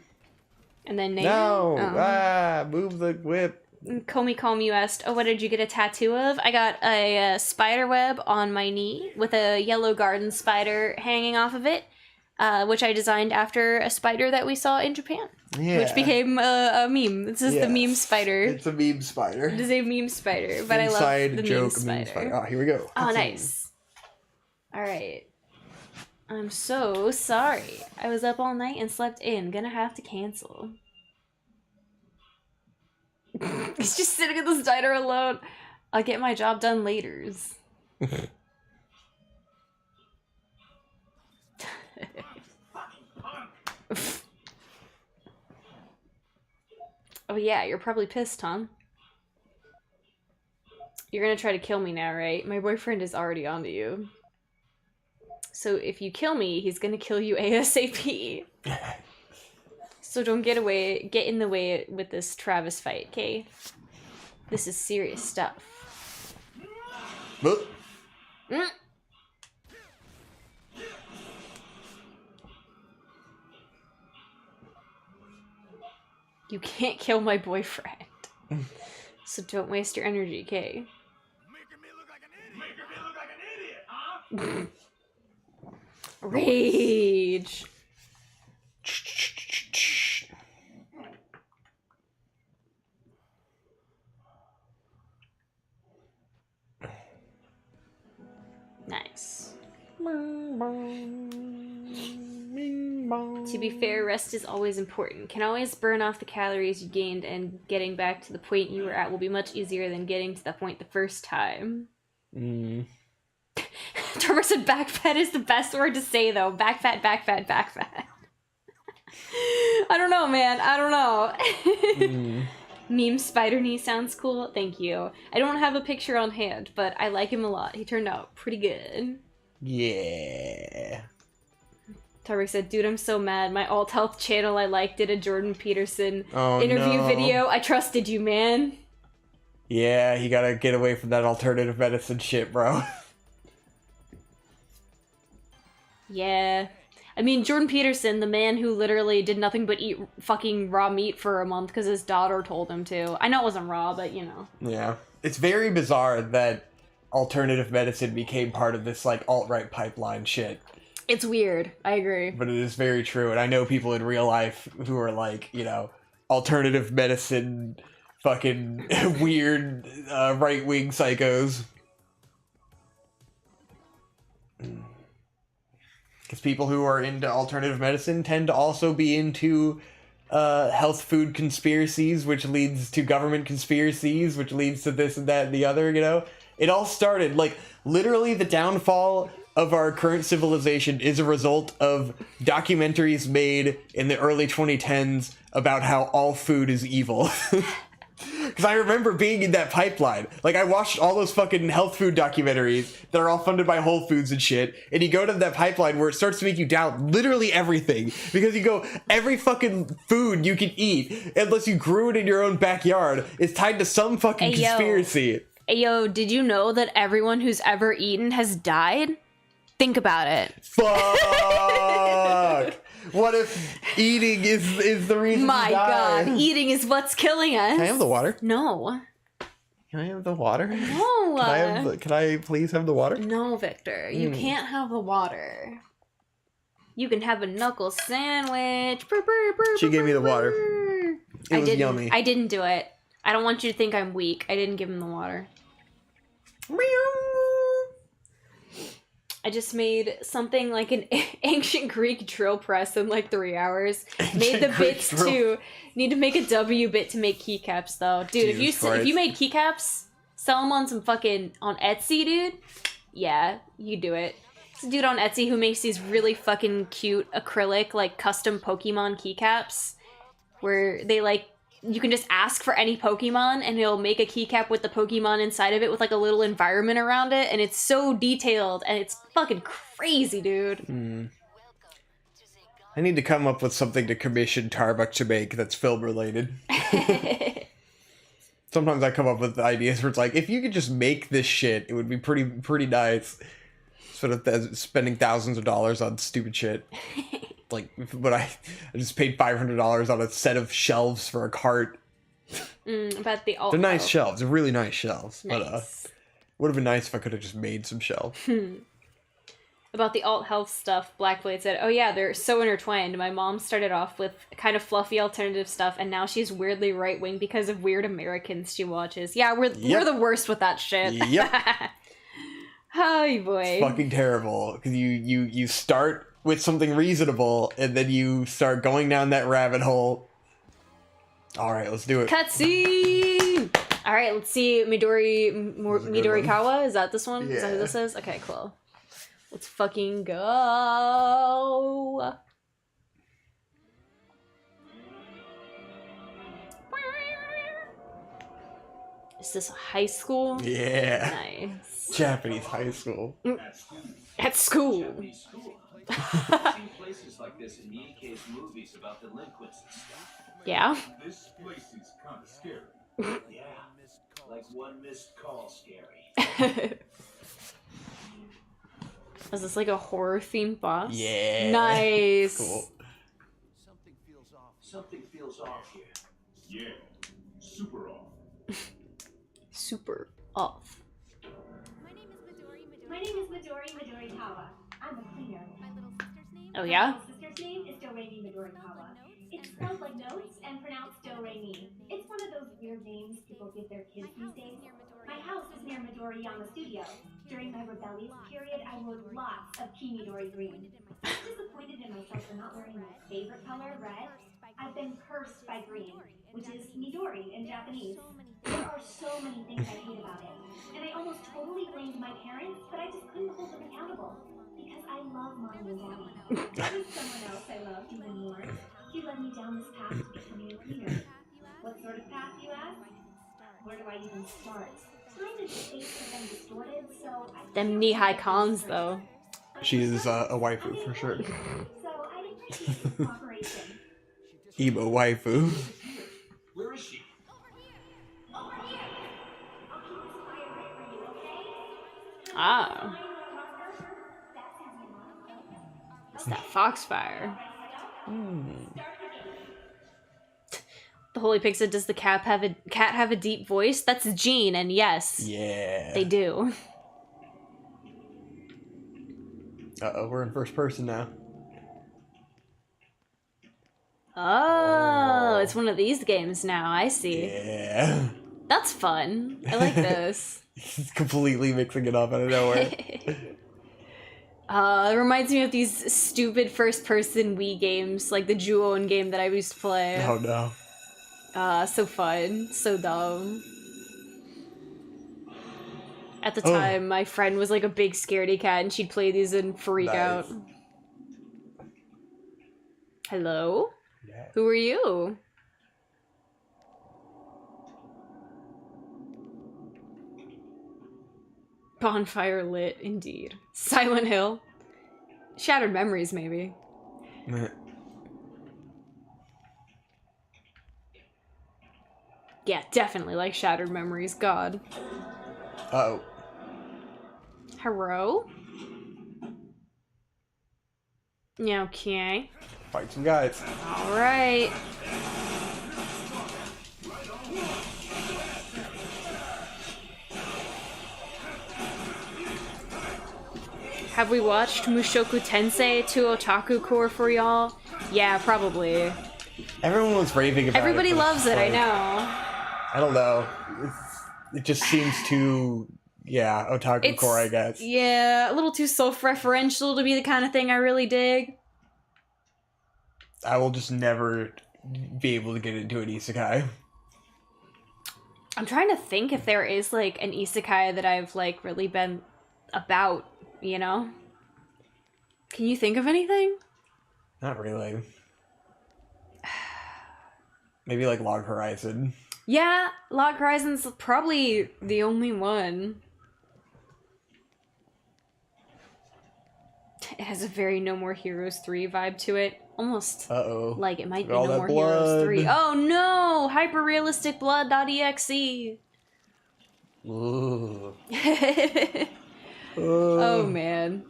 And then Nathan. No! Move the whip. Comey you asked, oh, what did you get a tattoo of? I got a spider web on my knee with a yellow garden spider hanging off of it, which I designed after a spider that we saw in Japan, which became a meme. This is the meme spider. It's a meme spider. It is a meme spider, but Inside I love the joke meme spider. Oh, here we go. Oh, nice. All right. I'm so sorry. I was up all night and slept in. Gonna have to cancel. He's just sitting in this diner alone. I'll get my job done laters. Oh yeah, you're probably pissed, Tom. You're gonna try to kill me now, right? My boyfriend is already onto you. So if you kill me, he's gonna kill you ASAP. So don't get in the way with this Travis fight, okay? This is serious stuff. Mm. You can't kill my boyfriend. So don't waste your energy, okay? Making me look like an idiot, huh? Rage. Nice. To be fair, rest is always important. Can always burn off the calories you gained, and getting back to the point you were at will be much easier than getting to that point the first time. Torber said back fat is the best word to say, though. Back fat, back fat, back fat. I don't know, man. I don't know. Meme spider knee sounds cool. Thank you. I don't have a picture on hand, but I like him a lot. He turned out pretty good. Yeah. Tarek said, dude, I'm so mad. My alt health channel I liked did a Jordan Peterson interview video. I trusted you, man. Yeah, you gotta get away from that alternative medicine shit, bro. Yeah. I mean, Jordan Peterson, the man who literally did nothing but eat fucking raw meat for a month because his daughter told him to. I know it wasn't raw, but you know. Yeah. It's very bizarre that alternative medicine became part of this, like, alt-right pipeline shit. It's weird. I agree. But it is very true, and I know people in real life who are, like, you know, alternative medicine, fucking weird, right-wing psychos. Because people who are into alternative medicine tend to also be into health food conspiracies, which leads to government conspiracies, which leads to this and that and the other, you know? It all started, like, literally the downfall of our current civilization is a result of documentaries made in the early 2010s about how all food is evil. Because I remember being in that pipeline. Like, I watched all those fucking health food documentaries that are all funded by Whole Foods and shit, and you go to that pipeline where it starts to make you doubt literally everything. Because you go, every fucking food you can eat, unless you grew it in your own backyard, is tied to some fucking conspiracy. Hey, yo, did you know that everyone who's ever eaten has died? Think about it. Fuck! What if eating is the reason My you die? God, eating is what's killing us. Can I have the water? No. Can I have the water? No. Can I please have the water? No, Victor. You can't have the water. You can have a knuckle sandwich. She gave me the water. It was yummy. I didn't do it. I don't want you to think I'm weak. I didn't give him the water. I just made something like an ancient Greek drill press in like 3 hours. Made the bits to need to make a W bit to make keycaps though, dude. If you made keycaps, sell them on some fucking on Etsy, dude. Yeah, you do it. There's a dude on Etsy who makes these really fucking cute acrylic like custom Pokemon keycaps, where they like. You can just ask for any Pokemon and he'll make a keycap with the Pokemon inside of it with like a little environment around it, and it's so detailed and it's fucking crazy, dude. I need to come up with something to commission Tarbuck to make that's film related. Sometimes I come up with ideas where it's like, if you could just make this shit, it would be pretty nice. Sort of spending thousands of dollars on stupid shit. like, but I just paid $500 on a set of shelves for a cart. About the alt. They're nice shelves. They're really nice shelves. Nice. But would have been nice if I could have just made some shelves. About the alt health stuff, Blackblade said, "Oh yeah, they're so intertwined. My mom started off with kind of fluffy alternative stuff, and now she's weirdly right wing because of weird Americans she watches. Yeah, we're the worst with that shit. Yep. Hi boy. It's fucking terrible because you start with something reasonable and then you start going down that rabbit hole. All right, let's do it. Cutscene. All right, let's see Midori That was a good Midorikawa. Is that this one? Is that who Yeah. this is? Okay, cool. Let's fucking go. Is this a high school? Yeah. Nice. Japanese high school. At school. Japanese school. I've seen places like this in Nikkei's movies about delinquents and stuff. Yeah. This place is kind of scary. Yeah, like one missed call scary. Is this like a horror themed boss? Yeah. Nice. Cool. Something feels off here. Yeah, super off. Super off. My name is Midori Midorikawa. I'm a cleaner. Oh yeah? My sister's name is Do-Re-Mi Midorikawa. It's spelled like notes and pronounced Do-Re-Mi. It's one of those weird names people give their kids these days. My house is near Midoriyama Studio. During my rebellious period, I wore lots of key Midori green. I'm disappointed in myself for not wearing my favorite color, red. I've been cursed by green, which is Midori in Japanese. There are so many things I hate about it. And I almost totally blamed my parents, but I just couldn't hold them accountable. Because I love mommy and daddy. There's someone else I love even more. He led me down this path to becoming a cleaner. What sort of path, you ask? Where do I even start? Time and space have been distorted, so I Them knee-high cons though. She is a waifu for sure. So I'd appreciate your cooperation. Emo waifu. Where is she? Over here! I'll keep this quiet right for you, okay? Ah. That's how my mom goes. It's that Foxfire. The Holy Pig said, "Does the cat have a deep voice?" That's Jean, and yes, Yeah. they do. Uh-oh, we're in first person now. Oh, it's one of these games now. I see. Yeah. That's fun. I like this. He's completely mixing it up out of nowhere. It reminds me of these stupid first-person Wii games, like the Ju-On game that I used to play. Oh no. So fun, so dumb. At the time, my friend was like a big scaredy cat, and she'd play these and freak out. Hello? Yeah. Who are you? Bonfire lit, indeed. Silent Hill. Shattered Memories, maybe. Yeah, definitely like Shattered Memories. God. Uh-oh. Hello? Yeah, okay. Fight some guys. Alright. Have we watched Mushoku Tensei to Otaku Core for y'all? Yeah, probably. Everyone was raving about Everybody it. But loves it's it, I like, know. I don't know. It just seems too, otaku core, I guess. Yeah, a little too self-referential to be the kind of thing I really dig. I will just never be able to get into an isekai. I'm trying to think if there is, like, an isekai that I've, like, really been about, you know? Can you think of anything? Not really. Maybe like Log Horizon. Yeah, Log Horizon's probably the only one. It has a very No More Heroes 3 vibe to it. Almost Uh-oh. like it might be All No that More Heroes blood. 3. Oh no! Hyper-realistic blood.exe! Ooh. Oh man.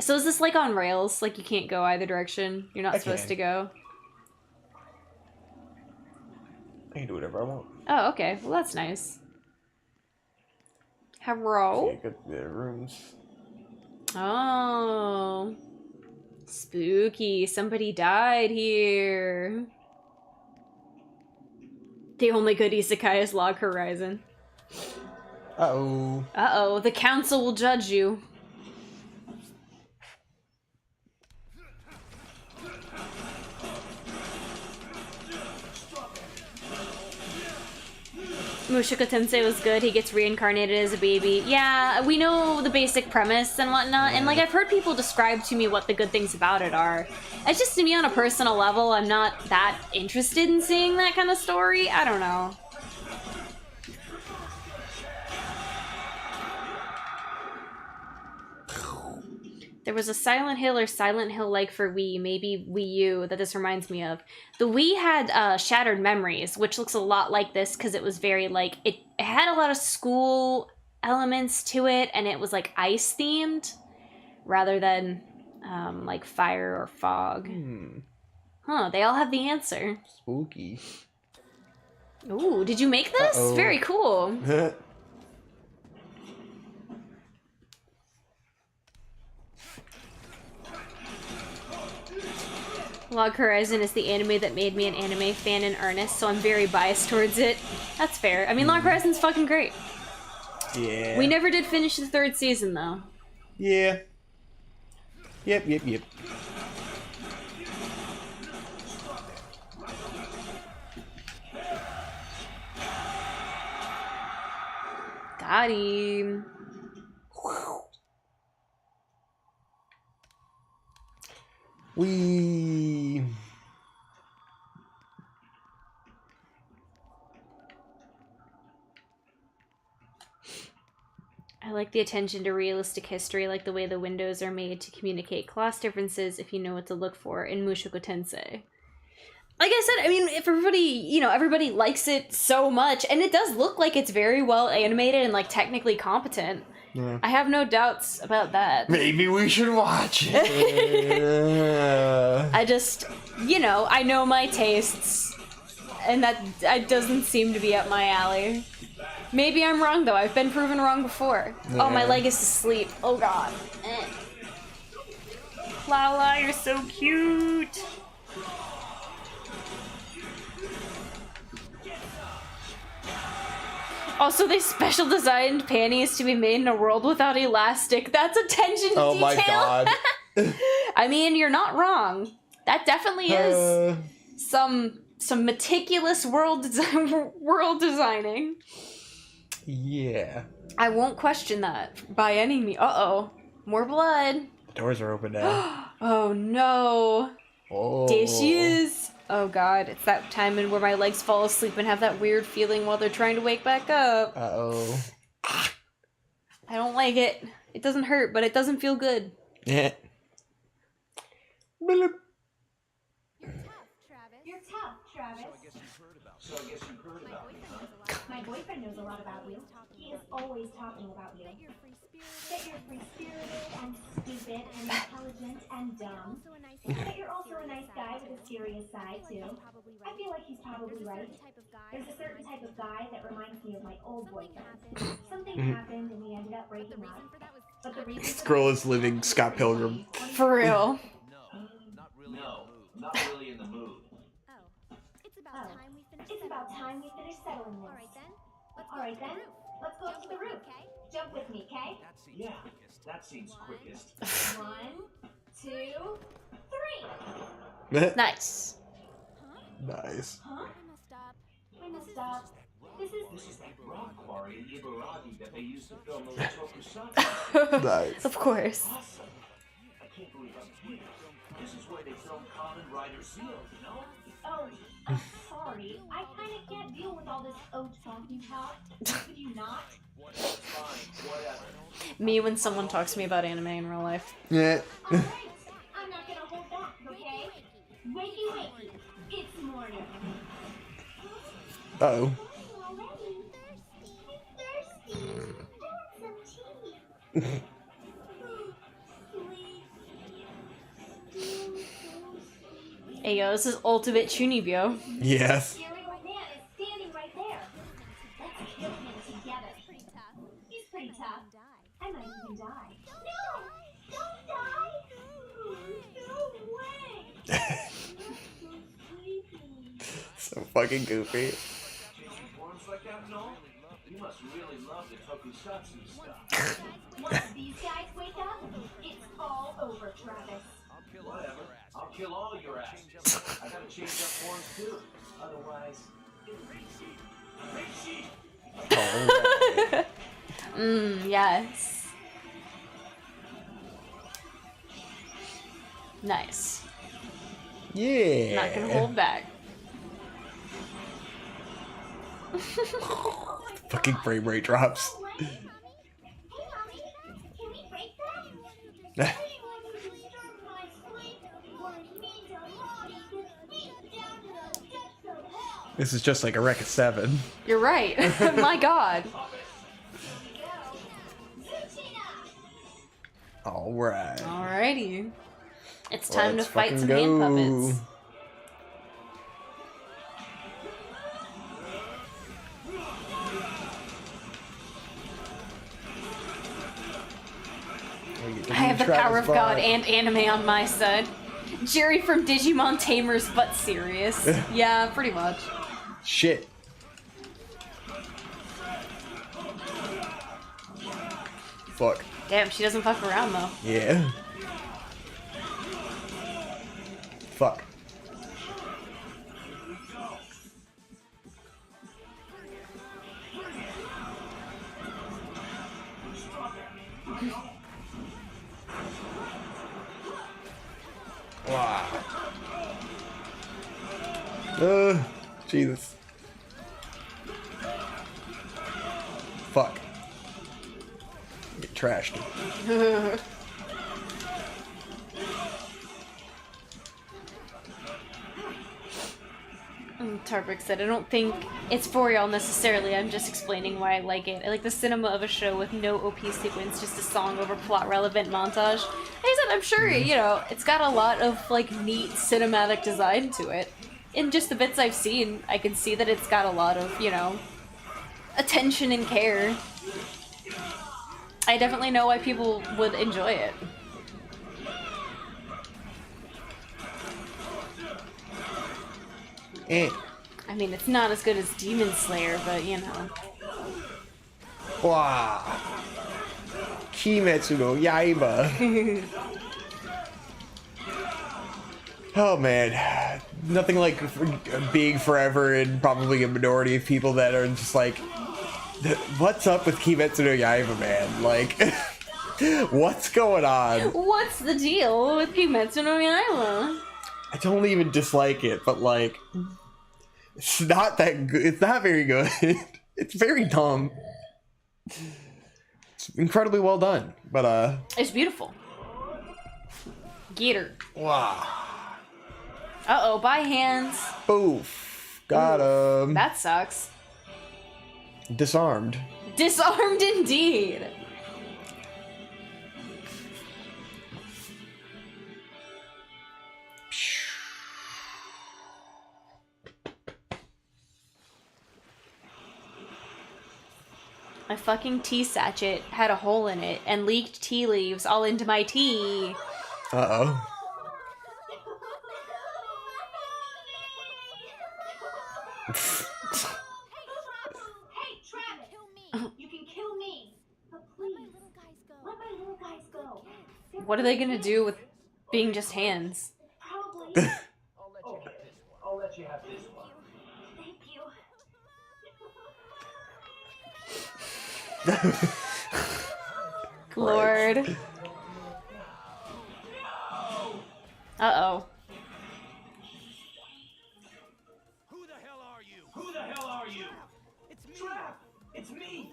So So is this like on rails? Like you can't go either direction? You're not supposed to go? I can do whatever I want. Oh, okay. Well, that's nice. Hello? See, good rooms. Oh. Spooky. Somebody died here. The only good isekai is Log Horizon. Uh-oh. Uh-oh. The council will judge you. Mushoku Tensei was good. He gets reincarnated as a baby. Yeah, we know the basic premise and whatnot, and like I've heard people describe to me what the good things about it are. It's just to me on a personal level, I'm not that interested in seeing that kind of story. I don't know. There was a Silent Hill or Silent Hill-like for Wii, maybe Wii U, that this reminds me of. The Wii had Shattered Memories, which looks a lot like this because it was very, like, it had a lot of school elements to it, and it was, like, ice-themed, rather than, like, fire or fog. Huh, they all have the answer. Spooky. Ooh, did you make this? Uh-oh. Very cool. Log Horizon is the anime that made me an anime fan in earnest, so I'm very biased towards it. That's fair. I mean, Log Horizon's fucking great. Yeah. We never did finish the 3rd season, though. Yeah. Yep. Got him. We. I like the attention to realistic history, like the way the windows are made to communicate class differences if you know what to look for in Mushoku Tensei. Like I said, I mean, if everybody, you know, everybody likes it so much, and it does look like it's very well animated and, like, technically competent. Yeah. I have no doubts about that. Maybe we should watch it. I just, you know, I know my tastes, and that doesn't seem to be up my alley. Maybe I'm wrong, though. I've been proven wrong before. Yeah. Oh, my leg is asleep. Oh, God. Lala, you're so cute. Also, they special designed panties to be made in a world without elastic. That's attention to Oh detail. my god. I mean, you're not wrong. That definitely is some meticulous world designing. Yeah. I won't question that by any means. Uh-oh. More blood. The doors are open now. Oh, no. Oh. Dishes. Oh, God. It's that time where my legs fall asleep and have that weird feeling while they're trying to wake back up. Uh-oh. I don't like it. It doesn't hurt, but it doesn't feel good. Yeah. You're tough, Travis. So I guess you've heard about me, huh? My boyfriend knows a lot about you. He is always talking about you. That you're free-spirited and stupid and intelligent and dumb. But you're also a nice guy with a serious side, too. I feel like he's probably right. There's a certain type of guy that reminds me of my old boyfriend. Something happened and we ended up breaking up. But the reason This girl is living Scott Pilgrim. For real. No, not really in the mood. It's about time we finish settling this. Alright then, let's go up to the roof. Jump with me, okay? Yeah, that seems quickest. 1, 2, 3. Nice. Nice. Huh? We must stop. This is that rock quarry in Ibaraki that they used to film the Tokusatsu. Nice. Of course. Awesome. I can't believe I'm here. This is where they filmed Kamen Rider Zero, you know? Oh, I'm sorry. I kind of can't deal with all this talking talk. Could you not? Fine, whatever. Me when someone talks to me about anime in real life. Yeah. Alright, I'm not gonna hold back, okay? Wakey wakey, it's morning. Uh-oh. Already? I'm thirsty. I want some tea. Please, Hey yo, this is ultimate Chunibyo. Yes. Scary old man is standing right there. Let's kill him together. He's pretty tough. I might even die. No! Don't die! No way! So fucking goofy. Chasing forms like that and all? You must really love the tokusatsu stuff. Once these guys wake up, it's all over, Travis. Whatever. I'll kill all your asses. I gotta change up forms too. Otherwise... Yes. Nice. Yeah. Not gonna hold back. Fucking frame rate drops. Hey, Mommy, can we break that? This is just like a wreck of 7. You're right. My god. Alright. Alrighty. It's time Let's to fight fucking some go. hand puppets. I have the power of God and anime on my side. Jerry from Digimon Tamers, but serious. Yeah, pretty much. Shit. Fuck. Damn, she doesn't fuck around though. Yeah. Fuck. Wow. Jesus. Fuck. Get trashed. Tarbrick said, I don't think it's for y'all necessarily, I'm just explaining why I like it. I like the cinema of a show with no OP sequence, just a song over plot relevant montage. And he said, I'm sure, you know, it's got a lot of, like, neat cinematic design to it. In just the bits I've seen, I can see that it's got a lot of, you know, attention and care. I definitely know why people would enjoy it. I mean, it's not as good as Demon Slayer, but you know. Wow. Kimetsu no Yaiba. Oh man. Nothing like being forever and probably a minority of people that are just like, what's up with Kimetsu no Yaiba, man? Like, what's going on? What's the deal with Kimetsu no Yaiba? I don't even dislike it, but like, it's not that good. It's not very good. It's very dumb. It's incredibly well done, but It's beautiful. Get her. wow. Uh-oh, by hands. Boof. Got him. That sucks. Disarmed. Disarmed indeed. My fucking tea sachet had a hole in it and leaked tea leaves all into my tea. Uh-oh. Hey, Travis! You can kill me, but please, let my little guys go. What are they gonna do with being just hands? Probably. Okay, I'll let you have this one. Thank you. Lord. Uh-oh. Who the hell are you? Who the hell are you? It's me. Trap! It's me!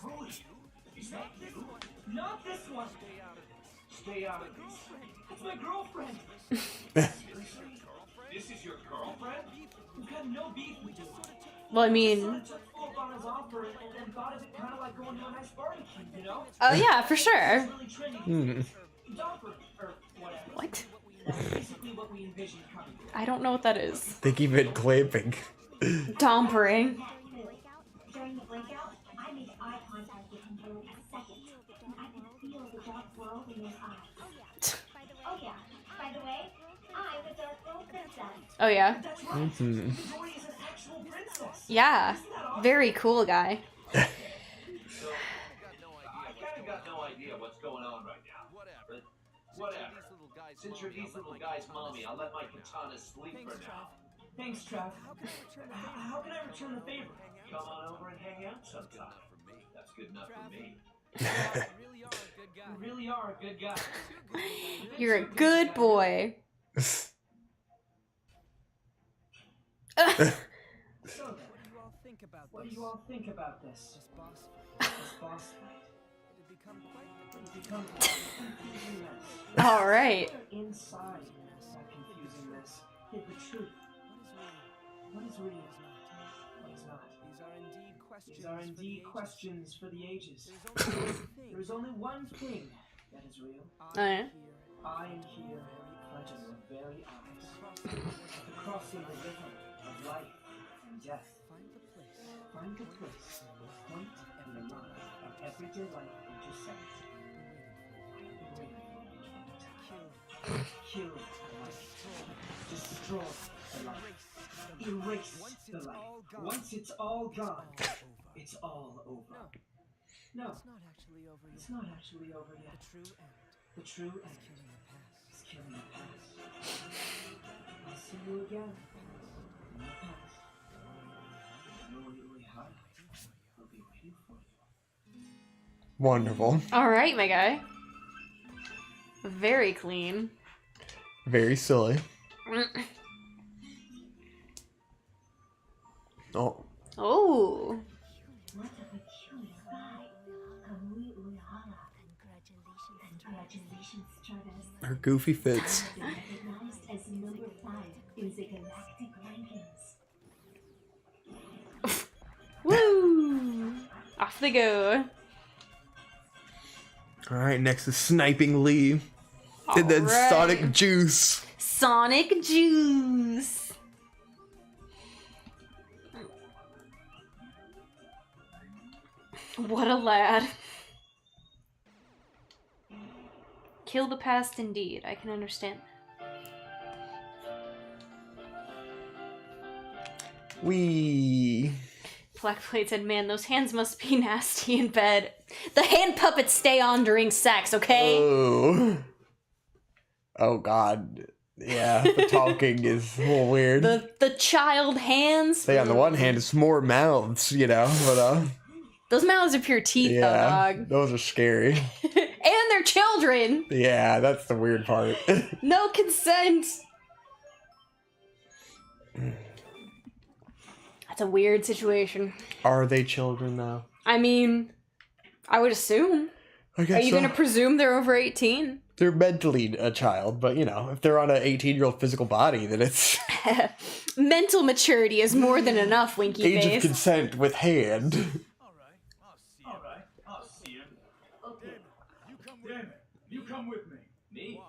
Who is you? Is that you? Not this one! Stay out of this. It's my girlfriend! Seriously? This is your girlfriend? We've got no beef with you. Well, I Sort mean... of took Philip on his offer and thought of it kind of like going to a nice barbecue, you know? Oh, yeah, for sure. It's really trendy. Dumper, or whatever. What? That's basically what we envisioned coming. I don't know what that is. They keep it clamping. Dompering. During the breakout, I made eye contact with him for like a second, and I could feel the dark world in his eyes. Oh yeah, by the way, I'm the dark world princess. Oh yeah. That's right. Midori is an actual princess. Yeah. Very cool guy. So, I kind of got no idea what's going on right now. But whatever. Since you're these little guys' mommy, I'll let my katana sleep for now. Thanks, Trav. How can I return the favor? Come on over and hang out sometime. That's good enough for me. You really are a good guy. You're a good boy. So then, what do you all think about this? This boss fight. It become quite a confusing mess. All right. Inside that confusing mess hid the truth. What is real? What is not? These are indeed questions for the ages. There is only one thing that is real. Oh, yeah. I am here, pledging your very eyes. At the crossing the river of life and death. Find the place, the point and the line of everyday life intersect. I have been waiting for you all the time. Kill the life. Destroy the life. Erase the life. Once it's all gone, it's all over. No, it's not actually over yet. The true end is killing the past. I'll see you again in the past. I'll be waiting for you. Wonderful. All right, my guy. Very clean. Very silly. Oh. Oh. What a peculiar guy. Kamui Uehara. Congratulations, Travis. Her goofy fits. You've been recognized as number 5 in the galactic rankings. Woo! Off they go. Alright, next is Sniping Lee. And then Alright. Sonic Juice. Sonic Juice. What a lad. Kill the past indeed. I can understand that. Wee. Blackblade said, man, those hands must be nasty in bed. The hand puppets stay on during sex, okay? Oh. Oh god. Yeah, the talking is a little weird. The child hands. Say on the one hand, it's more mouths, you know, but Those mouths are pure teeth, yeah, though, dog. those are scary. And they're children. Yeah, that's the weird part. No consent. That's a weird situation. Are they children though? I mean, I would assume. I guess Are you so. going to presume they're over 18? They're mentally a child, but you know, if they're on an 18-year-old physical body, then it's Mental maturity is more than enough, Winky age of Face. consent with hand. Alright, I'll see him. Okay. Damn it, you come with me. Me?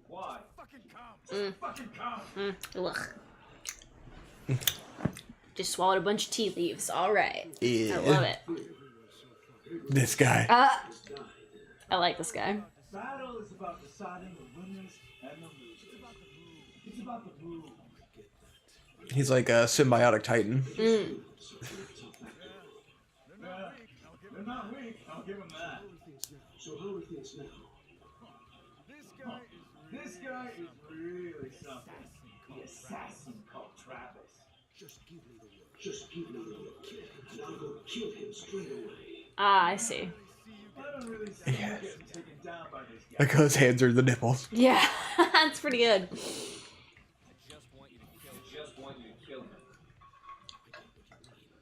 Why? Fucking come. Ugh. Just swallowed a bunch of tea leaves. All right. Yeah. I love it. This guy. I like this guy. Battle is about deciding the winners and the losers. It's about the move. He's like a symbiotic titan. They're not weak, I'll give them that. So how are things now? This guy is really something. The assassin called Travis. Just give me the word, and I'll go kill him straight away. Ah, I see. I don't really see you getting taken down by this guy. Like his hands are the nipples. Yeah, that's pretty good. I just want you to kill him.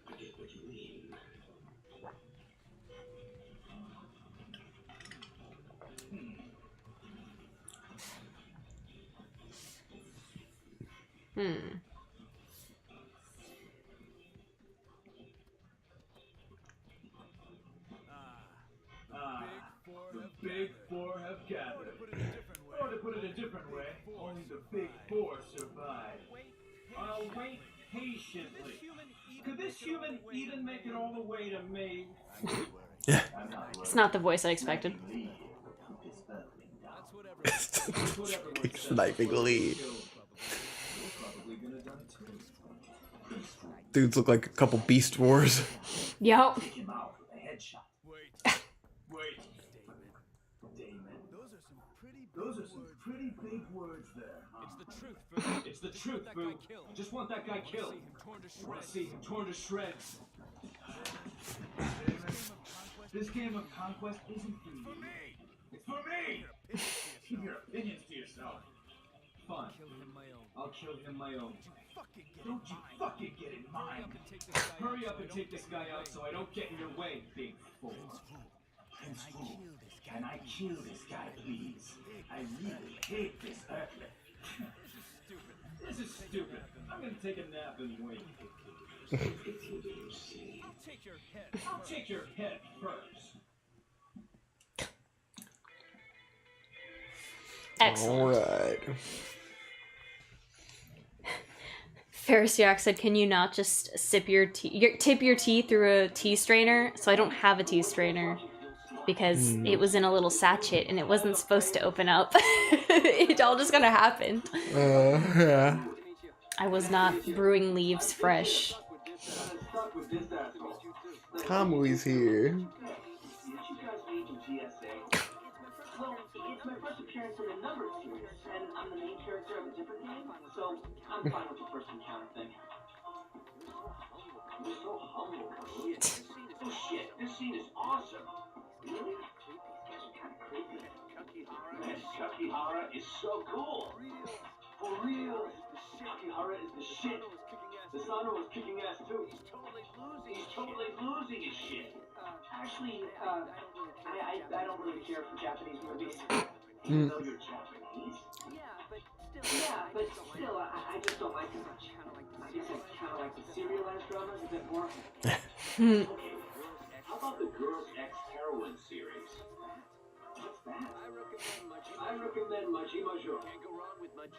I get what you mean. The big four have gathered. Or to put it a different way, only the big four survive. I'll wait patiently. Could this human even make it all the way to me? It's not the voice I expected. Sniping Lee. Dudes look like a couple Beast Wars. Yup. Wait. Damon. Those are some pretty big words there. It's the truth, boo. I just want that guy killed. I want to see him torn to shreds. This game of conquest isn't for you. It's for me! Keep your opinions to yourself. Fine. I'll kill him my own way. Don't you fucking get in mine. Hurry up and take this guy out so I don't get in your way, big fool. Prince Fool, can I kill this guy, please? I really hate this earthling. This is stupid. I'm gonna take a nap and wait. I'll take your head first. Excellent. Alright. Pharisee said, "Can you not just sip your tea, tip your tea through a tea strainer?" So I don't have a tea strainer because it was in a little sachet and it wasn't supposed to open up. It all just gonna happen. Yeah. I was not brewing leaves fresh. Tomoe's here. Well, it's my first appearance in a number series, and I'm the main character of a different game, so I'm fine with the first encounter thing. You're so humble, Kazuya. Oh shit, this scene is awesome. Really? This is kind of creepy. Man, Kakihara is so cool. For real. Kakihara is the shit. Sasano was kicking ass too. He's totally losing his shit. Actually, I don't really care for Japanese movies. Even though you're Japanese? Yeah, but still, I just don't like it much. I guess I kind of like the serialized dramas a bit more. Okay, how about the Girls X Heroine series? What's that? I recommend Majimajo.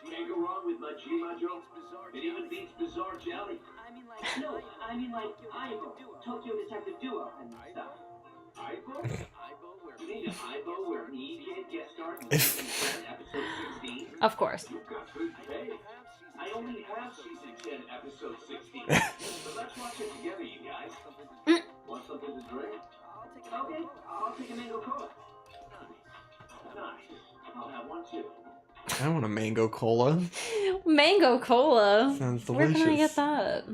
Can't go wrong with Majimajo. It even beats Bizarre Jelly. No, I mean like Aibo, Tokyo Detective Duo and stuff. Aibo? You mean an Aibo where me kid guest starred in season 10, episode 16? Of course. You've got good pay. I only have season 10, episode 16. So let's watch it together, you guys. Want something to drink? Okay, I'll take a mango cola. Nice. I'll have one too. I want a mango cola. Mango cola. Sounds delicious. Where can I get that?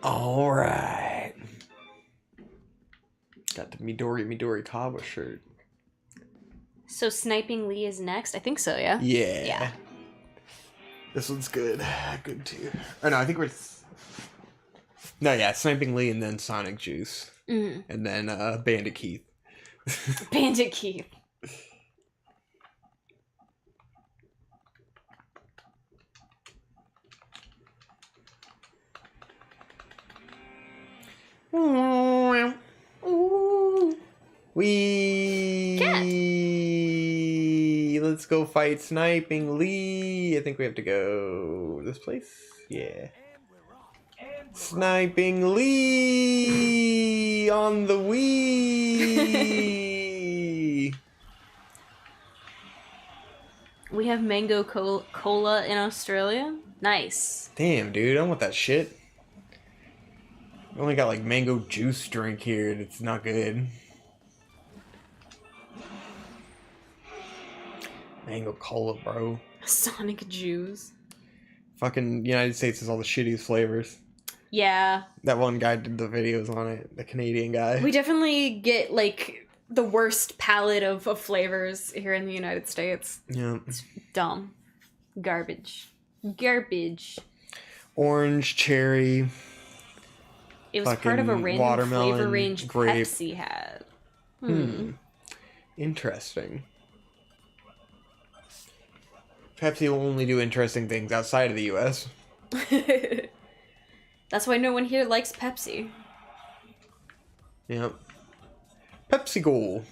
Alright. Got the Midori Kawa shirt. So Sniping Lee is next? I think so, yeah? Yeah. Yeah. This one's good. Good too. Oh no, I think we're... No, yeah, Sniping Lee and then Sonic Juice. Mm-hmm. And then Bandit Keith. Bandit Keith. Let's go fight Sniping Lee. I think we have to go this place. Yeah. Sniping Lee on the Wii. We have mango cola in Australia. Nice. Damn, dude, I want that shit. We only got like mango juice drink here, and it's not good. Mango cola, bro. Sonic Juice. Fucking United States has all the shittiest flavors. Yeah. That one guy did the videos on it, the Canadian guy. We definitely get like the worst palette of flavors here in the United States. Yeah. It's dumb. Garbage. Garbage. Orange, cherry. It was part of a random watermelon, flavor range grape. Pepsi had. Interesting. Pepsi will only do interesting things outside of the US. That's why no one here likes Pepsi. Yep. Pepsi Goal.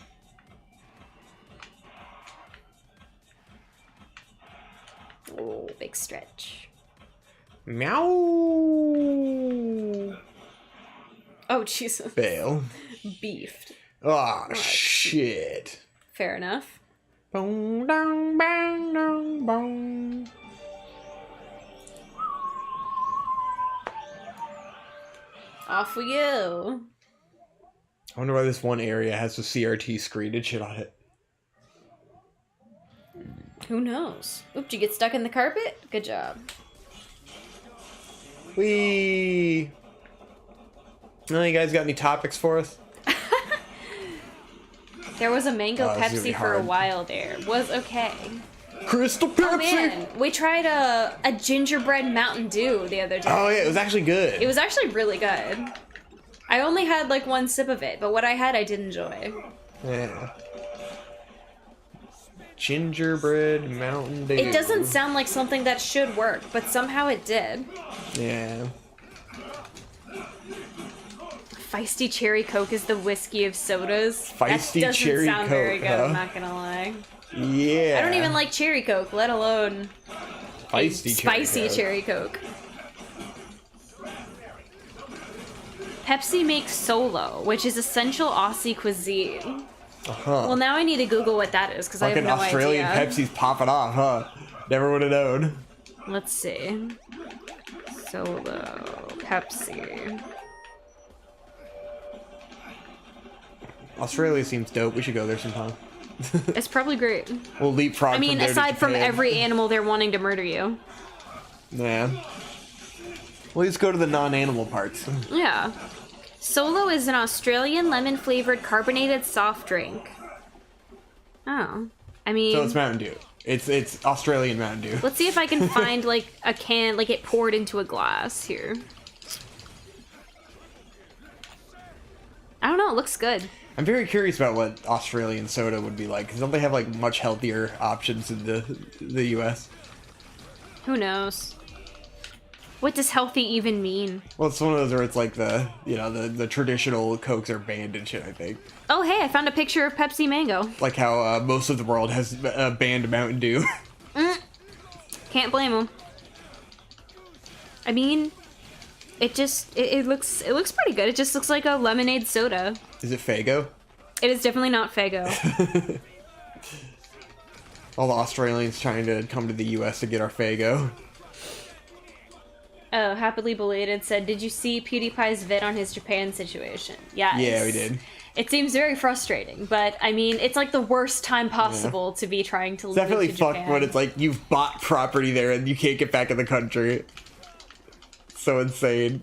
Oh, big stretch. Meow. Oh, Jesus. Belle. Beefed. Oh, shit. Fair enough. Boom, dong, bang, dong, boom. Off we go. I wonder why this one area has the CRT screen and shit on it. Who knows? Oop, did you get stuck in the carpet? Good job. Whee! Well, you guys got any topics for us? There was a mango Oh, this is gonna be Pepsi for a hard. while there. Was okay. Crystal Pepsi! Oh man, we tried a gingerbread Mountain Dew the other day. Oh yeah, it was actually good. It was actually really good. I only had like one sip of it, but what I had I did enjoy. Yeah. Gingerbread Mountain Dew. It doesn't sound like something that should work, but somehow it did. Yeah. Feisty cherry Coke is the whiskey of sodas. Feisty that doesn't cherry sound very Coke, good, huh? I'm not gonna lie. Yeah. I don't even like cherry Coke, let alone Feisty spicy Coke. cherry Coke. Pepsi makes Solo, which is essential Aussie cuisine. Uh-huh. Well, now I need to Google what that is because I have Fucking no Australian idea. Pepsi's popping off, huh? Never would have known. Let's see. Solo Pepsi. Australia seems dope. We should go there sometime. It's probably great. We'll leapfrog. I mean, from there to aside from Japan. every animal they're wanting to murder you. Yeah. We'll just go to the non-animal parts. Yeah. Solo is an Australian lemon-flavored carbonated soft drink. Oh. I mean... So it's Mountain Dew. It's Australian Mountain Dew. Let's see if I can find, like, a can, like, it poured into a glass here. I don't know, it looks good. I'm very curious about what Australian soda would be like, because don't they have, like, much healthier options in the US? Who knows? What does healthy even mean? Well, it's one of those where it's like the traditional Cokes are banned and shit, I think. Oh, hey, I found a picture of Pepsi Mango. Like how most of the world has banned Mountain Dew. Can't blame them. I mean, it looks pretty good. It just looks like a lemonade soda. Is it Faygo? It is definitely not Faygo. All the Australians trying to come to the US to get our Faygo. Oh, Happily Belated said, did you see PewDiePie's vid on his Japan situation? Yes. Yeah, we did. It seems very frustrating, but I mean, it's like the worst time possible to be trying to It's live definitely to Japan. fucked when it's like you've bought property there and you can't get back in the country. So insane.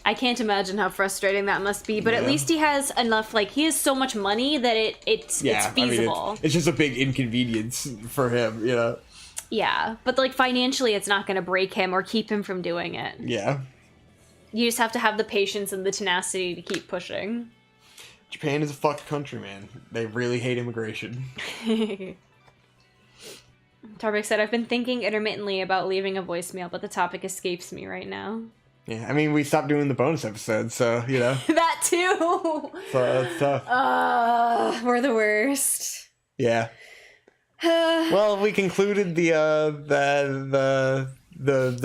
I can't imagine how frustrating that must be, but at Yeah. least he has enough, like, he has so much money that it's feasible. I mean, it's just a big inconvenience for him, you know? Yeah, but like financially it's not going to break him or keep him from doing it. Yeah. You just have to have the patience and the tenacity to keep pushing. Japan is a fucked country, man. They really hate immigration. Tarbek said, I've been thinking intermittently about leaving a voicemail, but the topic escapes me right now. Yeah, I mean, we stopped doing the bonus episodes, so, you know. That too! So that's tough. We're the worst. Yeah. Well, we concluded the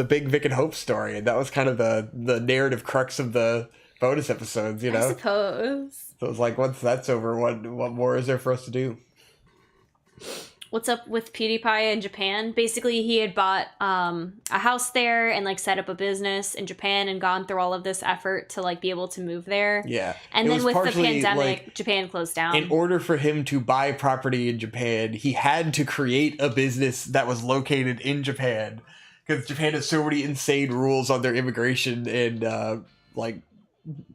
big Vic and Hope story, and that was kind of the narrative crux of the bonus episodes, you know? I suppose. So it's like, once that's over, what more is there for us to do? What's up with PewDiePie in Japan? Basically, he had bought a house there and like set up a business in Japan and gone through all of this effort to like be able to move there. Yeah. And It then was with the partially, pandemic, like, Japan closed down. in order for him to buy property in Japan, he had to create a business that was located in Japan. Because Japan has so many insane rules on their immigration and, like,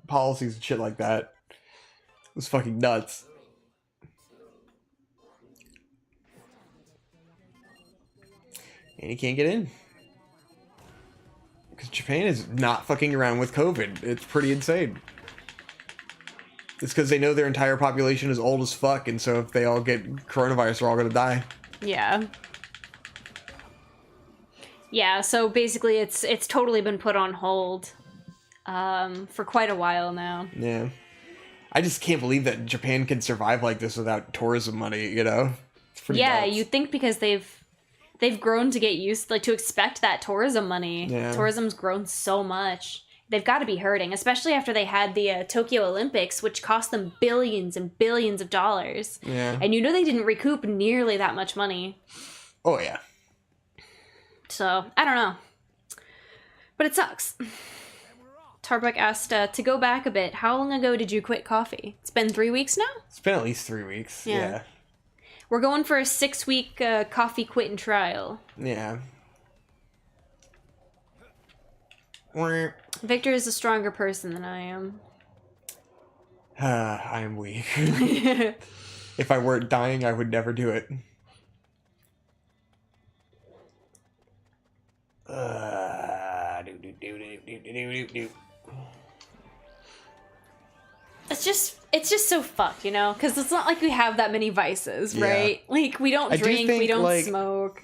policies and shit like that. It was fucking nuts. And he can't get in. Because Japan is not fucking around with COVID. It's pretty insane. It's because they know their entire population is old as fuck, and so if they all get coronavirus, they're all gonna die. Yeah. Yeah, so basically it's totally been put on hold for quite a while now. Yeah. I just can't believe that Japan can survive like this without tourism money, you know? It's pretty Yeah, nuts. you'd think because they've they've grown to get used, like, to expect that tourism money. Yeah. Tourism's grown so much. They've got to be hurting, especially after they had the Tokyo Olympics, which cost them billions and billions of dollars. Yeah. And you know they didn't recoup nearly that much money. Oh, yeah. So, I don't know. But it sucks. Tarbuck asked, to go back a bit, how long ago did you quit coffee? It's been 3 weeks now? It's been at least 3 weeks. Yeah. We're going for a 6-week coffee quitting trial. Yeah. Victor is a stronger person than I am. I am weak. If I weren't dying, I would never do it. It's just so fucked, you know? Because it's not like we have that many vices, Yeah. right? Like, we don't drink, we don't smoke.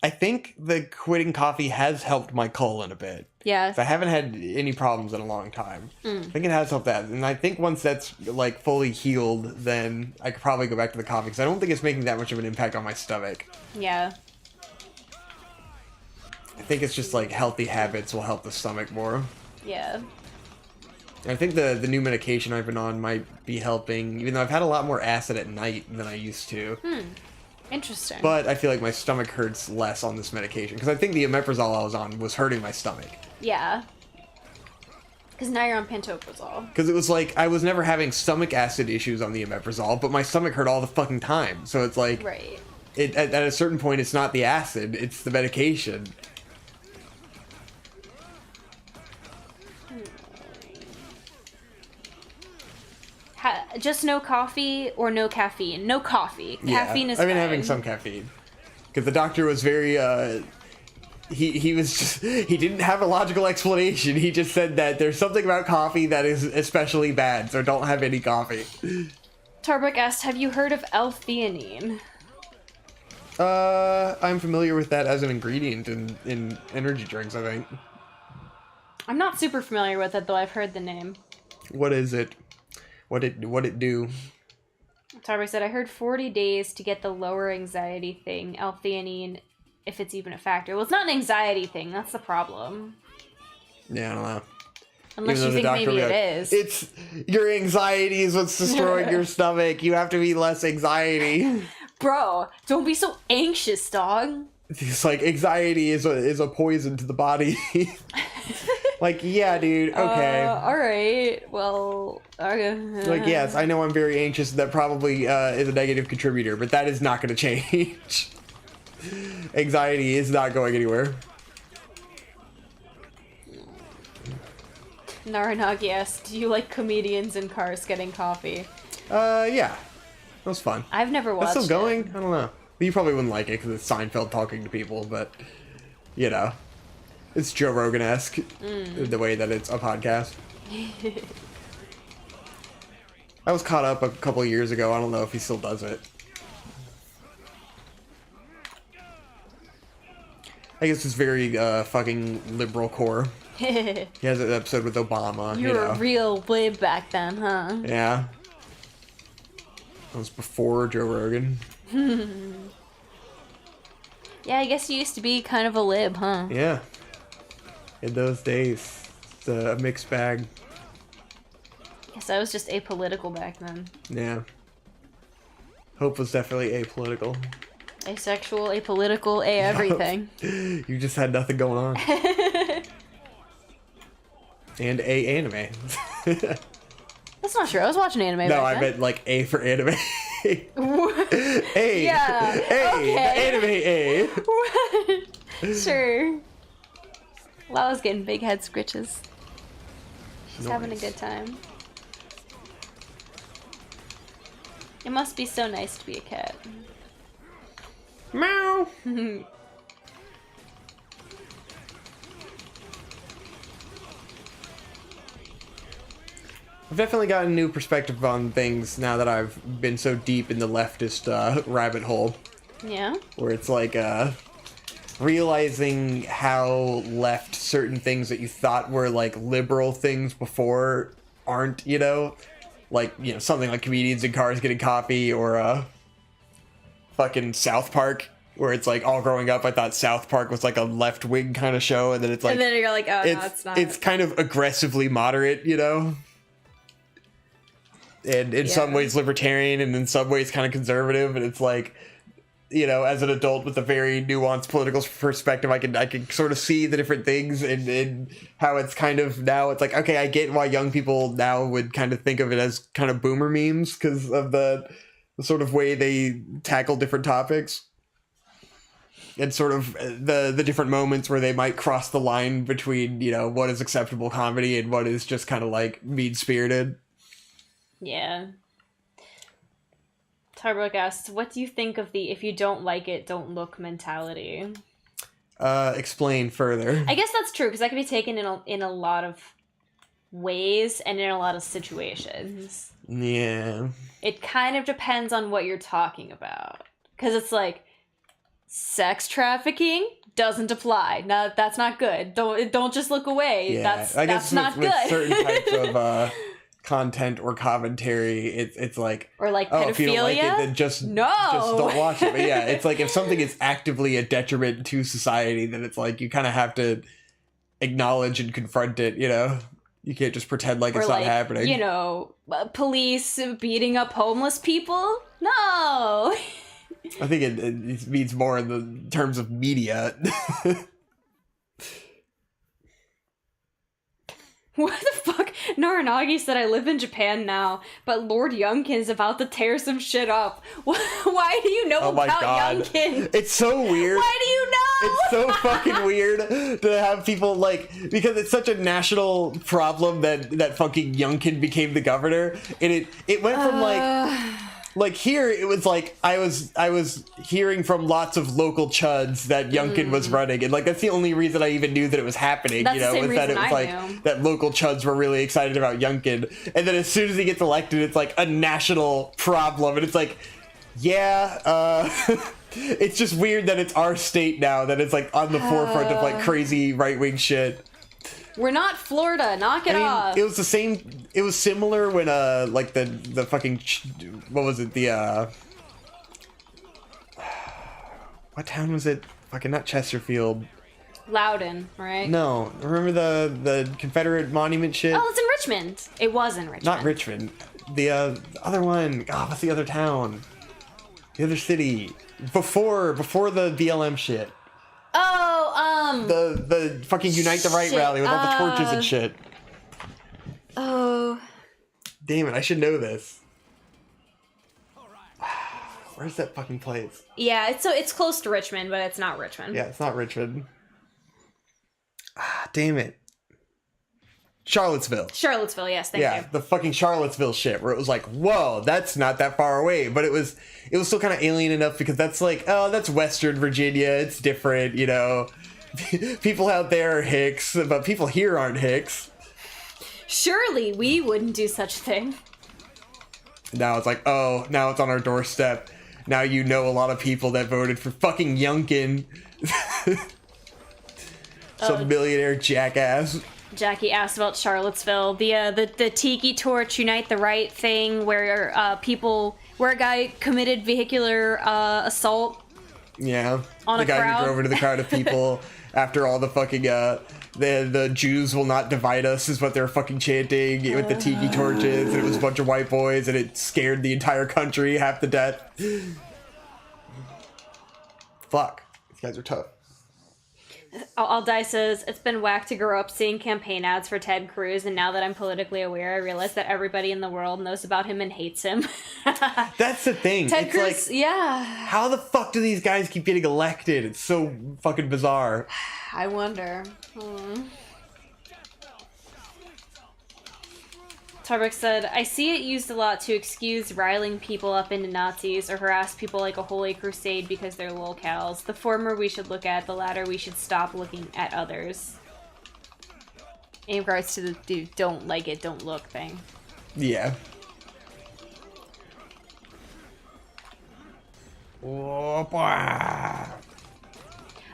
I think the quitting coffee has helped my colon a bit. Yeah. I haven't had any problems in a long time. I think it has helped that. And I think once that's, like, fully healed, then I could probably go back to the coffee. Because I don't think it's making that much of an impact on my stomach. Yeah. I think it's just, like, healthy habits will help the stomach more. Yeah. I think the new medication I've been on might be helping, even though I've had a lot more acid at night than I used to. Interesting. But I feel like my stomach hurts less on this medication. Because I think the omeprazole I was on was hurting my stomach. Yeah. Because now you're on pantoprazole. Because it was like, I was never having stomach acid issues on the omeprazole, but my stomach hurt all the fucking time. So it's like, Right. at a certain point, it's not the acid, it's the medication. Just no coffee or no caffeine. No coffee. Caffeine is I've been fine. having some caffeine. Because the doctor was very, he was just, he didn't have a logical explanation. He just said that there's something about coffee that is especially bad, so don't have any coffee. Tarbuck asked, have you heard of L-theanine? I'm familiar with that as an ingredient in energy drinks, I think. I'm not super familiar with it, though I've heard the name. What is it? What it do? Tarbuck said, I heard 40 days to get the lower anxiety thing, L-theanine, if it's even a factor. Well, it's not an anxiety thing, that's the problem. Yeah, I don't know. Unless you think maybe it is. It's your anxiety is what's destroying your stomach. You have to be less anxiety. Bro, don't be so anxious, dog. It's like anxiety is a poison to the body. Like, yeah, dude, okay. Alright, well, okay. Like, yes, I know I'm very anxious. That probably is a negative contributor, but that is not going to change. Anxiety is not going anywhere. Naranagi asked, do you like comedians in cars getting coffee? Yeah. That was fun. I've never watched That's still going? it. I don't know. You probably wouldn't like it because it's Seinfeld talking to people, but, you know. It's Joe Rogan-esque, the way that it's a podcast. I was caught up a couple of years ago. I don't know if he still does it. I guess it's very fucking liberal core. He has an episode with Obama. You were real way back then, huh? Yeah. That was before Joe Rogan. Yeah, I guess you used to be kind of a lib, huh? Yeah. In those days, it's a mixed bag. Guess I was just apolitical back then. Yeah. Hope was definitely apolitical. Asexual, apolitical, everything. You just had nothing going on. And anime. That's not true. I was watching anime No, back I then. meant like A for anime. A. Yeah. A. Okay. The anime A. Sure. Lala's getting big head scritches. She's having a Nice. good time. It must be so nice to be a cat. Meow. I've definitely gotten a new perspective on things now that I've been so deep in the leftist rabbit hole. Yeah? Where it's like realizing how left certain things that you thought were like liberal things before aren't, you know? Like, something like comedians in cars getting coffee or fucking South Park Where it's like, all growing up, I thought South Park was like a left-wing kind of show, and then it's like... And then you're like, oh, no, it's not. It's kind of aggressively moderate, you know? And in some ways libertarian, and in some ways kind of conservative, and it's like, you know, as an adult with a very nuanced political perspective, I can sort of see the different things, and how it's kind of now, it's like, okay, I get why young people now would kind of think of it as kind of boomer memes, because of the sort of way they tackle different topics. And sort of the different moments where they might cross the line between, you know, what is acceptable comedy and what is just kind of like mean-spirited. Yeah. Tarbrook asks, what do you think of the if you don't like it, don't look mentality? Explain further. I guess that's true, because that can be taken in a lot of ways and in a lot of situations. Yeah. It kind of depends on what you're talking about. Because it's like, sex trafficking doesn't apply. No, that's not good. Don't just look away. Yeah. That's not good. With certain types of content or commentary, it's like, or like pedophilia. Oh, If you don't like it, then just don't watch it. But yeah, it's like if something is actively a detriment to society, then it's like you kind of have to acknowledge and confront it. You know, you can't just pretend like it's not happening. You know, police beating up homeless people. No. I think it means more in the terms of media. What the fuck? Naranagi said, I live in Japan now, but Lord Youngkin's about to tear some shit up. Why do you know about Youngkin? It's so weird. Why do you know? It's so fucking weird to have people like, because it's such a national problem that fucking Youngkin became the governor, and it went from like here, it was like I was hearing from lots of local chuds that Youngkin was running, and like that's the only reason I even knew that it was happening. That's you know, the same was that it reason was I like knew. that local chuds were really excited about Youngkin, and then as soon as he gets elected, it's like a national problem, and it's like, yeah, it's just weird that it's our state now that it's like on the forefront of like crazy right wing shit. We're not Florida. Knock it off. It was the same. It was similar when like the fucking what was it, the what town was it? Fucking not Chesterfield. Loudon, right? No, remember the Confederate monument shit? Oh, it's in Richmond. It was in Richmond. Not Richmond. The other one. God, what's the other town? The other city before the BLM shit. Oh, the fucking Unite the Right rally with all the torches and shit. Oh. Damn it, I should know this. Where's that fucking place? Yeah, it's close to Richmond, but it's not Richmond. Yeah, it's not Richmond. Ah, damn it. Charlottesville. Charlottesville, yes, thank you. Yeah, the fucking Charlottesville shit, where it was like, whoa, that's not that far away. But it was still kind of alien enough because that's like, oh, that's Western Virginia. It's different, you know. People out there are hicks, but people here aren't hicks. Surely we wouldn't do such a thing. Now it's like, oh, now it's on our doorstep. Now you know a lot of people that voted for fucking Youngkin. Some millionaire jackass. Jackie asked about Charlottesville. The Tiki Torch Unite the Right thing where a guy committed vehicular assault. Yeah. On the a guy crowd. who drove into the crowd of people after all the fucking the Jews will not divide us is what they're fucking chanting with the tiki torches, and it was a bunch of white boys, and it scared the entire country half to death. Fuck. These guys are tough. Aldai says, it's been whack to grow up seeing campaign ads for Ted Cruz, and now that I'm politically aware, I realize that everybody in the world knows about him and hates him. That's the thing. Ted it's Cruz, like, yeah. how the fuck do these guys keep getting elected? It's so fucking bizarre. I wonder. Tarbuck said, I see it used a lot to excuse riling people up into Nazis or harass people like a holy crusade because they're lolcows. The former we should look at, the latter we should stop looking at others. In regards to the don't like it, don't look thing. Yeah.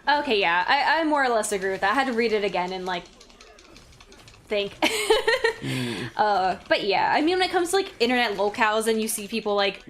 Okay, yeah, I more or less agree with that. I had to read it again and, like, think. But yeah, I mean, when it comes to, like, internet locales and you see people, like,